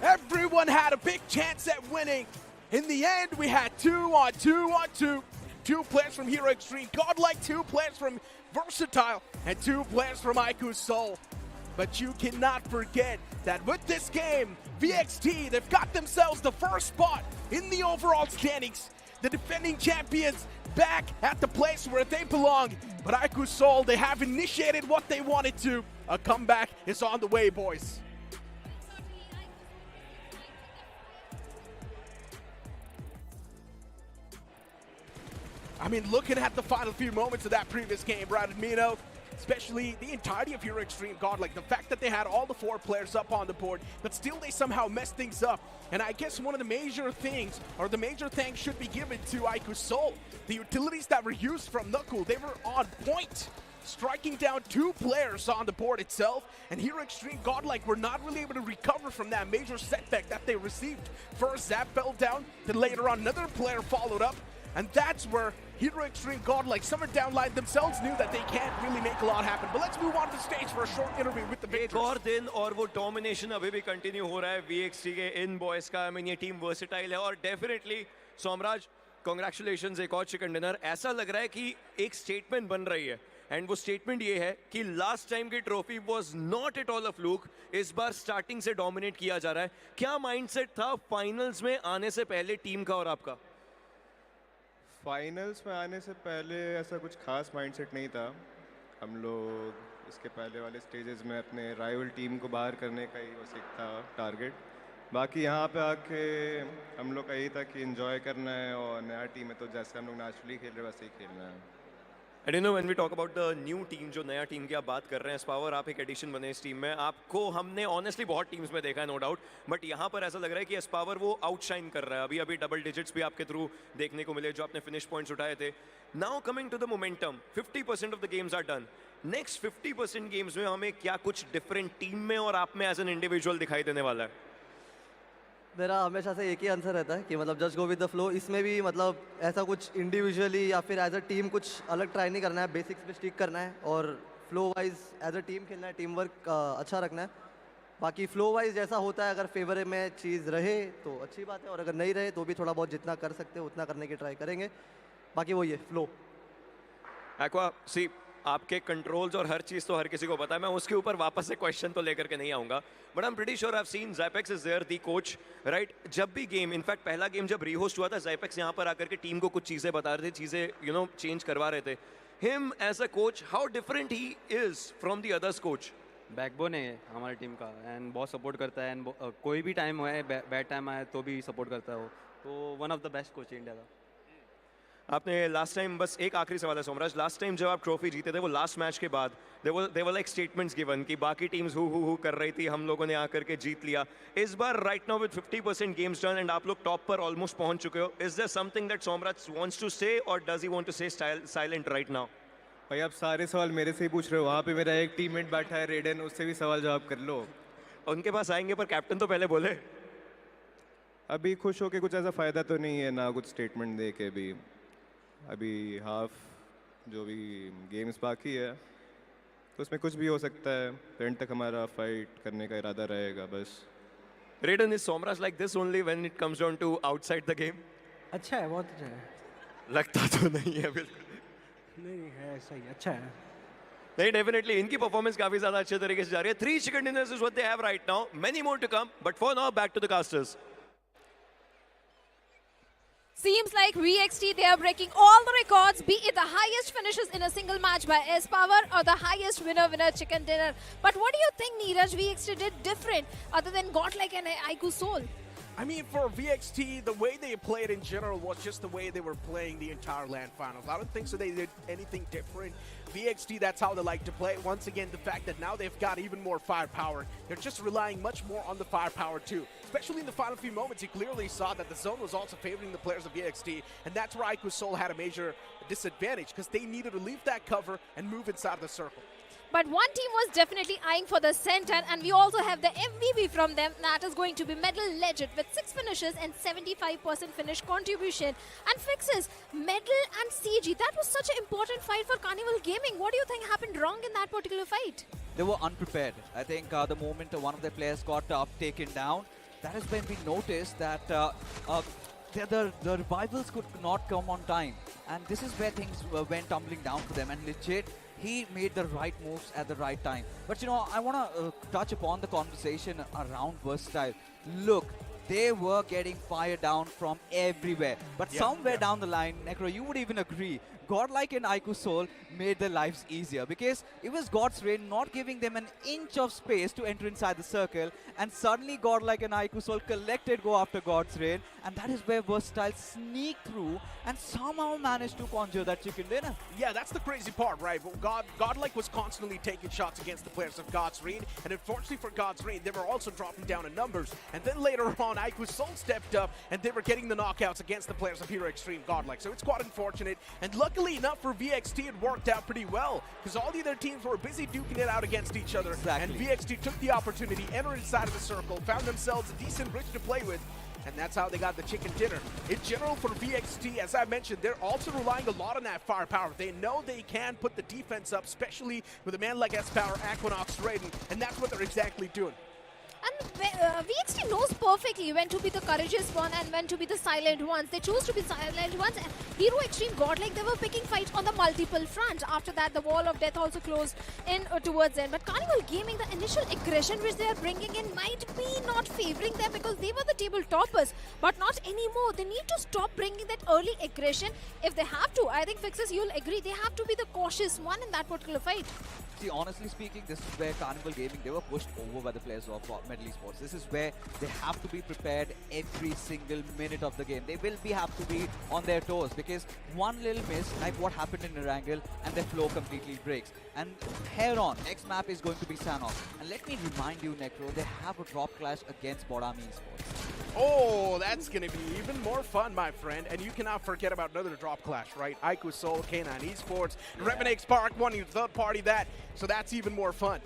Everyone had a big chance at winning. In the end, we had 2-on-2. 2 players from Hero Xtreme Godlike, 2 players from Versatile, and 2 players from iQOO Seoul. But you cannot forget that with this game, VXT, they've got themselves the first spot in the overall standings. The defending champions back at the place where they belong. But iQOO Seoul, they have initiated what they wanted to. A comeback is on the way, boys. I mean, looking at the final few moments of that previous game, Brad and Mino, especially the entirety of Hero Xtreme Godlike. The fact that they had all the 4 players up on the board, but still they somehow messed things up. And I guess one of the major things, or the major thanks should be given to iQOO Soul. The utilities that were used from Knuckle, they were on point, striking down 2 players on the board itself, and Hero Xtreme Godlike were not really able to recover from that major setback that they received. First, Zap fell down, then later on another player followed up, and that's where Hero Xtreme Godlike, somewhere downline themselves knew that they can't really make a lot happen. But let's move on to the stage for a short interview with the victors. एक और दिन और वो domination अभी भी continue हो रहा है VXT के इन बॉयज का। I mean, ये टीम वर्सेटाइल है और डेफिनेटली सोमराज कांग्रेचुलेशंस, एक और चिकन डिनर। ऐसा लग रहा है कि एक स्टेटमेंट बन रही है, एंड वो स्टेटमेंट ये है कि लास्ट टाइम की trophy was not at all a fluke, इस बार स्टार्टिंग से डोमिनेट किया जा रहा है। क्या माइंडसेट था फाइनल्स में आने से पहले टीम का और आपका? फाइनल्स में आने से पहले ऐसा कुछ खास माइंडसेट नहीं था। हम लोग इसके पहले वाले स्टेजेस में अपने राइवल टीम को बाहर करने का ही बस एक था टारगेट। बाकी यहाँ पे आके हम लोग का यही था कि एंजॉय करना है, और नया टीम है तो जैसे हम लोग नेचुरली खेल रहे वैसे ही खेलना है। I know when we talk about the new team, जो नया टीम की आप बात कर रहे हैं, स्पावर आप एक एडिशन बने इस टीम में। आपको हमने ऑनेस्टली बहुत टीम्स में देखा है, नो डाउट, बट यहाँ पर ऐसा लग रहा है कि स्पावर वो आउटशाइन कर रहा है। अभी अभी डबल डिजिट्स भी आपके थ्रू देखने को मिले जो आपने फिनिश पॉइंट्स उठाए थे। Now coming to the momentum, 50% of the games are done. Next 50% games में हमें क्या कुछ डिफरेंट टीम में और आप में एज एन इंडिविजुअल दिखाई देने वाला है? मेरा हमेशा से एक ही आंसर रहता है कि मतलब just go with the flow. इसमें भी मतलब ऐसा कुछ इंडिविजुअली या फिर एज अ टीम कुछ अलग ट्राई नहीं करना है, बेसिक्स पे स्टिक करना है और flow wise as a team खेलना है, टीम वर्क अच्छा रखना है। बाकी फ्लो वाइज जैसा होता है, अगर फेवर में चीज़ रहे तो अच्छी बात है, और अगर नहीं रहे तो भी थोड़ा बहुत जितना कर सकते हो उतना करने की ट्राई करेंगे। बाकी वही है फ्लो। एक्वा सी, आपके कंट्रोल्स और हर चीज़ तो हर किसी को पता है, मैं उसके ऊपर वापस से क्वेश्चन तो लेकर के नहीं आऊँगा, but I am pretty sure I have seen Zapex is there the coach, right? जब भी गेम, इनफैक्ट पहला गेम जब रीहोस्ट हुआ था, ज़ैपेक्स यहाँ पर आकर के टीम को कुछ चीज़ें बता रहे थे, चीज़ें चेंज करवा रहे थे। Him as a coach, how different he is from the others coach? Backbone है हमारी टीम का, एंड बहुत सपोर्ट करता है, एंड कोई भी टाइम हुआ है, बैड टाइम आया तो भी सपोर्ट करता है वो, तो one of the best coach India का। आपने लास्ट टाइम, बस एक आखिरी सवाल है सोमराज, लास्ट टाइम जब आप ट्रॉफी जीते थे वो लास्ट मैच के बाद देवर लाइक स्टेटमेंट्स गिवन कि बाकी टीम्स हु कर रही थी, हम लोगों ने आकर के जीत लिया। इस बार right now with 50% games done and आप लोग टॉप पर ऑलमोस्ट पहुंच चुके हो, is there something that Somraj wants to say और does he want to say silent right now? भाई आप सारे सवाल मेरे से ही पूछ रहे हो, वहाँ पे मेरा एक टीममेट बैठा है रेडन, उससे भी सवाल जवाब कर लो। उनके पास आएंगे पर कैप्टन तो पहले बोले। अभी खुश होके कुछ ऐसा फ़ायदा तो नहीं है ना, कुछ स्टेटमेंट दे के भी। अभी हाफ जो भी गेम्स बाकी है तो उसमें कुछ भी हो सकता है, एंड तक हमारा फाइट करने का इरादा रहेगा बस। Raiden, is Somraj like this only when it comes down to outside the game? अच्छा है, बहुत अच्छा है। लगता तो नहीं है बिल्कुल। नहीं है, ऐसा ही अच्छा है। नहीं, डेफिनेटली इनकी परफॉर्मेंस काफी ज्यादा अच्छे तरीके से जा रही है। 3 chicken dinners is what they have right now, many more to come, but for now back to the casters. Seems like VXT, they are breaking all the records, be it the highest finishes in a single match by S-Power or the highest winner chicken dinner. But what do you think, Neeraj, VXT did different other than Godlike and iQOO Soul? I mean, for VXT, the way they played in general was just the way they were playing the entire LAN finals. I don't think so they did anything different. VXT, that's how they like to play. Once again, the fact that now they've got even more firepower. They're just relying much more on the firepower too. Especially in the final few moments, you clearly saw that the zone was also favoring the players of VXT, and that's where iQOO Soul had a major disadvantage because they needed to leave that cover and move inside the circle. But one team was definitely eyeing for the center, and we also have the MVP from them. That is going to be Medal Legend with 6 finishes and 75% finish contribution. And Fixes, Medal and CG. That was such an important fight for Carnival Gaming. What do you think happened wrong in that particular fight? They were unprepared. I think the moment one of their players got taken down, that is when we noticed that the revivals could not come on time. And this is where things went tumbling down for them. And legit, he made the right moves at the right time. But you know, I want to touch upon the conversation around versatile. Look, they were getting fired down from everywhere. But somewhere down the line, Necro, you would even agree, Godlike and iQOO Soul made their lives easier because it was God's Rain not giving them an inch of space to enter inside the circle, and suddenly Godlike and iQOO Soul collected go after God's Rain, and that is where Versatile sneaked through and somehow managed to conjure that chicken dinner. Yeah, that's the crazy part, right? Godlike was constantly taking shots against the players of God's Rain, and unfortunately for God's Rain, they were also dropping down in numbers. And then later on, iQOO Soul stepped up, and they were getting the knockouts against the players of Hero Xtreme Godlike. So it's quite unfortunate, and luckily enough for VXT, it worked out pretty well, because all the other teams were busy duking it out against each other, and VXT took the opportunity, entered inside of the circle, found themselves a decent bridge to play with, and that's how they got the chicken dinner. In general, for VXT, as I mentioned, they're also relying a lot on that firepower. They know they can put the defense up, especially with a man like S-Power, Equinox, Raiden, and that's what they're exactly doing. And VXT knows perfectly when to be the courageous one and when to be the silent ones. They chose to be silent ones. And Hero Xtreme Godlike, they were picking fights on the multiple front. After that, the wall of death also closed in towards them. But Carnival Gaming, the initial aggression which they are bringing in might be not favoring them because they were the table toppers. But not anymore. They need to stop bringing that early aggression if they have to. I think Fixes, you'll agree, they have to be the cautious one in that particular fight. See, honestly speaking, this is where Carnival Gaming, they were pushed over by the players of Medley Sports. This is where they have to be prepared every single minute of the game. They will have to be on their toes because one little miss, like what happened in Erangel, and their flow completely breaks. And here on, next map is going to be Sanhok. And let me remind you, Necro, they have a drop clash against BotArmyEsports. Oh, that's going to be even more fun, my friend. And you cannot forget about another drop clash, right? iQOO Soul, K9 Esports, Revenex Park, one third party that. So that's even more fun.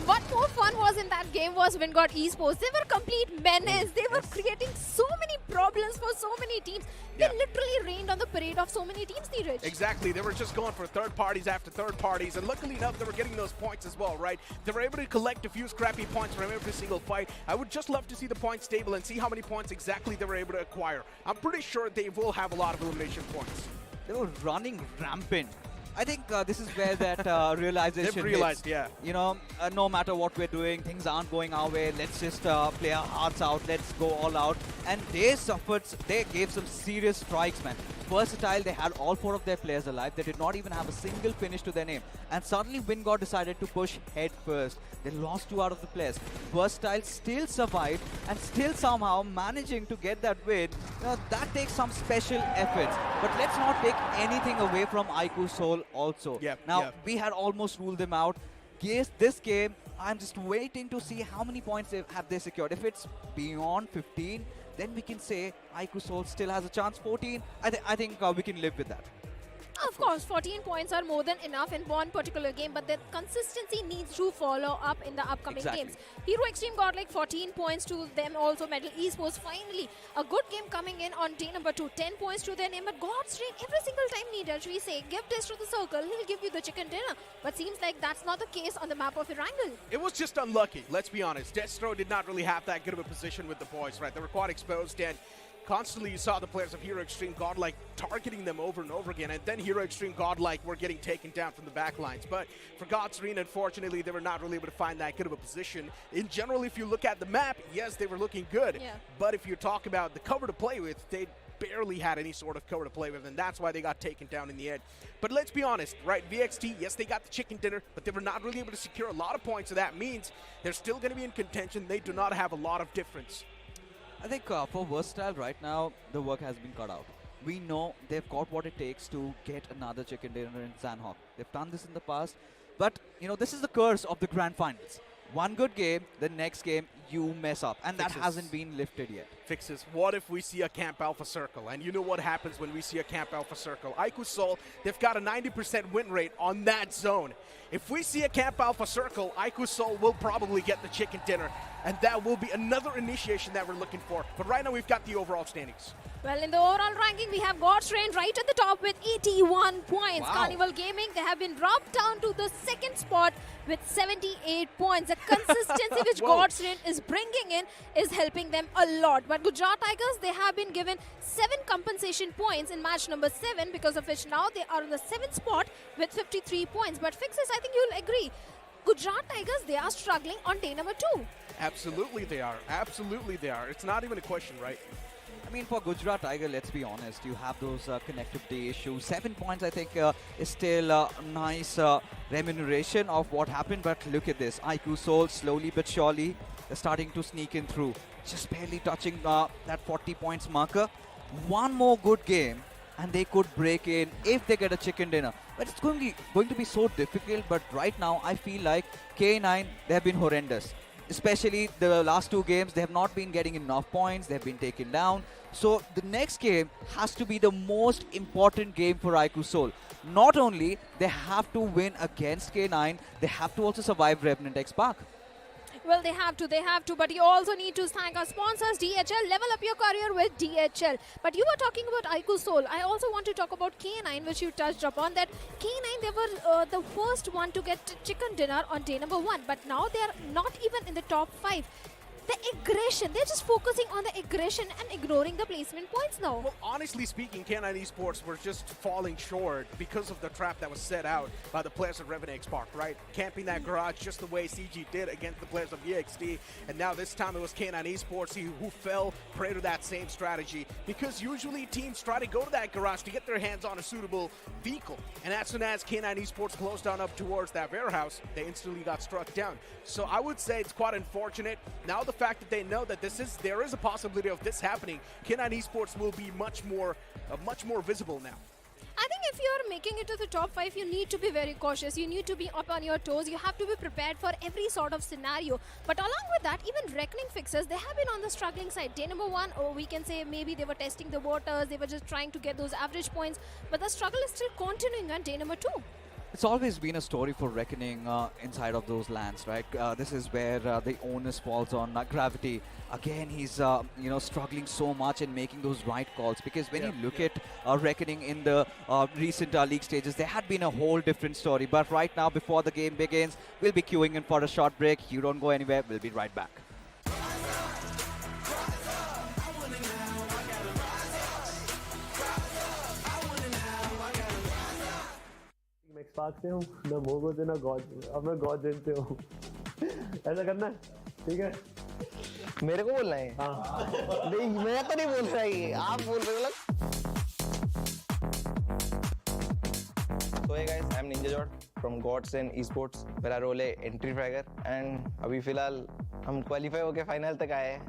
What more fun was in that game was Wyld Esports. They were complete menace. They were creating so many problems for so many teams. They literally rained on the parade of so many teams, Neeraj. Exactly. They were just going for third parties after third parties. And luckily enough, they were getting those points as well, right? They were able to collect a few scrappy points from every single fight. I would just love to see the points table and see how many points exactly they were able to acquire. I'm pretty sure they will have a lot of elimination points. They were running rampant. I think this is where that realization They've realized, hits. You know, no matter what we're doing, things aren't going our way. Let's just play our hearts out. Let's go all out. And they suffered. They gave some serious strikes, man. Versatile, they had all 4 of their players alive. They did not even have a single finish to their name. And suddenly Wyld decided to push head first. They lost 2 out of the players. Versatile still survived and still somehow managing to get that win. That takes some special efforts. But let's not take anything away from iQOO Soul also. We had almost ruled them out. This game, I'm just waiting to see how many points have they secured. If it's beyond 15, then we can say iQOO Soul still has a chance. 14, I think we can live with that. Of course, 14 points are more than enough in one particular game, but that consistency needs to follow up in the upcoming games. Hero Xtreme got like 14 points to them, also Medal Esports. Finally, a good game coming in on day number 2. 10 points to their name, but God's Rain, every single time, Neeraj, we say, give this to the circle, he'll give you the chicken dinner. But seems like that's not the case on the map of Erangel. It was just unlucky, let's be honest. Destro did not really have that good of a position with the boys, right? They were quite exposed, and constantly you saw the players of Hero Xtreme Godlike targeting them over and over again, and then Hero Xtreme Godlike were getting taken down from the back lines. But for God's Rain, unfortunately, they were not really able to find that good of a position. In general, if you look at the map, yes, they were looking good. But if you talk about the cover to play with, they barely had any sort of cover to play with, and that's why they got taken down in the end. But let's be honest, right? VXT, yes, they got the chicken dinner, but they were not really able to secure a lot of points, so that means they're still going to be in contention. They do not have a lot of difference. I think for Versatile right now, the work has been cut out. We know they've got what it takes to get another chicken dinner in Sanhok. They've done this in the past, but you know, this is the curse of the grand finals. One good game, the next game you mess up, and that hasn't been lifted yet. Fixes. What if we see a Camp Alpha Circle? And you know what happens when we see a Camp Alpha Circle. iQOO Soul, they've got a 90% win rate on that zone. If we see a Camp Alpha Circle, iQOO Soul will probably get the chicken dinner, and that will be another initiation that we're looking for. But right now we've got the overall standings. Well, in the overall ranking, we have God's Rain right at the top with 81 points. Wow. Carnival Gaming, they have been dropped down to the second spot with 78 points. The consistency which God's Rain is bringing in is helping them a lot. But Gujarat Tigers, they have been given 7 compensation points in match number 7, because of which now they are on the 7th spot with 53 points. But Fixes, I think you'll agree, Gujarat Tigers, they are struggling on day number 2. Absolutely they are. Absolutely they are. It's not even a question, right? I mean, for Gujarat Tiger, let's be honest, you have those connectivity issues. 7 points, I think, is still a nice remuneration of what happened. But look at this. iQOO Soul, slowly but surely, they're starting to sneak in through. Just barely touching that 40 points marker. One more good game, and they could break in if they get a chicken dinner. But it's going to be so difficult. But right now, I feel like K9, they have been horrendous. Especially the last 2 games, they have not been getting enough points. They have been taken down. So the next game has to be the most important game for iQOO Soul. Not only they have to win against K9, they have to also survive Revenant X Park. Well, they have to, but you also need to thank our sponsors, DHL. Level up your career with DHL. But you were talking about iQOO Soul. I also want to talk about K9, which you touched upon. That K9, they were the first one to get chicken dinner on day number 1. But now they are not even in the top 5. The aggression, they're just focusing on the aggression and ignoring the placement points now. Well, honestly speaking, K9 Esports were just falling short because of the trap that was set out by the players of Revenant X Park, right? Camping that garage just the way CG did against the players of EXT. And now this time it was K9 Esports who fell prey to that same strategy, because usually teams try to go to that garage to get their hands on a suitable vehicle. And as soon as K9 Esports closed down up towards that warehouse, they instantly got struck down. So I would say it's quite unfortunate. Now the fact that they know that there is a possibility of this happening, K9 Esports will be much more visible now. I think if you're making it to the top 5, you need to be very cautious. You need to be up on your toes. You have to be prepared for every sort of scenario. But along with that, even Reckoning Fixers, they have been on the struggling side. Day number 1, or we can say maybe they were testing the waters. They were just trying to get those average points. But the struggle is still continuing on day number 2. It's always been a story for Reckoning inside of those lands, right? This is where the onus falls on Gravity. Again, he's struggling so much in making those right calls, because when you look at Reckoning in the recent league stages, there had been a whole different story. But right now, before the game begins, we'll be queuing in for a short break. You don't go anywhere. We'll be right back. मैं एक्सपार्क से हूँ, मैं मोगो से ना God, अब मैं God से हूँ। ऐसा करना है, ठीक है? मेरे को बोलना है? हाँ। नहीं, मैं तो नहीं बोल रहा ये, आप बोल रहे हो लोग। So hey guys, I'm Ninja Jod from Gods and Esports. मेरा रोल है एंट्री फ्रैगर एंड अभी फिलहाल हम क्वालिफाई होके फाइनल तक आए हैं।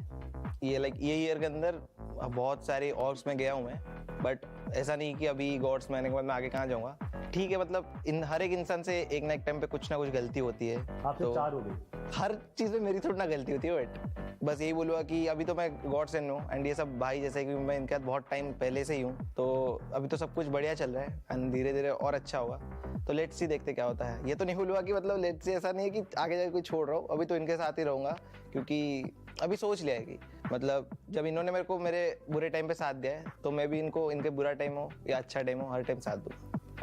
ये ईयर के अंदर बहुत सारे ऑर्ग्स में गया हूँ मैं, बट ऐसा नहीं कि अभी गॉड्स में आने के बाद मैं आगे कहाँ जाऊँगा। ठीक है, मतलब हर एक इंसान से एक ना एक टाइम पे कुछ ना कुछ गलती होती है। आपसे तो 4 हो गई। हर चीज़ में मेरी थोड़ी ना गलती होती है, बट बस यही बोलूँगा कि अभी तो मैं गॉड्स एंड हूँ एंड ये सब भाई जैसे कि मैं इनके साथ बहुत टाइम पहले से ही हूँ, तो अभी तो सब कुछ बढ़िया चल रहा है एंड धीरे धीरे और अच्छा होगा। तो लेट्स सी, देखते क्या होता है। ये तो नहीं बोलूँगा कि मतलब लेट्स सी ऐसा नहीं है कि आगे जाके कोई छोड़ रहा हूँ, अभी तो इनके साथ ही रहूँगा, क्योंकि अभी सोच लिया है कि मतलब जब इन्होंने मेरे को मेरे बुरे टाइम पे साथ दिया है, तो मैं भी इनको इनके बुरा टाइम हो या अच्छा टाइम हो, हर टाइम साथ दूँ।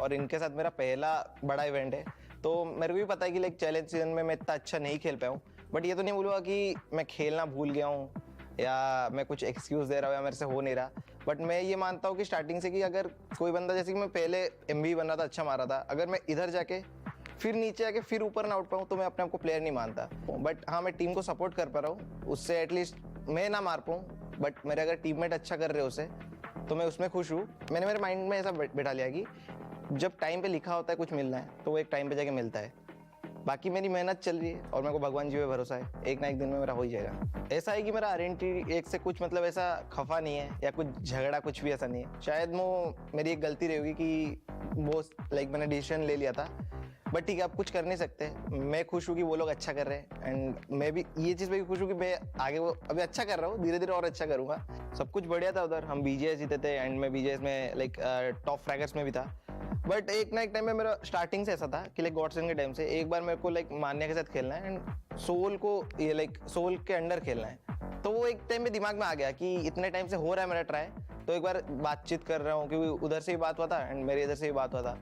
और इनके साथ मेरा पहला बड़ा इवेंट है, तो मेरे को भी पता है कि चैलेंज सीजन में मैं इतना अच्छा नहीं खेल पाया हूँ, बट ये तो नहीं बोलूँगा कि मैं खेलना भूल गया हूँ या मैं कुछ एक्सक्यूज़ दे रहा हूँ या मेरे से हो नहीं रहा। बट मैं ये मानता हूँ कि स्टार्टिंग से कि अगर कोई बंदा, जैसे कि मैं पहले MVP बन रहा था, अच्छा मारा था, अगर मैं इधर जाके फिर नीचे आके फिर ऊपर ना उठ पाऊँ तो मैं अपने आप को प्लेयर नहीं मानता। बट हाँ, मैं टीम को सपोर्ट कर पा रहा हूँ, उससे एटलीस्ट मैं ना मार पाऊँ, बट मेरे अगर टीममेट अच्छा कर रहे हो उसे, तो मैं उसमें खुश हूँ। मैंने मेरे माइंड में ऐसा बैठा लिया कि जब टाइम पे लिखा होता है कुछ मिलना है, तो वो एक टाइम पे जाके मिलता है। बाकी मेरी मेहनत चल रही है और मेरे को भगवान जी पे भरोसा है, एक ना एक दिन में मेरा हो ही जाएगा। ऐसा है कि मेरा RNT एक से कुछ मतलब ऐसा खफा नहीं है या कुछ झगड़ा, कुछ भी ऐसा नहीं है। शायद वो मेरी एक गलती रही होगी कि वो मैंने डिसीजन ले लिया था, बट ठीक है, अब कुछ कर नहीं सकते। मैं खुश हूँ कि वो लोग अच्छा कर रहे हैं एंड मैं भी ये चीज़ पे खुश हूँ कि मैं आगे वो अभी अच्छा कर रहा हूँ, धीरे धीरे और अच्छा करूँगा। सब कुछ बढ़िया था उधर, हम BGS जीते थे एंड मैं BGS में टॉप फ्रैगर्स में भी था। बट एक ना एक टाइम में मेरा स्टार्टिंग से ऐसा था कि गॉडसन के टाइम से एक बार मेरे को मान्या के साथ खेलना है एंड सोल को ये सोल के अंडर खेलना है। तो वो एक टाइम में दिमाग में आ गया कि इतने टाइम से हो रहा है मेरा ट्राई, तो एक बार बातचीत कर रहा हूँ, क्योंकि उधर से भी बात हुआ था एंड मेरे इधर से भी बात हुआ था,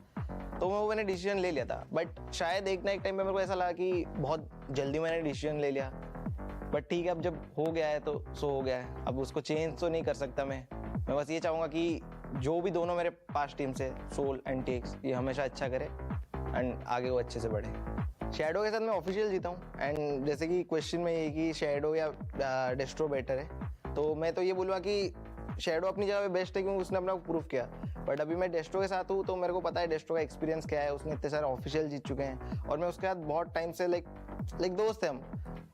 तो मैंने डिसीजन ले लिया था। बट शायद एक ना एक टाइम पे मेरे को ऐसा लगा कि बहुत जल्दी मैंने डिसीजन ले लिया, बट ठीक है, अब जब हो गया है तो सो हो गया है, अब उसको चेंज तो नहीं कर सकता मैं बस ये चाहूँगा कि जो भी दोनों मेरे पास टीम से सोल एंड टेक्स, ये हमेशा अच्छा करे एंड आगे वो अच्छे से बढ़े। शैडो के साथ मैं ऑफिशियल जीता हूँ एंड जैसे कि क्वेश्चन में ये कि शैडो या डेस्ट्रो बेटर है, तो मैं तो ये बोलूँगा कि शैडो अपनी जगह पे बेस्ट है क्योंकि उसने अपना प्रूव किया। बट अभी मैं डेस्ट्रो के साथ हूँ तो मेरे को पता है डेस्ट्रो का एक्सपीरियंस क्या है, उसने इतने सारे ऑफिशियल जीत चुके हैं और मैं उसके साथ बहुत टाइम से लाइक दोस्त है हम,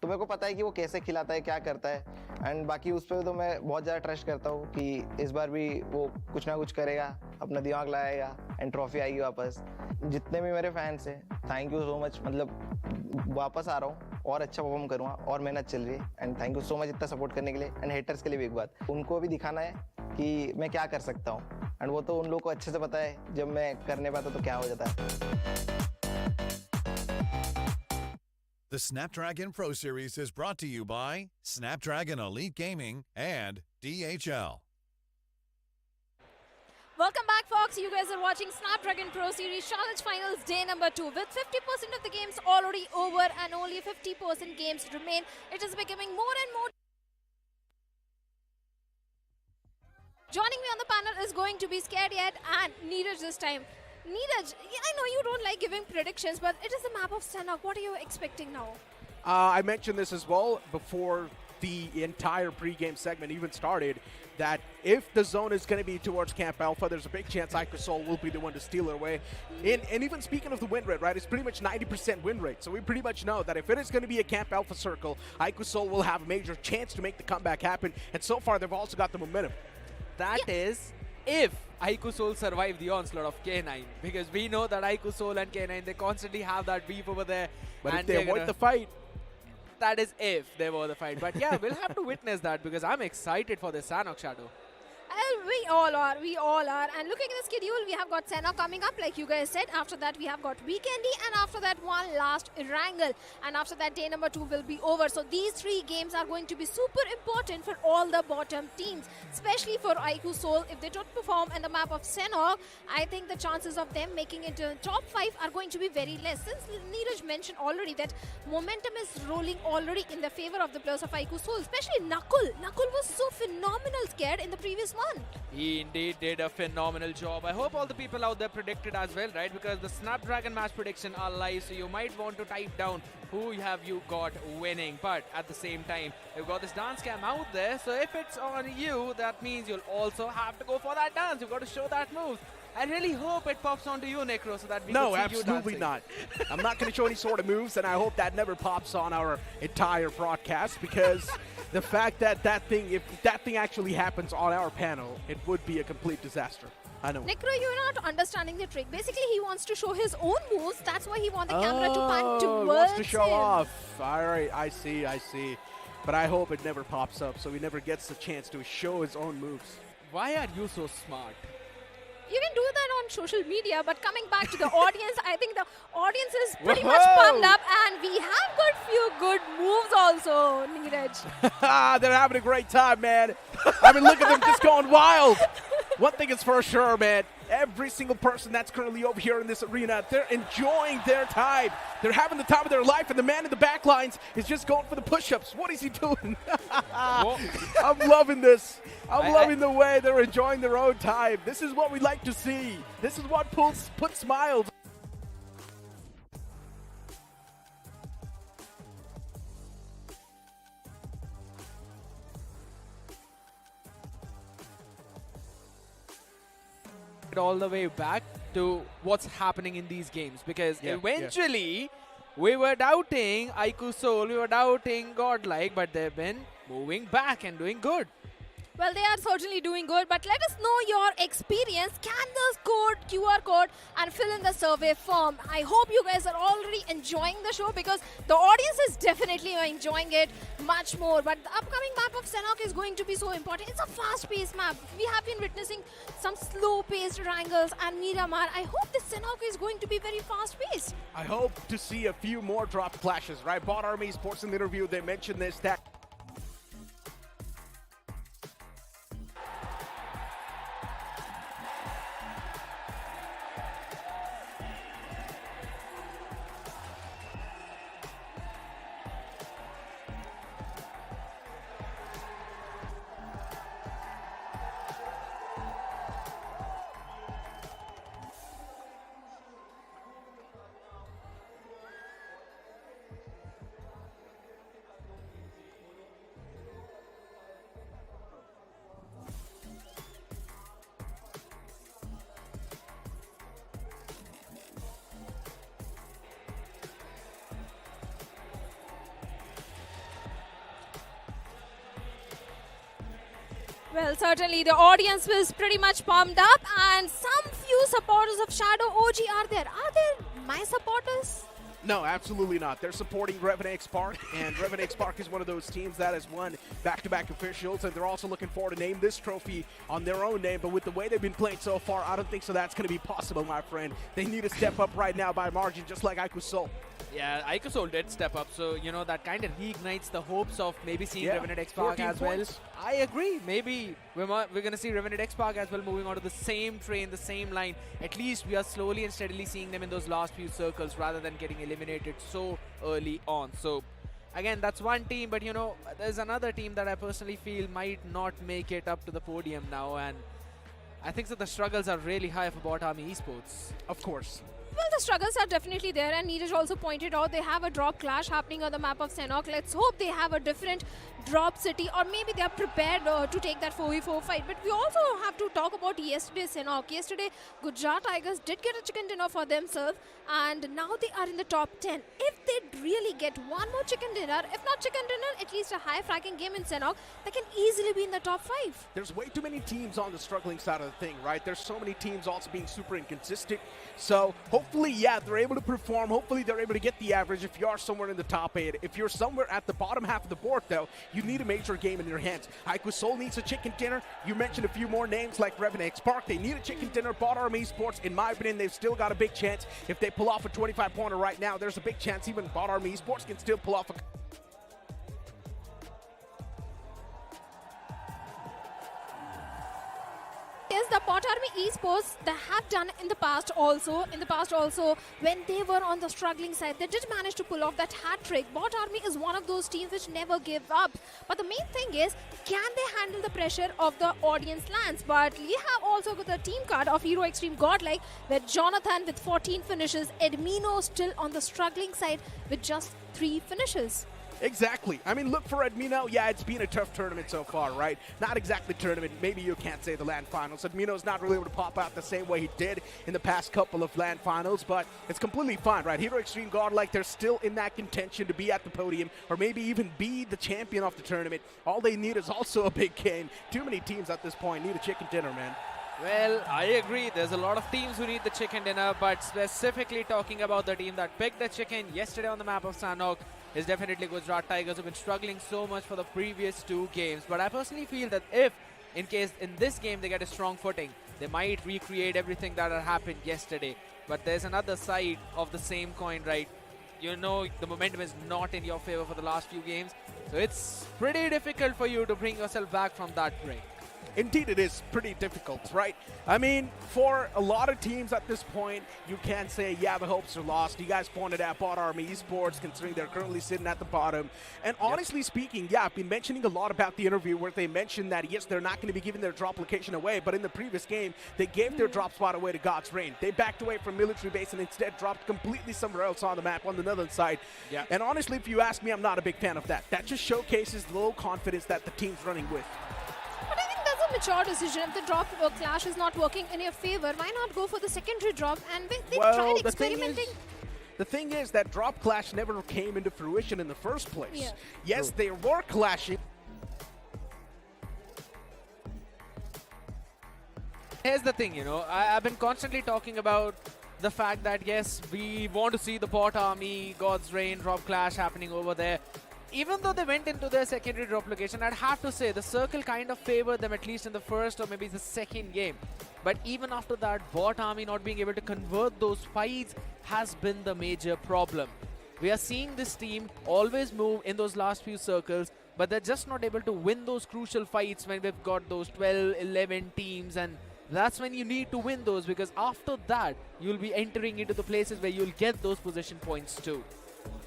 तो मेरे को पता है कि वो कैसे खिलाता है, क्या करता है एंड बाकी उस पर तो मैं बहुत ज़्यादा ट्रस्ट करता हूँ कि इस बार भी वो कुछ ना कुछ करेगा, अपना दिमाग लगाएगा एंड ट्रॉफी आएगी वापस। जितने भी मेरे फैंस हैं, थैंक यू सो मच, मतलब वापस आ रहा हूँ और अच्छा परफॉर्म करूँगा और मेहनत चल रही है and thank you so much इतना सपोर्ट करने के लिए। एंड हेटर्स के लिए भी एक बात, उनको भी दिखाना है कि मैं क्या कर सकता हूँ एंड वो तो उन लोगों को अच्छे से पता है जब मैं करने पाता तो क्या हो जाता है। The Snapdragon Pro Series is brought to you by Snapdragon Elite Gaming and DHL. Welcome back, folks. You guys are watching Snapdragon Pro Series Challenge Finals Day number 2. With 50% of the games already over and only 50% games remain, it is becoming more and more. Joining me on the panel is going to be Scared Yet and Neeraj this time. Neeraj, I know you don't like giving predictions, but it is the map of Sanhok. What are you expecting now? I mentioned this as well before the entire pre-game segment even started, that if the zone is going to be towards Camp Alpha, there's a big chance iQOO will be the one to steal it away. And even speaking of the win rate, right, it's pretty much 90% win rate. So we pretty much know that if it is going to be a Camp Alpha circle, iQOO will have a major chance to make the comeback happen. And so far, they've also got the momentum. That is if iQOO survive the onslaught of K9, because we know that iQOO and K9, they constantly have that beef over there. But if they avoid the fight, that is if they were the fight. But yeah, we'll have to witness that because I'm excited for the Sanhok Shadow. We all are. And looking at the schedule, we have got Sanhok coming up, like you guys said. After that, we have got Vikendi, and after that, one last Erangel. And after that, day number 2 will be over. So these 3 games are going to be super important for all the bottom teams, especially for iQOO. If they don't perform in the map of Sanhok, I think the chances of them making it to top 5 are going to be very less. Since Neeraj mentioned already that momentum is rolling already in the favor of the players of iQOO, especially Nakul. Nakul was so phenomenal scared in the previous one. He indeed did a phenomenal job. I hope all the people out there predicted as well, right? Because the Snapdragon match prediction are live, so you might want to type down who have you got winning. But at the same time, you've got this dance cam out there, so if it's on you, that means you'll also have to go for that dance. You've got to show that move. I really hope it pops onto you, Necro, so that we can see you absolutely dancing. not. I'm not going to show any sort of moves, and I hope that never pops on our entire broadcast, because the fact that if that thing actually happens on our panel, it would be a complete disaster. I know. Necro, you're not understanding the trick. Basically, he wants to show his own moves. That's why he wants the camera to pan towards wants to show him. off. All right, I see. But I hope it never pops up, so he never gets the chance to show his own moves. Why are you so smart? You can do that on social media, but coming back to the audience, I think the audience is pretty much pumped up, and we have got few good moves also, Neeraj. They're having a great time, man. I mean, look at them just going wild. One thing is for sure, man. Every single person that's currently over here in this arena, they're enjoying their time. They're having the time of their life, and the man in the back lines is just going for the push-ups. What is he doing? I'm loving this. I'm loving the way they're enjoying their own time. This is what we like to see. This is what puts smiles. All the way back to what's happening in these games, because eventually we were doubting iQOO, we were doubting Godlike, but they've been moving back and doing good. Well, they are certainly doing good, but let us know your experience. Scan the QR code and fill in the survey form. I hope you guys are already enjoying the show, because the audience is definitely enjoying it much more. But the upcoming map of Sanhok is going to be so important. It's a fast-paced map. We have been witnessing some slow-paced Erangels and Miramar. I hope this Sanhok is going to be very fast-paced. I hope to see a few more drop clashes, right? BotArmyEsports in the interview, they mentioned this, that Well, certainly the audience was pretty much pumped up, and some few supporters of Shadow OG are there. Are there my supporters? No, absolutely not. They're supporting Revenant Spark, and Revenant Spark is one of those teams that has won back-to-back officials, and they're also looking forward to name this trophy on their own name. But with the way they've been playing so far, I don't think so that's going to be possible, my friend. They need to step up right now by margin, just like iQOO. Yeah, iQOO did step up, so that kind of reignites the hopes of maybe seeing Revenant X-Park 14 as well. points. I agree. Maybe we're going to see Revenant X-Park as well moving on to the same train, the same line. At least we are slowly and steadily seeing them in those last few circles rather than getting eliminated so early on. So again, that's one team, but there's another team that I personally feel might not make it up to the podium now, and I think that the struggles are really high for BotArmyEsports. Of course. Well, the struggles are definitely there, and Neeraj also pointed out they have a drop clash happening on the map of Sanhok. Let's hope they have a different drop city, or maybe they are prepared to take that 4v4 fight. But we also have to talk about yesterday's Sanhok. Yesterday, Gujarat Tigers did get a chicken dinner for themselves, and now they are in the top 10. If they really get one more chicken dinner, if not chicken dinner, at least a high fracking game in Sanhok, they can easily be in the top 5. There's way too many teams on the struggling side of the thing, right? There's so many teams also being super inconsistent. So hopefully, they're able to perform. Hopefully, they're able to get the average if you are somewhere in the top 8. If you're somewhere at the bottom half of the board, though, you need a major game in your hands. iQOO needs a chicken dinner. You mentioned a few more names like Revenant X-Park. They need a chicken dinner. BotArmyEsports, in my opinion, they've still got a big chance. If they pull off a 25-pointer right now, there's a big chance even BotArmyEsports can still pull off a... Yes, the BotArmyEsports, they have done in the past also. When they were on the struggling side, they did manage to pull off that hat trick. BotArmy is one of those teams which never give up. But the main thing is, can they handle the pressure of the audience lands? But we have also got the team card of Hero Xtreme Godlike, where Jonathan with 14 finishes, Edmino still on the struggling side with just 3 finishes. Exactly. I mean, look for Edmino. Yeah, it's been a tough tournament so far, right? Not exactly tournament. Maybe you can't say the LAN finals. Edmino's not really able to pop out the same way he did in the past couple of LAN finals, but it's completely fine, right? Hero Xtreme Godlike, they're still in that contention to be at the podium or maybe even be the champion of the tournament. All they need is also a big game. Too many teams at this point need a chicken dinner, man. Well, I agree. There's a lot of teams who need the chicken dinner, but specifically talking about the team that picked the chicken yesterday on the map of Sanhok is definitely Gujarat Tigers, who've been struggling so much for the previous 2 games. But I personally feel that if, in case in this game they get a strong footing, they might recreate everything that had happened yesterday. But there's another side of the same coin, right? The momentum is not in your favor for the last few games, so it's pretty difficult for you to bring yourself back from that break. Indeed, it is pretty difficult, right? I mean, for a lot of teams at this point, you can't say, the hopes are lost. You guys pointed out BotArmyEsports, considering they're currently sitting at the bottom. And honestly speaking, I've been mentioning a lot about the interview where they mentioned that, yes, they're not going to be giving their drop location away, but in the previous game, they gave their drop spot away to God's Reign. They backed away from military base and instead dropped completely somewhere else on the map, on the northern side. Yeah. And honestly, if you ask me, I'm not a big fan of that. That just showcases the low confidence that the team's running with. But I think that's a mature decision. If the drop clash is not working in your favor, why not go for the secondary drop? And they tried experimenting. The thing is that drop clash never came into fruition in the first place. Yeah. Yes, they were clashing. Here's the thing, I've been constantly talking about the fact that, yes, we want to see the BotArmy, God's Reign, drop clash happening over there. Even though they went into their secondary drop location, I'd have to say the circle kind of favored them, at least in the first or maybe the second game. But even after that, BotArmy not being able to convert those fights has been the major problem. We are seeing this team always move in those last few circles, but they're just not able to win those crucial fights when we've got those 12, 11 teams, and that's when you need to win those, because after that, you'll be entering into the places where you'll get those position points too.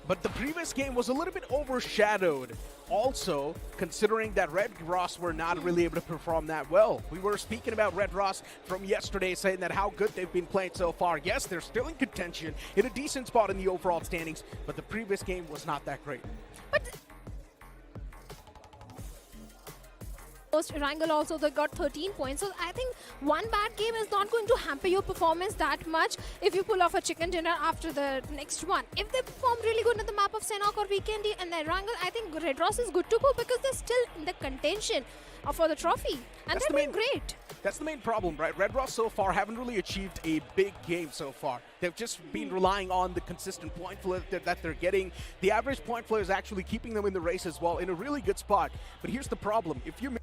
But the previous game was a little bit overshadowed. Also, considering that Red Ross were not really able to perform that well. We were speaking about Red Ross from yesterday, saying that how good they've been playing so far. Yes, they're still in contention, in a decent spot in the overall standings, but the previous game was not that great. But Erangel also, they got 13 points. So I think one bad game is not going to hamper your performance that much if you pull off a chicken dinner after the next one. If they perform really good in the map of Sanhok or Vikendi and Erangel, I think Red Ross is good to go because they're still in the contention for the trophy. And they're doing great. That's the main problem, right? Red Ross so far haven't really achieved a big game so far. They've just been relying on the consistent point flow that they're getting. The average point flow is actually keeping them in the race as well in a really good spot. But here's the problem. If you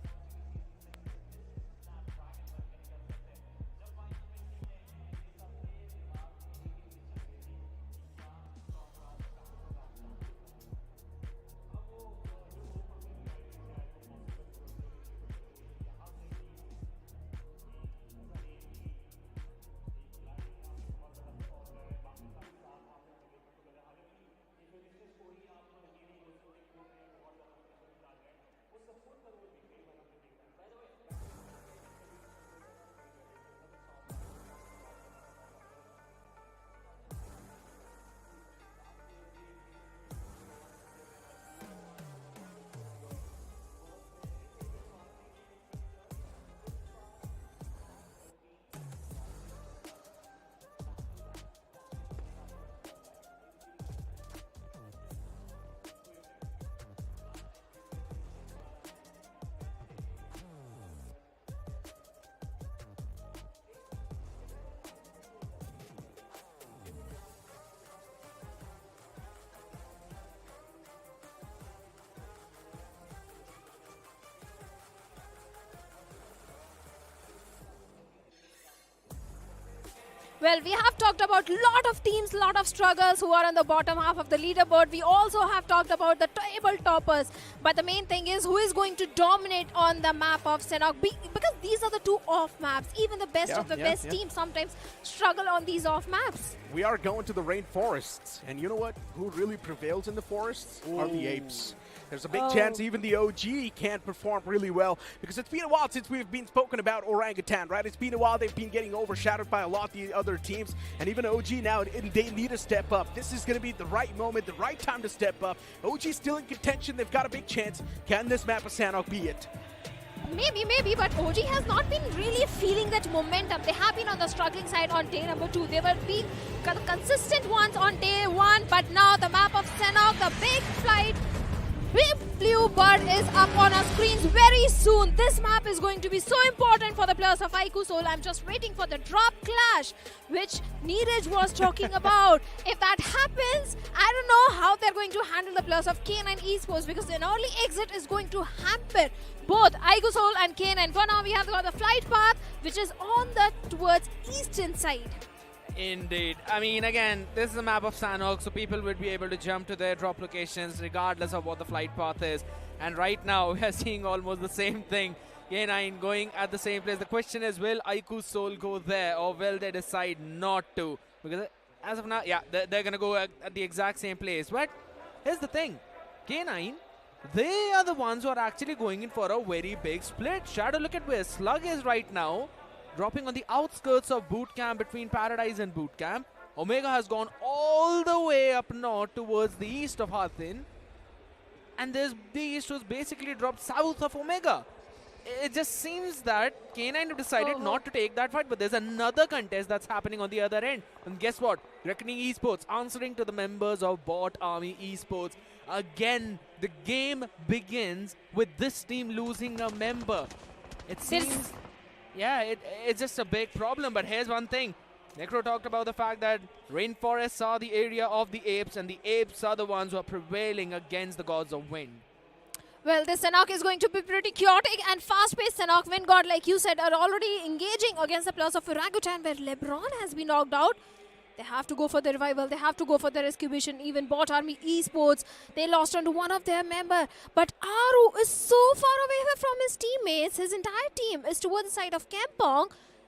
Well, we have talked about a lot of teams, lot of struggles who are on the bottom half of the leaderboard. We also have talked about the table toppers. But the main thing is who is going to dominate on the map of Sanhok. Because these are the two off maps. Even the best of the best teams sometimes struggle on these off maps. We are going to the rainforests. And you know what? Who really prevails in the forests are the apes. There's a big chance even the OG can't perform really well because it's been a while since we've been spoken about Orangutan, right? It's been a while. They've been getting overshadowed by a lot of the other teams, and even OG now, they need to step up. This is going to be the right moment, the right time to step up. OG still in contention. They've got a big chance. Can this map of Sanhok be it? Maybe, but OG has not been really feeling that momentum. They have been on the struggling side on day number 2. They were being consistent ones on day 1, but now the map of Sanhok, the big flight, big blue bird is up on our screens very soon. This map is going to be so important for the players of iQOO. I'm just waiting for the drop clash, which Neeraj was talking about. If that happens, I don't know how they're going to handle the players of K9 Esports because an early exit is going to hamper both iQOO and K9. For now, we have got the flight path, which is on the towards eastern side. Indeed. I mean, again, this is a map of Sanhok, so people would be able to jump to their drop locations regardless of what the flight path is. And right now, we are seeing almost the same thing. K9 going at the same place. The question is, will iQOO go there or will they decide not to? Because as of now, yeah, they're going to go at the exact same place. But here's the thing. K9, they are the ones who are actually going in for a very big split. Shadow, look at where Slug is right now. Dropping on the outskirts of boot camp between Paradise and boot camp. Omega has gone all the way up north towards the east of Hathin. And the east was basically dropped south of Omega. It just seems that K9 have decided not to take that fight, but there's another contest that's happening on the other end. And guess what? Reckoning Esports answering to the members of BotArmyEsports. Again, the game begins with this team losing a member. It seems... Yeah, it's just a big problem, but here's one thing. Necro talked about the fact that rainforests are the area of the apes, and the apes are the ones who are prevailing against the gods of wind. Well, this Sanhok is going to be pretty chaotic and fast-paced. Sanhok, when God, like you said, are already engaging against the players of Orangutan, where LeBron has been knocked out. They have to go for the revival. They have to go for the rescue mission. Even BotArmyEsports, they lost onto one of their members. But Aru is so far away from his teammates. His entire team is towards the side of Kampong,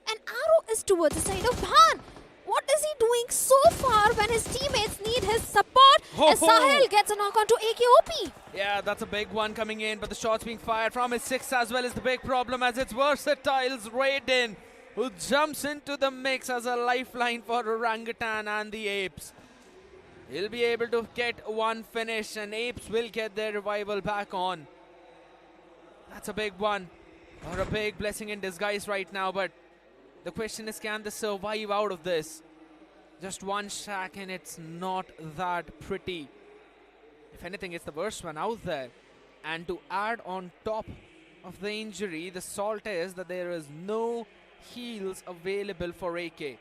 and Aru is towards the side of Bhan. What is he doing so far when his teammates need his support? As Sahil gets a knock onto AKOP. Yeah, that's a big one coming in, but the shots being fired from his 6 as well is the big problem, as it's Versatile's Raiden who jumps into the mix as a lifeline for Orangutan and the Apes. He'll be able to get one finish, and Apes will get their revival back on. That's a big one. Or a big blessing in disguise right now, but the question is, can they survive out of this? Just one shack and it's not that pretty. If anything, it's the worst one out there. And to add on top of the injury, the salt is that there is no heals available for AK.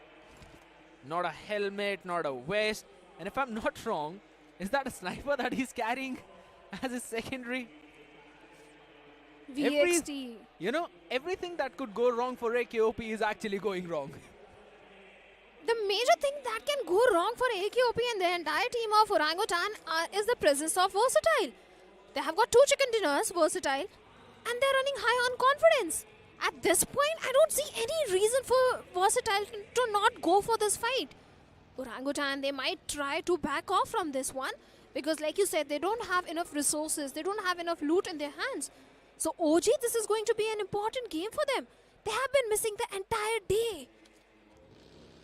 Not a helmet, not a vest. And if I'm not wrong, is that a sniper that he's carrying as his secondary? VXT. Everything that could go wrong for AKOP is actually going wrong. The major thing that can go wrong for AKOP and the entire team of Orangutan is the presence of Versatile. They have got 2 chicken dinners, Versatile, and they're running high on confidence. At this point, I don't see any reason for Versatile to not go for this fight. Orangutan, they might try to back off from this one because, like you said, they don't have enough resources. They don't have enough loot in their hands. So, OG, this is going to be an important game for them. They have been missing the entire day.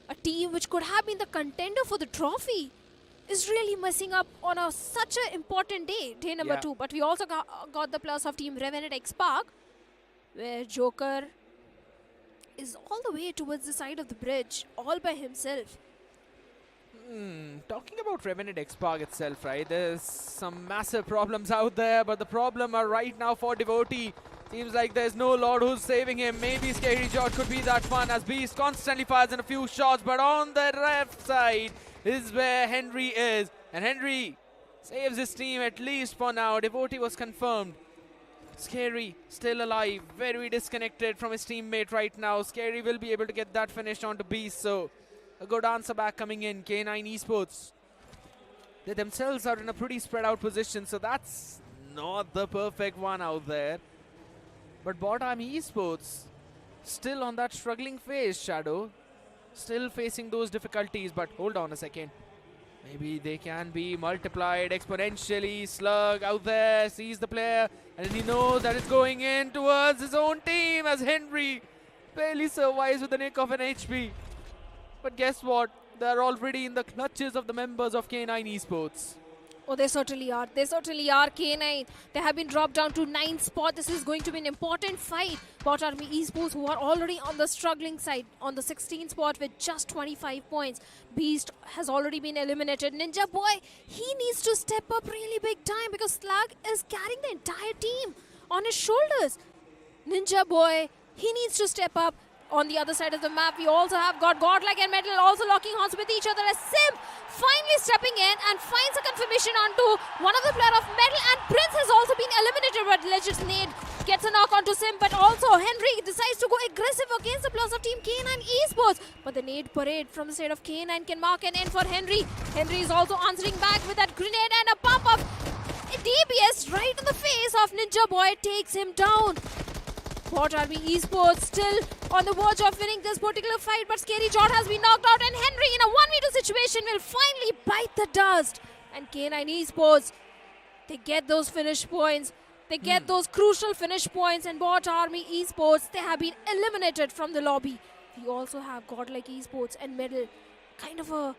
A team which could have been the contender for the trophy is really messing up on such an important day, day number 2. But we also got the plus of Team Revenant X Park, where Joker is all the way towards the side of the bridge, all by himself. Talking about Revenant X Park itself, right? There's some massive problems out there, but the problem are right now for Devotee. Seems like there's no Lord who's saving him. Maybe Scary George could be that one as Beast constantly fires in a few shots, but on the left side is where Henry is. And Henry saves his team at least for now. Devotee was confirmed. Scary still alive, very disconnected from his teammate right now. Scary will be able to get that finish onto Beast, so a good answer back coming in. K9 Esports, they themselves are in a pretty spread out position, so that's not the perfect one out there. But BotArmyEsports still on that struggling phase, Shadow. Still facing those difficulties, but hold on a second. Maybe they can be multiplied exponentially. Slug out there sees the player, and he knows that it's going in towards his own team as Henry barely survives with the nick of an HP. But guess what? They're already in the clutches of the members of K9 Esports. Oh, they certainly are. They certainly are, K9. They have been dropped down to 9th spot. This is going to be an important fight. BotArmyEsports, who are already on the struggling side, on the 16th spot with just 25 points. Beast has already been eliminated. Ninja Boy, he needs to step up really big time because Slug is carrying the entire team on his shoulders. Ninja Boy, he needs to step up. On the other side of the map, we also have got Godlike and Metal also locking horns with each other as Sim finally stepping in and finds a confirmation onto one of the player of Metal, and Prince has also been eliminated, but Legends Nade gets a knock onto Sim, but also Henry decides to go aggressive against the plus of Team K9 Esports, but the Nade Parade from the side of K9 can mark an end for Henry. Henry is also answering back with that grenade, and a pump of DBS right in the face of Ninja Boy takes him down. BotArmyEsports still on the verge of winning this particular fight, but Scary George has been knocked out, and Henry in a 1v2 situation will finally bite the dust. And K9 Esports, they get those finish points. They get those crucial finish points, and BotArmyEsports, they have been eliminated from the lobby. We also have Godlike Esports and Medal. Kind of a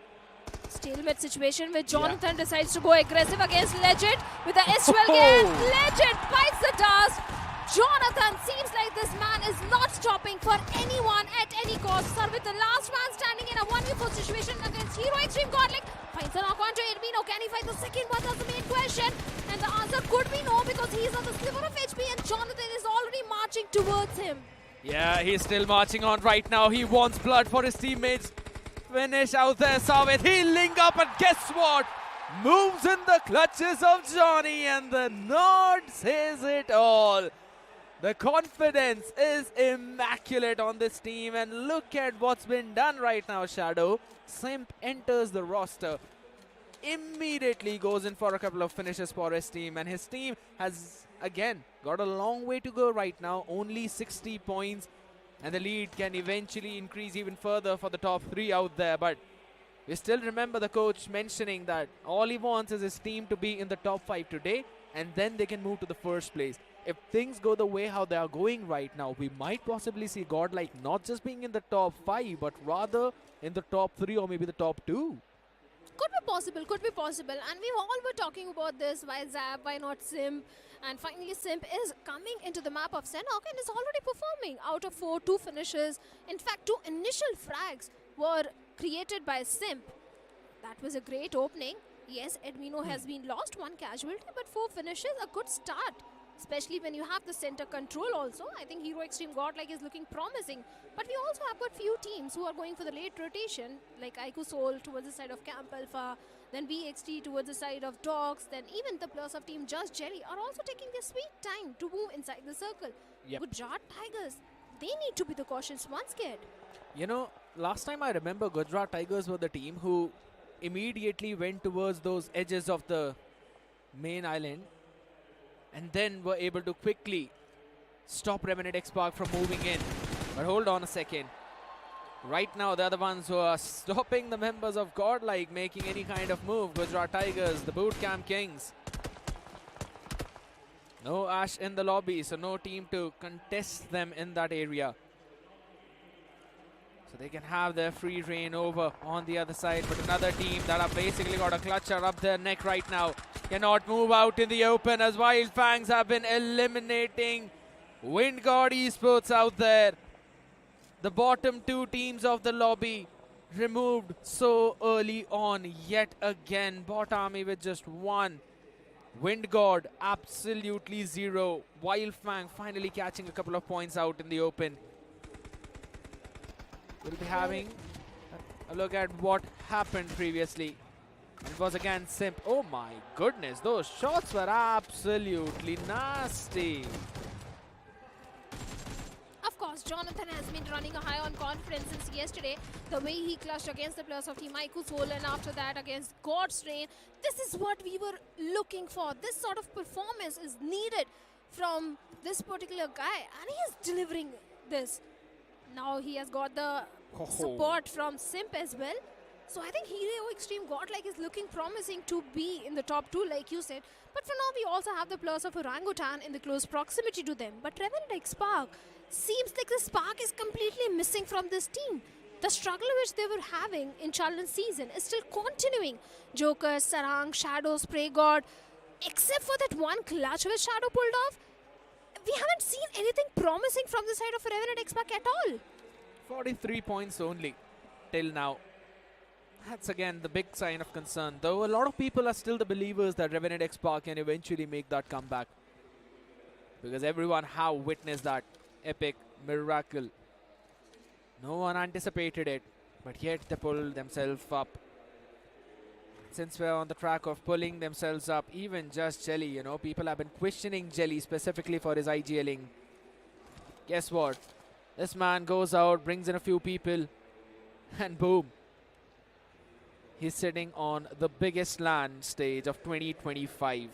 stalemate situation where Jonathan decides to go aggressive against Legend with the S12 gas. Legend bites the dust. Jonathan, seems like this man is not stopping for anyone at any cost. Sir, with the last man standing in a 1v4 situation against Hero Xtreme Godlike, finds a knock onto Irvino. Can he fight the second one? That's the main question. And the answer could be no, because he's on the sliver of HP and Jonathan is already marching towards him. Yeah, he's still marching on right now. He wants blood for his teammates. Finish out there, Savit. Healing up, and guess what? Moves in the clutches of Johnny, and the nod says it all. The confidence is immaculate on this team, and look at what's been done right now, Shadow. Simp enters the roster, immediately goes in for a couple of finishes for his team, and his team has, again, got a long way to go right now. Only 60 points, and the lead can eventually increase even further for the top 3 out there. But we still remember the coach mentioning that all he wants is his team to be in the top 5 today, and then they can move to the first place. If things go the way how they are going right now, we might possibly see Godlike not just being in the top 5, but rather in the top 3 or maybe the top 2. Could be possible, could be possible. And we all were talking about this. Why Zap, why not Simp? And finally Simp is coming into the map of Sanhok and is already performing. Out of 4, 2 finishes. In fact, 2 initial frags were created by Simp. That was a great opening. Yes, Edmino has been lost, 1 casualty, but 4 finishes, a good start. Especially when you have the center control also. I think Hero Xtreme Godlike is looking promising. But we also have got few teams who are going for the late rotation, like iQOO Soul towards the side of Camp Alpha, then VXT towards the side of Dogs, then even the players of Team Just Jelly are also taking their sweet time to move inside the circle. Yep. Gujarat Tigers, they need to be the cautious ones, kid. You know, last time I remember Gujarat Tigers were the team who immediately went towards those edges of the main island and then were able to quickly stop Revenant X-Park from moving in. But hold on a second. Right now, they're the ones who are stopping the members of Godlike making any kind of move. Gujarat Tigers, the boot camp kings. No Ash in the lobby, so no team to contest them in that area. So they can have their free reign over on the other side. But another team that have basically got a clutcher up their neck right now cannot move out in the open as Wyld Fangs have been eliminating BotArmyEsports out there. The bottom 2 teams of the lobby removed so early on yet again. BotArmy with just 1. WindGod absolutely 0. Wyld Fang finally catching a couple of points out in the open. We'll be having a look at what happened previously. It was again Simp. Oh my goodness, those shots were absolutely nasty. Of course, Jonathan has been running a high on confidence since yesterday. The way he clutched against the players of Team iQOO Soul and after that against God's Rain. This is what we were looking for. This sort of performance is needed from this particular guy and he is delivering this. Now he has got the support from Simp as well. So I think Hero Xtreme Godlike is looking promising to be in the top 2 like you said. But for now we also have the players of Orangutan in the close proximity to them. But Revenant X-Park seems like the spark is completely missing from this team. The struggle which they were having in challenge season is still continuing. Joker, Sarang, Shadow, Spray God. Except for that one clutch which Shadow pulled off, we haven't seen anything promising from the side of Revenant X-Park at all. 43 points only till now. That's again the big sign of concern. Though a lot of people are still the believers that Revenant X-Park can eventually make that comeback. Because everyone have witnessed that epic miracle. No one anticipated it, but yet they pulled themselves up. Since we're on the track of pulling themselves up, even Just Jelly, you know, people have been questioning Jelly specifically for his IGLing. Guess what? This man goes out, brings in a few people, and boom. He's sitting on the biggest LAN stage of 2025.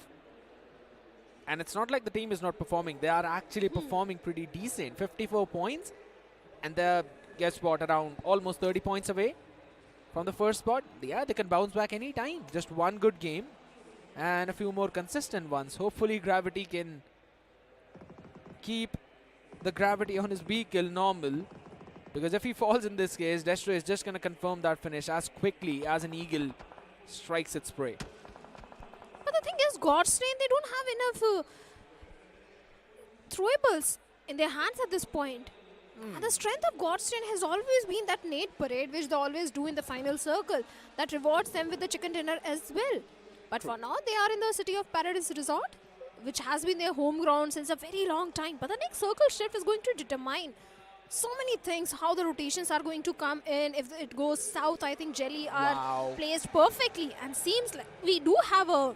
And it's not like the team is not performing. They are actually performing pretty decent. 54 points. And they're, guess what, around almost 30 points away from the first spot. Yeah, they can bounce back any time. Just one good game and a few more consistent ones. Hopefully Gravity can keep the gravity on his vehicle normal. Because if he falls in this case, Destro is just going to confirm that finish as quickly as an eagle strikes its prey. But the thing is, God's Rain, they don't have enough throwables in their hands at this point. And the strength of God's Rain has always been that nade parade, which they always do in the final circle, that rewards them with the chicken dinner as well. But for now, they are in the City of Paradise Resort, which has been their home ground since a very long time. But the next circle shift is going to determine so many things, how the rotations are going to come in. If it goes south, I think Jelly are placed perfectly. And seems like we do have a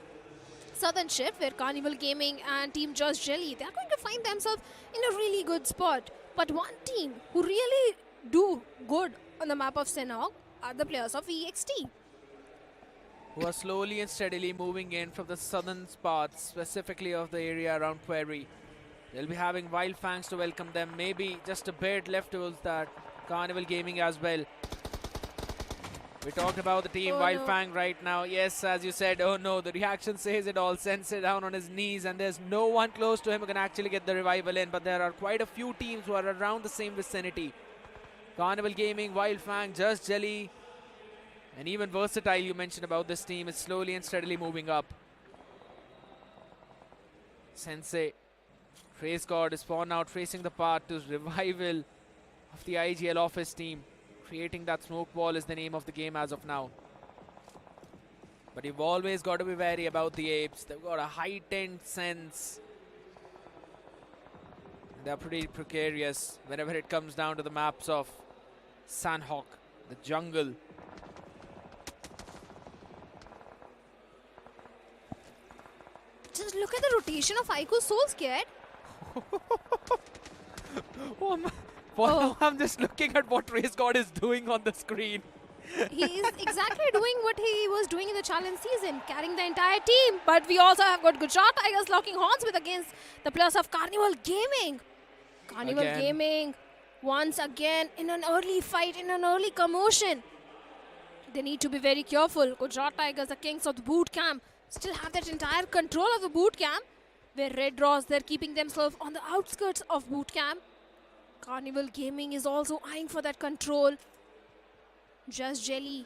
southern shift where Carnival Gaming and Team Just Jelly, they are going to find themselves in a really good spot. But one team who really do good on the map of Sanhok are the players of EXT. Who are slowly and steadily moving in from the southern spots, specifically of the area around Quarry. They'll be having Wyld Fangs to welcome them. Maybe just a bit left towards that Carnival Gaming as well. We talked about the team Wyld Fang right now. Yes, as you said, oh no, the reaction says it all. Sends it down on his knees and there's no one close to him who can actually get the revival in. But there are quite a few teams who are around the same vicinity. Carnival Gaming, Wyld Fang, Just Jelly. And even versatile you mentioned about this team is slowly and steadily moving up. Sensei, Trace God is spawned out, tracing the path to revival of the IGL office team. Creating that smoke wall is the name of the game as of now. But you've always got to be wary about the apes. They've got a heightened sense. They're pretty precarious whenever it comes down to the maps of Sanhok, the jungle. Just look at the rotation of iQOO, so scared. Oh. I'm just looking at what Trace God is doing on the screen. He is exactly doing what he was doing in the challenge season, carrying the entire team. But we also have got Gujarat Tigers locking horns with against the players of Carnival Gaming. Carnival Gaming once again in an early fight, in an early commotion. They need to be very careful. Gujarat Tigers, the kings of the boot camp, still have that entire control of the boot camp. Where Red Draws, they're keeping themselves on the outskirts of boot camp. Carnival Gaming is also eyeing for that control. Just Jelly.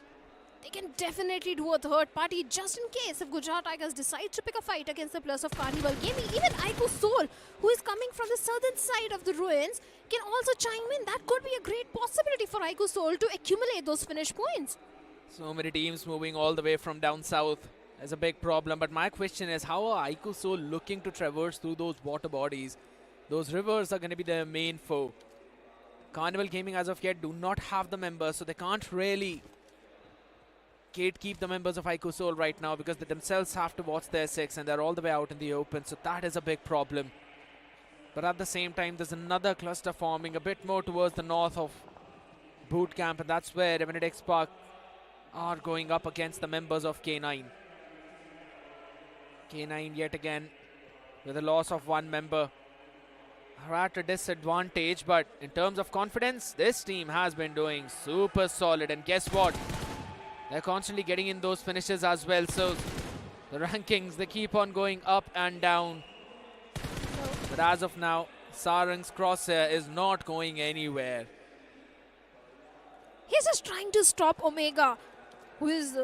They can definitely do a third party just in case if Gujarat Tigers decide to pick a fight against the players of Carnival Gaming. Even iQOO Soul, who is coming from the southern side of the ruins, can also chime in. That could be a great possibility for iQOO Soul to accumulate those finish points. So many teams moving all the way from down south. Is a big problem, but my question is, how are iQOO Soul looking to traverse through those water bodies? Those rivers are going to be their main foe. Carnival Gaming as of yet do not have the members, so they can't really gatekeep the members of iQOO Soul right now because they themselves have to watch their 6 and they're all the way out in the open, so that is a big problem. But at the same time, there's another cluster forming a bit more towards the north of Boot Camp, and that's where Revenant Spark are going up against the members of K9. K9 yet again with a loss of one member are at a disadvantage, but in terms of confidence, this team has been doing super solid, and guess what? They're constantly getting in those finishes as well, so the rankings, they keep on going up and down. But as of now, Sarang's crosshair is not going anywhere. He's just trying to stop Omega, who is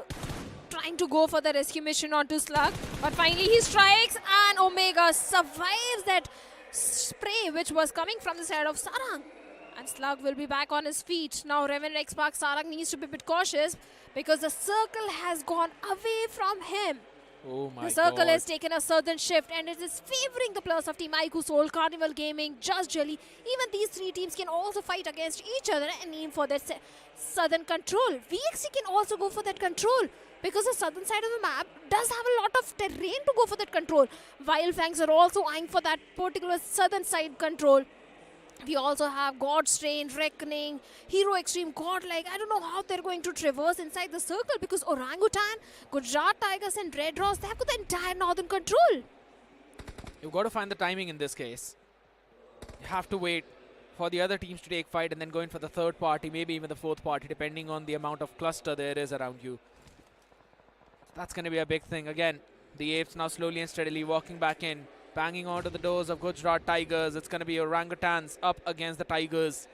trying to go for the rescue mission onto Slug, but finally he strikes and Omega survives that spray which was coming from the side of Sarang, and Slug will be back on his feet. Now Revenant Spark, Sarang needs to be a bit cautious because the circle has gone away from him. Oh my The circle God. has taken a southern shift and it is favoring the players of Team iQOO Soul, Carnival Gaming, Just Jelly. Even these three teams can also fight against each other and aim for that southern control. VXC can also go for that control because the southern side of the map does have a lot of terrain to go for that control. Wyld Fangs are also eyeing for that particular southern side control. We also have Godstrain, Reckoning, Hero Xtreme, Godlike. I don't know how they're going to traverse inside the circle because Orangutan, Gujarat Tigers and Red Draws, they have got the entire northern control. You've got to find the timing in this case. You have to wait for the other teams to take fight and then go in for the third party, maybe even the fourth party, depending on the amount of cluster there is around you. That's going to be a big thing. Again, the apes now slowly and steadily walking back in, banging onto the doors of Gujarat Tigers. It's going to be Orangutans up against the Tigers.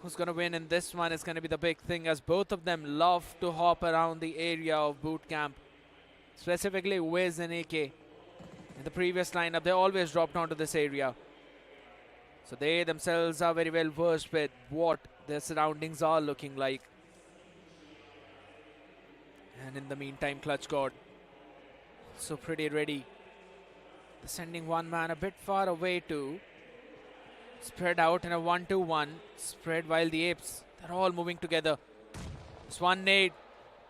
Who's going to win in this one is going to be the big thing, as both of them love to hop around the area of boot camp. Specifically Wiz and AK. In the previous lineup, they always dropped onto this area. So they themselves are very well versed with what their surroundings are looking like. And in the meantime, Clutch God, so pretty ready. Sending one man a bit far away to spread out in a 1-2-1 spread, while the apes, they're all moving together. Just one nade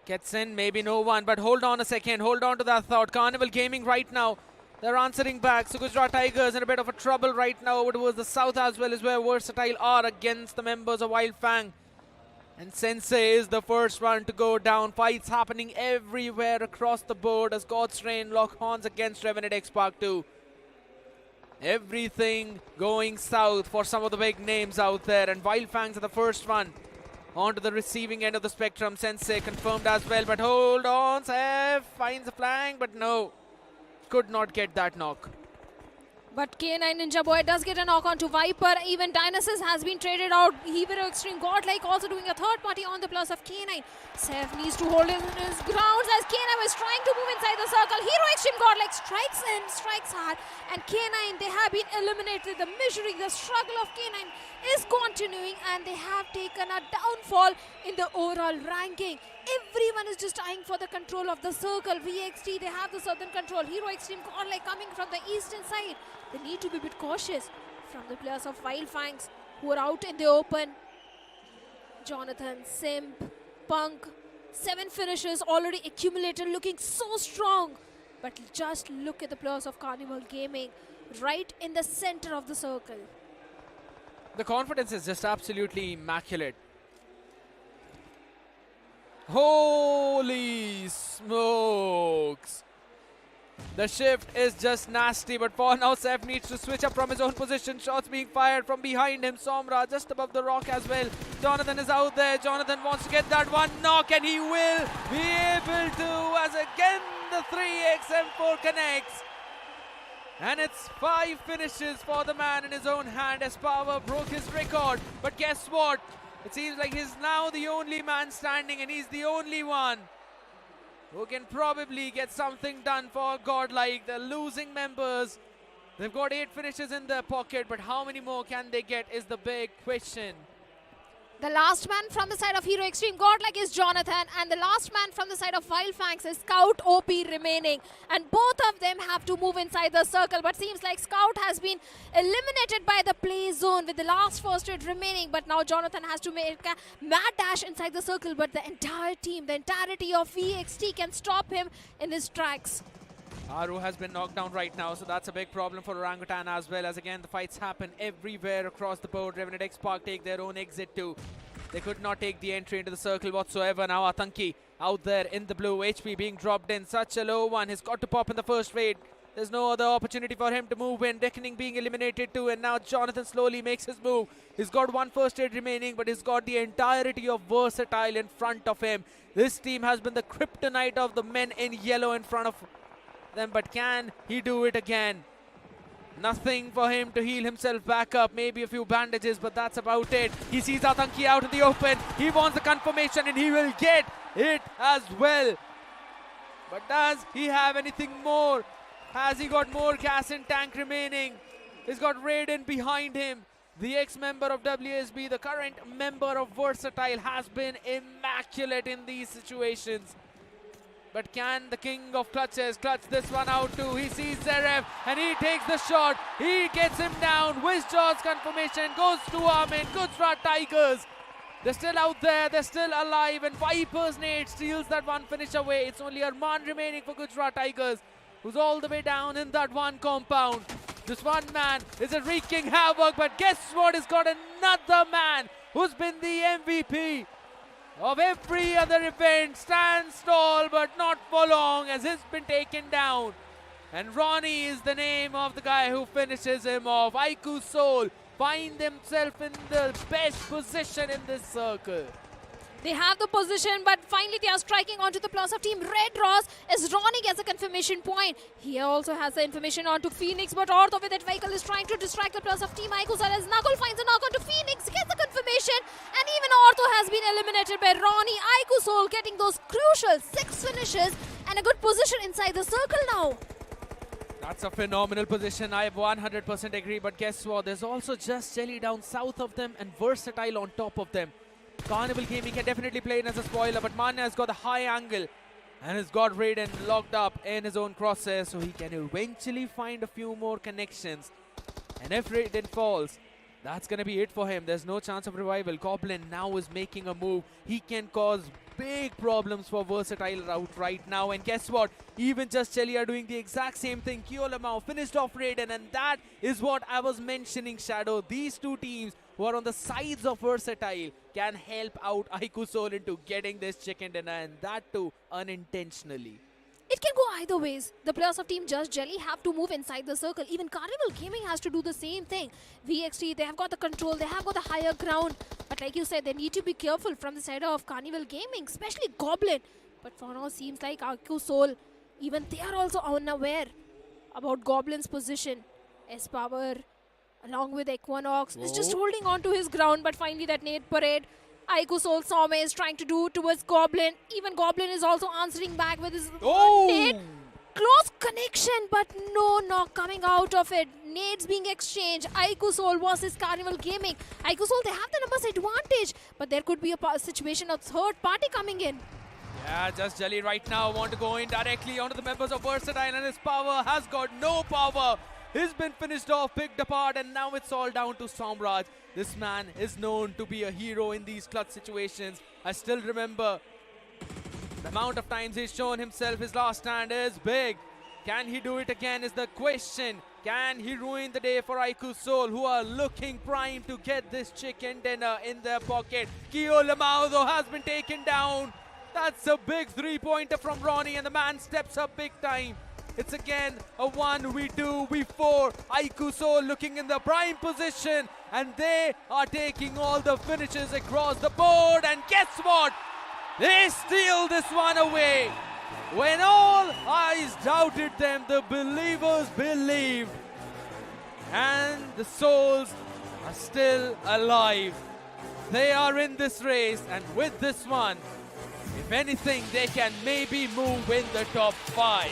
gets in, maybe no one, but hold on a second, hold on to that thought. Carnival Gaming right now, they're answering back. So Gujarat Tigers in a bit of a trouble right now over towards the south as well, is where Versatile are against the members of Wyld Fang. And Sensei is the first one to go down. Fights happening everywhere across the board as Godstrain lock horns against Revenant Spark 2. Everything going south for some of the big names out there. And Wyld Fangs are the first one onto the receiving end of the spectrum. Sensei confirmed as well, but hold on. Seth finds a flank, but no. Could not get that knock. But K9 Ninja Boy does get a knock on to Viper. Even Dionysus has been traded out. Hero Xtreme Godlike also doing a third party on the plus of K9. Seth needs to hold his grounds as K9 is trying to move inside the circle. Hero Xtreme Godlike strikes in, strikes hard. And K9, they have been eliminated. The misery, the struggle of K9 is continuing, and they have taken a downfall in the overall ranking. Everyone is just eyeing for the control of the circle. VXT, they have the southern control. Hero Xtreme Godlike coming from the eastern side. They need to be a bit cautious from the players of Wyld Fangs who are out in the open. Jonathan, Simp, Punk, 7 finishes already accumulated, looking so strong. But just look at the players of Carnival Gaming right in the center of the circle. The confidence is just absolutely immaculate. Holy smokes! The shift is just nasty, but for now Seth needs to switch up from his own position. Shots being fired from behind him. Somra just above the rock as well. Jonathan is out there. Jonathan wants to get that one knock, and he will be able to, as again the 3x M4 connects. And it's 5 finishes for the man in his own hand as Power broke his record. But guess what? It seems like he's now the only man standing, and he's the only one who can probably get something done for Godlike. The losing members, they've got 8 finishes in their pocket, but how many more can they get is the big question. The last man from the side of Hero Xtreme Godlike is Jonathan, and the last man from the side of Wyld Fangs is Scout OP remaining. And both of them have to move inside the circle, but seems like Scout has been eliminated by the play zone with the last first aid remaining. But now Jonathan has to make a mad dash inside the circle, but the entire team, the entirety of VXT can stop him in his tracks. Aru has been knocked down right now, so that's a big problem for Orangutan as well, as again the fights happen everywhere across the board. Revenant X Park take their own exit too. They could not take the entry into the circle whatsoever. Now Atanki out there in the blue, HP being dropped in, such a low one. He's got to pop in the first raid. There's no other opportunity for him to move in. Reckoning being eliminated too, and now Jonathan slowly makes his move. He's got 1 first aid remaining, but he's got the entirety of Versatile in front of him. This team has been the kryptonite of the men in yellow in front of them, but can he do it again? Nothing for him to heal himself back up. Maybe a few bandages, but that's about it. He sees Atanki out in the open. He wants the confirmation, and he will get it as well. But does he have anything more? Has he got more gas in tank remaining? He's got Raiden behind him. The ex-member of WSB, the current member of Versatile, has been immaculate in these situations. But can the king of clutches clutch this one out too? He sees Zverev and he takes the shot. He gets him down. Wizjaw's confirmation goes to Armin. Gujarat Tigers. They're still out there. They're still alive. And Viper's Nate steals that one finish away. It's only Arman remaining for Gujarat Tigers, who's all the way down in that one compound. This one man is wreaking havoc. But guess what? He's got another man who's been the MVP of every other event. Stands tall but not for long, as he's been taken down. And Ronnie is the name of the guy who finishes him off. iQOO Soul find themselves in the best position in this circle. They have the position, but finally they are striking onto the plus of Team Red Ross as Ronnie gets a confirmation point. He also has the information onto Phoenix, but Ortho with that vehicle is trying to distract the plus of Team iQOO as Nagul finds a knock onto Phoenix, gets the confirmation, and even Ortho has been eliminated by Ronnie. iQOO Soul getting those crucial 6 finishes and a good position inside the circle now. That's a phenomenal position. I 100% agree, but guess what? There's also Just Jelly down south of them and Versatile on top of them. Carnival Gaming can definitely play in as a spoiler, but Manya has got the high angle and has got Raiden locked up in his own crosshairs, so he can eventually find a few more connections. And if Raiden falls, that's going to be it for him. There's no chance of revival. Goblin now is making a move. He can cause big problems for Versatile out right now. And guess what? Even Just Jelly are doing the exact same thing. Kyolamau finished off Raiden, and that is what I was mentioning, Shadow. These two teams who are on the sides of Versatile can help out iQOO Soul into getting this chicken dinner, and that too unintentionally. It can go either ways. The players of Team Just Jelly have to move inside the circle. Even Carnival Gaming has to do the same thing. VXT, they have got the control, they have got the higher ground. But like you said, they need to be careful from the side of Carnival Gaming, especially Goblin. But for now, seems like iQOO Soul, even they are also unaware about Goblin's position. S-Power, along with Equinox, is just holding on to his ground, but finally that nade parade, iQOO Soul Some is trying to do towards Goblin. Even Goblin is also answering back with his nade. Close connection, but no knock coming out of it. Nades being exchanged. iQOO Soul versus Carnival Gaming. iQOO Soul, they have the numbers advantage, but there could be a situation of third party coming in. Yeah, just Jelly right now want to go in directly onto the members of Versatile, and his power has got no power. He's been finished off, picked apart, and now it's all down to Somraj. This man is known to be a hero in these clutch situations. I still remember the amount of times he's shown himself. His last stand is big. Can he do it again is the question. Can he ruin the day for iQOO Soul, who are looking prime to get this chicken dinner in their pocket? Kyo Lamau, though, has been taken down. That's a big three-pointer from Ronnie, and the man steps up big time. It's again a 1v2, v4. iQOO Soul looking in the prime position, and they are taking all the finishes across the board. And guess what? They steal this one away. When all eyes doubted them, the believers believed. And the Souls are still alive. They are in this race, and with this one, if anything, they can maybe move in the top 5.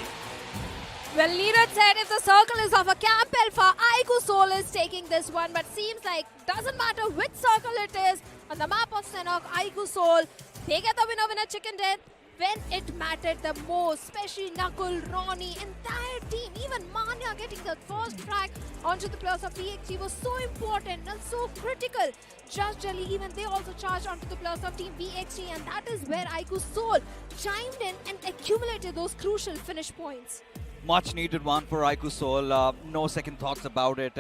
Well, Neeraj said if the circle is of a Camp Alpha, iQOO Soul is taking this one, but seems like doesn't matter which circle it is. On the map of Sanhok, iQOO Soul, they get the winner chicken dinner when it mattered the most, especially Nakul, Ronnie, entire team, even Manya getting the first track onto the players of BXT was so important and so critical. Just Jelly, even they also charged onto the players of Team BXT, and that is where iQOO Soul chimed in and accumulated those crucial finish points. Much needed one for iQOO Soul, no second thoughts about it.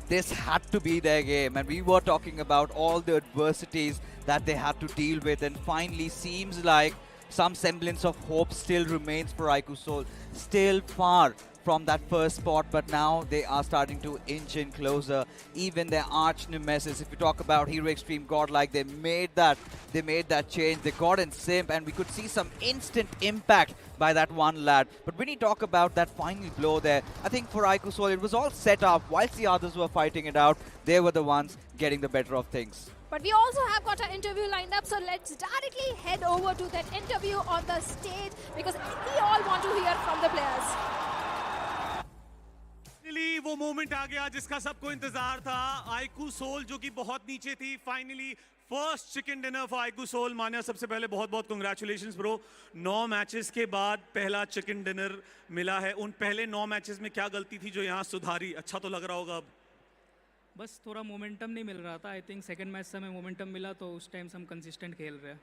This had to be their game, and we were talking about all the adversities that they had to deal with, and finally seems like some semblance of hope still remains for iQOO Soul. Still far from that first spot, but now they are starting to inch in closer. Even their arch nemesis, if you talk about Hero Xtreme, Godlike, they made that change. They got in simp, and we could see some instant impact by that one lad. But when you talk about that final blow there, I think for iQOO Soul, it was all set up. Whilst the others were fighting it out, they were the ones getting the better of things. But we also have got an interview lined up, so let's directly head over to that interview on the stage, because we all want to hear from the players. Finally वो moment आ गया जिसका सबको इंतजार था. iQOO Soul जो कि बहुत नीचे थी, finally first chicken dinner for iQOO Soul. मान्या, सबसे पहले बहुत बहुत कांग्रेचुलेशंस ब्रो. 9 मैचेस के बाद पहला चिकन डिनर मिला है. उन पहले 9 मैचेस में क्या गलती थी जो यहाँ सुधारी? अच्छा तो लग रहा होगा अब. बस थोड़ा मोमेंटम नहीं मिल रहा था. आई थिंक सेकंड मैच से हमें मोमेंटम मिला, तो उस टाइम से हम कंसिस्टेंट खेल रहे हैं.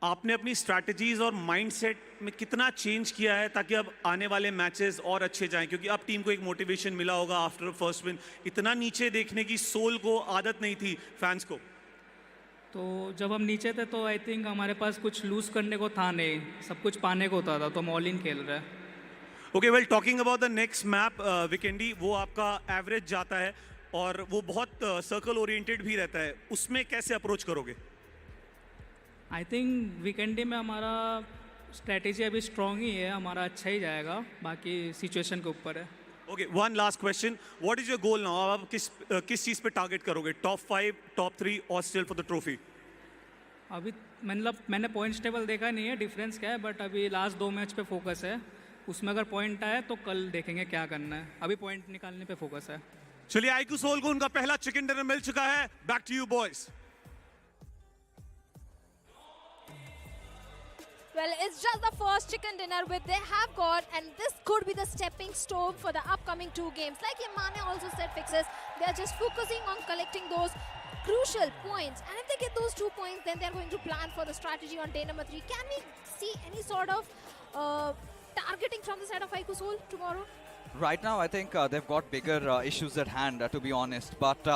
आपने अपनी स्ट्रैटेजीज और माइंडसेट में कितना चेंज किया है ताकि अब आने वाले मैचेस और अच्छे जाएं? क्योंकि अब टीम को एक मोटिवेशन मिला होगा आफ्टर फर्स्ट विन. इतना नीचे देखने की सोल को आदत नहीं थी फैंस को. तो जब हम नीचे थे तो आई थिंक हमारे पास कुछ लूज करने को था नहीं, सब कुछ पाने को होता था, तो हम ऑल इन खेल रहे हैं. Okay, well talking about the next map वीकेंडी, वो आपका एवरेज जाता है और वो बहुत सर्कल ओरिएंटेड भी रहता है. उसमें कैसे अप्रोच करोगे? आई थिंक वीकेंडी में हमारा स्ट्रेटेजी अभी स्ट्रॉन्ग ही है, हमारा अच्छा ही जाएगा, बाकी सिचुएशन के ऊपर है. Okay, one last question, what is your goal now? आप किस चीज़ पे टारगेट करोगे? टॉप 5, टॉप 3 और स्टिल फॉर द ट्रॉफी? अभी मतलब मैंने पॉइंट्स टेबल देखा नहीं है डिफरेंस क्या है, बट अभी लास्ट 2 मैच पे फोकस है. उसमें अगर पॉइंट आए तो कल देखेंगे क्या करना है. अभी पॉइंट निकालने पे फोकस है. चलिए, iQOO Soul को उनका पहला चिकन डिनर मिल चुका है. Back to you boys. Well, it's just the first chicken dinner which they have got, and this could be the stepping stone for the upcoming 2 games. Like Yamane also said, Fixes, they're just focusing on collecting those crucial points, and if they get those 2 points, then they're going to plan for the strategy on day number 3. Can we see any sort of targeting from the side of iQOO Soul tomorrow? Right now, I think they've got bigger issues at hand, to be honest. But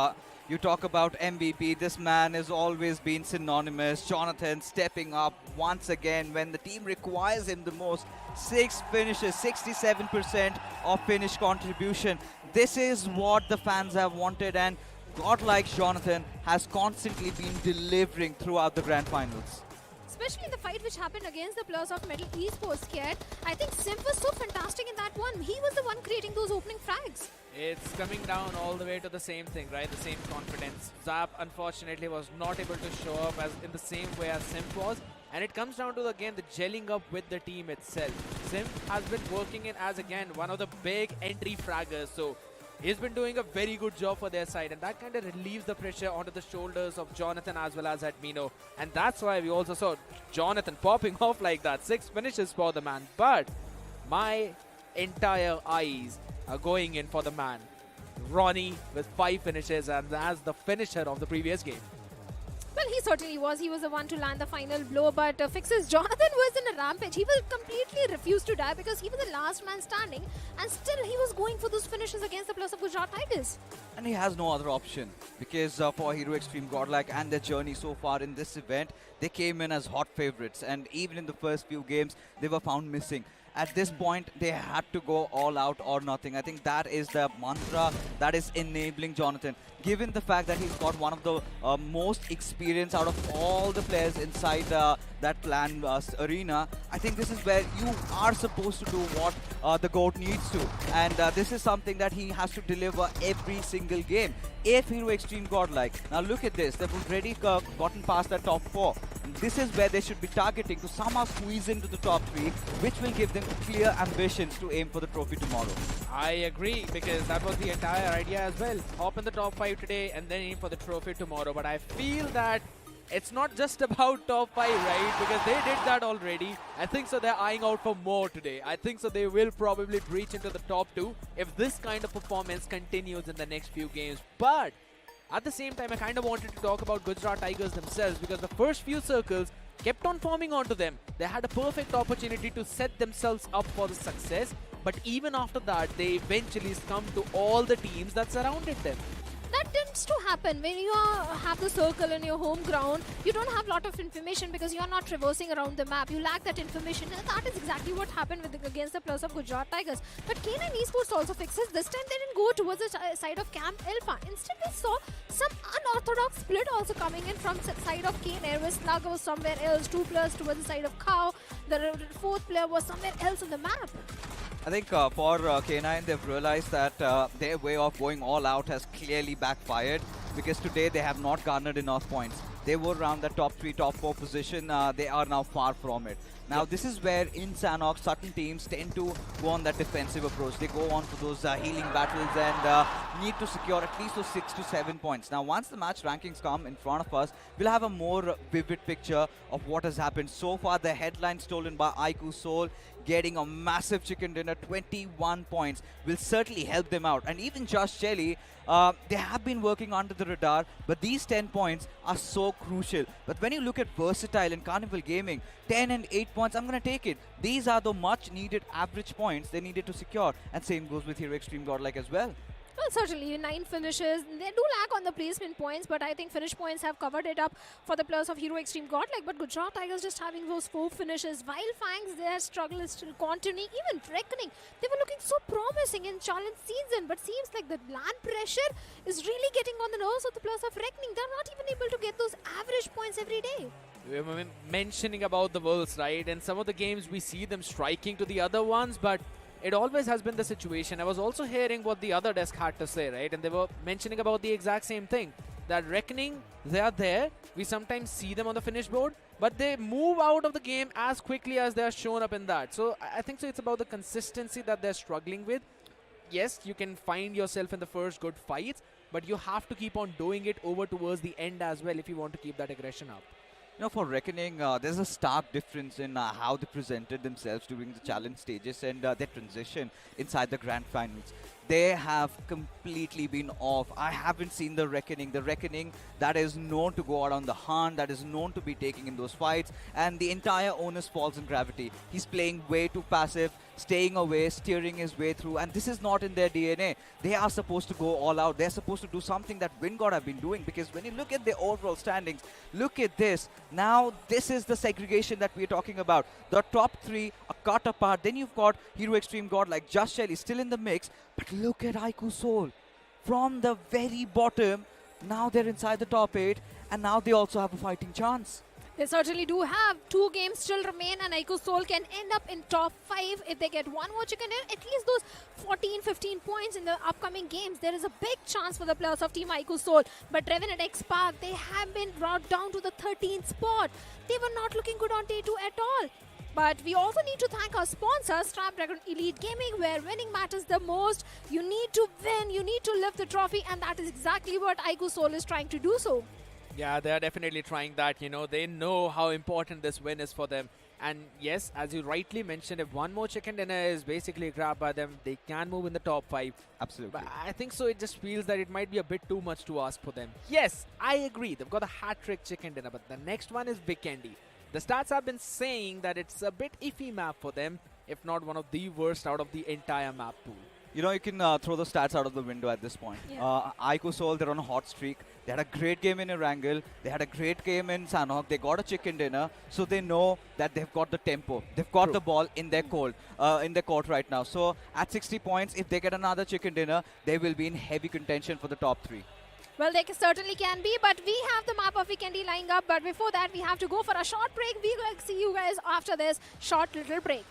you talk about MVP, this man has always been synonymous. Jonathan stepping up once again when the team requires him the most. 6 finishes, 67% of finish contribution. This is what the fans have wanted, and Godlike Jonathan has constantly been delivering throughout the grand finals. especially in the fight which happened against the players of Metal Esports scared. I think Simp was so fantastic in that one. He was the one creating those opening frags. It's coming down all the way to the same thing, right? The same confidence. Zap, unfortunately, was not able to show up as in the same way as Simp was. And it comes down to, again, the gelling up with the team itself. Simp has been working in as, again, one of the big entry fraggers. So he's been doing a very good job for their side. And that kind of relieves the pressure onto the shoulders of Jonathan as well as Admino. And that's why we also saw Jonathan popping off like that. 6 finishes for the man. But my entire eyes are going in for the man. Ronnie with 5 finishes and as the finisher of the previous game. Well, he certainly was. He was the one to land the final blow, but Fix's Jonathan was in a rampage. He will completely refuse to die because he was the last man standing, and still he was going for those finishes against the players of Gujarat Tigers. And he has no other option because for Hero Xtreme Godlike and their journey so far in this event, they came in as hot favorites, and even in the first few games, they were found missing. At this point, they had to go all out or nothing. I think that is the mantra that is enabling Jonathan. Given the fact that he's got one of the most experience out of all the players inside that clan arena, I think this is where you are supposed to do what the GOAT needs to. And this is something that he has to deliver every single game. If Hero Xtreme Godlike, now look at this, they've already gotten past the top 4. And this is where they should be targeting to somehow squeeze into the top 3, which will give them clear ambitions to aim for the trophy tomorrow. I agree, because that was the entire idea as well. Hop in the top 5 today and then aim for the trophy tomorrow. But I feel that it's not just about top 5, right? Because they did that already. I think so they're eyeing out for more today. I think so they will probably breach into the top 2 if this kind of performance continues in the next few games. But at the same time, I kind of wanted to talk about Gujarat Tigers themselves, because the first few circles kept on forming onto them. They had a perfect opportunity to set themselves up for the success. But even after that, they eventually succumbed to all the teams that surrounded them. That tends to happen when you have the circle in your home ground. You don't have a lot of information because you are not traversing around the map. You lack that information, and that is exactly what happened against the players of Gujarat Tigers. But K9 Esports also fixes. This time they didn't go towards the side of Camp Alpha. Instead, we saw some unorthodox split also coming in from the side of K9, where Slug was somewhere else, 2 players towards the side of Cow. The 4th player was somewhere else on the map. I think for K9, they've realized that their way of going all out has clearly backfired, because today they have not garnered enough points. They were around the top 3, top 4 position. They are now far from it. Now, this is where in Sanhok, certain teams tend to go on that defensive approach. They go on for those healing battles and need to secure at least those 6 to 7 points. Now, once the match rankings come in front of us, we'll have a more vivid picture of what has happened. So far, the headline stolen by iQOO Soul, getting a massive chicken dinner, 21 points, will certainly help them out. And even Josh Shelley, they have been working under the radar, but these 10 points are so crucial. But when you look at Versatile and Carnival Gaming, 10 and 8 points, I'm going to take it. These are the much needed average points they needed to secure. And same goes with Hero Xtreme Godlike as well. Well, certainly, 9 finishes. They do lack on the placement points, but I think finish points have covered it up for the players of Hero Xtreme Godlike. But Gujarat Tigers just having those 4 finishes. Wyld Fangs, their struggle is still continuing. Even Reckoning, they were looking so promising in challenge season, but seems like the land pressure is really getting on the nerves of the players of Reckoning. They're not even able to get those average points every day. We were mentioning about the Worlds, right? In some of the games, we see them striking to the other ones, but it always has been the situation. I was also hearing what the other desk had to say, right? And they were mentioning about the exact same thing. That Reckoning, they are there. We sometimes see them on the finish board, but they move out of the game as quickly as they are shown up in that. So I think so it's about the consistency that they're struggling with. Yes, you can find yourself in the first good fights, but you have to keep on doing it over towards the end as well if you want to keep that aggression up. You know, for Reckoning, there's a stark difference in how they presented themselves during the challenge stages and their transition inside the grand finals. They have completely been off. I haven't seen the Reckoning that is known to go out on the hunt, that is known to be taking in those fights, and the entire onus falls in Gravity. He's playing way too passive, staying away, steering his way through, and this is not in their DNA. They are supposed to go all out. They're supposed to do something that Wingod have been doing, because when you look at the overall standings, look at this. Now, this is the segregation that we're talking about. The top 3 are cut apart. Then you've got Hero Xtreme Godlike, Just Shelly still in the mix, but look at iQOO Soul. From the very bottom, now they're inside the top 8, and now they also have a fighting chance. They certainly do have 2 games still remain, and iQOO Soul can end up in top 5 if they get one more chicken dinner. At least those 14-15 points in the upcoming games, there is a big chance for the players of Team iQOO Soul. But Reven at X Park, they have been brought down to the 13th spot. They were not looking good on day 2 at all. But we also need to thank our sponsor, Snapdragon Elite Gaming, where winning matters the most. You need to win, you need to lift the trophy, and that is exactly what iQOO Soul is trying to do so. Yeah, they're definitely trying that. You know, they know how important this win is for them. And yes, as you rightly mentioned, if one more chicken dinner is basically grabbed by them, they can move in the top 5. Absolutely. But I think so. It just feels that it might be a bit too much to ask for them. Yes, I agree. They've got a hat-trick chicken dinner, but the next one is Vikendi. The stats have been saying that it's a bit iffy map for them, if not one of the worst out of the entire map pool. You know, you can throw the stats out of the window at this point. Yeah. iQOO Soul, they're on a hot streak. They had a great game in Erangel. They had a great game in Sanhok. They got a chicken dinner, so they know that they've got the tempo. They've got the ball in their court right now. So at 60 points, if they get another chicken dinner, they will be in heavy contention for the top 3. Well, they certainly can be, but we have the map of Vikendi lying up. But before that, we have to go for a short break. We will see you guys after this short little break.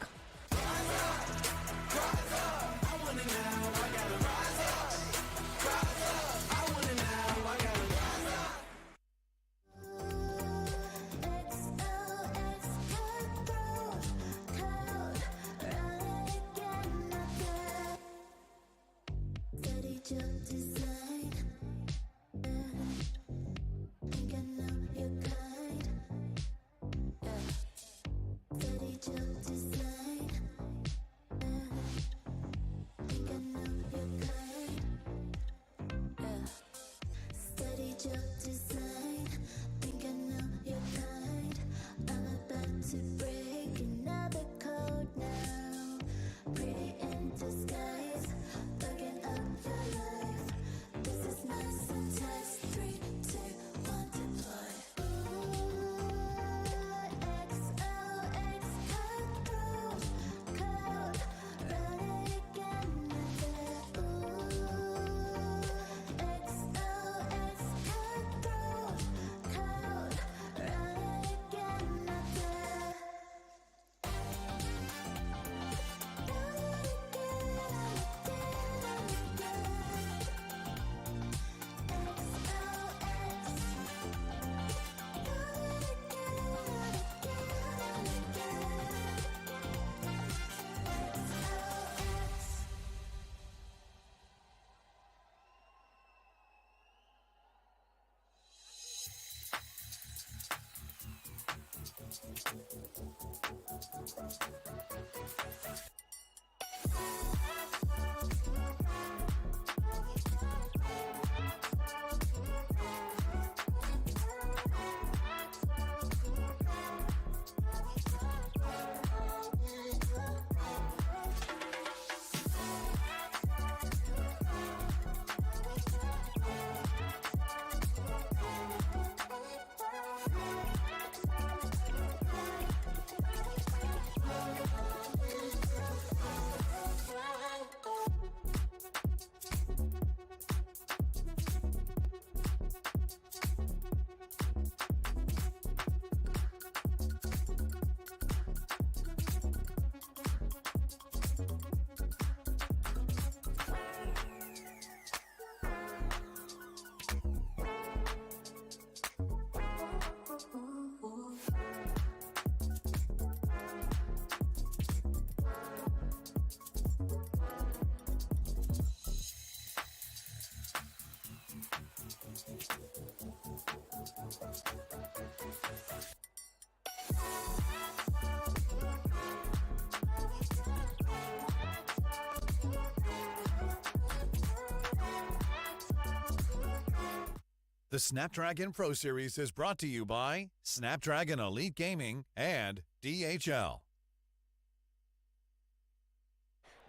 The Snapdragon Pro Series is brought to you by Snapdragon Elite Gaming and DHL.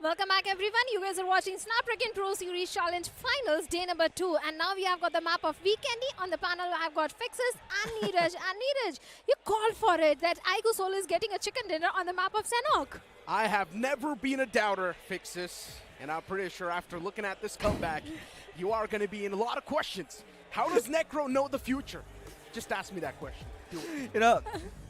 Welcome back, everyone. You guys are watching Snapdragon Pro Series Challenge Finals, day number 2. And now we have got the map of Vikendi. On the panel, I've got Fixes and Neeraj. And Neeraj, you called for it that iQOO Soul is getting a chicken dinner on the map of Sanhok. I have never been a doubter, Fixes. And I'm pretty sure after looking at this comeback, you are going to be in a lot of questions. How does Necro know the future? Just ask me that question. You know,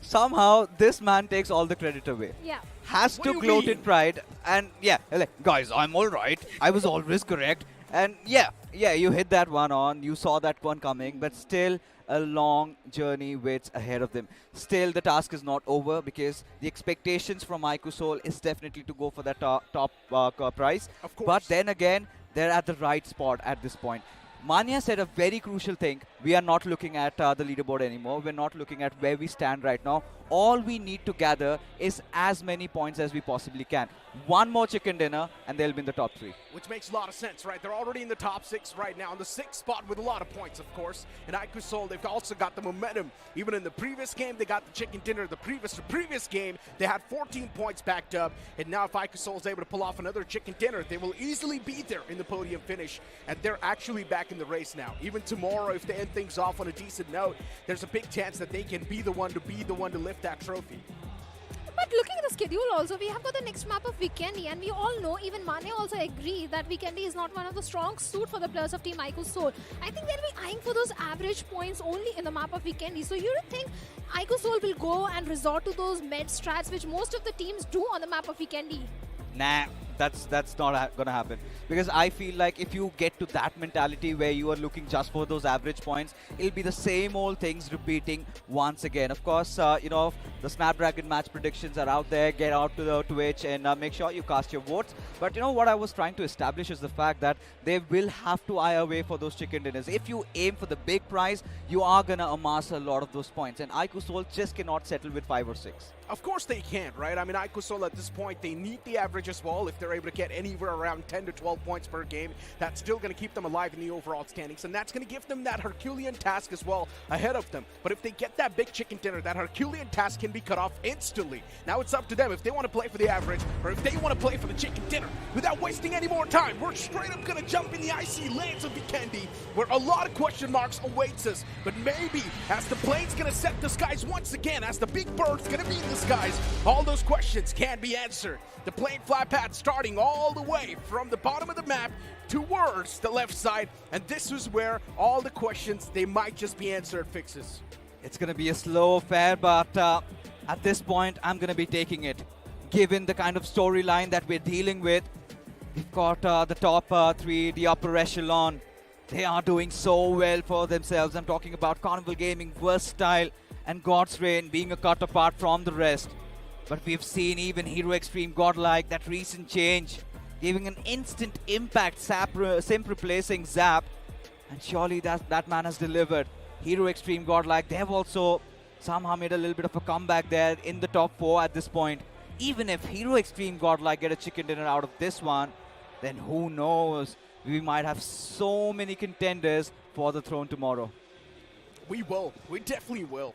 somehow this man takes all the credit away. Yeah. Has What to do you gloat mean? in pride, and yeah, like, guys, I'm all right. I was always correct, and yeah, you hit that one on. You saw that one coming, but still a long journey waits ahead of them. Still, the task is not over because the expectations from iQOO Soul is definitely to go for that top prize. Of course. But then again, they're at the right spot at this point. Manya said a very crucial thing. We are not looking at the leaderboard anymore. We're not looking at where we stand right now. All we need to gather is as many points as we possibly can. One more chicken dinner and they'll be in the top 3. Which makes a lot of sense, right? They're already in the top 6 right now, in the 6th spot with a lot of points, of course. And iQOO Soul, they've also got the momentum. Even in the previous game, they got the chicken dinner. The previous game, they had 14 points backed up. And now if iQOO Soul is able to pull off another chicken dinner, they will easily be there in the podium finish. And they're actually back in the race now. Even tomorrow, if they end things off on a decent note, there's a big chance that they can be the one to lift that trophy. But looking at the schedule also, we have got the next map of Vikendi, and we all know, even Mane also agree that Vikendi is not one of the strong suit for the players of Team iQOO Soul. I think they'll be eyeing for those average points only in the map of Vikendi. So you don't think iQOO Soul will go and resort to those med strats which most of the teams do on the map of Vikendi? Nah, that's not gonna happen, because I feel like if you get to that mentality where you are looking just for those average points, it'll be the same old things repeating once again. Of course, you know, the Snapdragon match predictions are out there. Get out to the Twitch and make sure you cast your votes. But you know what I was trying to establish is the fact that they will have to eye away for those chicken dinners. If you aim for the big prize, you are gonna amass a lot of those points, and iQOO Soul just cannot settle with 5 or 6. Of course they can't, right? I mean, iQOO Soul at this point, they need the average as well. If they're able to get anywhere around 10 to 12 points per game, that's still going to keep them alive in the overall standings, and that's going to give them that Herculean task as well ahead of them. But if they get that big chicken dinner, that Herculean task can be cut off instantly. Now it's up to them if they want to play for the average or if they want to play for the chicken dinner. Without wasting any more time, we're straight up going to jump in the icy lands of Vikendi, where a lot of question marks awaits us. But maybe as the plane's going to set the skies once again, as the big bird's going to be in the skies, all those questions can be answered. The plane flight path starting all the way from the bottom of the map towards the left side, and this is where all the questions, they might just be answered fixes. It's going to be a slow affair, but at this point, I'm going to be taking it. Given the kind of storyline that we're dealing with, we've got the top 3, the upper echelon. They are doing so well for themselves. I'm talking about Carnival Gaming, Versatile, and God's Reign being a cut apart from the rest. But we've seen even Hero Xtreme, Godlike, that recent change, giving an instant impact, Simp replacing Zap. And surely that man has delivered. Hero Xtreme, Godlike, they have also somehow made a little bit of a comeback there in the top 4 at this point. Even if Hero Xtreme, Godlike get a chicken dinner out of this one, then who knows? We might have so many contenders for the throne tomorrow. We will. We definitely will.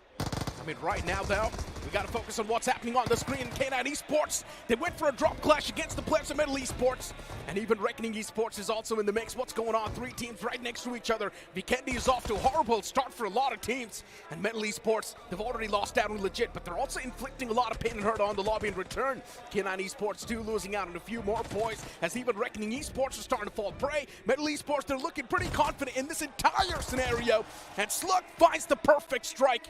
I mean, right now, though, we got to focus on what's happening on the screen. K9 Esports, they went for a drop clash against the players of Metal Esports, and even Reckoning Esports is also in the mix. What's going on? 3 teams right next to each other. Vikendi is off to a horrible start for a lot of teams, and Metal Esports, they've already lost out on legit, but they're also inflicting a lot of pain and hurt on the lobby in return. K9 Esports, too, losing out on a few more points, as even Reckoning Esports are starting to fall prey. Metal Esports, they're looking pretty confident in this entire scenario, and Slug finds the perfect strike.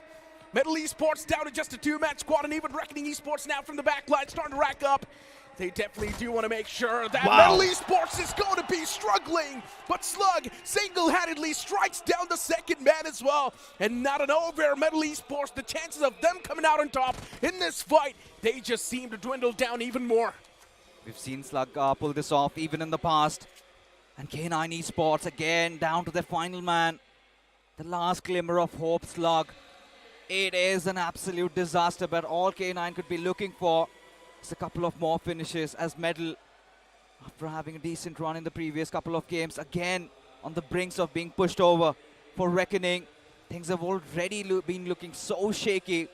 Metal Esports down to just a 2-man squad, and even Reckoning Esports now from the back line starting to rack up. They definitely do want to make sure that Metal Esports is going to be struggling, but Slug single-handedly strikes down the second man as well. And not an over, Metal Esports, the chances of them coming out on top in this fight, they just seem to dwindle down even more. We've seen Slug pull this off even in the past. And K9 Esports again down to their final man. The last glimmer of hope, Slug. It is an absolute disaster, but all K9 could be looking for is a couple of more finishes, as Metal, after having a decent run in the previous couple of games, again on the brinks of being pushed over for Reckoning. Things have already been looking so shaky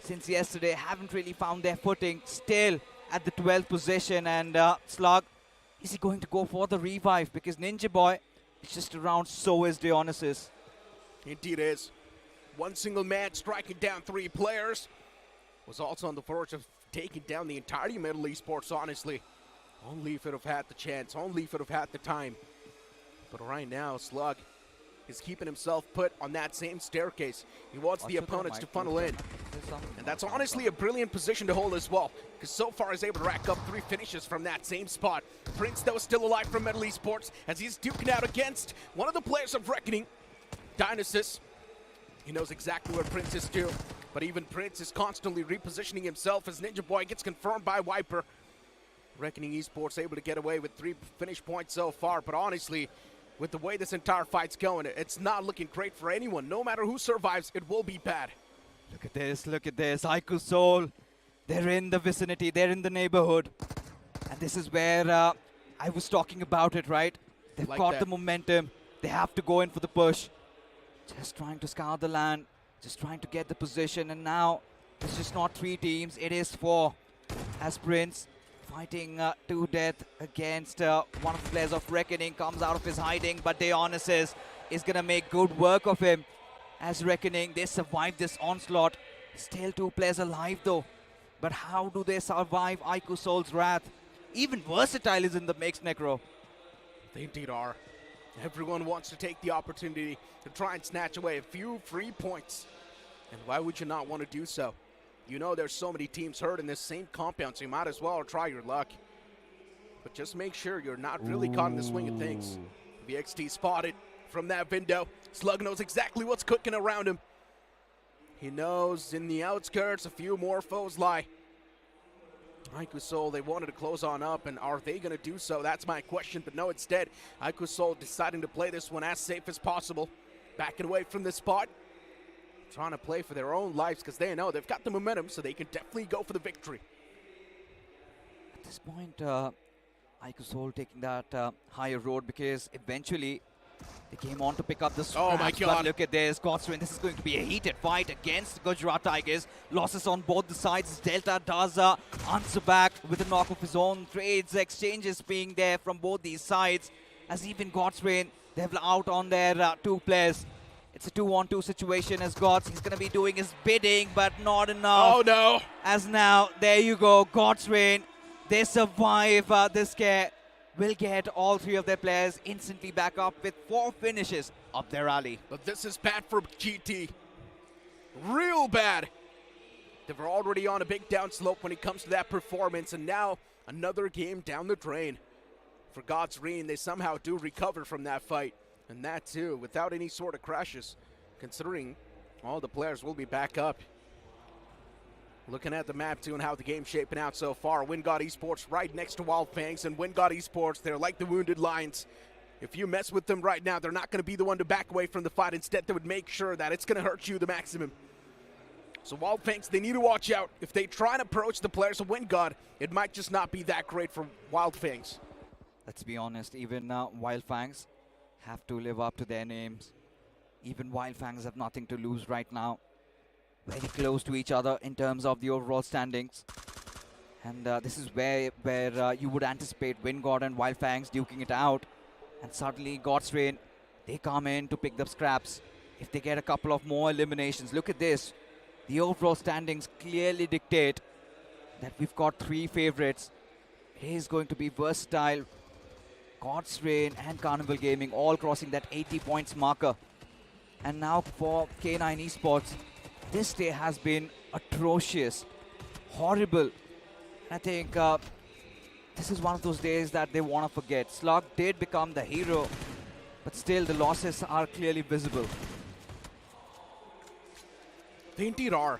since yesterday, haven't really found their footing, still at the 12th position, and Slug, is he going to go for the revive? Because Ninja Boy is just around, so is Dionysus. Indeed is. One single man striking down 3 players. Was also on the verge of taking down the entirety of Metal Esports, honestly. Only if it have had the chance, only if it have had the time. But right now, Slug, He's keeping himself put on that same staircase. He wants the opponents to funnel in. And that's honestly a brilliant position to hold as well, because so far he's able to rack up 3 finishes from that same spot. Prince, though, still alive from Metal Esports as he's duking out against one of the players of Reckoning, Dionysus. He knows exactly what Prince is to, but even Prince is constantly repositioning himself as Ninja Boy gets confirmed by Wiper. Reckoning Esports able to get away with 3 finish points so far, but honestly, with the way this entire fight's going, it's not looking great for anyone. No matter who survives, it will be bad. Look at this, look at this. iQOO Soul, they're in the vicinity, they're in the neighborhood. And this is where I was talking about it, right? They've got the momentum. They have to go in for the push. Just trying to scour the land, just trying to get the position. And now it's just not 3 teams, it is 4. As Prince fighting to death against one of the players of Reckoning, comes out of his hiding, but Dionysus is going to make good work of him. As Reckoning, they survive this onslaught. Still 2 players alive though. But how do they survive iQOO Soul's wrath? Even Versatile is in the mix, Necro. They indeed are. Everyone wants to take the opportunity to try and snatch away a few free points. And why would you not want to do so? You know there's so many teams hurt in this same compound, so you might as well try your luck. But just make sure you're not really caught in the swing of things. VXT spotted from that window. Slug knows exactly what's cooking around him. He knows in the outskirts a few more foes lie. iQOO Soul, they wanted to close on up, and are they going to do so? That's my question, but no, instead, iQOO Soul deciding to play this one as safe as possible. Backing away from this spot. Trying to play for their own lives because they know they've got the momentum, so they can definitely go for the victory. At this point, iQOO Soul taking that higher road because eventually they came on to pick up the scraps. Oh my God. But look at this, Godstream. This is going to be a heated fight against Gujarat Tigers. Losses on both the sides. Delta does answer back with a knock of his own. Trades, exchanges being there from both these sides. As even Godstream, they've out on their 2 players. It's a 2-on-2 situation as Gods. He's going to be doing his bidding, but not enough. Oh no! As now, there you go, God's Reign. They survive this scare. Will get all 3 of their players instantly back up with 4 finishes up their alley. But this is bad for GT. Real bad. They were already on a big downslope when it comes to that performance, and now another game down the drain. For God's Reign, they somehow do recover from that fight. And that too, without any sort of crashes, considering all the players will be back up. Looking at the map too and how the game's shaping out so far. BotArmyEsports right next to Wyld Fangs, and BotArmyEsports, they're like the wounded lions. If you mess with them right now, they're not going to be the one to back away from the fight. Instead, they would make sure that it's going to hurt you the maximum. So Wyld Fangs, they need to watch out. If they try and approach the players of WindGod, it might just not be that great for Wyld Fangs. Let's be honest, even Wyld Fangs have to live up to their names. Even Wyld Fangs have nothing to lose right now. Very close to each other in terms of the overall standings. And this is where you would anticipate WindGod and Wyld Fangs duking it out. And suddenly God's Reign, they come in to pick up scraps. If they get a couple of more eliminations, look at this. The overall standings clearly dictate that we've got 3 favorites. It is going to be Versatile, God's Reign and Carnival Gaming all crossing that 80 points marker. And now for K9 Esports, this day has been atrocious, horrible. I think this is one of those days that they want to forget. Slug did become the hero, but still the losses are clearly visible. They indeed are.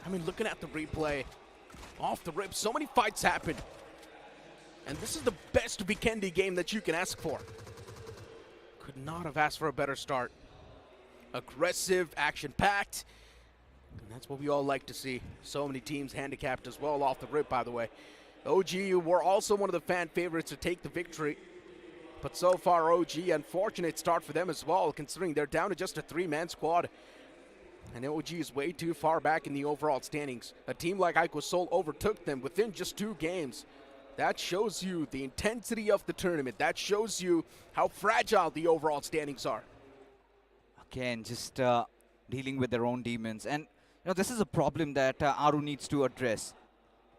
I mean, looking at the replay, off the rip, so many fights happened. And this is the best Vikendi game that you can ask for. Could not have asked for a better start. Aggressive, action-packed. And that's what we all like to see. So many teams handicapped as well off the rip, by the way. OG were also one of the fan favorites to take the victory. But so far, OG, unfortunate start for them as well, considering they're down to just a 3-man squad. And OG is way too far back in the overall standings. A team like iQOO Soul overtook them within just 2 games. That shows you the intensity of the tournament. That shows you how fragile the overall standings are. Again, just dealing with their own demons. And you know, this is a problem that Aru needs to address.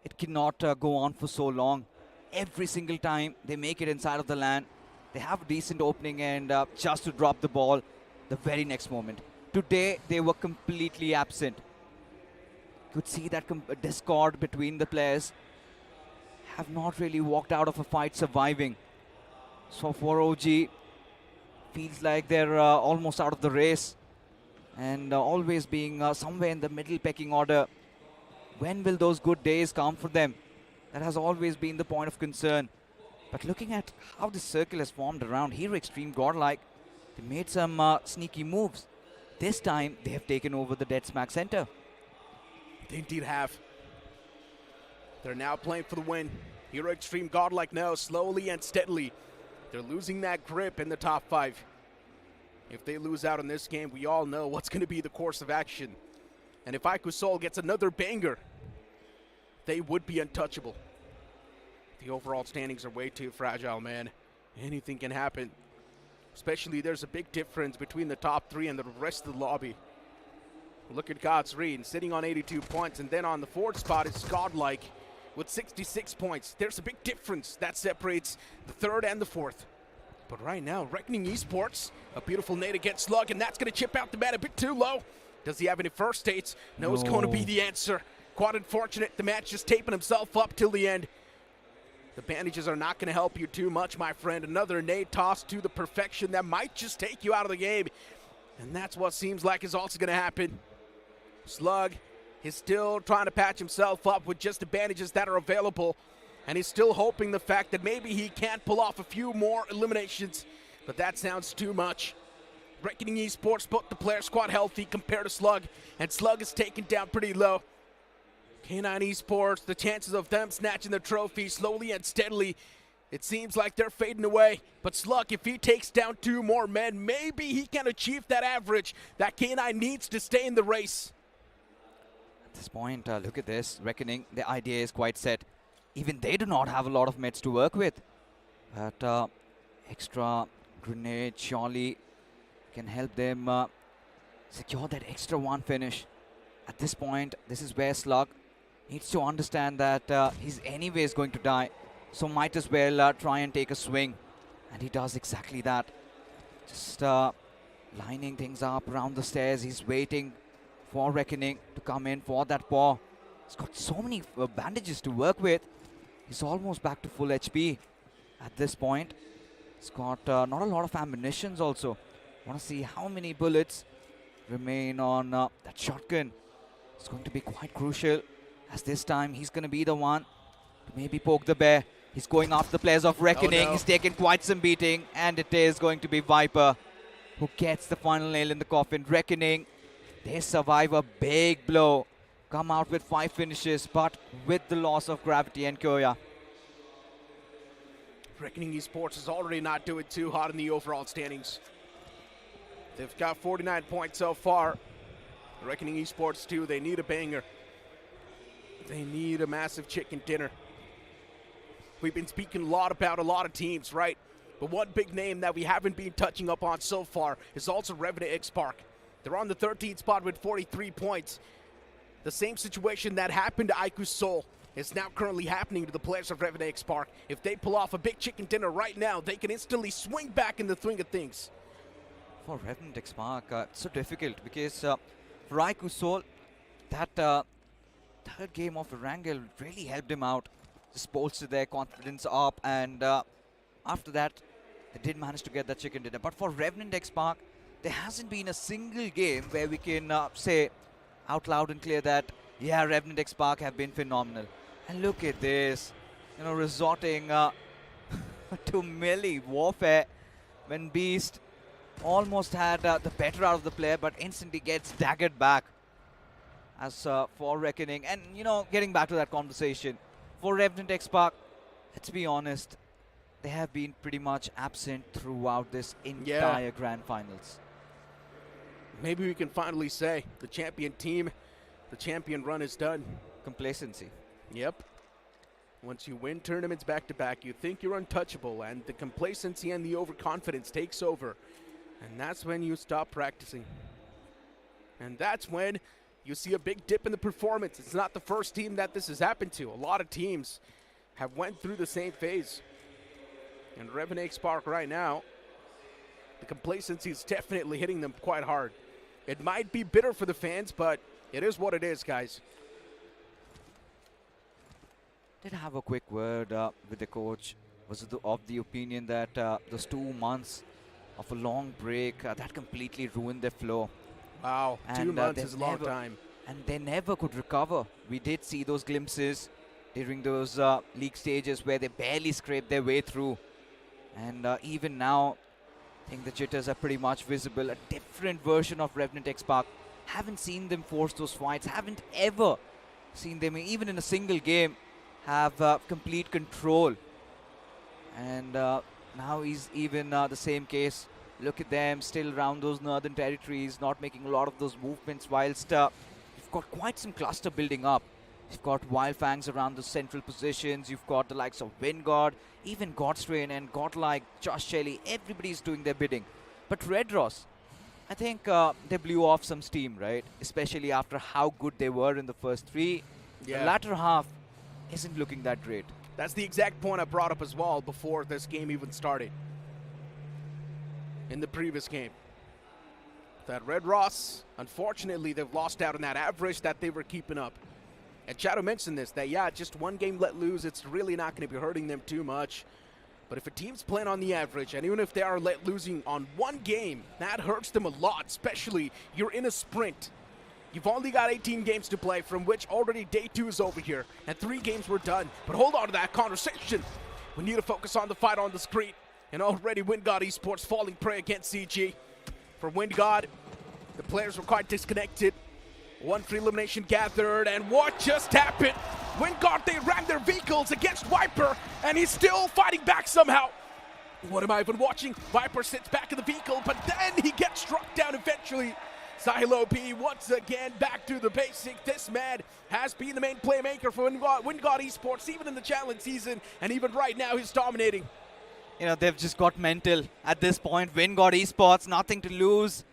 It cannot go on for so long. Every single time they make it inside of the land, They have a decent opening and just to drop the ball the very next moment. Today, they were completely absent. Could see that discord between the players. Have not really walked out of a fight surviving. So for OG, feels like they're almost out of the race and always being somewhere in the middle pecking order. When will those good days come for them? That has always been the point of concern. But looking at how the circle has formed around here, Xtreme, Godlike, they made some sneaky moves. This time, they have taken over the dead smack center. They indeed have. They're now playing for the win. Hero Xtreme, Godlike now, slowly and steadily. They're losing that grip in the top 5. If they lose out in this game, we all know what's going to be the course of action. And if iQOO gets another banger, they would be untouchable. The overall standings are way too fragile, man. Anything can happen. Especially there's a big difference between the top 3 and the rest of the lobby. Look at Godsreed sitting on 82 points, and then on the 4th spot is Godlike with 66 points. There's a big difference that separates the 3rd and the 4th. But right now, Reckoning Esports, a beautiful nade against Slug, and that's going to chip out the man a bit too low. Does he have any first states? No, it's going to be the answer. Quite unfortunate. The match just taping himself up till the end. The bandages are not going to help you too much, my friend. Another nade toss to the perfection that might just take you out of the game. And that's what seems like is also going to happen. Slug is still trying to patch himself up with just the bandages that are available. And he's still hoping the fact that maybe he can't pull off a few more eliminations. But that sounds too much. Reckoning Esports put the player squad healthy compared to Slug. And Slug is taken down pretty low. K9 Esports, the chances of them snatching the trophy slowly and steadily, it seems like they're fading away. But Slug, if he takes down 2 more men, maybe he can achieve that average that K9 needs to stay in the race. At this point, look at this. Reckoning, the idea is quite set. Even they do not have a lot of meds to work with. But extra grenade surely can help them secure that extra 1 finish. At this point, this is where Slug needs to understand that he's anyways going to die. So might as well try and take a swing. And he does exactly that. Just lining things up around the stairs. He's waiting for Reckoning to come in for that paw. He's got so many bandages to work with. He's almost back to full HP at this point. He's got not a lot of ammunitions also. Want to see how many bullets remain on that shotgun. It's going to be quite crucial, as this time he's going to be the one to maybe poke the bear. He's going after the players of Reckoning. He's taken quite some beating, and it is going to be Viper who gets the final nail in the coffin. Reckoning, they survive a big blow, come out with 5 finishes, but with the loss of Gravity and Kyoya. Reckoning Esports is already not doing too hot in the overall standings. They've got 49 points so far. Reckoning Esports too, they need a banger. They need a massive chicken dinner. We've been speaking a lot about a lot of teams, right? But one big name that we haven't been touching up on so far is also Revenant X-Park. They're on the 13th spot with 43 points. The same situation that happened to iQOO is now currently happening to the players of Revenant X-Park. If they pull off a big chicken dinner right now, they can instantly swing back in the swing of things. For Revenant X-Park, it's so difficult because for iQOO, that third game of Erangel really helped him out. Just bolstered their confidence up, and after that, they did manage to get that chicken dinner. But for Revenant X-Park, there hasn't been a single game where we can say out loud and clear that, yeah, Revenant X-Park have been phenomenal. And look at this, you know, resorting to melee warfare when Beast almost had the better out of the player, but instantly gets daggered back. As for Reckoning, and you know, getting back to that conversation, for Revenant X-Park, let's be honest, they have been pretty much absent throughout this entire Grand Finals. Maybe we can finally say the champion team, the champion run is done. Complacency. Yep. Once you win tournaments back-to-back, you think you're untouchable, and the complacency and the overconfidence takes over. And that's when you stop practicing. And that's when you see a big dip in the performance. It's not the first team that this has happened to. A lot of teams have went through the same phase. And Revenant Spark right now, the complacency is definitely hitting them quite hard. It might be bitter for the fans, but it is what it is, guys. Did have a quick word with the coach. Was of the opinion that those 2 months of a long break that completely ruined their flow. Wow, and, 2 months is a long time. And they never could recover. We did see those glimpses during those league stages where they barely scraped their way through. And even now, I think the jitters are pretty much visible. A different version of Revenant X-Park. Haven't seen them force those fights. Haven't ever seen them, even in a single game, have complete control. And now he's even the same case. Look at them, still around those northern territories, not making a lot of those movements, whilst you've got quite some cluster building up. You've got Wyld Fangs around the central positions. You've got the likes of Wingard, even Godstrain and Godlike, Josh Shelley. Everybody's doing their bidding. But Red Ross, I think they blew off some steam, right? Especially after how good they were in the first 3. Yeah. The latter half isn't looking that great. That's the exact point I brought up as well before this game even started. In the previous game. That Red Ross, unfortunately, they've lost out on that average that they were keeping up. And Shadow mentioned this, that yeah, just one game let loose, it's really not going to be hurting them too much. But if a team's playing on the average, and even if they are let losing on one game, that hurts them a lot, especially you're in a sprint. You've only got 18 games to play, from which already day 2 is over here, and 3 games were done. But hold on to that conversation. We need to focus on the fight on the screen. And already Wingard Esports falling prey against CG. For Wingard, the players were quite disconnected. 1 free elimination gathered, and what just happened? Wingard, they ran their vehicles against Viper, and he's still fighting back somehow. What am I even watching? Viper sits back in the vehicle, but then he gets struck down eventually. Silo P once again back to the basic. This man has been the main playmaker for Wingard Esports, even in the challenge season, and even right now he's dominating. You know, they've just got mental at this point. Wingard Esports, nothing to lose.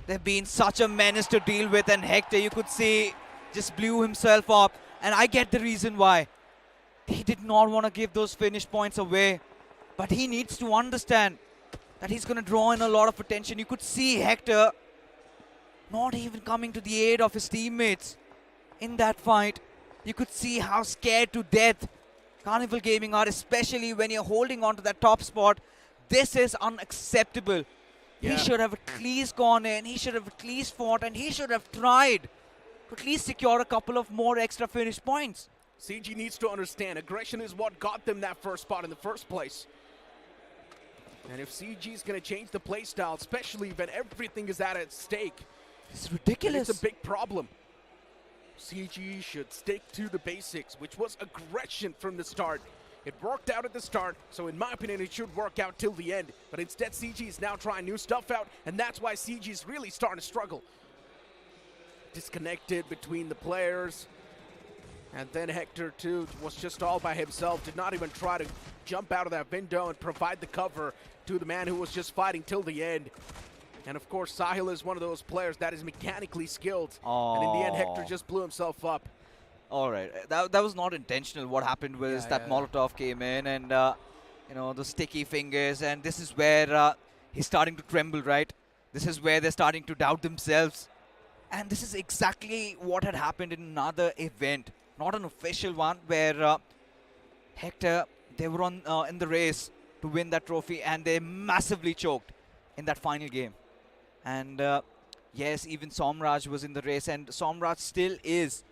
They've been such a menace to deal with, and Hector, you could see, just blew himself up. And I get the reason why. He did not want to give those finish points away. But he needs to understand that he's going to draw in a lot of attention. You could see Hector not even coming to the aid of his teammates in that fight. You could see how scared to death Carnival Gaming are, especially when you're holding on to that top spot. This is unacceptable. Yeah. He should have at least gone in, he should have at least fought, and he should have tried to at least secure a couple of more extra finish points. CG needs to understand, aggression is what got them that first spot in the first place. And if CG is going to change the playstyle, especially when everything is at stake, it's ridiculous. It's a big problem. CG should stick to the basics, which was aggression from the start. It worked out at the start, so in my opinion, it should work out till the end. But instead, CG is now trying new stuff out, and that's why CG is really starting to struggle. Disconnected between the players. And then Hector, too, was just all by himself, did not even try to jump out of that window and provide the cover to the man who was just fighting till the end. And of course, Sahil is one of those players that is mechanically skilled. And in the end, Hector just blew himself up. All right, that was not intentional. What happened was that Molotov came in and, you know, the sticky fingers. And this is where he's starting to tremble, right? This is where they're starting to doubt themselves. And this is exactly what had happened in another event. Not an official one, where Hector, they were on in the race to win that trophy, and they massively choked in that final game. And yes, even Somraj was in the race, and Somraj still is.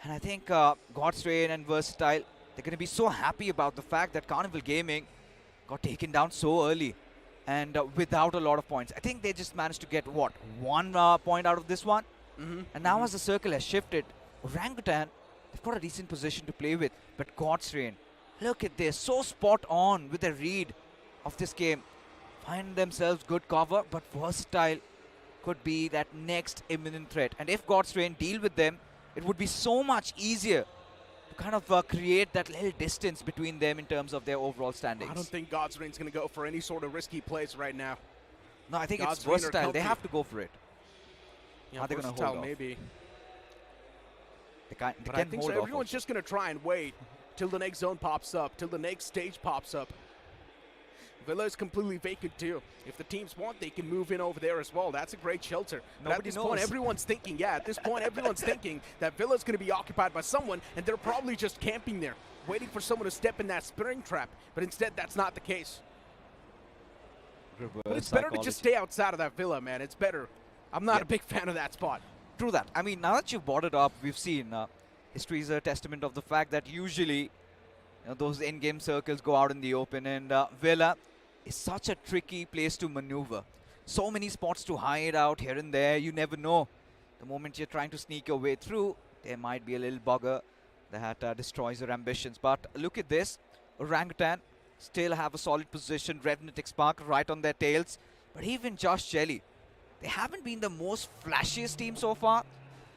And I think Godstrain and Versatile, they're going to be so happy about the fact that Carnival Gaming got taken down so early and without a lot of points. I think they just managed to get, what, 1 point out of this one? And now as the circle has shifted, Orangutan, they've got a decent position to play with. But Godstrain, look at this, so spot on with the read of this game. Find themselves good cover, but Versatile could be that next imminent threat. And if Godstrain deal with them, it would be so much easier to kind of create that little distance between them in terms of their overall standings. I don't think Godstrain's going to go for any sort of risky plays right now. No, I think it's Versatile. They have to go for it. Yeah, are they going to hold off? Maybe. They can't, but I think so. Everyone's just going to try and wait till the next zone pops up, till the next stage pops up. Villa is completely vacant too. If the teams want, they can move in over there as well. That's a great shelter. But at Nobody this point, knows. everyone's thinking, at this point, everyone's thinking that Villa's going to be occupied by someone, and they're probably just camping there, waiting for someone to step in that spring trap. But instead, that's not the case. But it's better to just stay outside of that Villa, man. It's better. I'm not a big fan of that spot. True that. I mean, now that you've brought it up, we've seen history is a testament of the fact that usually those in-game circles go out in the open, and Villa is such a tricky place to maneuver. So many spots to hide out here and there. You never know. The moment you're trying to sneak your way through, there might be a little bugger that destroys your ambitions. But look at this. Orangutan still have a solid position. Revenant Spark right on their tails. But even Josh Jelly, they haven't been the most flashiest team so far,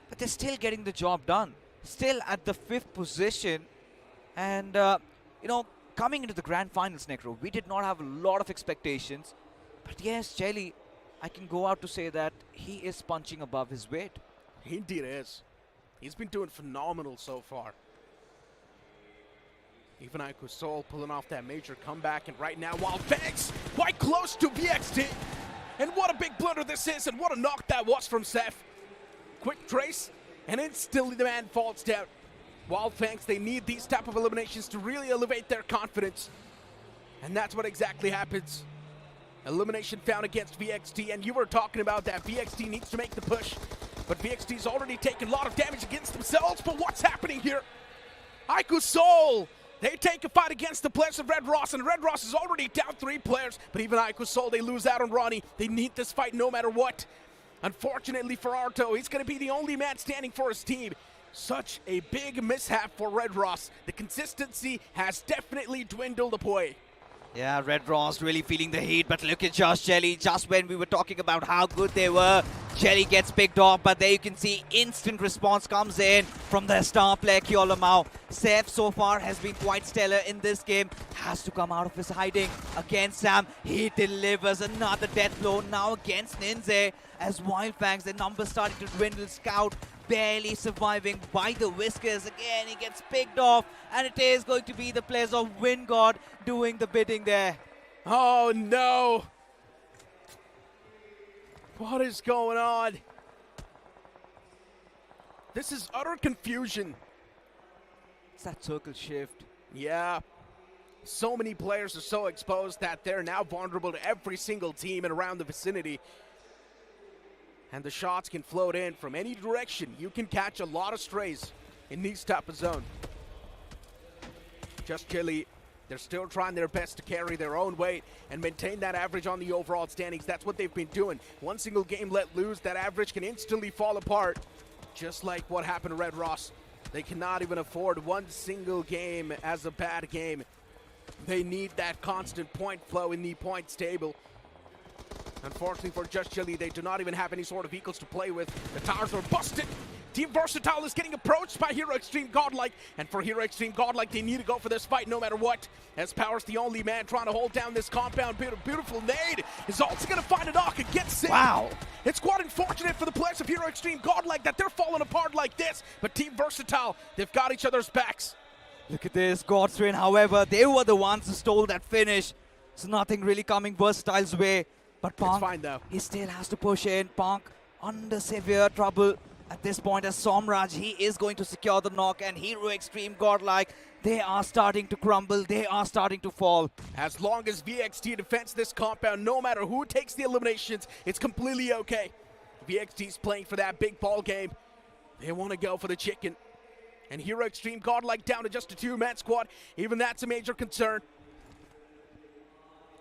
but they're still getting the job done. Still at the 5th position. And, coming into the grand finals, Necro, we did not have a lot of expectations. But yes, Jelly, I can go out to say that he is punching above his weight. He indeed is. He's been doing phenomenal so far. Even iQOO Soul pulling off that major comeback, and right now Wyld Fangs quite close to VXT. And what a big blunder this is, and what a knock that was from Seth. Quick trace, and instantly the man falls down. Wyld Fangs, they need these type of eliminations to really elevate their confidence. And that's what exactly happens. Elimination found against VXT, and you were talking about that VXT needs to make the push. But VXT's already taken a lot of damage against themselves, but what's happening here? iQOO Soul, they take a fight against the players of Red Ross, and Red Ross is already down 3 players, but even iQOO Soul, they lose out on Ronnie. They need this fight no matter what. Unfortunately for Arto, he's going to be the only man standing for his team. Such a big mishap for Red Ross. The consistency has definitely dwindled away. Yeah, Red Ross really feeling the heat, but look at Josh Jelly. Just when we were talking about how good they were, Jelly gets picked off, but there you can see instant response comes in from their star player, Kyolamau. Seth so far has been quite stellar in this game. Has to come out of his hiding against Sam. He delivers another death blow now against Ninze as Wyld Fangs, their numbers starting to dwindle. Scout barely surviving by the whiskers. Again, he gets picked off, and it is going to be the players of Wingod doing the bidding there. Oh no! What is going on? This is utter confusion. It's that circle shift. Yeah. So many players are so exposed that they're now vulnerable to every single team and around the vicinity. And the shots can float in from any direction. You can catch a lot of strays in these type of zone. Just Chili, they're still trying their best to carry their own weight and maintain that average on the overall standings. That's what they've been doing. One single game let loose, that average can instantly fall apart. Just like what happened to Red Ross. They cannot even afford one single game as a bad game. They need that constant point flow in the points table. Unfortunately for Just Chili, they do not even have any sort of equals to play with. The towers are busted. Team Versatile is getting approached by Hero Xtreme Godlike. And for Hero Xtreme Godlike, they need to go for this fight no matter what. As Power's the only man trying to hold down this compound. Beautiful nade is also going to find a knock and get sick. Wow. It's quite unfortunate for the players of Hero Xtreme Godlike that they're falling apart like this. But Team Versatile, they've got each other's backs. Look at this, Godstrain, however, they were the ones who stole that finish. So nothing really coming Versatile's way. But Punk, fine, though. He still has to push in. Punk under severe trouble at this point as Somraj, he is going to secure the knock, and Hero Xtreme Godlike, they are starting to crumble. They are starting to fall. As long as VXT defends this compound, no matter who takes the eliminations, it's completely okay. VXT's playing for that big ball game. They want to go for the chicken. And Hero Xtreme Godlike down to just a 2-man squad. Even that's a major concern.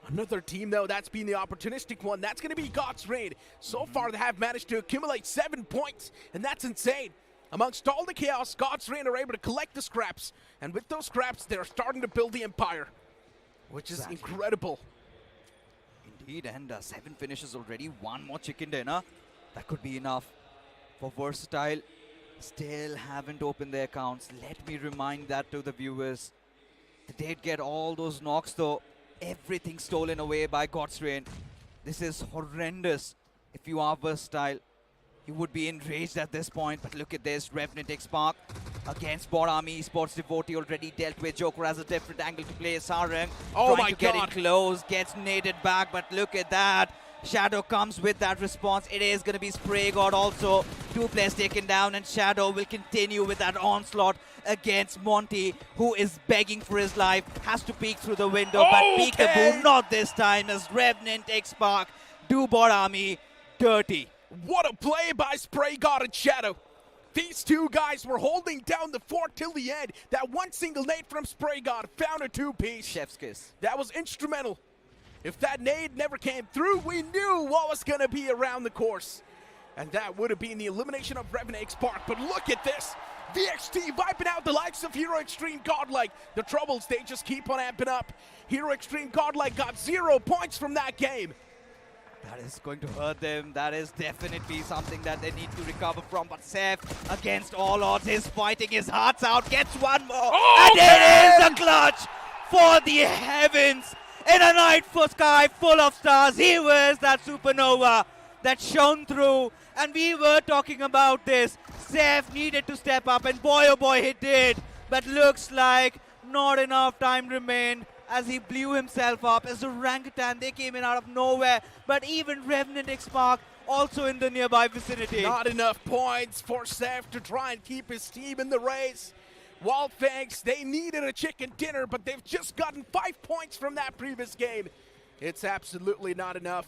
Another team, though, that's been the opportunistic one. That's going to be God's Raid. So far, they have managed to accumulate 7 points, and that's insane. Amongst all the chaos, God's Raid are able to collect the scraps. And with those scraps, they're starting to build the empire, which is incredible. Indeed, and 7 finishes already. 1 more chicken dinner. That could be enough for Versatile. Still haven't opened their accounts. Let me remind that to the viewers. They did get all those knocks, though. Everything stolen away by God's Rain. This is horrendous. If you are Versatile, you would be enraged at this point. But look at this, Revenant X Spark against BotArmyEsports. Devotee already dealt with. Joker has a different angle to play. Sarang Oh trying my to get in God. close, gets naded back, but look at that. Shadow comes with that response. It is going to be Spray God also. 2 players taken down, and Shadow will continue with that onslaught against Monty, who is begging for his life. Has to peek through the window, but peekaboo not this time as Revenant takes Spark. Do BotArmy dirty. What a play by Spray God and Shadow. These two guys were holding down the fort till the end. That one single nade from Spray God found a 2-piece. Chef's kiss. That was instrumental. If that nade never came through, we knew what was going to be around the course. And that would have been the elimination of Revenant Spark. But look at this. VXT wiping out the likes of Hero Xtreme Godlike. The troubles, they just keep on amping up. Hero Xtreme Godlike got 0 points from that game. That is going to hurt them. That is definitely something that they need to recover from. But Seth, against all odds, is fighting his hearts out. Gets one more. And it is a clutch for the heavens. In a night for sky full of stars, he was that supernova that shone through. And we were talking about this. Seth needed to step up, and boy oh boy he did. But looks like not enough time remained as he blew himself up. As Orangutan, they came in out of nowhere. But even Revenant X-Mark also in the nearby vicinity. Not enough points for Seth to try and keep his team in the race. Wyld Fangs, they needed a chicken dinner, but they've just gotten 5 points from that previous game. It's absolutely not enough.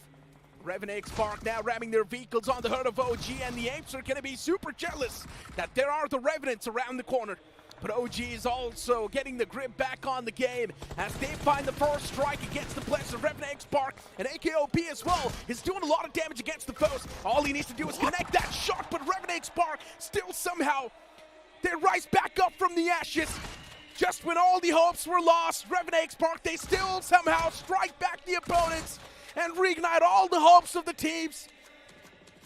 Revenant Spark now ramming their vehicles on the hood of OG, and the Apes are going to be super jealous that there are the Revenants around the corner. But OG is also getting the grip back on the game as they find the first strike against the players of Revenant Spark, and AKOP as well is doing a lot of damage against the foes. All he needs to do is connect that shot, but Revenant Spark still somehow they rise back up from the ashes. Just when all the hopes were lost, Revenant Spark, they still somehow strike back the opponents and reignite all the hopes of the teams.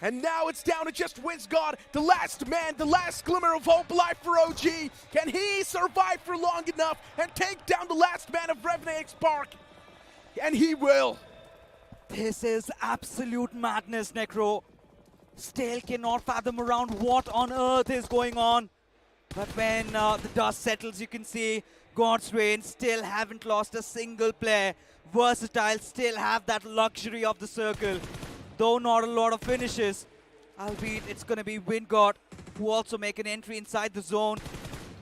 And now it's down to just WizGod, the last man, the last glimmer of hope alive for OG. Can he survive for long enough and take down the last man of Revenant Spark? And he will. This is absolute madness, Necro. Still cannot fathom around what on earth is going on. But when the dust settles, you can see God's Reign still haven't lost a single player. Versatile still have that luxury of the circle. Though not a lot of finishes, albeit it's going to be WindGod who also make an entry inside the zone.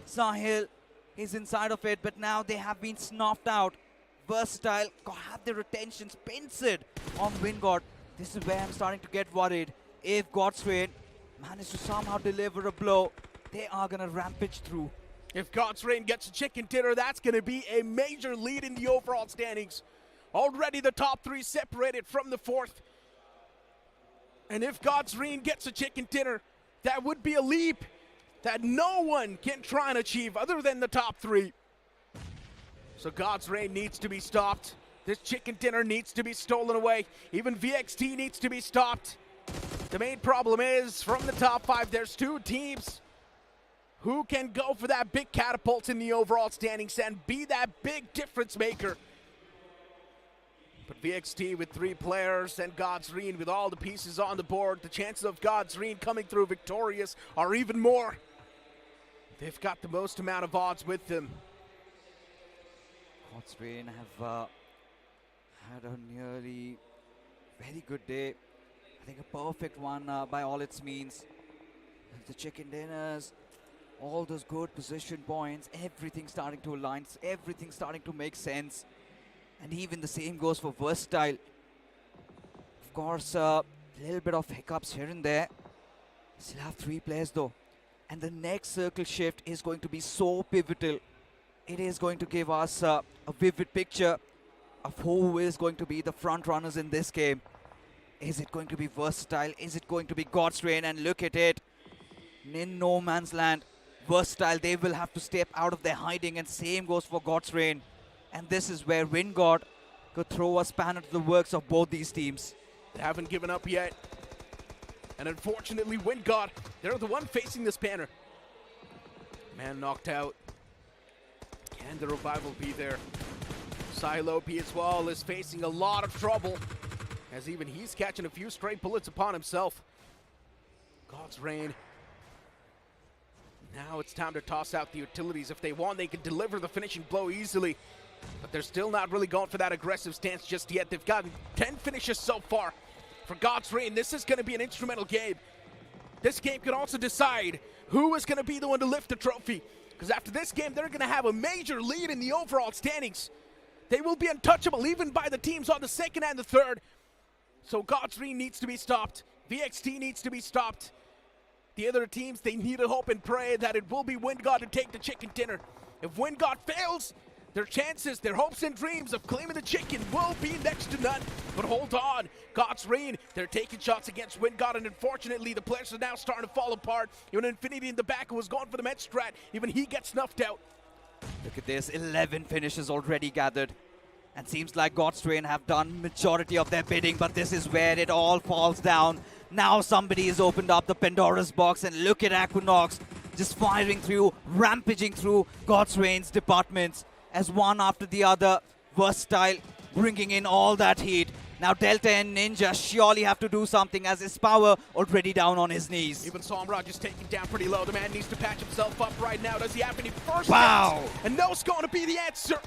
Sahil is inside of it, but now they have been snuffed out. Versatile have their attentions pinched on WindGod. This is where I'm starting to get worried. If God's Reign manages to somehow deliver a blow, they are going to rampage through. If God's Reign gets a chicken dinner, that's going to be a major lead in the overall standings. Already the top 3 separated from the 4th. And if God's Reign gets a chicken dinner, that would be a leap that no one can try and achieve other than the top 3. So God's Reign needs to be stopped. This chicken dinner needs to be stolen away. Even VXT needs to be stopped. The main problem is, from the top 5, there's 2 teams who can go for that big catapult in the overall standings and be that big difference maker. But VXT with 3 players and God's Reign with all the pieces on the board, the chances of God's Reign coming through victorious are even more. They've got the most amount of odds with them. God's Reign have had a nearly very good day. I think a perfect one by all its means. The chicken dinners, all those good position points, everything starting to align, everything starting to make sense. And even the same goes for Versatile. Of course, a little bit of hiccups here and there. Still have 3 players though. And the next circle shift is going to be so pivotal. It is going to give us a vivid picture of who is going to be the front runners in this game. Is it going to be Versatile? Is it going to be God's Reign? And look at it. In no man's land. Versatile, they will have to step out of their hiding, and same goes for God's Reign. And this is where WindGod could throw a spanner to the works of both these teams. They haven't given up yet. And unfortunately, WindGod, they're the one facing the spanner. Man knocked out. Can the revival be there? Silo P as well is facing a lot of trouble, as even he's catching a few straight bullets upon himself. God's Reign Now it's time to toss out the utilities. If they want, they can deliver the finishing blow easily. But they're still not really going for that aggressive stance just yet. They've gotten 10 finishes so far. For God's Reign, this is going to be an instrumental game. This game can also decide who is going to be the one to lift the trophy. Because after this game, they're going to have a major lead in the overall standings. They will be untouchable even by the teams on the second and the third. So God's Reign needs to be stopped. VXT needs to be stopped. The other teams, they need to hope and pray that it will be WindGod to take the chicken dinner. If WindGod fails, their chances, their hopes and dreams of claiming the chicken will be next to none. But hold on, God's Reign, they're taking shots against WindGod, and unfortunately the players are now starting to fall apart. Even Infinity in the back who was going for the med strat, even he gets snuffed out. Look at this, 11 finishes already gathered. And seems like God's Reign have done majority of their bidding, but this is where it all falls down. Now somebody has opened up the Pandora's box, and look at Equinox just firing through, rampaging through God's Reign's departments as one after the other, versatile, bringing in all that heat. Now Delta and Ninja surely have to do something as his power already down on his knees. Even Somraj is taken down pretty low. The man needs to patch himself up right now. Does he have any first Wow. hits? And no's going to be the answer.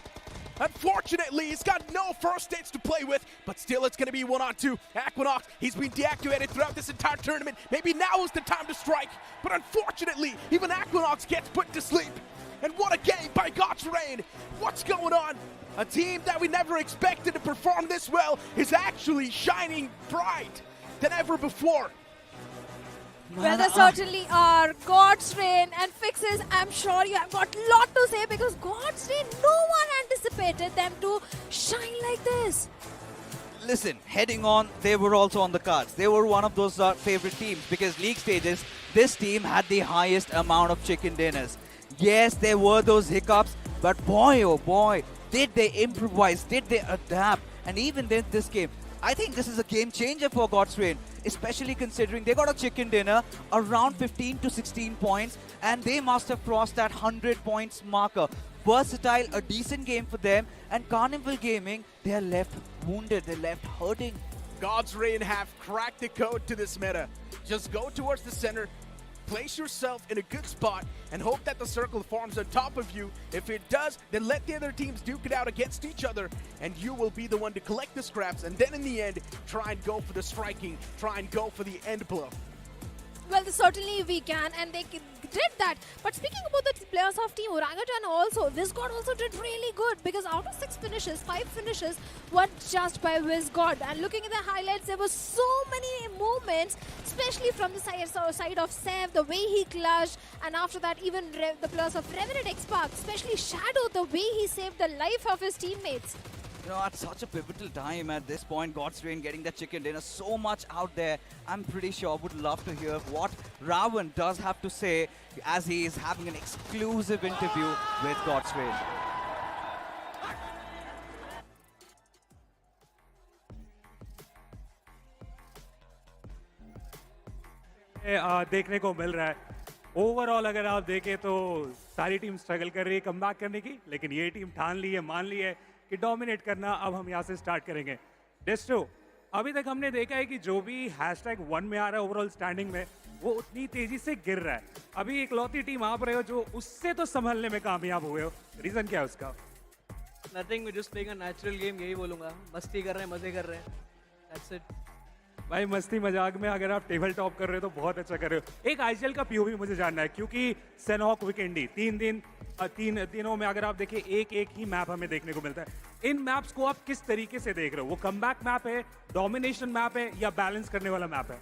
Unfortunately, he's got no first hits to play with, but still it's going to be 1-on-2. Equinox, he's been deactivated throughout this entire tournament. Maybe now is the time to strike, but unfortunately, even Equinox gets put to sleep. And what a game by God's Reign. What's going on? A team that we never expected to perform this well is actually shining bright than ever before. Well, there certainly are. God's Reign and Fixes, I'm sure you have got a lot to say, because God's Reign, no one anticipated them to shine like this. Listen, heading on, they were also on the cards. They were one of those favorite teams, because league stages, this team had the highest amount of chicken dinners. Yes, there were those hiccups, but boy, oh boy, did they improvise, did they adapt. And even in this game, I think this is a game changer for God's Reign, especially considering they got a chicken dinner around 15 to 16 points, and they must have crossed that 100 points marker. Versatile, a decent game for them, and Carnival Gaming, they're left wounded, they're left hurting. God's Reign have cracked the code to this meta. Just go towards the center, place yourself in a good spot, and hope that the circle forms on top of you. If it does, then let the other teams duke it out against each other, and you will be the one to collect the scraps, and then in the end, try and go for the striking, try and go for the end blow. Well, certainly we can, and they did that. But speaking about the players of Team Orangutan also, this god also did really good, because out of 6 finishes, 5 finishes were judged by WizGod. And looking at the highlights, there were so many movements, especially from the side of Sev, the way he clutched, and after that even the players of Revenant X-Park, especially Shadow, the way he saved the life of his teammates. You know, at such a pivotal time at this point, God's Reign getting that chicken dinner, so much out there. I'm pretty sure would love to hear what Ravan does have to say as he is having an exclusive interview with God's Reign. देखने को मिल रहा है overall अगर आप देखें तो सारी team struggle कर रही है कमबैक करने की, लेकिन ये टीम ठान ली है, मान ली है कि डोमिनेट करना अब हम यहाँ से स्टार्ट करेंगे। डेस्ट्रो, अभी तक हमने देखा है कि जो भी #1 में आ रहा है ओवरऑल स्टैंडिंग में, वो उतनी तेजी से गिर रहा है। अभी इकलौती टीम आप रहे हो जो उससे तो संभलने में कामयाब हुए हो, रीजन क्या है उसका? Nothing, we just playing a natural game, यही बोलूंगा। मस्ती कर रहे हैं, मजे कर रहे हैं, दैट्स इट। भाई मस्ती मजाक में अगर आप टेबल टॉप कर रहे हो तो बहुत अच्छा कर रहे हो। एक आईजीएल का पीओवी मुझे जानना है, क्योंकि सैनहॉक वीकेंडी तीनों में अगर आप देखें एक ही मैप हमें देखने को मिलता है। इन मैप्स को आप किस तरीके से देख रहे हो? वो कमबैक मैप है, डोमिनेशन मैप है, या बैलेंस करने वाला मैप है?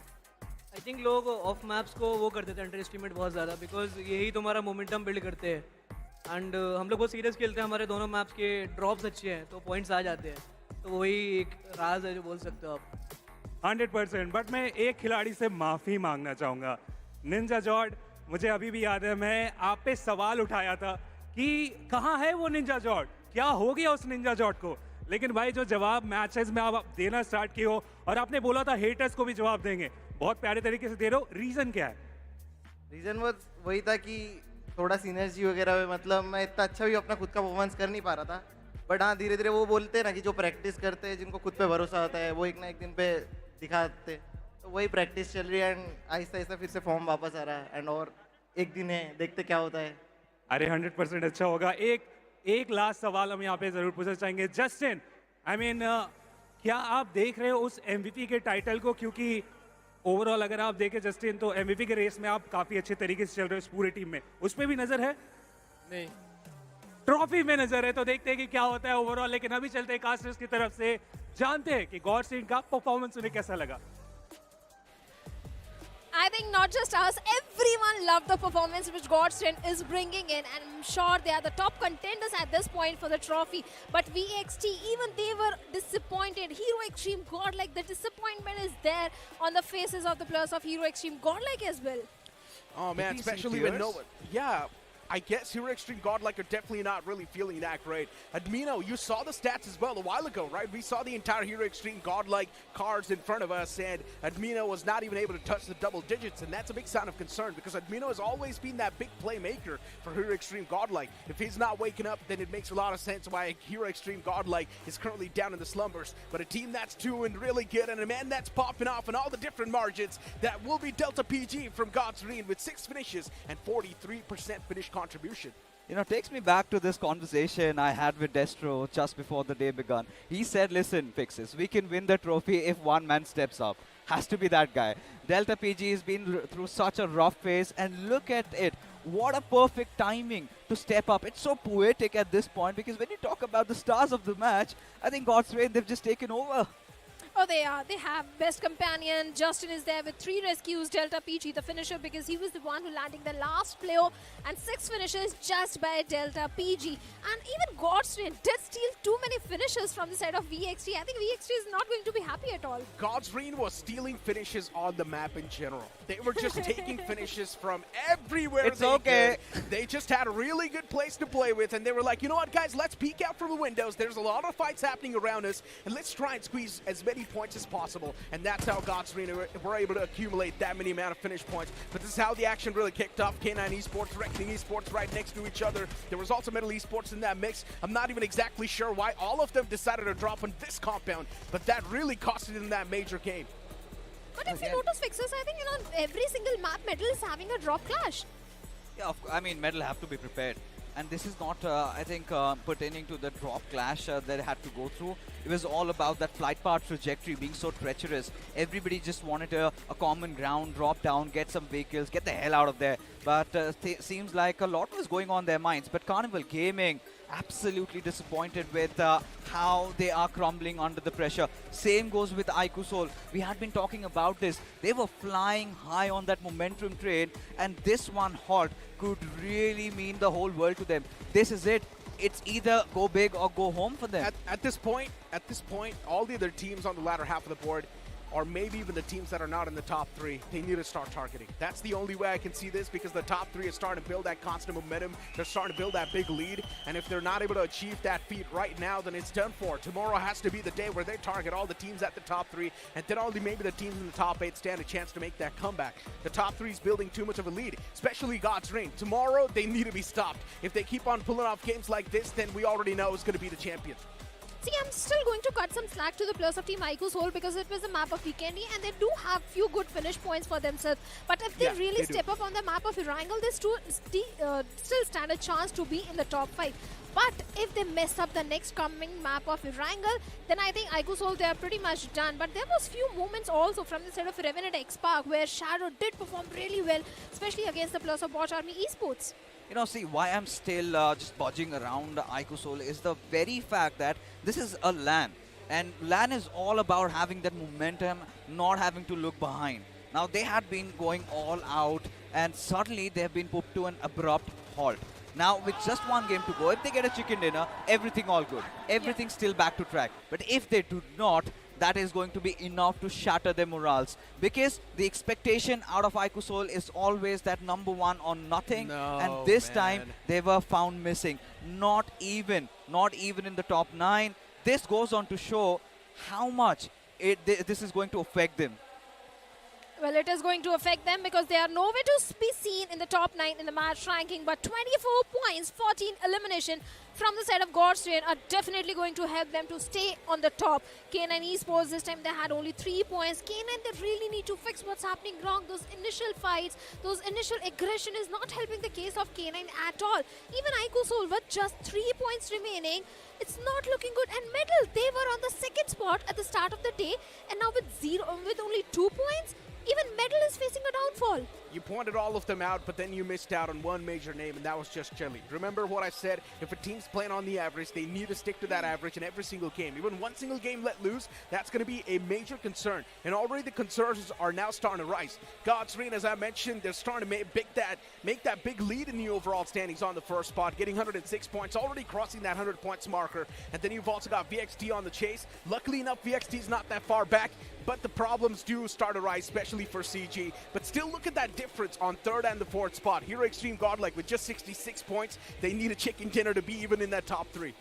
आई थिंक लोग ऑफ मैप्स को वो कर देते हैं, अंडर एस्टिमेट बहुत ज़्यादा, बिकॉज यही तुम्हारा मोमेंटम बिल्ड करते हैं। एंड हम लोग बहुत सीरियस खेलते हैं, हमारे दोनों मैप्स के ड्रॉप्स अच्छे हैं तो पॉइंट्स आ जाते हैं, तो वही एक राज है जो बोल सकते हो आप। 100%। बट मैं एक खिलाड़ी से माफ़ी मांगना चाहूँगा, निंजा जॉर्ड। मुझे अभी भी याद है, मैं आप पे सवाल उठाया था कि कहाँ है वो निंजा जॉर्ड, क्या हो गया उस निंजा जॉर्ड को। लेकिन भाई जो जवाब मैचेस में आप देना स्टार्ट किए हो, और आपने बोला था हेटर्स को भी जवाब देंगे, बहुत प्यारे तरीके से दे रहे हो। रीज़न क्या है? रीज़न वही था कि थोड़ा सिनर्जी वगैरह, मतलब मैं इतना अच्छा भी अपना खुद का परफॉर्मेंस कर नहीं पा रहा था। बट हाँ, धीरे धीरे वो बोलते हैं ना कि जो प्रैक्टिस करते हैं, जिनको खुद पे भरोसा होता है, वो एक ना एक दिन पे दिखाते, तो वही प्रैक्टिस चल रही है, एंड आहिस्ता आहिस्ता फिर से फॉर्म वापस आ रहा है, एंड और एक दिन है, देखते क्या होता है। अरे 100% अच्छा होगा। एक लास्ट सवाल हम यहाँ पे जरूर पूछना चाहेंगे। जस्टिन, आई मीन क्या आप देख रहे हो उस एमवीपी के टाइटल को? क्योंकि ओवरऑल अगर आप देखें जस्टिन तो एमवीपी के रेस में आप काफी अच्छे तरीके से चल रहे हो इस पूरे टीम में, उस पर भी नजर है? नहीं, ट्रॉफी में नजर है, तो देखते हैं कि क्या होता है ओवरऑल। लेकिन अभी चलते हैं कास्टर्स की तरफ से, जानते हैं कि गॉडस्ट्रीम का परफॉर्मेंस उन्हें कैसा लगा। I think not just us, everyone loved the performance which Godstream is bringing in, and I'm sure they are the top contenders at this point for the trophy. But VXT, even they were disappointed. Hero Xtreme, Godlike, the disappointment is there on the faces of the players of Hero Xtreme, Godlike as well. Oh man, especially when no one. Yeah. I guess Hero Xtreme Godlike are definitely not really feeling that great. Admino, you saw the stats as well a while ago, right? We saw the entire Hero Xtreme Godlike cards in front of us, and Admino was not even able to touch the double digits, and that's a big sign of concern because Admino has always been that big playmaker for Hero Xtreme Godlike. If he's not waking up, then it makes a lot of sense why Hero Xtreme Godlike is currently down in the slumbers. But a team that's doing really good and a man that's popping off in all the different margins, that will be Delta PG from God's with 6 finishes and 43% finish contribution. You know, takes me back to this conversation I had with Destro just before the day began. He said, listen, Fixes, we can win the trophy if one man steps up. Has to be that guy. Delta PG has been through such a rough phase, and look at it. What a perfect timing to step up. It's so poetic at this point because when you talk about the stars of the match, I think God's Reign, they've just taken over. Oh, they are. They have best companion. Justin is there with 3 rescues. Delta PG, the finisher, because he was the one who landing the last player, and 6 finishes just by Delta PG. And even Godstrain did steal too many finishes from the side of VXT. I think VXT is not going to be happy at all. God's was stealing finishes on the map in general. They were just taking finishes from everywhere. It's okay. They just had a really good place to play with, and they were like, you know what, guys, let's peek out from the windows. There's a lot of fights happening around us, and let's try and squeeze as many points as possible. And that's how God's were able to accumulate that many amount of finish points. But this is how the action really kicked off. K9 Esports, Reckoning Esports right next to each other. There was also Metal Esports in that mix. I'm not even exactly sure why all of them decided to drop on this compound, but that really costed them that major game. But if you notice, Fixes, I think, you know, every single map Metal is having a drop clash. Yeah, I mean, Metal have to be prepared. And this is not, I think, pertaining to the drop clash that they had to go through. It was all about that flight path trajectory being so treacherous. Everybody just wanted a common ground, drop down, get some vehicles, get the hell out of there. But seems like a lot was going on in their minds. But Carnival Gaming, absolutely disappointed with how they are crumbling under the pressure. Same goes with iQOO. We had been talking about this. They were flying high on that momentum train, and this one halt could really mean the whole world to them. This is it. It's either go big or go home for them. At this point, all the other teams on the latter half of the board, or maybe even the teams that are not in the top 3, they need to start targeting. That's the only way I can see this, because the top 3 is starting to build that constant momentum. They're starting to build that big lead, and if they're not able to achieve that feat right now, then it's done for. Tomorrow has to be the day where they target all the teams at the top 3, and then only maybe the teams in the top 8 stand a chance to make that comeback. The top 3 is building too much of a lead, especially God's Reign. Tomorrow, they need to be stopped. If they keep on pulling off games like this, then we already know who's going to be the champion. See, I'm still going to cut some slack to the players of Team iQOO because it was a map of Vikendi, and they do have few good finish points for themselves. But if they really step up on the map of Erangel, they still stand a chance to be in the top 5. But if they mess up the next coming map of Erangel, then I think iQOO, they are pretty much done. But there was few moments also from the side of Revenant X Park where Shadow did perform really well, especially against the players of BotArmyEsports. You know, see, why I'm still just budging around iQOO is the very fact that this is a LAN. And LAN is all about having that momentum, not having to look behind. Now, they had been going all out, and suddenly they have been put to an abrupt halt. Now, with just one game to go, if they get a chicken dinner, everything all good. Everything's still back to track. But if they do not, that is going to be enough to shatter their morals. Because the expectation out of iQOO is always that #1 or nothing. And this time, they were found missing. Not even in the top 9. This goes on to show how much this is going to affect them. Well, it is going to affect them because they are nowhere to be seen in the top 9 in the match ranking, but 24 points, 14 elimination from the side of Godstrain are definitely going to help them to stay on the top. K9 Esports, this time they had only 3 points. K9, they really need to fix what's happening wrong. Those initial fights, those initial aggression is not helping the case of K9 at all. Even iQOO Soul with just 3 points remaining, it's not looking good. And Medal, they were on the second spot at the start of the day, and now with only 2 points, even Medal is facing a downfall. You pointed all of them out, but then you missed out on one major name, and that was just Chili. Remember what I said? If a team's playing on the average, they need to stick to that average in every single game. Even one single game let loose, that's going to be a major concern. And already the concerns are now starting to rise. Godstrain, as I mentioned, they're starting to make that big lead in the overall standings on the first spot, getting 106 points, already crossing that 100 points marker. And then you've also got VXT on the chase. Luckily enough, VXT is not that far back, but the problems do start to rise, especially for CG. But still, look at that difference on third and the fourth spot. Here, Xtreme Godlike with just 66 points. They need a chicken dinner to be even in that top 3.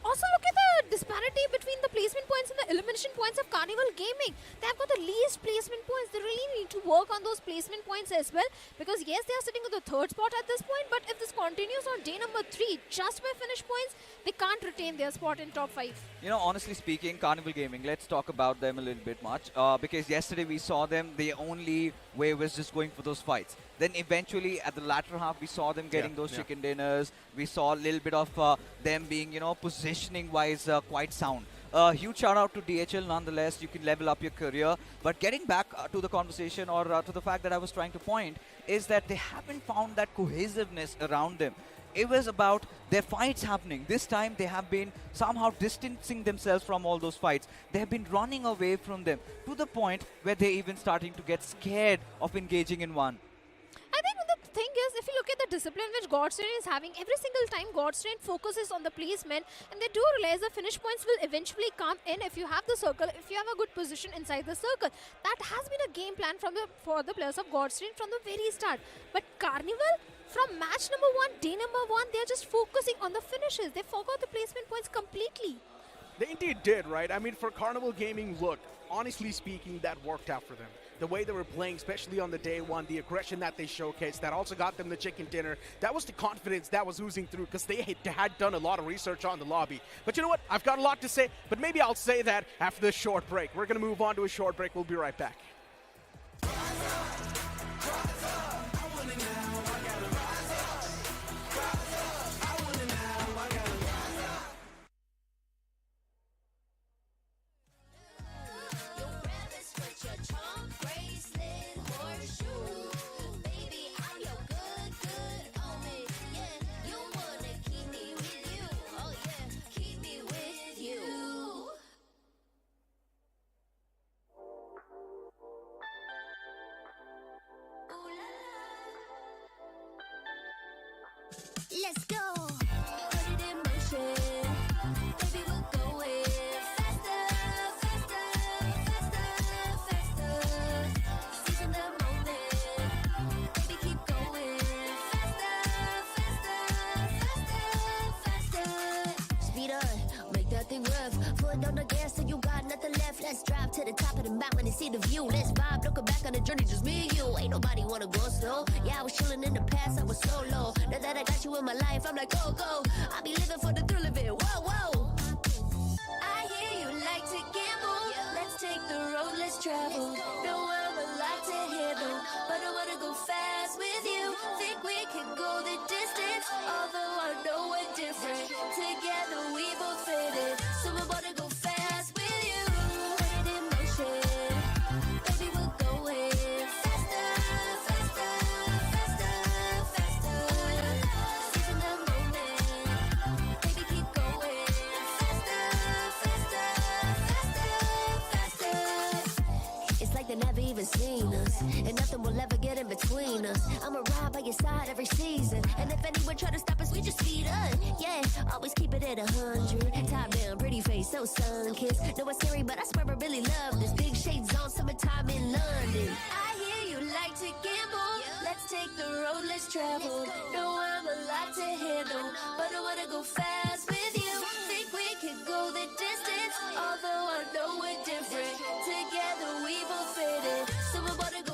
Also, look at the disparity between the placement points and the elimination points of Carnival Gaming. They have got the least placement points. They really need to work on those placement points as well, because yes, they are sitting at the third spot at this point, but if this continues on day number 3, just by finish points, they can't retain their spot in top 5. You know, honestly speaking, Carnival Gaming, let's talk about them a little bit much. Because yesterday we saw them, the only way was just going for those fights. Then eventually at the latter half, we saw them getting those chicken dinners. We saw a little bit of them being, you know, positioning-wise quite sound. Huge shout out to DHL nonetheless. You can level up your career. But getting back to the conversation, or to the fact that I was trying to point, is that they haven't found that cohesiveness around them. It was about their fights happening. This time they have been somehow distancing themselves from all those fights. They have been running away from them to the point where they're even starting to get scared of engaging in one. I think the thing is, if you look at the discipline which Godstrain is having, every single time Godstrain focuses on the placement, and they do realize the finish points will eventually come in if you have the circle, if you have a good position inside the circle. That has been a game plan for the players of Godstrain from the very start. But Carnival, from match number 1, day number 1, they're just focusing on the finishes. They forgot the placement points completely. They indeed did, right? I mean, for Carnival Gaming, look, honestly speaking, that worked out for them. The way they were playing, especially on the day 1, the aggression that they showcased, that also got them the chicken dinner. That was the confidence that was oozing through, because they had done a lot of research on the lobby. But you know what? I've got a lot to say, but maybe I'll say that after this short break. We're going to move on to a short break. We'll be right back. Let's go. Put it in motion. Baby, we're going faster, faster, faster, faster. Seizing the moment. Baby, keep going faster, faster, faster, faster. Speed up, make that thing rev. Foot on the gas till you got nothing left. Let's drive to the top of the mountain and see the view. Let's vibe, looking back on the journey, just me and you. Ain't nobody wanna go slow. Yeah, I was chilling in the past, I was solo. Now that I got you in my life, I'm like, go, go. I be living for the thrill of it, whoa, whoa. I hear you like to gamble. Let's take the road, let's travel. Know I'm a lot to handle, but I wanna go fast with you. Think we can go the distance, although I know we're different. Together we both fit it, so I wanna go fast with you. Put it in motion, baby, we're going faster, faster, faster, faster. Seizing the moment, baby, keep going faster, faster, faster, faster. It's like they never even seen us, and nothing will ever get in between us. I'ma ride by your side every season, and if anyone try to stop us, we just speed up. Yeah, always keep it at 100. Top down, pretty face, so sun-kissed. Know it's scary, but I swear I really love this. Big shades on, summertime in London. I hear you like to gamble. Let's take the road, let's travel. Know I'm a lot to handle, but I wanna go fast with you. Think we can go the distance, although I know we're different. Together we both fit it, so I wanna go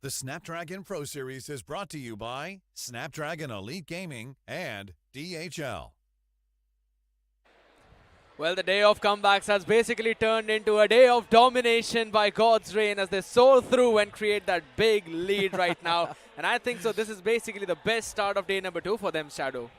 The Snapdragon Pro Series is brought to you by Snapdragon Elite Gaming and DHL. Well, the day of comebacks has basically turned into a day of domination by God's reign as they soar through and create that big lead right now. And I think so this is basically the best start of day number 2 for them, Shadow.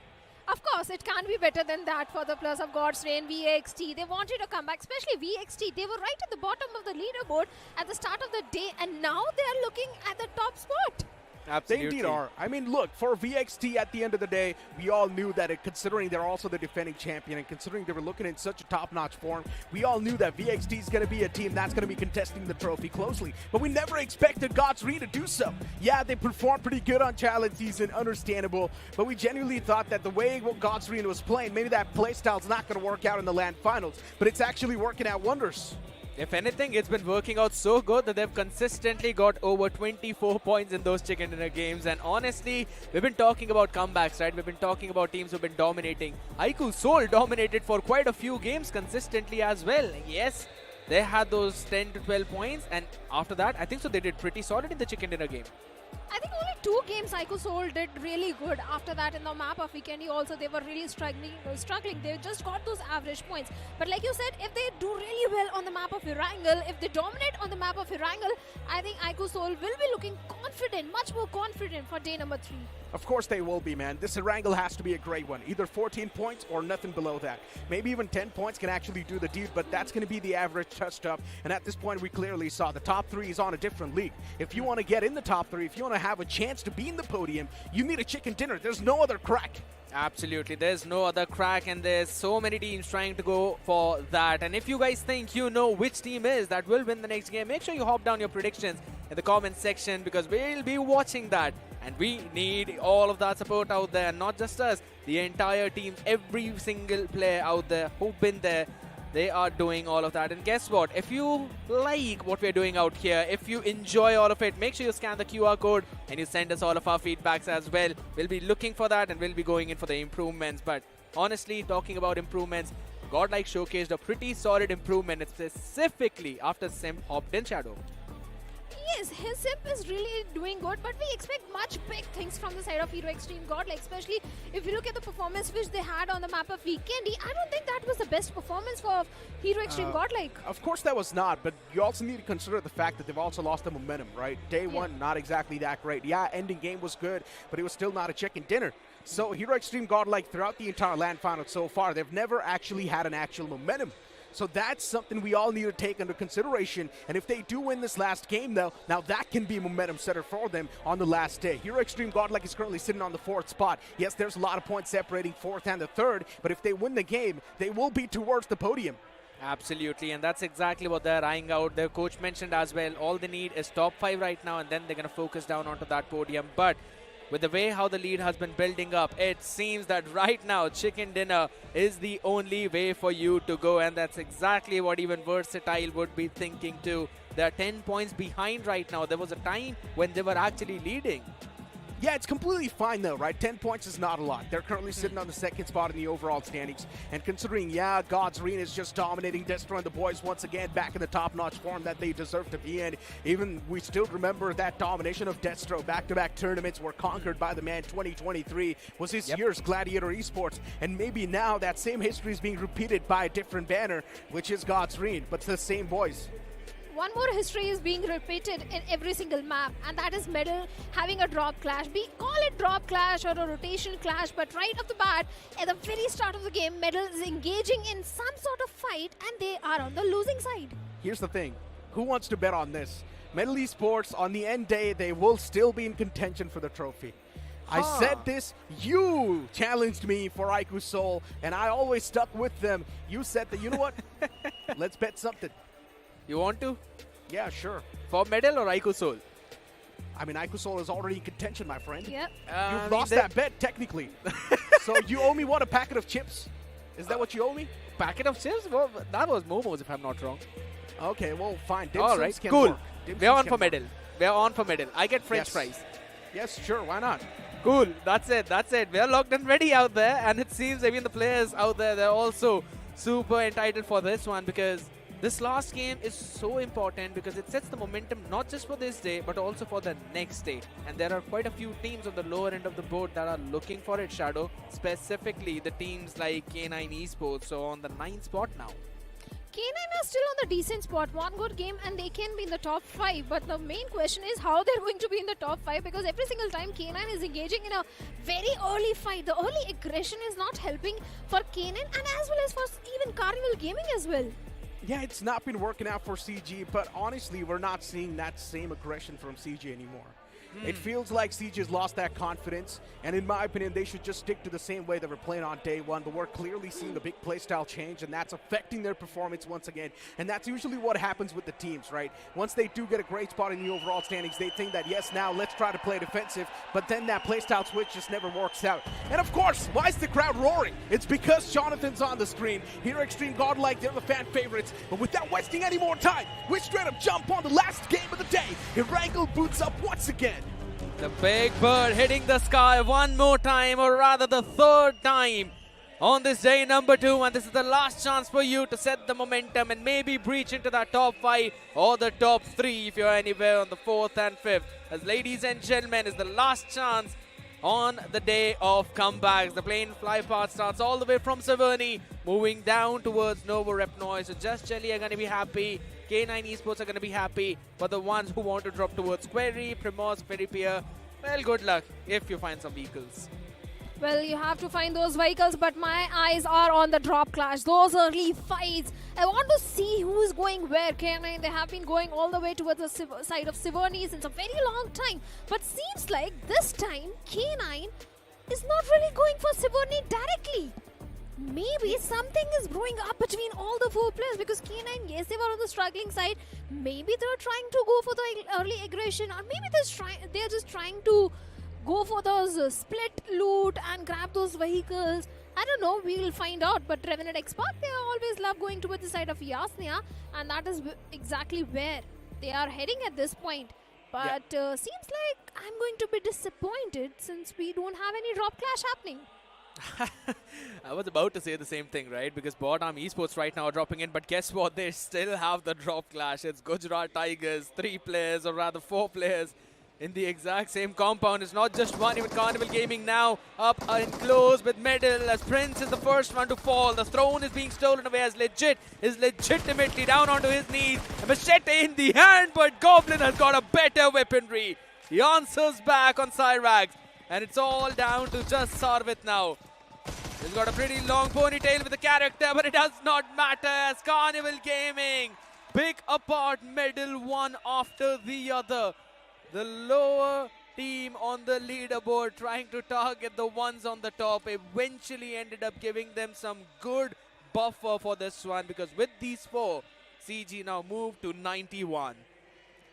Of course, it can't be better than that for the players of God's Reign, VXT. They wanted to come back, especially VXT. They were right at the bottom of the leaderboard at the start of the day, and now they're looking at the top spot. Absolutely. They indeed are. I mean, look, for VXT at the end of the day, we all knew that considering they're also the defending champion and considering they were looking in such a top-notch form, we all knew that VXT is going to be a team that's going to be contesting the trophy closely. But we never expected God's Reign to do so. Yeah, they performed pretty good on challenge season, understandable, but we genuinely thought that the way God's Reign was playing, maybe that playstyle's not going to work out in the LAN finals, but it's actually working out wonders. If anything, it's been working out so good that they've consistently got over 24 points in those chicken dinner games. And honestly, we've been talking about comebacks, right? We've been talking about teams who've been dominating. iQOO Seoul dominated for quite a few games consistently as well. Yes, they had those 10 to 12 points. And after that, I think so they did pretty solid in the chicken dinner game. I think only 2 games iQOO Seoul did really good. After that, in the map of Vikendi also, they were really struggling. They just got those average points. But like you said, if they do really well on the map of Erangel, if they dominate on the map of Erangel, I think iQOO Seoul will be looking confident, much more confident for day number 3. Of course they will be, man. This Erangel has to be a great one. Either 14 points or nothing below that. Maybe even 10 points can actually do the deed, but that's going to be the average touched up. And at this point, we clearly saw the top 3 is on a different league. If you want to get in the top 3, if you want to have a chance to be in the podium, you need a chicken dinner. There's no other crack. Absolutely, there's no other crack, and there's so many teams trying to go for that. And if you guys think you know which team is that will win the next game, make sure you hop down your predictions in the comment section, because we'll be watching that. And we need all of that support out there, not just us, the entire team, every single player out there who've been there. They are doing all of that. And guess what? If you like what we're doing out here, if you enjoy all of it, make sure you scan the QR code and you send us all of our feedbacks as well. We'll be looking for that and we'll be going in for the improvements. But honestly, talking about improvements, Godlike showcased a pretty solid improvement, specifically after Sim hopped in, Shadow. Yes, his Simp is really doing good, but we expect much big things from the side of Hero Xtreme Godlike, especially if you look at the performance which they had on the map of Vikendi. I don't think that was the best performance for Hero Xtreme Godlike. Of course that was not, but you also need to consider the fact that they've also lost the momentum, right? Day one, not exactly that great. Yeah, ending game was good, but it was still not a chicken dinner. So Hero Xtreme Godlike throughout the entire LAN final so far, they've never actually had an actual momentum. So that's something we all need to take under consideration. And if they do win this last game, though, now that can be a momentum setter for them on the last day. Hero Xtreme Godlike is currently sitting on the 4th spot. Yes, there's a lot of points separating 4th and the 3rd, but if they win the game, they will be towards the podium. Absolutely, and that's exactly what they're eyeing out. Their coach mentioned as well, all they need is top 5 right now, and then they're going to focus down onto that podium. But with the way how the lead has been building up, it seems that right now chicken dinner is the only way for you to go, and that's exactly what even Versatile would be thinking too. They're 10 points behind right now. There was a time when they were actually leading. Yeah, it's completely fine though, right? 10 points is not a lot. They're currently sitting on the 2nd spot in the overall standings. And considering, yeah, God's Reign is just dominating Destro and the boys once again back in the top-notch form that they deserve to be in. Even we still remember that domination of Destro. Back-to-back tournaments were conquered by the man. 2023 was his year's Gladiator Esports. And maybe now that same history is being repeated by a different banner, which is God's Reign, but the same boys. One more history is being repeated in every single map, and that is Medal having a drop clash. We call it drop clash or a rotation clash, but right off the bat, at the very start of the game, Medal is engaging in some sort of fight, and they are on the losing side. Here's the thing. Who wants to bet on this? Medal Esports, on the end day, they will still be in contention for the trophy. I said this, you challenged me for iQOO Seoul, and I always stuck with them. You said that, you know what? Let's bet something. You want to? Yeah, sure. For Medal or iQOO Seoul? I mean, iQOO Seoul is already in contention, my friend. Yep. You've lost that bet, technically. So you owe me, what, a packet of chips? Is that what you owe me? Packet of chips? Well, that was Momos, if I'm not wrong. Okay, well, fine. All right, cool. We're on for Medal. We're on for Medal. I get French fries. Yes, sure. Why not? Cool. That's it. That's it. We're locked and ready out there. And it seems even the players out there, they're also super entitled for this one, because This last game is so important because it sets the momentum not just for this day but also for the next day. And there are quite a few teams on the lower end of the board that are looking for it, Shadow. Specifically the teams like K9 Esports, so on the 9th spot now. K9 are still on the decent spot, one good game and they can be in the top 5, but the main question is how they're going to be in the top 5, because every single time K9 is engaging in a very early fight, the early aggression is not helping for K9 and as well as for even Carnival Gaming as well. Yeah, it's not been working out for CG, but honestly, we're not seeing that same aggression from CG anymore. It feels like CG has lost that confidence, and in my opinion, they should just stick to the same way they were playing on day one, but we're clearly seeing the big playstyle change, and that's affecting their performance once again. And that's usually what happens with the teams, right? Once they do get a great spot in the overall standings, they think that, yes, now let's try to play defensive, but then that playstyle switch just never works out. And of course, why is the crowd roaring? It's because Jonathan's on the screen. Here, Xtreme, Godlike, they're the fan favorites, but without wasting any more time, we straight up jump on the last game of the day. Erangel boots up once again. The big bird hitting the sky one more time, or rather the third time on this day number 2, and this is the last chance for you to set the momentum and maybe breach into that top 5 or the top 3 if you're anywhere on the 4th and 5th. As ladies and gentlemen, is the last chance on the day of comebacks. The plane fly path starts all the way from Severny, moving down towards Novo Repnoy. So Just Jelly are going to be happy. K9 Esports are going to be happy. But the ones who want to drop towards Query, Primos, Ferripier, well, good luck if you find some vehicles. Well, you have to find those vehicles, but my eyes are on the drop clash. Those early fights. I want to see who's going where. K9, they have been going all the way towards the side of Siverny since a very long time. But seems like this time, K9 is not really going for Siverny directly. Maybe something is growing up between all the 4 players, because K9, yes, they were on the struggling side. Maybe they're trying to go for the early aggression, or maybe they're just trying to go for those split loot and grab those vehicles. I don't know, we will find out. But Revenant Expert, they always love going towards the side of Yasnia, and that is exactly where they are heading at this point. But seems like I'm going to be disappointed since we don't have any drop clash happening. I was about to say the same thing, right? Because BotArmyEsports right now are dropping in, but guess what? They still have the drop clash. It's Gujarat Tigers, 3 players, or rather 4 players in the exact same compound. It's not just one, even Carnival Gaming now up and close with medal as Prince is the first one to fall. The throne is being stolen away as Legit is legitimately down onto his knees. A machete in the hand, but Goblin has got a better weaponry. He answers back on Cyrax, and it's all down to just Sarvit now. He's got a pretty long ponytail with the character, but it does not matter as Carnival Gaming pick apart medal one after the other. The lower team on the leaderboard trying to target the ones on the top eventually ended up giving them some good buffer for this one, because with these 4, CG now moved to 91.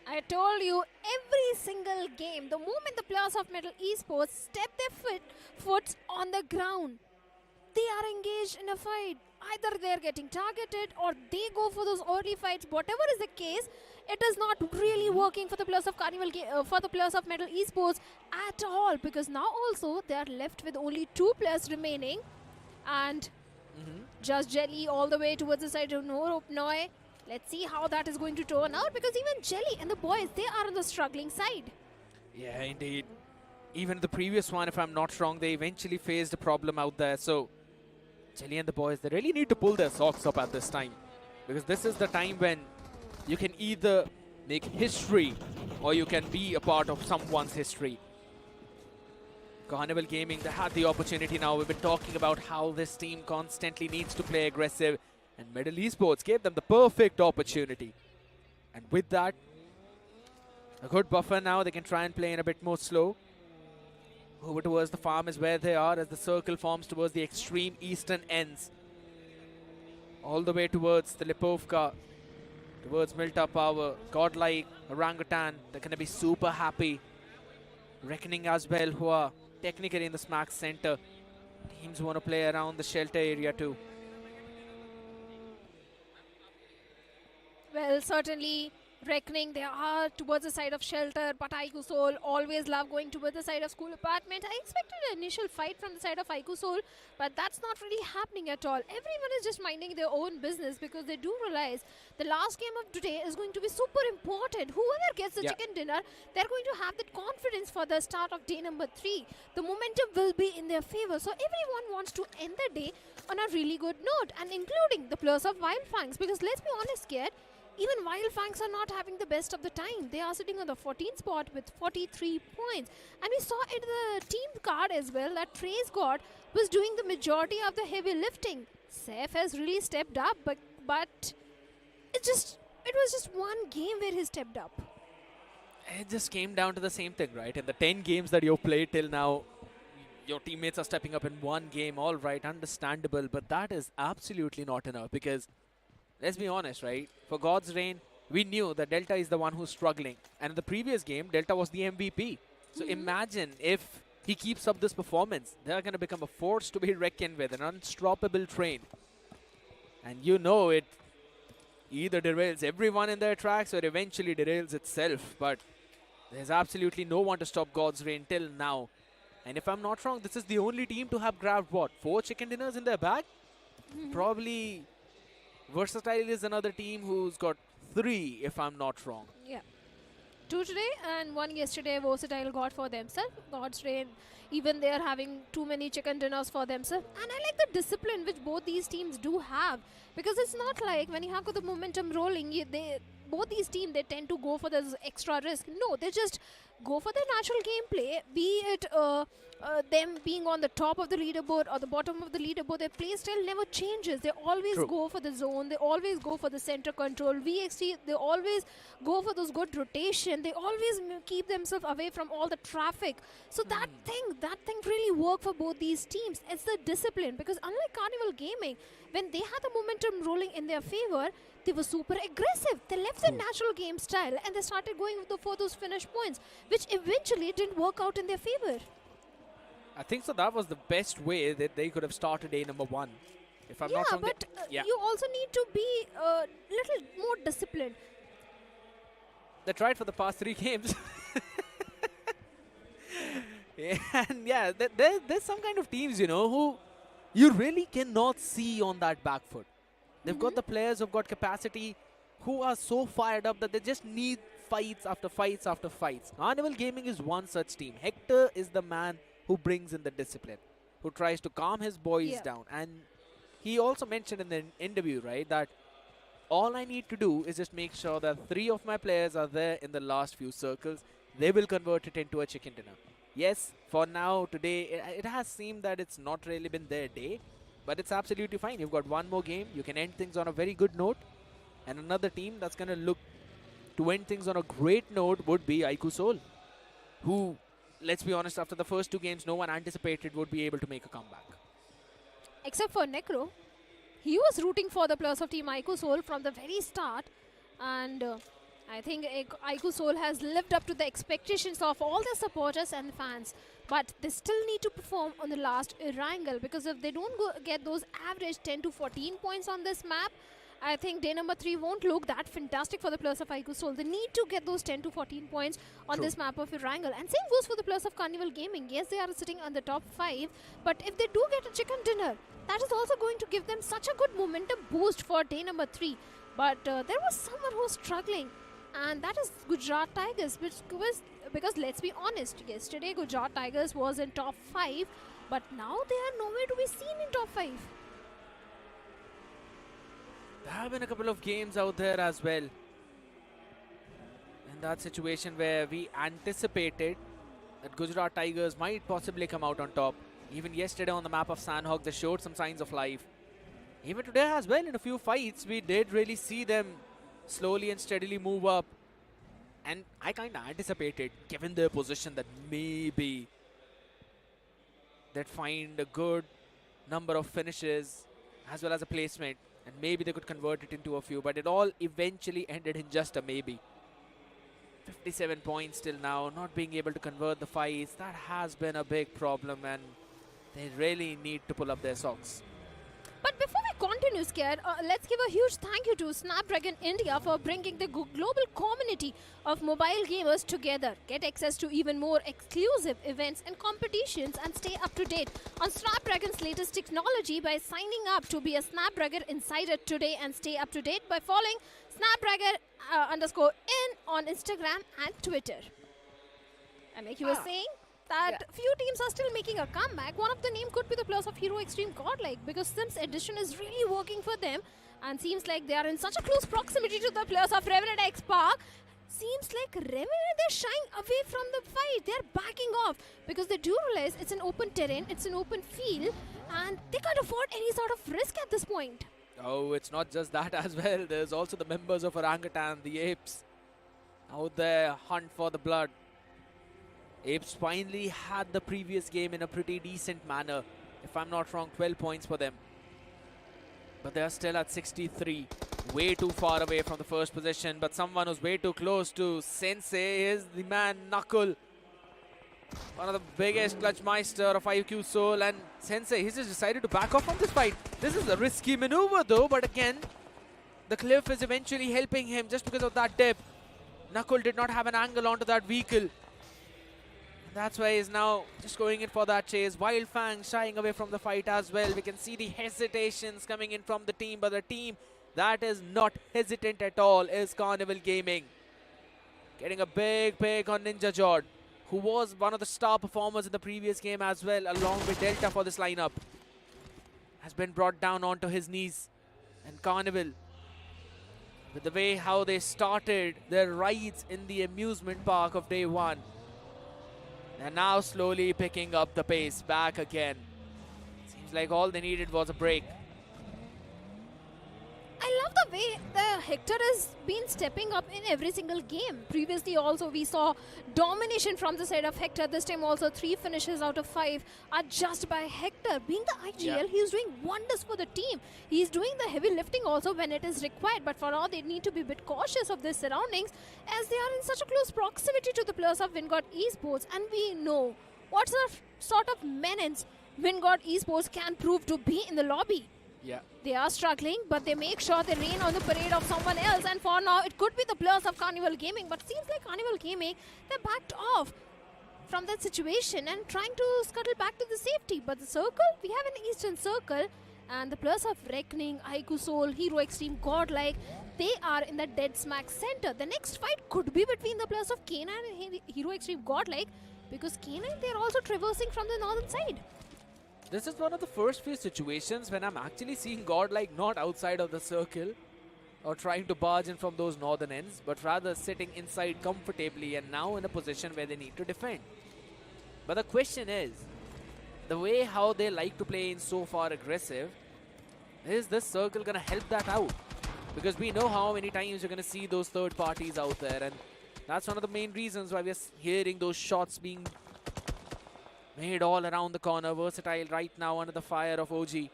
I told you, every single game, the moment the players of Metal Esports step their foot on the ground, they are engaged in a fight. Either they're getting targeted or they go for those early fights. Whatever is the case, it is not really working for the players of Carnival, for the players of Metal Esports at all, because now also they are left with only 2 players remaining, and Just Jelly all the way towards the side of Noropnoi. Let's see how that is going to turn out, because even Jelly and the boys, they are on the struggling side. Yeah, indeed. Even the previous one, if I'm not wrong, they eventually faced a problem out there. So Jelly and the boys, they really need to pull their socks up at this time, because this is the time when you can either make history or you can be a part of someone's history. Carnival Gaming, they had the opportunity now. We've been talking about how this team constantly needs to play aggressive, and Metal Esports gave them the perfect opportunity. And with that, a good buffer now. They can try and play in a bit more slow. Over towards the farm is where they are, as the circle forms towards the extreme eastern ends. All the way towards the Lipovka, towards Milta Power, Godlike, Orangutan. They're going to be super happy. Reckoning as well, who are technically in the smack center. Teams want to play around the shelter area too. Well, certainly reckoning. They are towards the side of shelter, but iQOO Soul always love going towards the side of school apartment. I expected an initial fight from the side of iQOO Soul, but that's not really happening at all. Everyone is just minding their own business because they do realize the last game of today is going to be super important. Whoever gets the chicken dinner, they're going to have that confidence for the start of day number 3. The momentum will be in their favor, so everyone wants to end the day on a really good note, and including the players of Wyld Fangs, because let's be honest, kid, even Wyld Fangs are not having the best of the time. They are sitting on the 14th spot with 43 points. And we saw in the team card as well that Trace God was doing the majority of the heavy lifting. Seth has really stepped up, but it was just one game where he stepped up. It just came down to the same thing, right? In the 10 games that you've played till now, your teammates are stepping up in one game. All right, understandable, but that is absolutely not enough because let's be honest, right? For God's Reign, we knew that Delta is the one who's struggling. And in the previous game, Delta was the MVP. So imagine if he keeps up this performance, they're going to become a force to be reckoned with, an unstoppable train. And you know it either derails everyone in their tracks or eventually derails itself. But there's absolutely no one to stop God's Reign till now. And if I'm not wrong, this is the only team to have grabbed, what, 4 chicken dinners in their bag? Probably Versatile is another team who's got 3, if I'm not wrong. Yeah. 2 today and 1 yesterday Versatile got for themselves. God's Reign, even they're having too many chicken dinners for themselves. And I like the discipline which both these teams do have. Because it's not like when you have got the momentum rolling, both these teams, they tend to go for this extra risk. No, they just go for the natural gameplay, be it them being on the top of the leaderboard or the bottom of the leaderboard. Their play style never changes. They always go for the zone. They always go for the center control. VXT, they always go for those good rotation. They always keep themselves away from all the traffic. So that thing really worked for both these teams. It's the discipline, because unlike Carnival Gaming, when they had the momentum rolling in their favor, they were super aggressive. They left the natural game style and they started going for those finish points, which eventually didn't work out in their favor. I think so. That was the best way that they could have started day number 1. If I'm not wrong. But you also need to be a little more disciplined. They tried for the past 3 games. And yeah, there's some kind of teams, you know, who you really cannot see on that back foot. They've got the players who've got capacity, who are so fired up that they just need fights after fights after fights. Carnival Gaming is one such team. Hector is the man who brings in the discipline, who tries to calm his boys down. And he also mentioned in the interview, right, that all I need to do is just make sure that 3 of my players are there in the last few circles. They will convert it into a chicken dinner. Yes, for now, today, it has seemed that it's not really been their day, but it's absolutely fine. You've got one more game. You can end things on a very good note. And another team that's going to look to end things on a great note would be iQOO Soul, who, let's be honest, after the first 2 games, no one anticipated would be able to make a comeback. Except for Necro. He was rooting for the players of Team iQOO Soul from the very start. And I think iQOO Soul has lived up to the expectations of all the supporters and fans. But they still need to perform on the last Erangel, because if they don't get those average 10 to 14 points on this map, I think day number 3 won't look that fantastic for the players of iQOO Soul. They need to get those 10 to 14 points on this map of Erangel. And same goes for the players of Carnival Gaming. Yes, they are sitting on the top 5, but if they do get a chicken dinner, that is also going to give them such a good momentum boost for day number 3. But there was someone who was struggling, and that is Gujarat Tigers, because let's be honest, yesterday Gujarat Tigers was in top 5, but now they are nowhere to be seen in top 5. There have been a couple of games out there as well. In that situation where we anticipated that Gujarat Tigers might possibly come out on top. Even yesterday on the map of Sanhok, they showed some signs of life. Even today as well, in a few fights, we did really see them slowly and steadily move up. And I kind of anticipated, given their position, that maybe they'd find a good number of finishes as well as a placement. And maybe they could convert it into a few, but it all eventually ended in just a maybe. 57 points till now, not being able to convert the fights. That has been a big problem, and they really need to pull up their socks. But before we continue, continue, Scared, let's give a huge thank you to Snapdragon India for bringing the global community of mobile gamers together. Get access to even more exclusive events and competitions and stay up to date on Snapdragon's latest technology by signing up to be a Snapdragon Insider today, and stay up to date by following Snapdragon_in on Instagram and Twitter. And like you were saying, that few teams are still making a comeback. One of the name could be the players of Hero Xtreme Godlike, because Sims Edition is really working for them, and seems like they are in such a close proximity to the players of Revenant X Park. Seems like Revenant, they're shying away from the fight. They're backing off because they do realize it's an open terrain, it's an open field, and they can't afford any sort of risk at this point. Oh, it's not just that as well. There's also the members of Orangutan, the apes, out there hunt for the blood. Apes finally had the previous game in a pretty decent manner. If I'm not wrong, 12 points for them. But they are still at 63. Way too far away from the first position. But someone who's way too close to Sensei is the man Knuckle. One of the biggest clutch meister of iQOO Soul. And Sensei, he's just decided to back off from this fight. This is a risky maneuver though. But again, the cliff is eventually helping him just because of that dip. Knuckle did not have an angle onto that vehicle. That's why he's now just going in for that chase. Wyld Fangs shying away from the fight as well. We can see the hesitations coming in from the team, but the team that is not hesitant at all is Carnival Gaming. Getting a big pick on Ninja Jord, who was one of the star performers in the previous game as well, along with Delta for this lineup. Has been brought down onto his knees. And Carnival, with the way how they started their rides in the amusement park of day one, they're now slowly picking up the pace back again. Seems like all they needed was a break. I love the way the Hector has been stepping up in every single game. Previously also we saw domination from the side of Hector. This time also 3 finishes out of 5 are just by Hector. Being the IGL, he's doing wonders for the team. He's doing the heavy lifting also when it is required. But for now, they need to be a bit cautious of their surroundings, as they are in such a close proximity to the players of BotArmyEsports. And we know what sort of menace BotArmyEsports can prove to be in the lobby. Yeah. They are struggling, but they make sure they rain on the parade of someone else. And for now, it could be the players of Carnival Gaming. But seems like Carnival Gaming, they're backed off from that situation and trying to scuttle back to the safety. But the circle, we have an eastern circle. And the players of Reckoning, iQOO Soul, Hero Xtreme, Godlike, they are in the dead smack center. The next fight could be between the players of K9 and Hero Xtreme, Godlike. Because K9, they're also traversing from the northern side. This is one of the first few situations when I'm actually seeing Godlike not outside of the circle or trying to barge in from those northern ends, but rather sitting inside comfortably and now in a position where they need to defend. But the question is, the way how they like to play in so far aggressive, is this circle going to help that out? Because we know how many times you're going to see those third parties out there, and that's one of the main reasons why we're hearing those shots being made all around the corner. Versatile right now under the fire of OG. And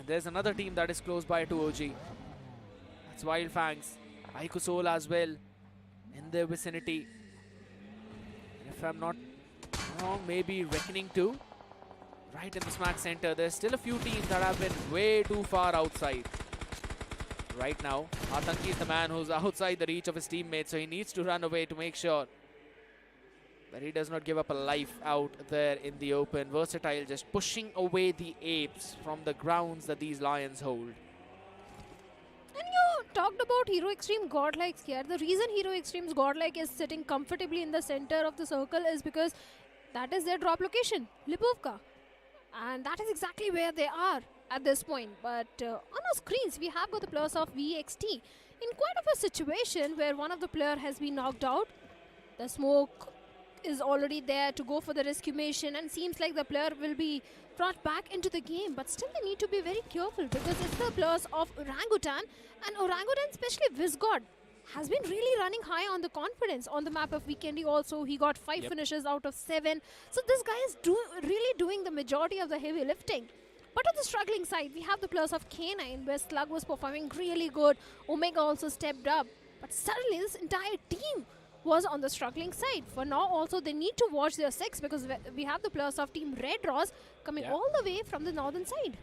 there's another team that is close by to OG. That's Wyld Fangs. iQOO Soul as well in their vicinity. And if I'm not wrong, maybe Reckoning too. Right in the smack center. There's still a few teams that have been way too far outside. Right now, Atanki is the man who's outside the reach of his teammates, so he needs to run away to make sure but he does not give up a life out there in the open. Versatile just pushing away the apes from the grounds that these lions hold. And you talked about Hero Xtreme Godlike here. The reason Hero Xtreme's Godlike is sitting comfortably in the center of the circle is because that is their drop location, Lipovka. And that is exactly where they are at this point. But on our screens, we have got the players of VXT in quite of a situation where one of the player has been knocked out. The smoke is already there to go for the rescue mission, and seems like the player will be brought back into the game. But still they need to be very careful because it's the players of Orangutan, and Orangutan, especially Vizgod, has been really running high on the confidence on the map of Vikendi also. He got 5 finishes out of 7. So this guy is really doing the majority of the heavy lifting. But on the struggling side, we have the players of K9 where Slug was performing really good. Omega also stepped up. But suddenly this entire team was on the struggling side. For now also they need to watch their 6 because we have the players of Team Red Rose coming all the way from the northern side.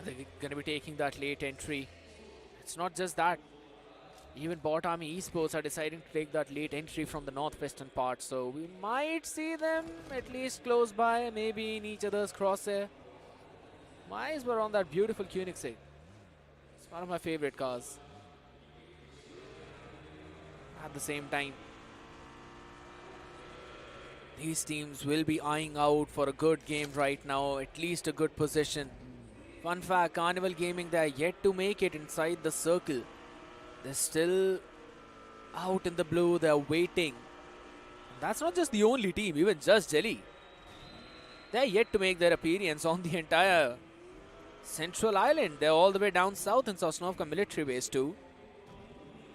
They're going to be taking that late entry. It's not just that. Even BotArmyEsports are deciding to take that late entry from the northwestern part. So we might see them at least close by, maybe in each other's crosshair. My eyes were on that beautiful Koenigsegg. It's one of my favorite cars. At the same time, these teams will be eyeing out for a good game right now, at least a good position. Fun fact, Carnival Gaming, they are yet to make it inside the circle. They're still out in the blue, they're waiting. That's not just the only team, even Just Jelly. They're yet to make their appearance on the entire Central Island. They're all the way down south in Sosnovka military base too.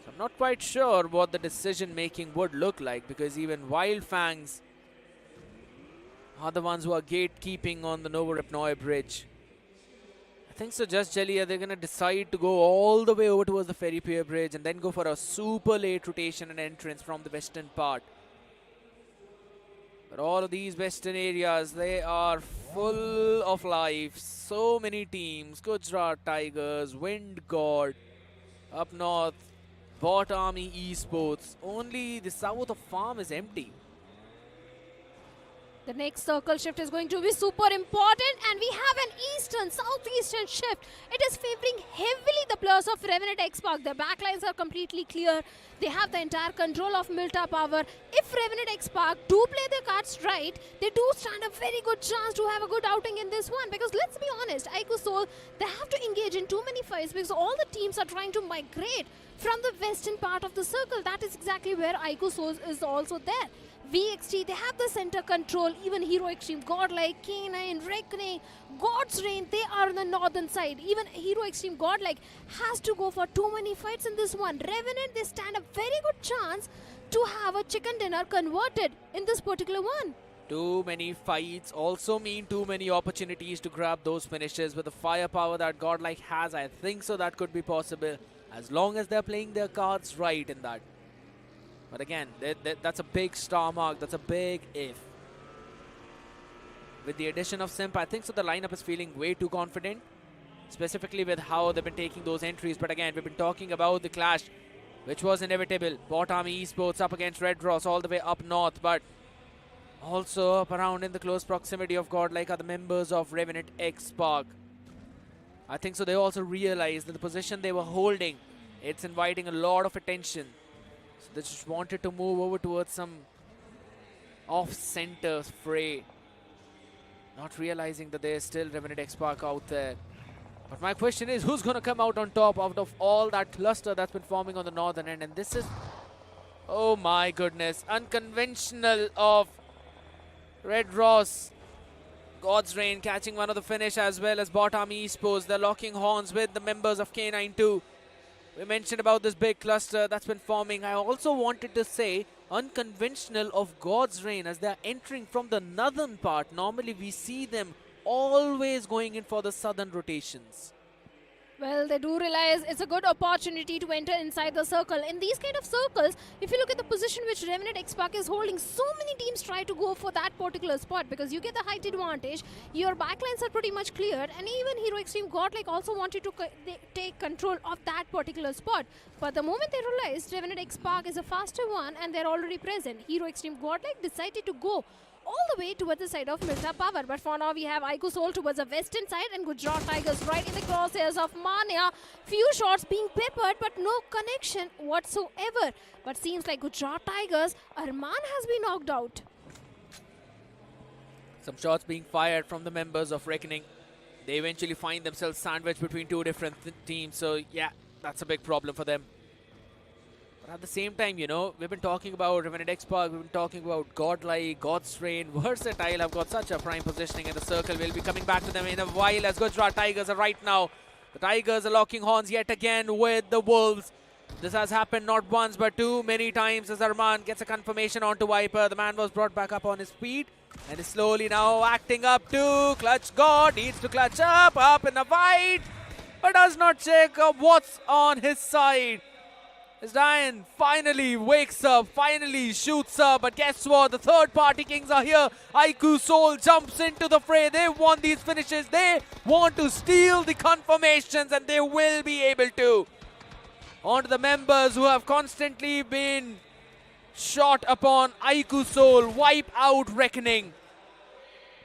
So I'm not quite sure what the decision making would look like, because even Wyld Fangs are the ones who are gatekeeping on the Novoripnoy bridge. I think so Just Jelly, they're going to decide to go all the way over towards the Ferry Pier Bridge and then go for a super late rotation and entrance from the western part. But all of these western areas, they are full of life. So many teams, Gujarat Tigers, Wind God, up north, BotArmyEsports. Only the south of Farm is empty. The next circle shift is going to be super important, and we have an eastern, southeastern shift. It is favoring heavily the players of Revenant X-Park. Their backlines are completely clear. They have the entire control of Milta Power. If Revenant X-Park do play their cards right, they do stand a very good chance to have a good outing in this one. Because let's be honest, iQOO Soul, they have to engage in too many fights because all the teams are trying to migrate from the western part of the circle. That is exactly where iQOO Soul is also there. VXT, they have the center control. Even Hero Xtreme, Godlike, K9, Reckoning, God's Reign, they are on the northern side. Even Hero Xtreme, Godlike has to go for too many fights in this one. Revenant, they stand a very good chance to have a chicken dinner converted in this particular one. Too many fights also mean too many opportunities to grab those finishes. With the firepower that Godlike has, I think so that could be possible, as long as they're playing their cards right in that. But again, that's a big star mark. That's a big if. With the addition of Simp, I think so the lineup is feeling way too confident, specifically with how they've been taking those entries. But again, we've been talking about the clash, which was inevitable. BotArmyEsports up against Red Ross all the way up north, but also up around in the close proximity of Godlike are the members of Revenant X-Park. I think so they also realized that the position they were holding, it's inviting a lot of attention. They just wanted to move over towards some off-center fray, not realizing that there's still Revenant X-Park out there. But my question is, who's going to come out on top out of all that cluster that's been forming on the northern end? And this is, oh my goodness, unconventional of Red Ross. God's Reign catching one of the finish, as well as BotArmyEsports. They're locking horns with the members of K9 too. We mentioned about this big cluster that's been forming. I also wanted to say unconventional of God's Reign, as they're entering from the northern part. Normally we see them always going in for the southern rotations. Well, they do realize it's a good opportunity to enter inside the circle. In these kind of circles, if you look at the position which Revenant X-Park is holding, so many teams try to go for that particular spot because you get the height advantage. Your backlines are pretty much cleared, and even Hero Xtreme Godlike also wanted to take control of that particular spot. But the moment they realized Revenant X-Park is a faster one and they're already present, Hero Xtreme Godlike decided to go all the way towards the side of Milta Power. But for now, we have iQOO Soul towards the western side and Gujarat Tigers right in the crosshairs of Mania. Few shots being peppered, but no connection whatsoever. But seems like Gujarat Tigers, Arman has been knocked out. Some shots being fired from the members of Reckoning. They eventually find themselves sandwiched between two different teams. So yeah, that's a big problem for them. But at the same time, you know, we've been talking about Revenant X-Park, we've been talking about Godlike, God's Reign, Versatile have got such a prime positioning in the circle. We'll be coming back to them in a while, as Gujarat Tigers are right now. The Tigers are locking horns yet again with the Wolves. This has happened not once but too many times, as Arman gets a confirmation onto Viper. The man was brought back up on his feet and is slowly now acting up to clutch. God needs to clutch up in the fight, but does not check what's on his side. As Diane finally wakes up, finally shoots up, but guess what? The third party kings are here. iQOO Soul jumps into the fray. They want these finishes. They want to steal the confirmations, and they will be able to. On to the members who have constantly been shot upon. iQOO Soul wipe out Reckoning.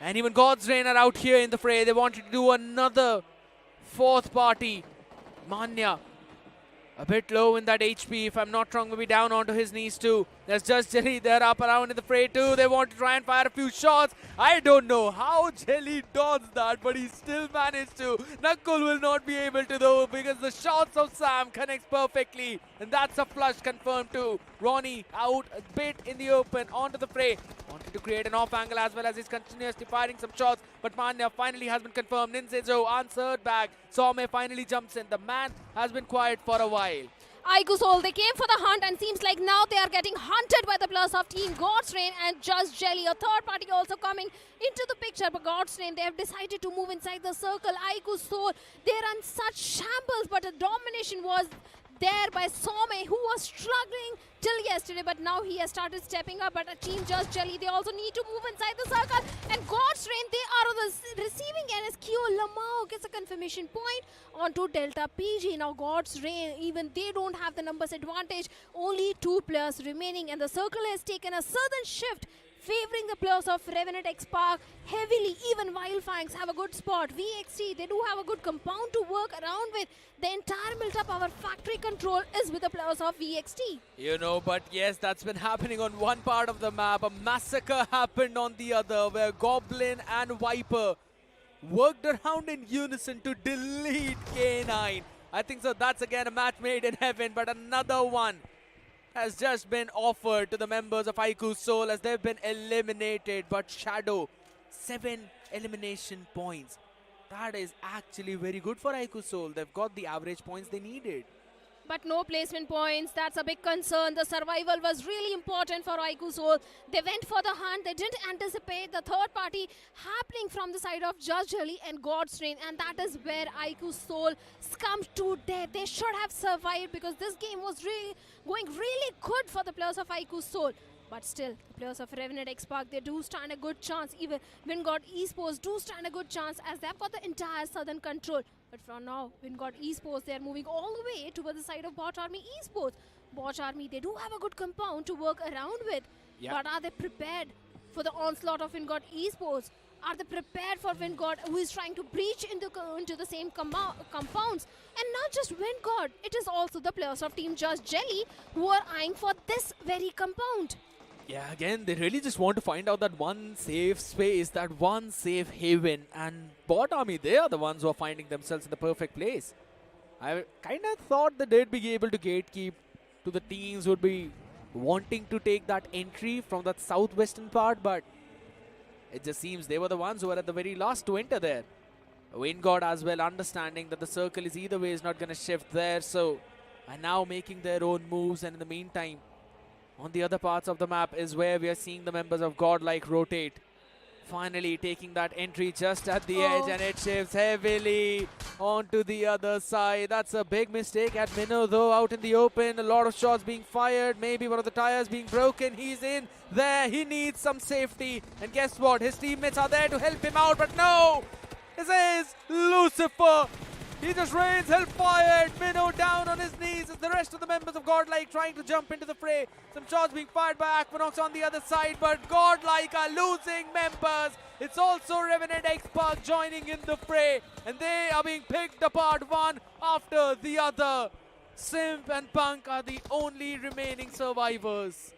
And even God's Reign are out here in the fray. They wanted to do another fourth party. Manya, a bit low in that HP, if I'm not wrong, maybe down onto his knees too. There's just Jelly, they're up around in the fray too. They want to try and fire a few shots. I don't know how Jelly dodged that, but he still managed to. Knuckle will not be able to though, because the shots of Sam connects perfectly. And that's a flush confirmed too. Ronnie out a bit in the open, onto the fray. Wanted to create an off angle as well as he's continuously firing some shots. But Manya finally has been confirmed. Ninsejo answered back. Some finally jumps in. The man has been quiet for a while. iQOO Soul, they came for the hunt and seems like now they are getting hunted by the players of Team God's Reign and Just Jelly. A third party also coming into the picture, but God's Reign, they have decided to move inside the circle. iQOO Soul, they're in such shambles, but a domination was there by Some, who was struggling till yesterday, but now he has started stepping up. But a Team Just Jelly, they also need to move inside the circle. And God's Reign, they are on the receiving end as Kyo Lamau gets a confirmation point onto Delta PG. Now God's Reign, even they don't have the numbers advantage. Only 2 players remaining, and the circle has taken a sudden shift, favoring the players of Revenant X Park heavily. Even Wyld Fangs have a good spot. VXT, they do have a good compound to work around with. The entire Milta Power factory control is with the players of VXT. You know, but yes, that's been happening on one part of the map. A massacre happened on the other, where Goblin and Viper worked around in unison to delete K9. I think so. That's again a match made in heaven, but another one has just been offered to the members of iQOO Soul as they've been eliminated. But Shadow, 7 elimination points. That is actually very good for iQOO Soul. They've got the average points they needed. But no placement points, that's a big concern. The survival was really important for iQOO Soul. They went for the hunt, they didn't anticipate the third party happening from the side of Just Jelly and God's Reign, and that is where iQOO Soul succumbed to death. They should have survived because this game was really going really good for the players of iQOO Soul. But still, the players of Revenant X Park, they do stand a good chance. Even WinGod do stand a good chance as they've got the entire southern control. But for now, WinGod Esports, they're moving all the way towards the side of BotArmyEsports. BotArmy, they do have a good compound to work around with. Yep. But are they prepared for the onslaught of WinGod Esports? Are they prepared for WinGod, who is trying to breach into the same compounds? And not just WinGod, it is also the players of Team Just Jelly who are eyeing for this very compound. Yeah, again, they really just want to find out that one safe space, that one safe haven. And Bot Army, they are the ones who are finding themselves in the perfect place. I kind of thought that they'd be able to gatekeep to the teams who would be wanting to take that entry from that southwestern part, but it just seems they were the ones who were at the very last to enter there. WinGod as well, understanding that the circle is either way is not going to shift there, so are now making their own moves. And in the meantime, on the other parts of the map is where we are seeing the members of Godlike rotate. Finally taking that entry just at the edge, and it shifts heavily onto the other side. That's a big mistake at Minnow though, out in the open. A lot of shots being fired, maybe one of the tires being broken. He's in there, he needs some safety. And guess what? His teammates are there to help him out, but no! This is Lucifer! He just rains hellfire. Minnow down on his knees as the rest of the members of Godlike trying to jump into the fray. Some shots being fired by Aquanox on the other side, but Godlike are losing members. It's also Revenant X Park joining in the fray, and they are being picked apart one after the other. Simp and Punk are the only remaining survivors.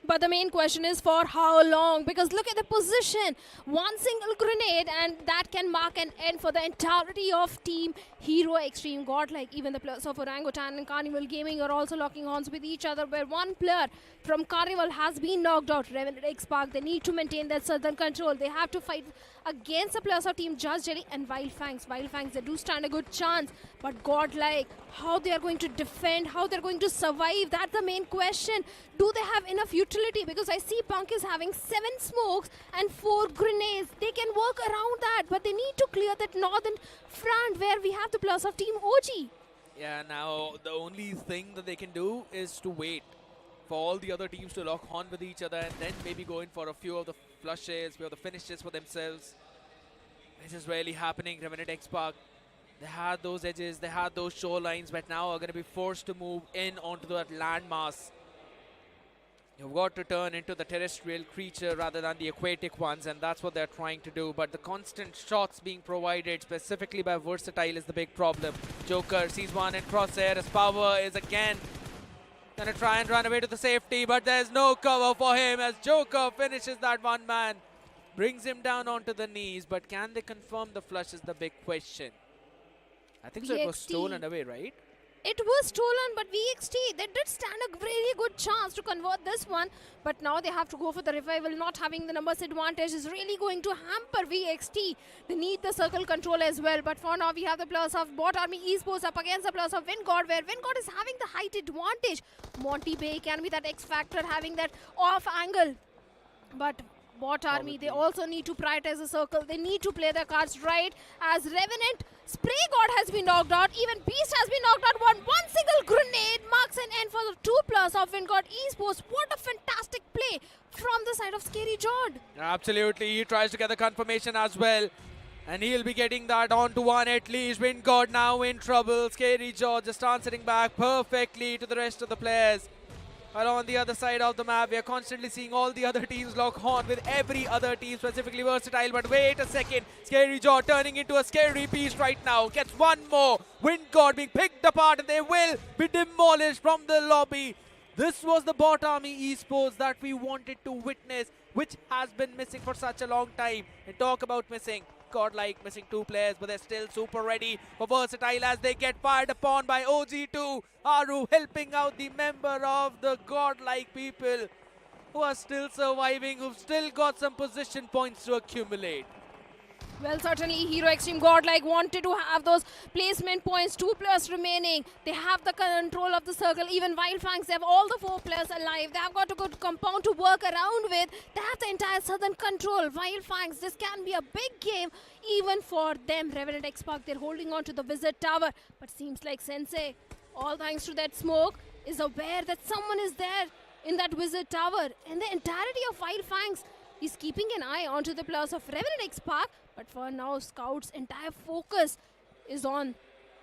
But the main question is for how long? Because look at the position. One single grenade and that can mark an end for the entirety of Team Hero Xtreme. Godlike, even the players of Orangutan and Carnival Gaming are also locking horns with each other, where one player from Carnival has been knocked out. Revenant X Park, they need to maintain that southern control. They have to fight against the players of Team Just Jelly and Wyld Fangs. Wyld Fangs, they do stand a good chance. But Godlike, how they are going to defend, how they're going to survive, that's the main question. Do they have enough utility? Because I see Punk is having 7 smokes and 4 grenades. They can work around that, but they need to clear that northern front where we have the players of Team OG. Yeah, now the only thing that they can do is to wait for all the other teams to lock on with each other and then maybe go in for a few of the flushes, few of the finishes for themselves. This is really happening. Revenant X-Park, they had those edges, they had those shorelines, but now are going to be forced to move in onto that landmass. You've got to turn into the terrestrial creature rather than the aquatic ones, and that's what they're trying to do. But the constant shots being provided, specifically by Versatile, is the big problem. Joker sees one in crosshair. His power is again going to try and run away to the safety, but there's no cover for him as Joker finishes that one man. Brings him down onto the knees, but can they confirm the flush is the big question. I think so it was stolen away, right? It was stolen, but VXT, they did stand a really good chance to convert this one. But now they have to go for the revival. Not having the numbers advantage is really going to hamper VXT. They need the circle control as well. But for now, we have the players of BotArmyEsports up against the players of Wingod, where Wingod is having the height advantage. Monty Bay can be that X factor, having that off angle. But BotArmy, they also need to prioritize the circle. They need to play their cards right, as Revenant, Spray God has been knocked out. Even Beast has been knocked out. One single grenade marks an end for the 2 players of Wingod Esports. What a fantastic play from the side of Scary Jord. Absolutely, he tries to get the confirmation as well. And he'll be getting that onto one at least. Wingod now in trouble. Scary Jord just answering back perfectly to the rest of the players. But on the other side of the map, we are constantly seeing all the other teams lock on with every other team, specifically Versatile. But wait a second, Scary Jaw turning into a scary beast right now. Gets one more. Wingod being picked apart, and they will be demolished from the lobby. This was the BotArmyEsports that we wanted to witness, which has been missing for such a long time. And talk about missing. Godlike missing 2 players, but they're still super ready for Versatile as they get fired upon by OG2. Aru helping out the member of the Godlike people who are still surviving, who've still got some position points to accumulate. Well, certainly Hero Xtreme Godlike wanted to have those placement points. 2 players remaining. They have the control of the circle. Even Wyld Fangs, they have all the 4 players alive. They have got a good compound to work around with. They have the entire southern control. Wyld Fangs, this can be a big game even for them. Revenant X-Park, they're holding on to the Wizard Tower. But seems like Sensei, all thanks to that smoke, is aware that someone is there in that Wizard Tower. And the entirety of Wyld Fangs, he's keeping an eye onto the players of Revenant X-Park. But for now, Scout's entire focus is on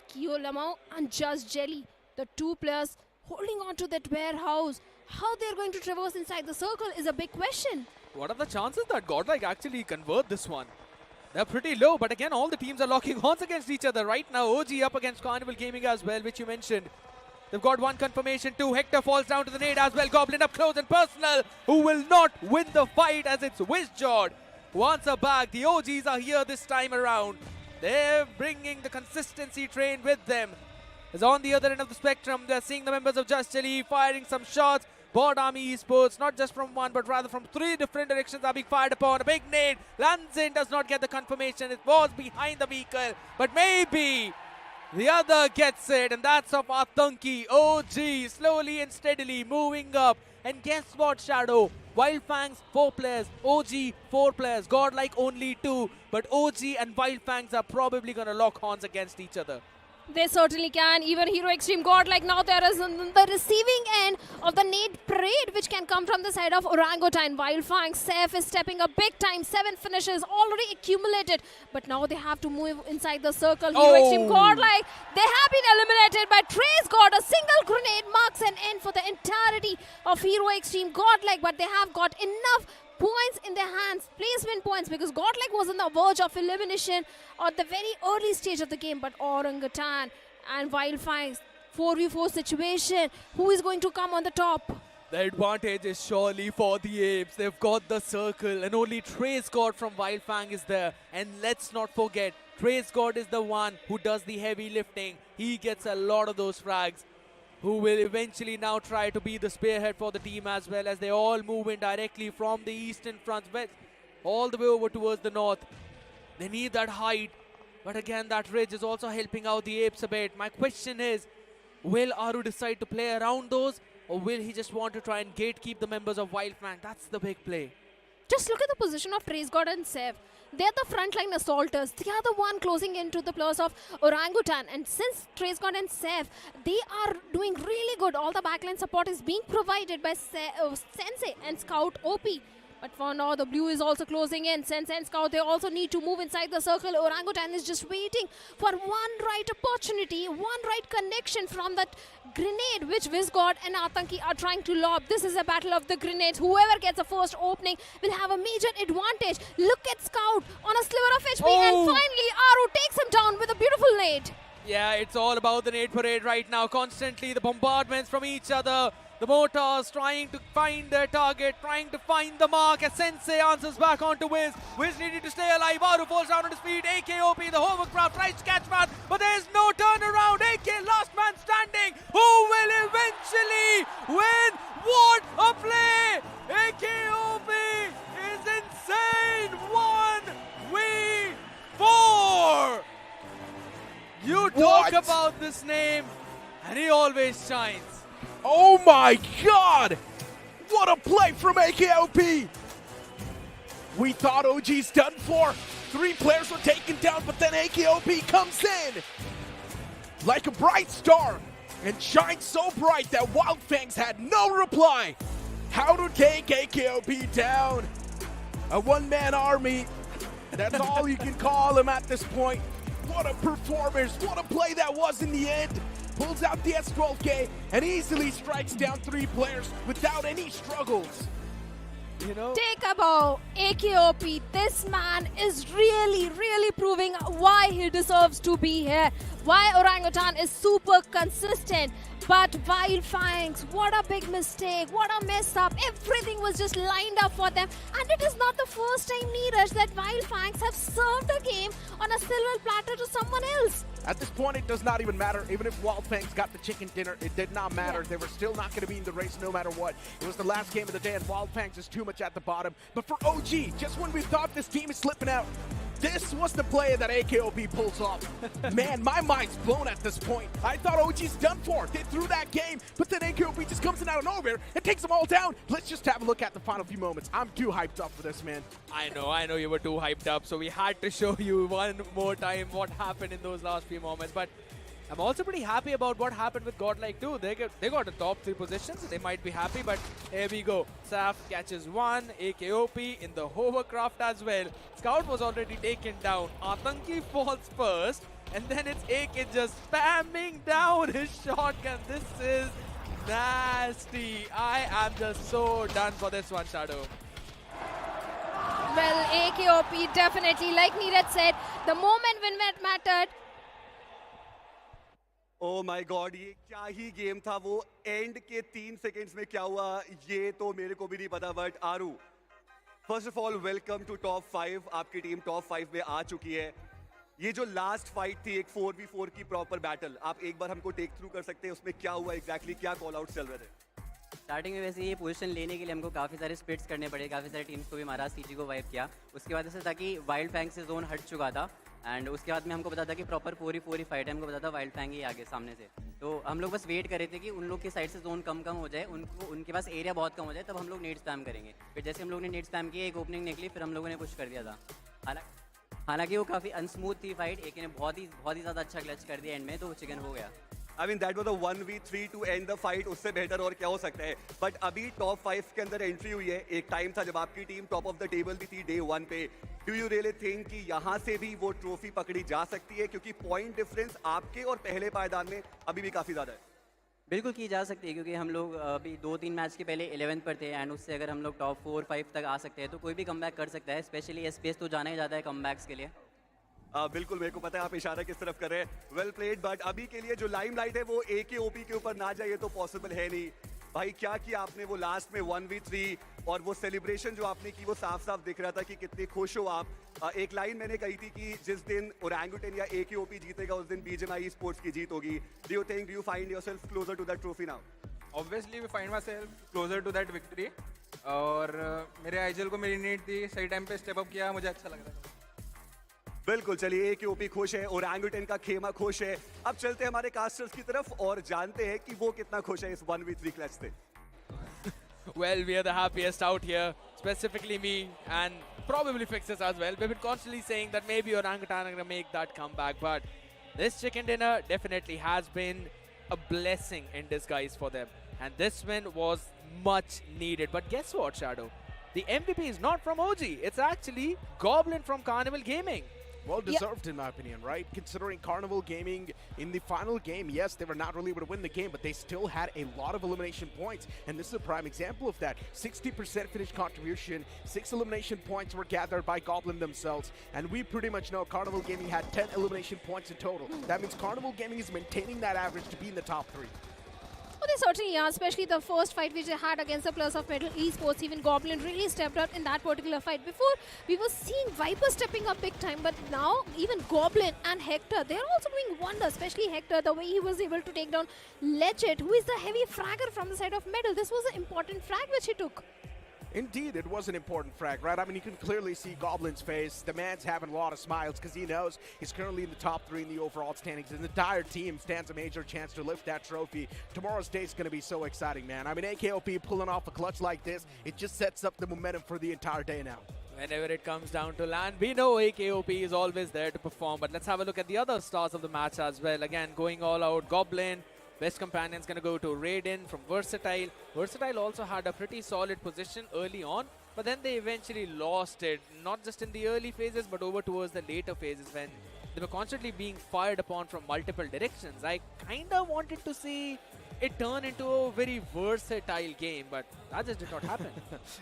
Kyo Lamau and Just Jelly. The 2 players holding on to that warehouse. How they're going to traverse inside the circle is a big question. What are the chances that Godlike actually convert this one? They're pretty low, but again, all the teams are locking horns against each other. Right now, OG up against Carnival Gaming as well, which you mentioned. They've got one confirmation too. Hector falls down to the nade as well. Goblin up close and personal, who will not win the fight as it's Wizjord who answer back. The OGs are here this time around. They're bringing the consistency train with them. As on the other end of the spectrum, they're seeing the members of Just Jelly firing some shots. BotArmyEsports, not just from one, but rather from 3 different directions are being fired upon. A big nade lands in, does not get the confirmation. It was behind the vehicle, but maybe the other gets it, and that's of Atanki. OG slowly and steadily moving up. And guess what, Shadow? Wyld Fangs, 4 players. OG, 4 players. Godlike only 2. But OG and Wyld Fangs are probably going to lock horns against each other. They certainly can. Even Hero Xtreme Godlike now there is on the receiving end of the nade parade, which can come from the side of Orangutan. Wyld Fangs, Seth is stepping up big time. 7 finishes already accumulated. But now they have to move inside the circle. Hero Xtreme Godlike, they have been eliminated by Trace God. A single grenade marks an end for the entirety of Hero Xtreme Godlike. But they have got enough points in their hands, placement points, because Godlike was on the verge of elimination at the very early stage of the game. But Orangutan and Wyld Fangs, 4v4 situation. Who is going to come on the top? The advantage is surely for the Apes. They've got the circle, and only Trace God from Wyld Fang is there. And let's not forget, Trace God is the one who does the heavy lifting. He gets a lot of those frags, who will eventually now try to be the spearhead for the team, as well as they all move in directly from the eastern front west all the way over towards the north. They need that height, but again that ridge is also helping out the Apes a bit. My question is, will Aru decide to play around those, or will he just want to try and gatekeep the members of Wyld Fang? That's the big play. Just look at the position of Trace God and Sev. They're the frontline assaulters. They are the one closing into the players of Orangutan. And since Trace God and Sev, they are doing really good. All the backline support is being provided by Sensei and Scout OP. But for now, the blue is also closing in. Sensei and Scout, they also need to move inside the circle. Orangutan is just waiting for one right opportunity, one right connection from that grenade which Vizgod and Atanki are trying to lob. This is a battle of the grenades. Whoever gets the first opening will have a major advantage. Look at Scout on a sliver of HP, and finally Aru takes him down with a beautiful nade. Yeah, it's all about the nade parade right now. Constantly the bombardments from each other. The mortars trying to find their target, trying to find the mark as Sensei answers back onto Wiz. Wiz needed to stay alive. Aru falls down on his feet. AKOP, the hovercraft, tries to catch man, but there's no turnaround. AK, last man standing. Who will eventually win? What a play! AKOP is insane. 1v4. You talk about this name, and he always shines. Oh my God! What a play from AKOP! We thought OG's done for. 3 players were taken down, but then AKOP comes in like a bright star and shines so bright that Wyld Fangs had no reply. How to take AKOP down? A one-man army. That's all you can call him at this point. What a performance! What a play that was in the end! Pulls out the S12K and easily strikes down 3 players without any struggles. You know? Take a bow, AKOP. This man is really proving why he deserves to be here. Why Orangutan is super consistent. But Wyld Fangs, what a big mistake, what a mess up. Everything was just lined up for them. And it is not the first time, Neeraj, that Wyld Fangs have served a game on a silver platter to someone else. At this point, it does not even matter. Even if Wyld Fangs got the chicken dinner, it did not matter. Yeah. They were still not going to be in the race no matter what. It was the last game of the day, and Wyld Fangs is too much at the bottom. But for OG, just when we thought this team is slipping out, this was the play that AKOP pulls off. Man, my mind's blown at this point. I thought OG's done for. They threw that game, but then AKOP just comes in out of nowhere and takes them all down. Let's just have a look at the final few moments. I'm too hyped up for this, man. I know you were too hyped up, so we had to show you one more time what happened in those last few moments. But I'm also pretty happy about what happened with Godlike too. They got the top 3 positions. They might be happy, but here we go. Saf catches 1, AKOP in the hovercraft as well. Scout was already taken down. Atanki falls first, and then it's AK just spamming down his shotgun. This is nasty. I am just so done for this one, Shadow. Well, AKOP definitely, like Neeraj said, the moment when it mattered. Oh my God, ये क्या ही game था. वो and के 3 seconds में क्या हुआ ये तो मेरे को भी नहीं पता. But Aaru, first of all welcome to top 5. आपकी टीम टॉप 5 में आ चुकी है. ये जो लास्ट फाइट थी, एक 4v4 की प्रॉपर बैटल, आप एक बार हमको टेक थ्रू कर सकते हैं? उसमें क्या हुआ एग्जैक्टली, क्या कॉल आउट चल रहे थे? स्टार्टिंग में वैसे ये पोजीशन लेने के लिए हमको काफ़ी सारे स्प्लिट्स करने पड़े, काफ़ी सारे टीम्स को भी मारा, सीजी को वाइप किया. उसके बाद ऐसा था कि वाइल्ड फैंग से जोन हट चुका था, एंड उसके बाद में हमको पता था कि प्रॉपर 4v4 ही फाइट है. हमको पता था वाइल्ड फैंग ही आगे सामने से, तो हम लोग बस वेट कर रहे थे कि उन लोग की साइड से जोन कम हो जाए, उनके पास एरिया बहुत कम हो जाए, तब हम लोग नेट स्पैम करेंगे. फिर जैसे हम लोग ने नेट स्पैम किया, एक ओपनिंग निकली, फिर हम लोगों ने पुश कर दिया था. हालांकि वो काफ़ी अनस्मूथ थी फाइट. एक ने बहुत ही ज़्यादा अच्छा क्लच कर दिया एंड में, तो चिकन हो गया. I mean that was a 1v3 to end the fight. उससे बेहतर और क्या हो सकता है. बट अभी टॉप 5 के अंदर एंट्री हुई है. एक टाइम था जब आपकी team top of the table भी थी डे 1 पे. डू यू रियली थिंक कि यहाँ से भी वो ट्रॉफी पकड़ी जा सकती है? क्योंकि पॉइंट डिफरेंस आपके और पहले पायदान में अभी भी काफ़ी ज़्यादा है. बिल्कुल की जा सकती है, क्योंकि हम लोग अभी 2-3 मैच के पहले 11th पर थे, एंड उससे अगर हम लोग टॉप 4-5 तक आ सकते हैं तो कोई भी कमबैक कर सकता है. स्पेशली स्पेस तो जाना ही जाता है कमबैक्स के लिए. बिल्कुल, मेरे को पता है आप इशारा किस तरफ कर रहे हैं. Well played. बट अभी के लिए जो लाइमलाइट है वो AKOP के ऊपर ना जाए तो पॉसिबल है नहीं. भाई क्या किया आपने वो लास्ट में 1v3, और वो सेलिब्रेशन जो आपने की वो साफ साफ दिख रहा था कि कितने खुश हो आप. एक लाइन मैंने कही थी कि जिस दिन ओरंगुटन या AKOP जीतेगा उस दिन BGMI Esports की जीत होगी. Do you think, do you find yourself closer to that trophy now? Obviously we find myself closer to that victory. और मेरे आईजीएल को मेरी नीड थी, सही टाइम पे स्टेप अप किया, मुझे अच्छा लग रहा था. बिल्कुल, चलिए AKOP खुश है, ओरंगुटन का खेमा खुश है. अब चलते हैं हमारे कास्टर्स की तरफ और जानते हैं कि वो कितना खुश है इस 1v3 क्लच से. Well, we are the happiest out here, specifically me, and probably Fixes as well, we've been constantly saying that maybe Orangutan are going to make that comeback, but this chicken dinner definitely has been a blessing in disguise for them. And this win was much needed. But guess what, Shadow? The MVP is not from OG. It's actually Goblin from Carnival Gaming. Well deserved, in my opinion, right? Considering Carnival Gaming in the final game, yes, they were not really able to win the game, but they still had a lot of elimination points. And this is a prime example of that. 60% finish contribution, 6 elimination points were gathered by Goblin themselves. And we pretty much know Carnival Gaming had 10 elimination points in total. That means Carnival Gaming is maintaining that average to be in the top 3. Oh, they certainly are, especially the first fight which they had against the players of Metal Esports. Even Goblin really stepped up in that particular fight. Before, we were seeing Viper stepping up big time, but now even Goblin and Hector, they're also doing wonders, especially Hector, the way he was able to take down Legit, who is the heavy fragger from the side of Metal. This was an important frag which he took. Indeed, it was an important frag, right? I mean, you can clearly see Goblin's face. The man's having a lot of smiles because he knows he's currently in the top 3 in the overall standings. And the entire team stands a major chance to lift that trophy. Tomorrow's day is going to be so exciting, man. I mean, AKOP pulling off a clutch like this, it just sets up the momentum for the entire day now. Whenever it comes down to land, we know AKOP is always there to perform. But let's have a look at the other stars of the match as well. Again, going all out, Goblin. Best companion's going to go to Raiden from Versatile. Versatile also had a pretty solid position early on, but then they eventually lost it, not just in the early phases, but over towards the later phases when they were constantly being fired upon from multiple directions. I kind of wanted to see it turn into a very versatile game, but that just did not happen.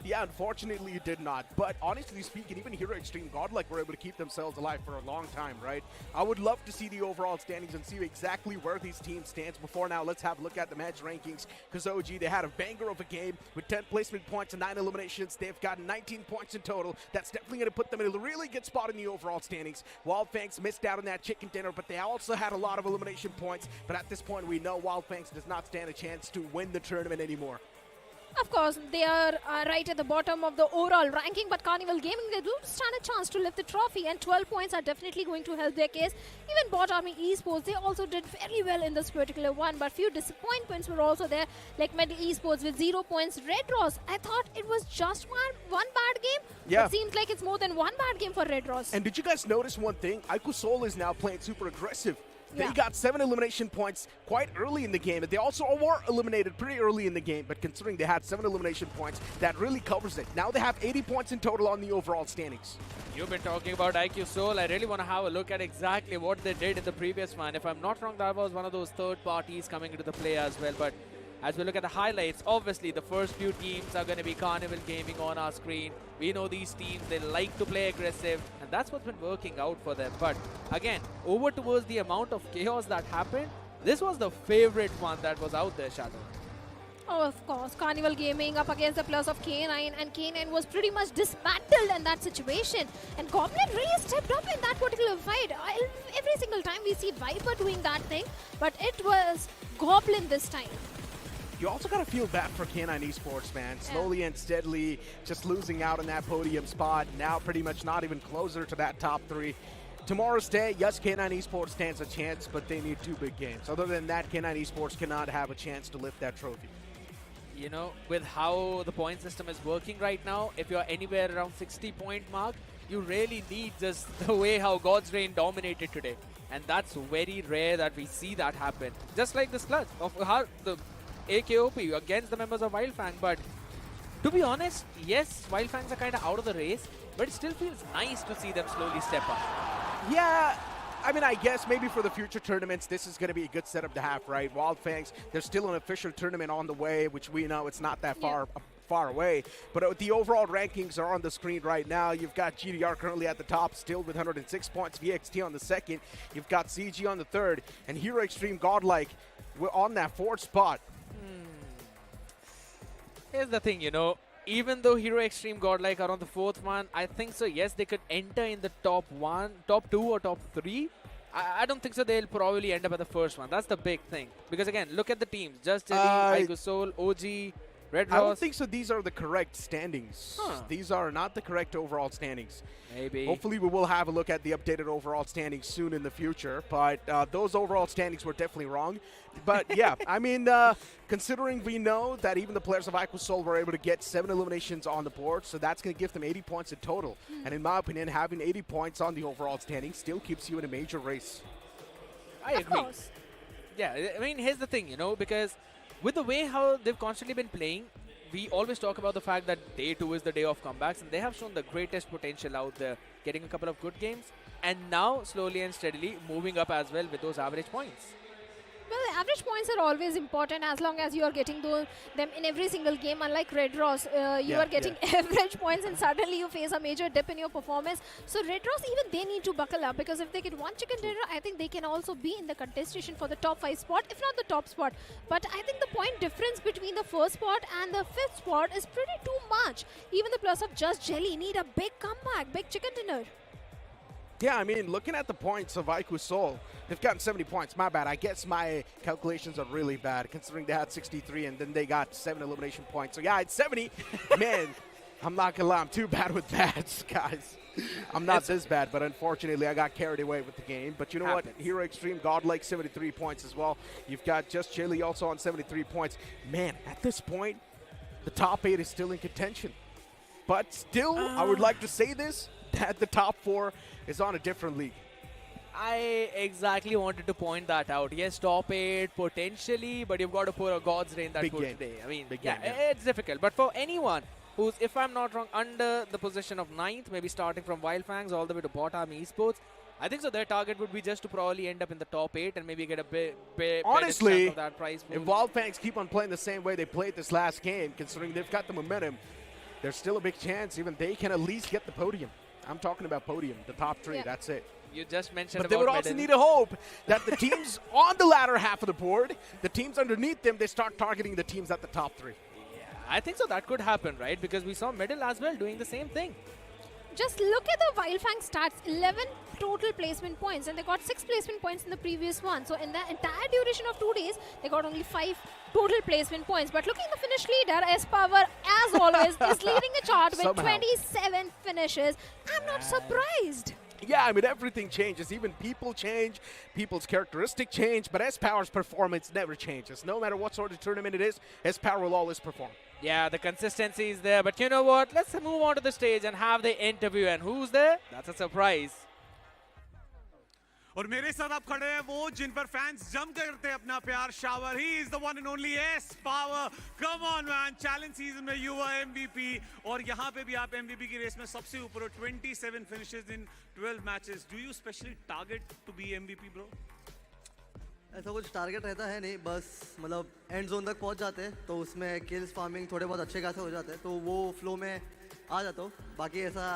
Yeah, unfortunately it did not. But honestly speaking, even Hero Xtreme Godlike were able to keep themselves alive for a long time, right? I would love to see the overall standings and see exactly where these teams stand. Before now, let's have a look at the match rankings, because OG, they had a banger of a game with 10 placement points and 9 eliminations. They've gotten 19 points in total. That's definitely going to put them in a really good spot in the overall standings. Wyld Fangs missed out on that chicken dinner, but they also had a lot of elimination points. But at this point, we know Wyld Fangs does not stand a chance to win the tournament anymore. Of course, they are right at the bottom of the overall ranking, but Carnival Gaming, they do stand a chance to lift the trophy, and 12 points are definitely going to help their case. Even BotArmyEsports, they also did very well in this particular one, but few disappointments were also there, like Metal Esports with 0 points. Red Ross, I thought it was just one bad game. Yeah. It seems like it's more than one bad game for Red Ross. And did you guys notice one thing? iQOO is now playing super aggressive. They Yeah. got 7 elimination points quite early in the game. They also were eliminated pretty early in the game, but considering they had 7 elimination points, that really covers it. Now they have 80 points in total on the overall standings. You've been talking about iQOO. I really want to have a look at exactly what they did in the previous one. If I'm not wrong, that was one of those third parties coming into the play as well. But as we look at the highlights, obviously the first few teams are going to be Carnival Gaming on our screen. We know these teams, they like to play aggressive, and that's what's been working out for them. But again, over towards the amount of chaos that happened, this was the favorite one that was out there, Shadow. Oh, of course, Carnival Gaming up against the players of K9, and K9 was pretty much dismantled in that situation. And Goblin really stepped up in that particular fight. Every single time we see Viper doing that thing, but it was Goblin this time. You also got to feel bad for K9 Esports, man. Slowly and steadily just losing out on that podium spot. Now pretty much not even closer to that top 3. Tomorrow's day, yes, K9 Esports stands a chance, but they need 2 big games. Other than that, K9 Esports cannot have a chance to lift that trophy. You know, with how the point system is working right now, if you're anywhere around 60-point mark, you really need just the way how God's Reign dominated today. And that's very rare that we see that happen. Just like this clutch of how the AKOP against the members of Wyld Fang. But to be honest, yes, Wyld Fangs are kind of out of the race, but it still feels nice to see them slowly step up. Yeah, I mean, I guess maybe for the future tournaments, this is going to be a good setup to have, right? Wyld Fangs, there's still an official tournament on the way, which we know it's not that far away. But the overall rankings are on the screen right now. You've got GDR currently at the top, still with 106 points. VXT on the second. You've got CG on the third. And Hero Xtreme Godlike, we're on that 4th spot. Here's the thing, you know, even though Hero Xtreme Godlike are on the 4th one, I think so, yes, they could enter in the top 2 or top 3. I don't think so they'll probably end up at the first one. That's the big thing. Because again, look at the teams. Just iQOO, OG, Red I don't Ross. think so. These are the correct standings. These are not the correct overall standings. Maybe. Hopefully we will have a look at the updated overall standings soon in the future. But those overall standings were definitely wrong. But yeah, I mean, considering we know that even the players of iQOO Seoul were able to get 7 eliminations on the board, so that's going to give them 80 points in total. And in my opinion, having 80 points on the overall standings still keeps you in a major race. I agree. Yeah, I mean, here's the thing, you know, because with the way how they've constantly been playing, we always talk about the fact that day 2 is the day of comebacks, and they have shown the greatest potential out there, getting a couple of good games, and now slowly and steadily moving up as well with those average points. Well, average points are always important as long as you are getting them in every single game. Unlike Red Ross, you are getting average points and suddenly you face a major dip in your performance. So Red Ross, even they need to buckle up, because if they get one chicken dinner, I think they can also be in the contestation for the top 5 spot, if not the top spot. But I think the point difference between the first spot and the 5th spot is pretty too much. Even the plus of Just Jelly need a big comeback, big chicken dinner. Yeah, I mean, looking at the points of iQOO Seoul, they've gotten 70 points. My bad. I guess my calculations are really bad, considering they had 63 and then they got 7 elimination points. So yeah, it's 70. Man, I'm not going to lie. I'm too bad with bats, guys. I'm not this bad, but unfortunately, I got carried away with the game. But you know what? Hero Xtreme, Godlike, 73 points as well. You've got Just Chili also on 73 points. Man, at this point, the top 8 is still in contention. But still, I would like to say this, that the top 4 is on a different league. I exactly wanted to point that out. Yes, top 8 potentially, but you've got to put a God's reign that goes today. I mean, it's difficult. But for anyone who's, if I'm not wrong, under the position of 9th, maybe starting from Wyld Fangs all the way to BotArmyEsports, I think so their target would be just to probably end up in the top 8 and maybe get a bit Honestly, of that prize pool. if Wyld Fangs keep on playing the same way they played this last game, considering they've got the momentum, there's still a big chance even they can at least get the podium. I'm talking about podium, the top 3, that's it. You just mentioned But they would also medal. need a hope that the teams on the latter half of the board, the teams underneath them, they start targeting the teams at the top 3. Yeah, I think so that could happen, right? Because we saw Middle as well doing the same thing. Just look at the Wyld Fangs stats, 11 total placement points, and they got 6 placement points in the previous one. So in the entire duration of 2 days, they got only 5 total placement points. But looking at the finish leader, S-Power, as always, is leading the chart with 27 finishes. I'm not surprised. Yeah, I mean, everything changes. Even people change, people's characteristic change, but S-Power's performance never changes. No matter what sort of tournament it is, S-Power will always perform. Yeah, the consistency is there, but you know what? Let's move on to the stage and have the interview. And who's there? That's a surprise. और मेरे साथ आप खड़े हैं वो जिन पर fans जम करते हैं अपना प्यार shower he is the one and only S power come on man challenge season में यू आर एमवीपी और यहाँ पे भी आप एमवीपी की रेस में सबसे ऊपर हो 27 finishes in 12 matches do you specially target to be MVP bro ऐसा कुछ टारगेट रहता है नहीं, बस मतलब एंड जोन तक पहुंच जाते हैं तो उसमें किल्स फार्मिंग थोड़े बहुत अच्छे खासे हो जाते हैं तो वो फ्लो में आ जाता हूँ. बाकी ऐसा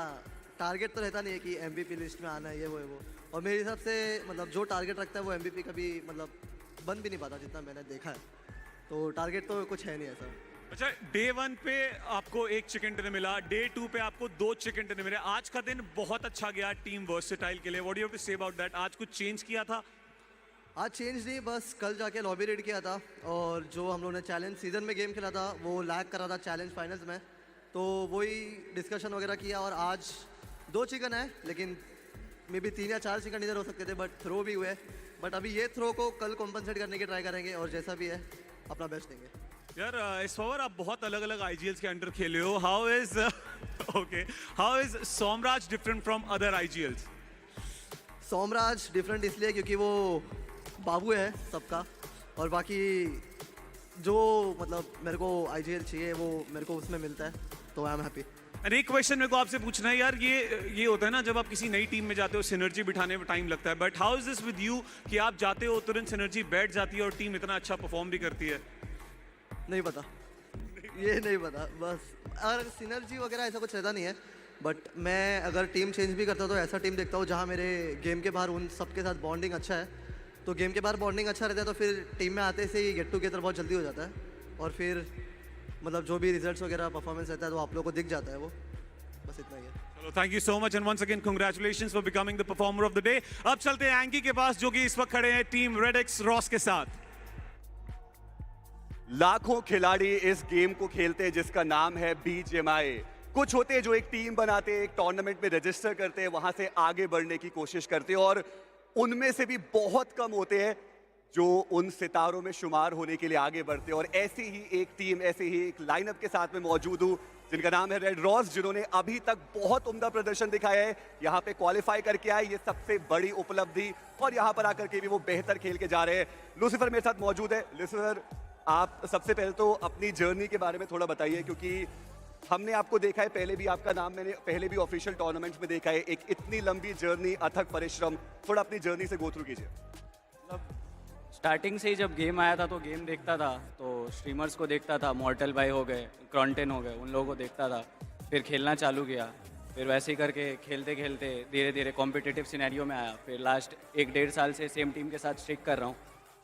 टारगेट तो रहता नहीं है कि एमवीपी लिस्ट में आना है ये वो और मेरे हिसाब से मतलब जो टारगेट रखता है वो एमवीपी कभी मतलब बन भी नहीं पाता जितना मैंने देखा है. तो टारगेट तो कुछ है नहीं ऐसा. अच्छा, डे 1 पे आपको 1 चिकन डिनर मिला, डे 2 पे आपको 2 चिकन डिनर मिले. आज का दिन बहुत अच्छा गया टीम वर्सेटाइल के लिए. What do you have to say about that? आज कुछ चेंज किया था? आज चेंज नहीं, बस कल जाके लॉबी रेड किया था और जो हम लोगों ने चैलेंज सीजन में गेम खेला था वो लैग करा था चैलेंज फाइनल्स में, तो वही डिस्कशन वगैरह किया. और आज 2 चिकन है, लेकिन मे बी 3 या 4 चिकन इधर हो सकते थे, बट थ्रो भी हुए. बट अभी ये थ्रो को कल कॉम्पनसेट करने की ट्राई करेंगे और जैसा भी है अपना बेस्ट देंगे. यार इस्फावर, आप बहुत अलग अलग आईजीएल्स के अंडर खेले हो. How is Somraj different from other IGLs? Somraj different इसलिए क्योंकि वो बाबू है सबका और बाकी जो मतलब मेरे को आईजीएल चाहिए वो मेरे को उसमें मिलता है, तो आई एम हैप्पी. अरे एक क्वेश्चन मेरे को आपसे पूछना है यार, ये होता है ना जब आप किसी नई टीम में जाते हो सिनर्जी बिठाने में टाइम लगता है, but how is this with you कि आप जाते हो तुरंत सिनर्जी बैठ जाती है और टीम इतना अच्छा परफॉर्म भी करती है? नहीं पता, ये नहीं पता. बस अगर सिनर्जी वगैरह ऐसा कुछ रहता नहीं है, बट मैं अगर टीम चेंज भी करता हूँ तो ऐसा टीम देखता हूँ जहाँ मेरे गेम के बाहर उन सबके साथ बॉन्डिंग अच्छा है. तो गेम के बाहर बॉन्डिंग अच्छा रहता है तो फिर टीम में आते से ही गेट टुगेदर बहुत जल्दी हो जाता है और फिर मतलब जो भी रिजल्ट्स वगैरह परफॉर्मेंस रहता है तो आप लोगों को दिख जाता है वो. बस इतना ही है. चलो, thank you so much and once again congratulations for becoming the performer of the day. अब चलते हैं एंकी के पास जो कि इस वक्त खड़े हैं टीम रेड एक्स रॉस के साथ. लाखों खिलाड़ी इस गेम को खेलते हैं जिसका नाम है BGMI। कुछ होते हैं जो एक टीम बनाते हैं, एक टूर्नामेंट में रजिस्टर करते हैं, वहां से आगे बढ़ने की कोशिश करते हैं, और उनमें से भी बहुत कम होते हैं जो उन सितारों में शुमार होने के लिए आगे बढ़ते हैं। और ऐसी ही एक टीम, ऐसे ही एक लाइनअप के साथ में मौजूद हूँ जिनका नाम है रेड रॉस, जिन्होंने अभी तक बहुत उम्दा प्रदर्शन दिखाया है। यहाँ पे क्वालिफाई करके आए, ये सबसे बड़ी उपलब्धि, और यहाँ पर आकर के भी वो बेहतर खेल के जा रहे हैं। लूसीफर मेरे साथ मौजूद है। लूसीफर, आप सबसे पहले तो अपनी जर्नी के बारे में थोड़ा बताइए, क्योंकि हमने आपको देखा है, पहले भी आपका नाम मैंने पहले भी ऑफिशियल टूर्नामेंट्स में देखा है। एक इतनी लंबी जर्नी, अथक परिश्रम, थोड़ा अपनी जर्नी से गो थ्रू कीजिए। स्टार्टिंग से ही जब गेम आया था तो गेम देखता था, तो स्ट्रीमर्स को देखता था, मॉर्टल भाई हो गए, क्रॉन्टेन हो गए, उन लोगों को देखता था। फिर खेलना चालू किया, फिर वैसे ही करके खेलते खेलते धीरे धीरे कॉम्पिटिटिव सिनेरियो में आया। फिर लास्ट 1-1.5 साल से सेम टीम के साथ स्टिक कर रहा हूँ,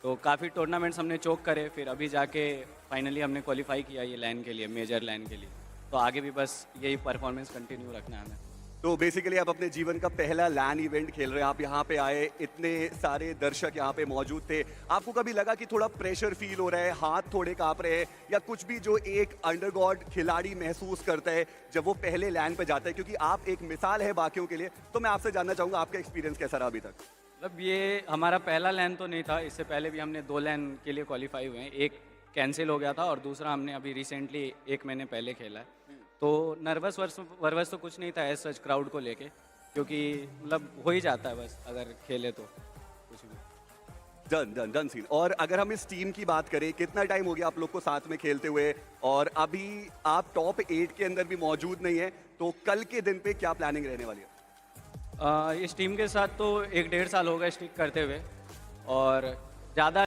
तो काफ़ी टूर्नामेंट्स हमने चोक करे। फिर अभी जाके फाइनली हमने क्वालिफाई किया ये लैन के लिए, मेजर लैन के लिए। तो आगे भी बस यही परफॉर्मेंस कंटिन्यू रखना है हमें। तो बेसिकली आप अपने जीवन का पहला लैन इवेंट खेल रहे हैं, आप यहाँ पे आए, इतने सारे दर्शक यहाँ पे मौजूद थे। आपको कभी लगा कि थोड़ा प्रेशर फील हो रहा है, हाथ थोड़े कांप रहे हैं, या कुछ भी जो एक अंडरगॉड खिलाड़ी महसूस करता है जब वो पहले लैन पे जाता है? क्योंकि आप एक मिसाल है बाकियों के लिए, तो मैं आपसे जानना चाहूँगा आपका एक्सपीरियंस कैसा रहा अभी तक? मतलब ये हमारा पहला लैन तो नहीं था, इससे पहले भी हमने 2 लैन के लिए क्वालिफाई हुए हैं। एक कैंसिल हो गया था और दूसरा हमने अभी रिसेंटली 1 महीने पहले खेला है। तो नर्वस वर्वस तो कुछ नहीं था एज सच क्राउड को लेके, क्योंकि मतलब हो ही जाता है बस अगर खेले तो कुछ भी। Done scene. और अगर हम इस टीम की बात करें, कितना टाइम हो गया आप लोग को साथ में खेलते हुए, और अभी आप टॉप 8 के अंदर भी मौजूद नहीं है, तो कल के दिन पे क्या प्लानिंग रहने वाली है? इस टीम के साथ तो 1-1.5 साल हो गए स्टिक करते हुए, और ज़्यादा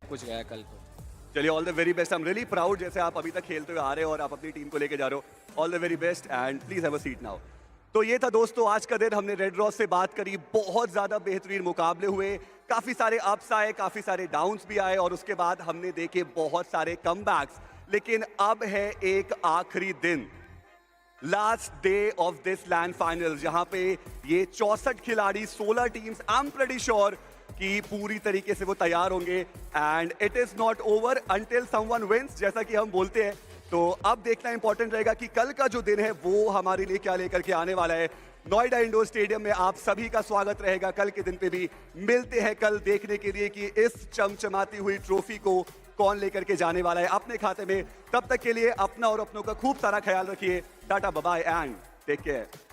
कुछ गया कल तो। चलिए, all the very best. I am really proud जैसे आप अभी तक खेलते हुए आ रहे हो और आप अपनी टीम को लेके जा रहे हो। All the very best and please have a seat now. तो ये था दोस्तों आज का दिन, हमने रेड रॉस से बात करी, बहुत ज्यादा बेहतरीन मुकाबले हुए, काफी सारे अप्स आए, काफी सारे डाउन्स भी आए, और उसके बाद हमने देखे बहुत सारे कमबैक्स। लेकिन अब है एक आखिरी दिन, last day of this land final, जहां पे ये 64 खिलाड़ी, 16 teams, I am pretty sure कि पूरी तरीके से वो तैयार होंगे। And it is not over until someone wins, जैसा कि हम बोलते हैं। तो अब देखना इंपॉर्टेंट रहेगा कि कल का जो दिन है वो हमारे लिए क्या लेकर के आने वाला है। नोएडा इंडोर स्टेडियम में आप सभी का स्वागत रहेगा कल के दिन पे भी। मिलते हैं कल देखने के लिए कि इस चमचमाती हुई ट्रॉफी को कौन लेकर के जाने वाला है अपने खाते में। तब तक के लिए अपना और अपनों का खूब सारा ख्याल रखिए। Tata, bye bye and take care.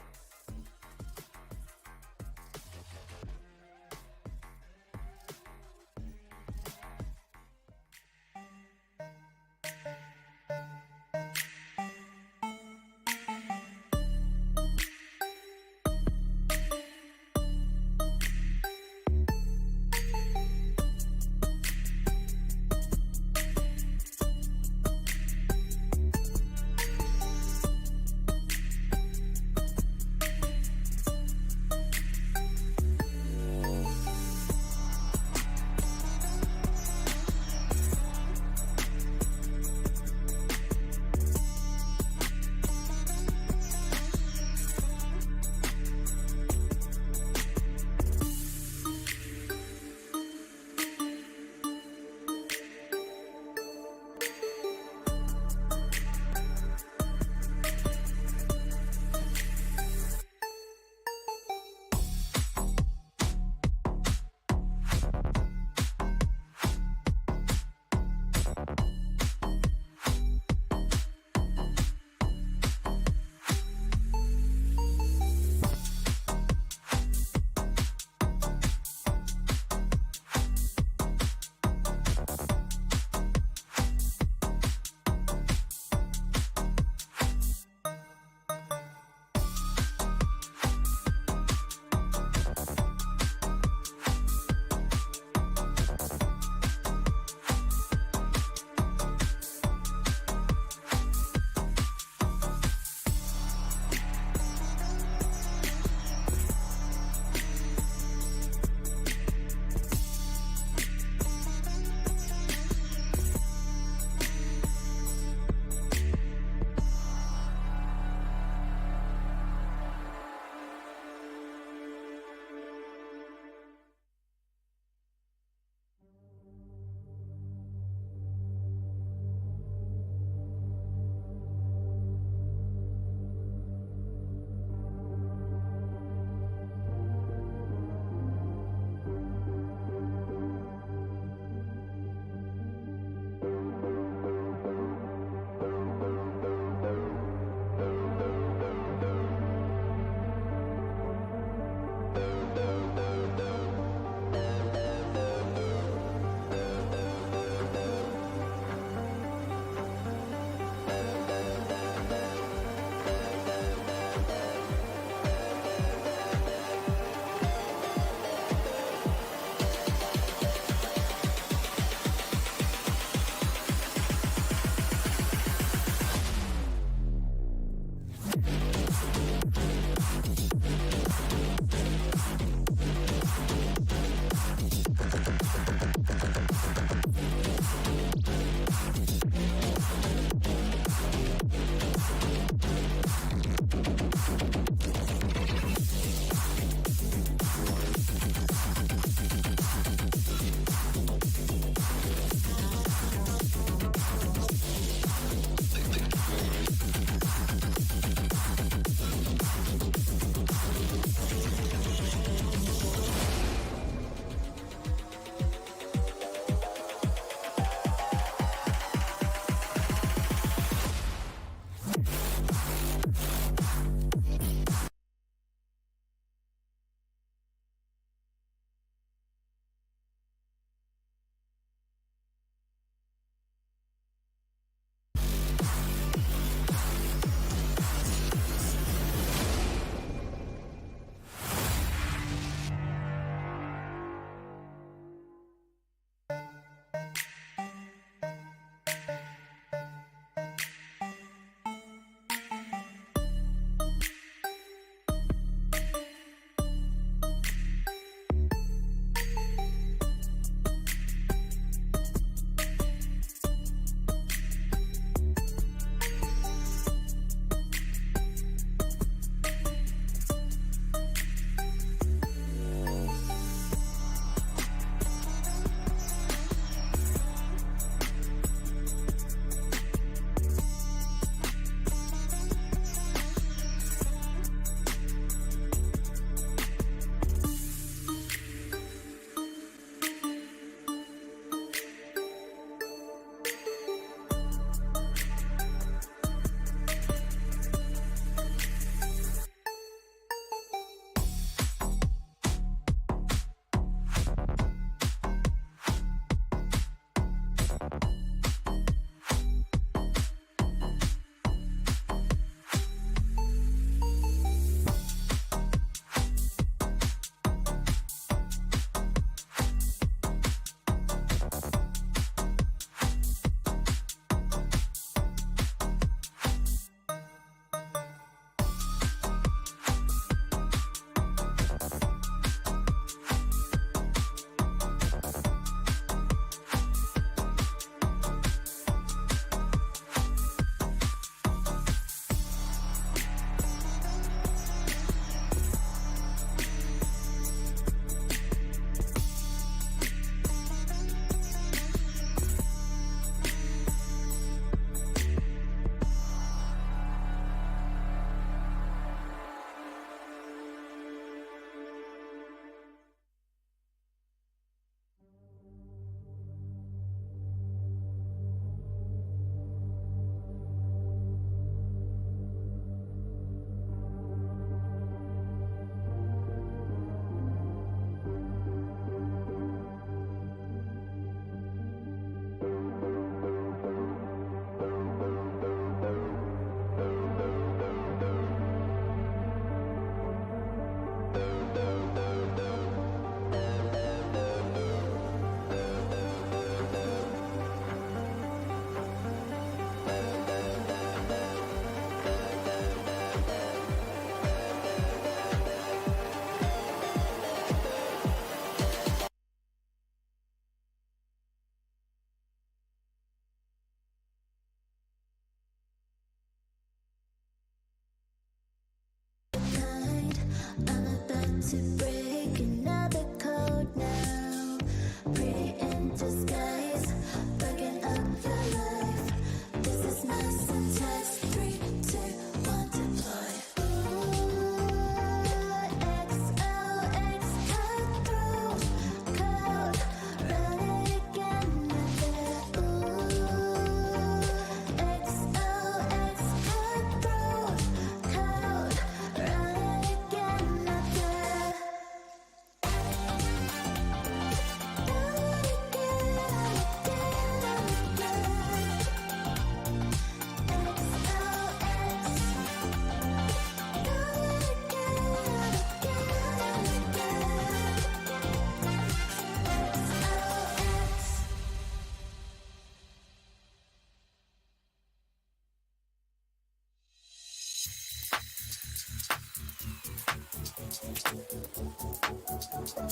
It's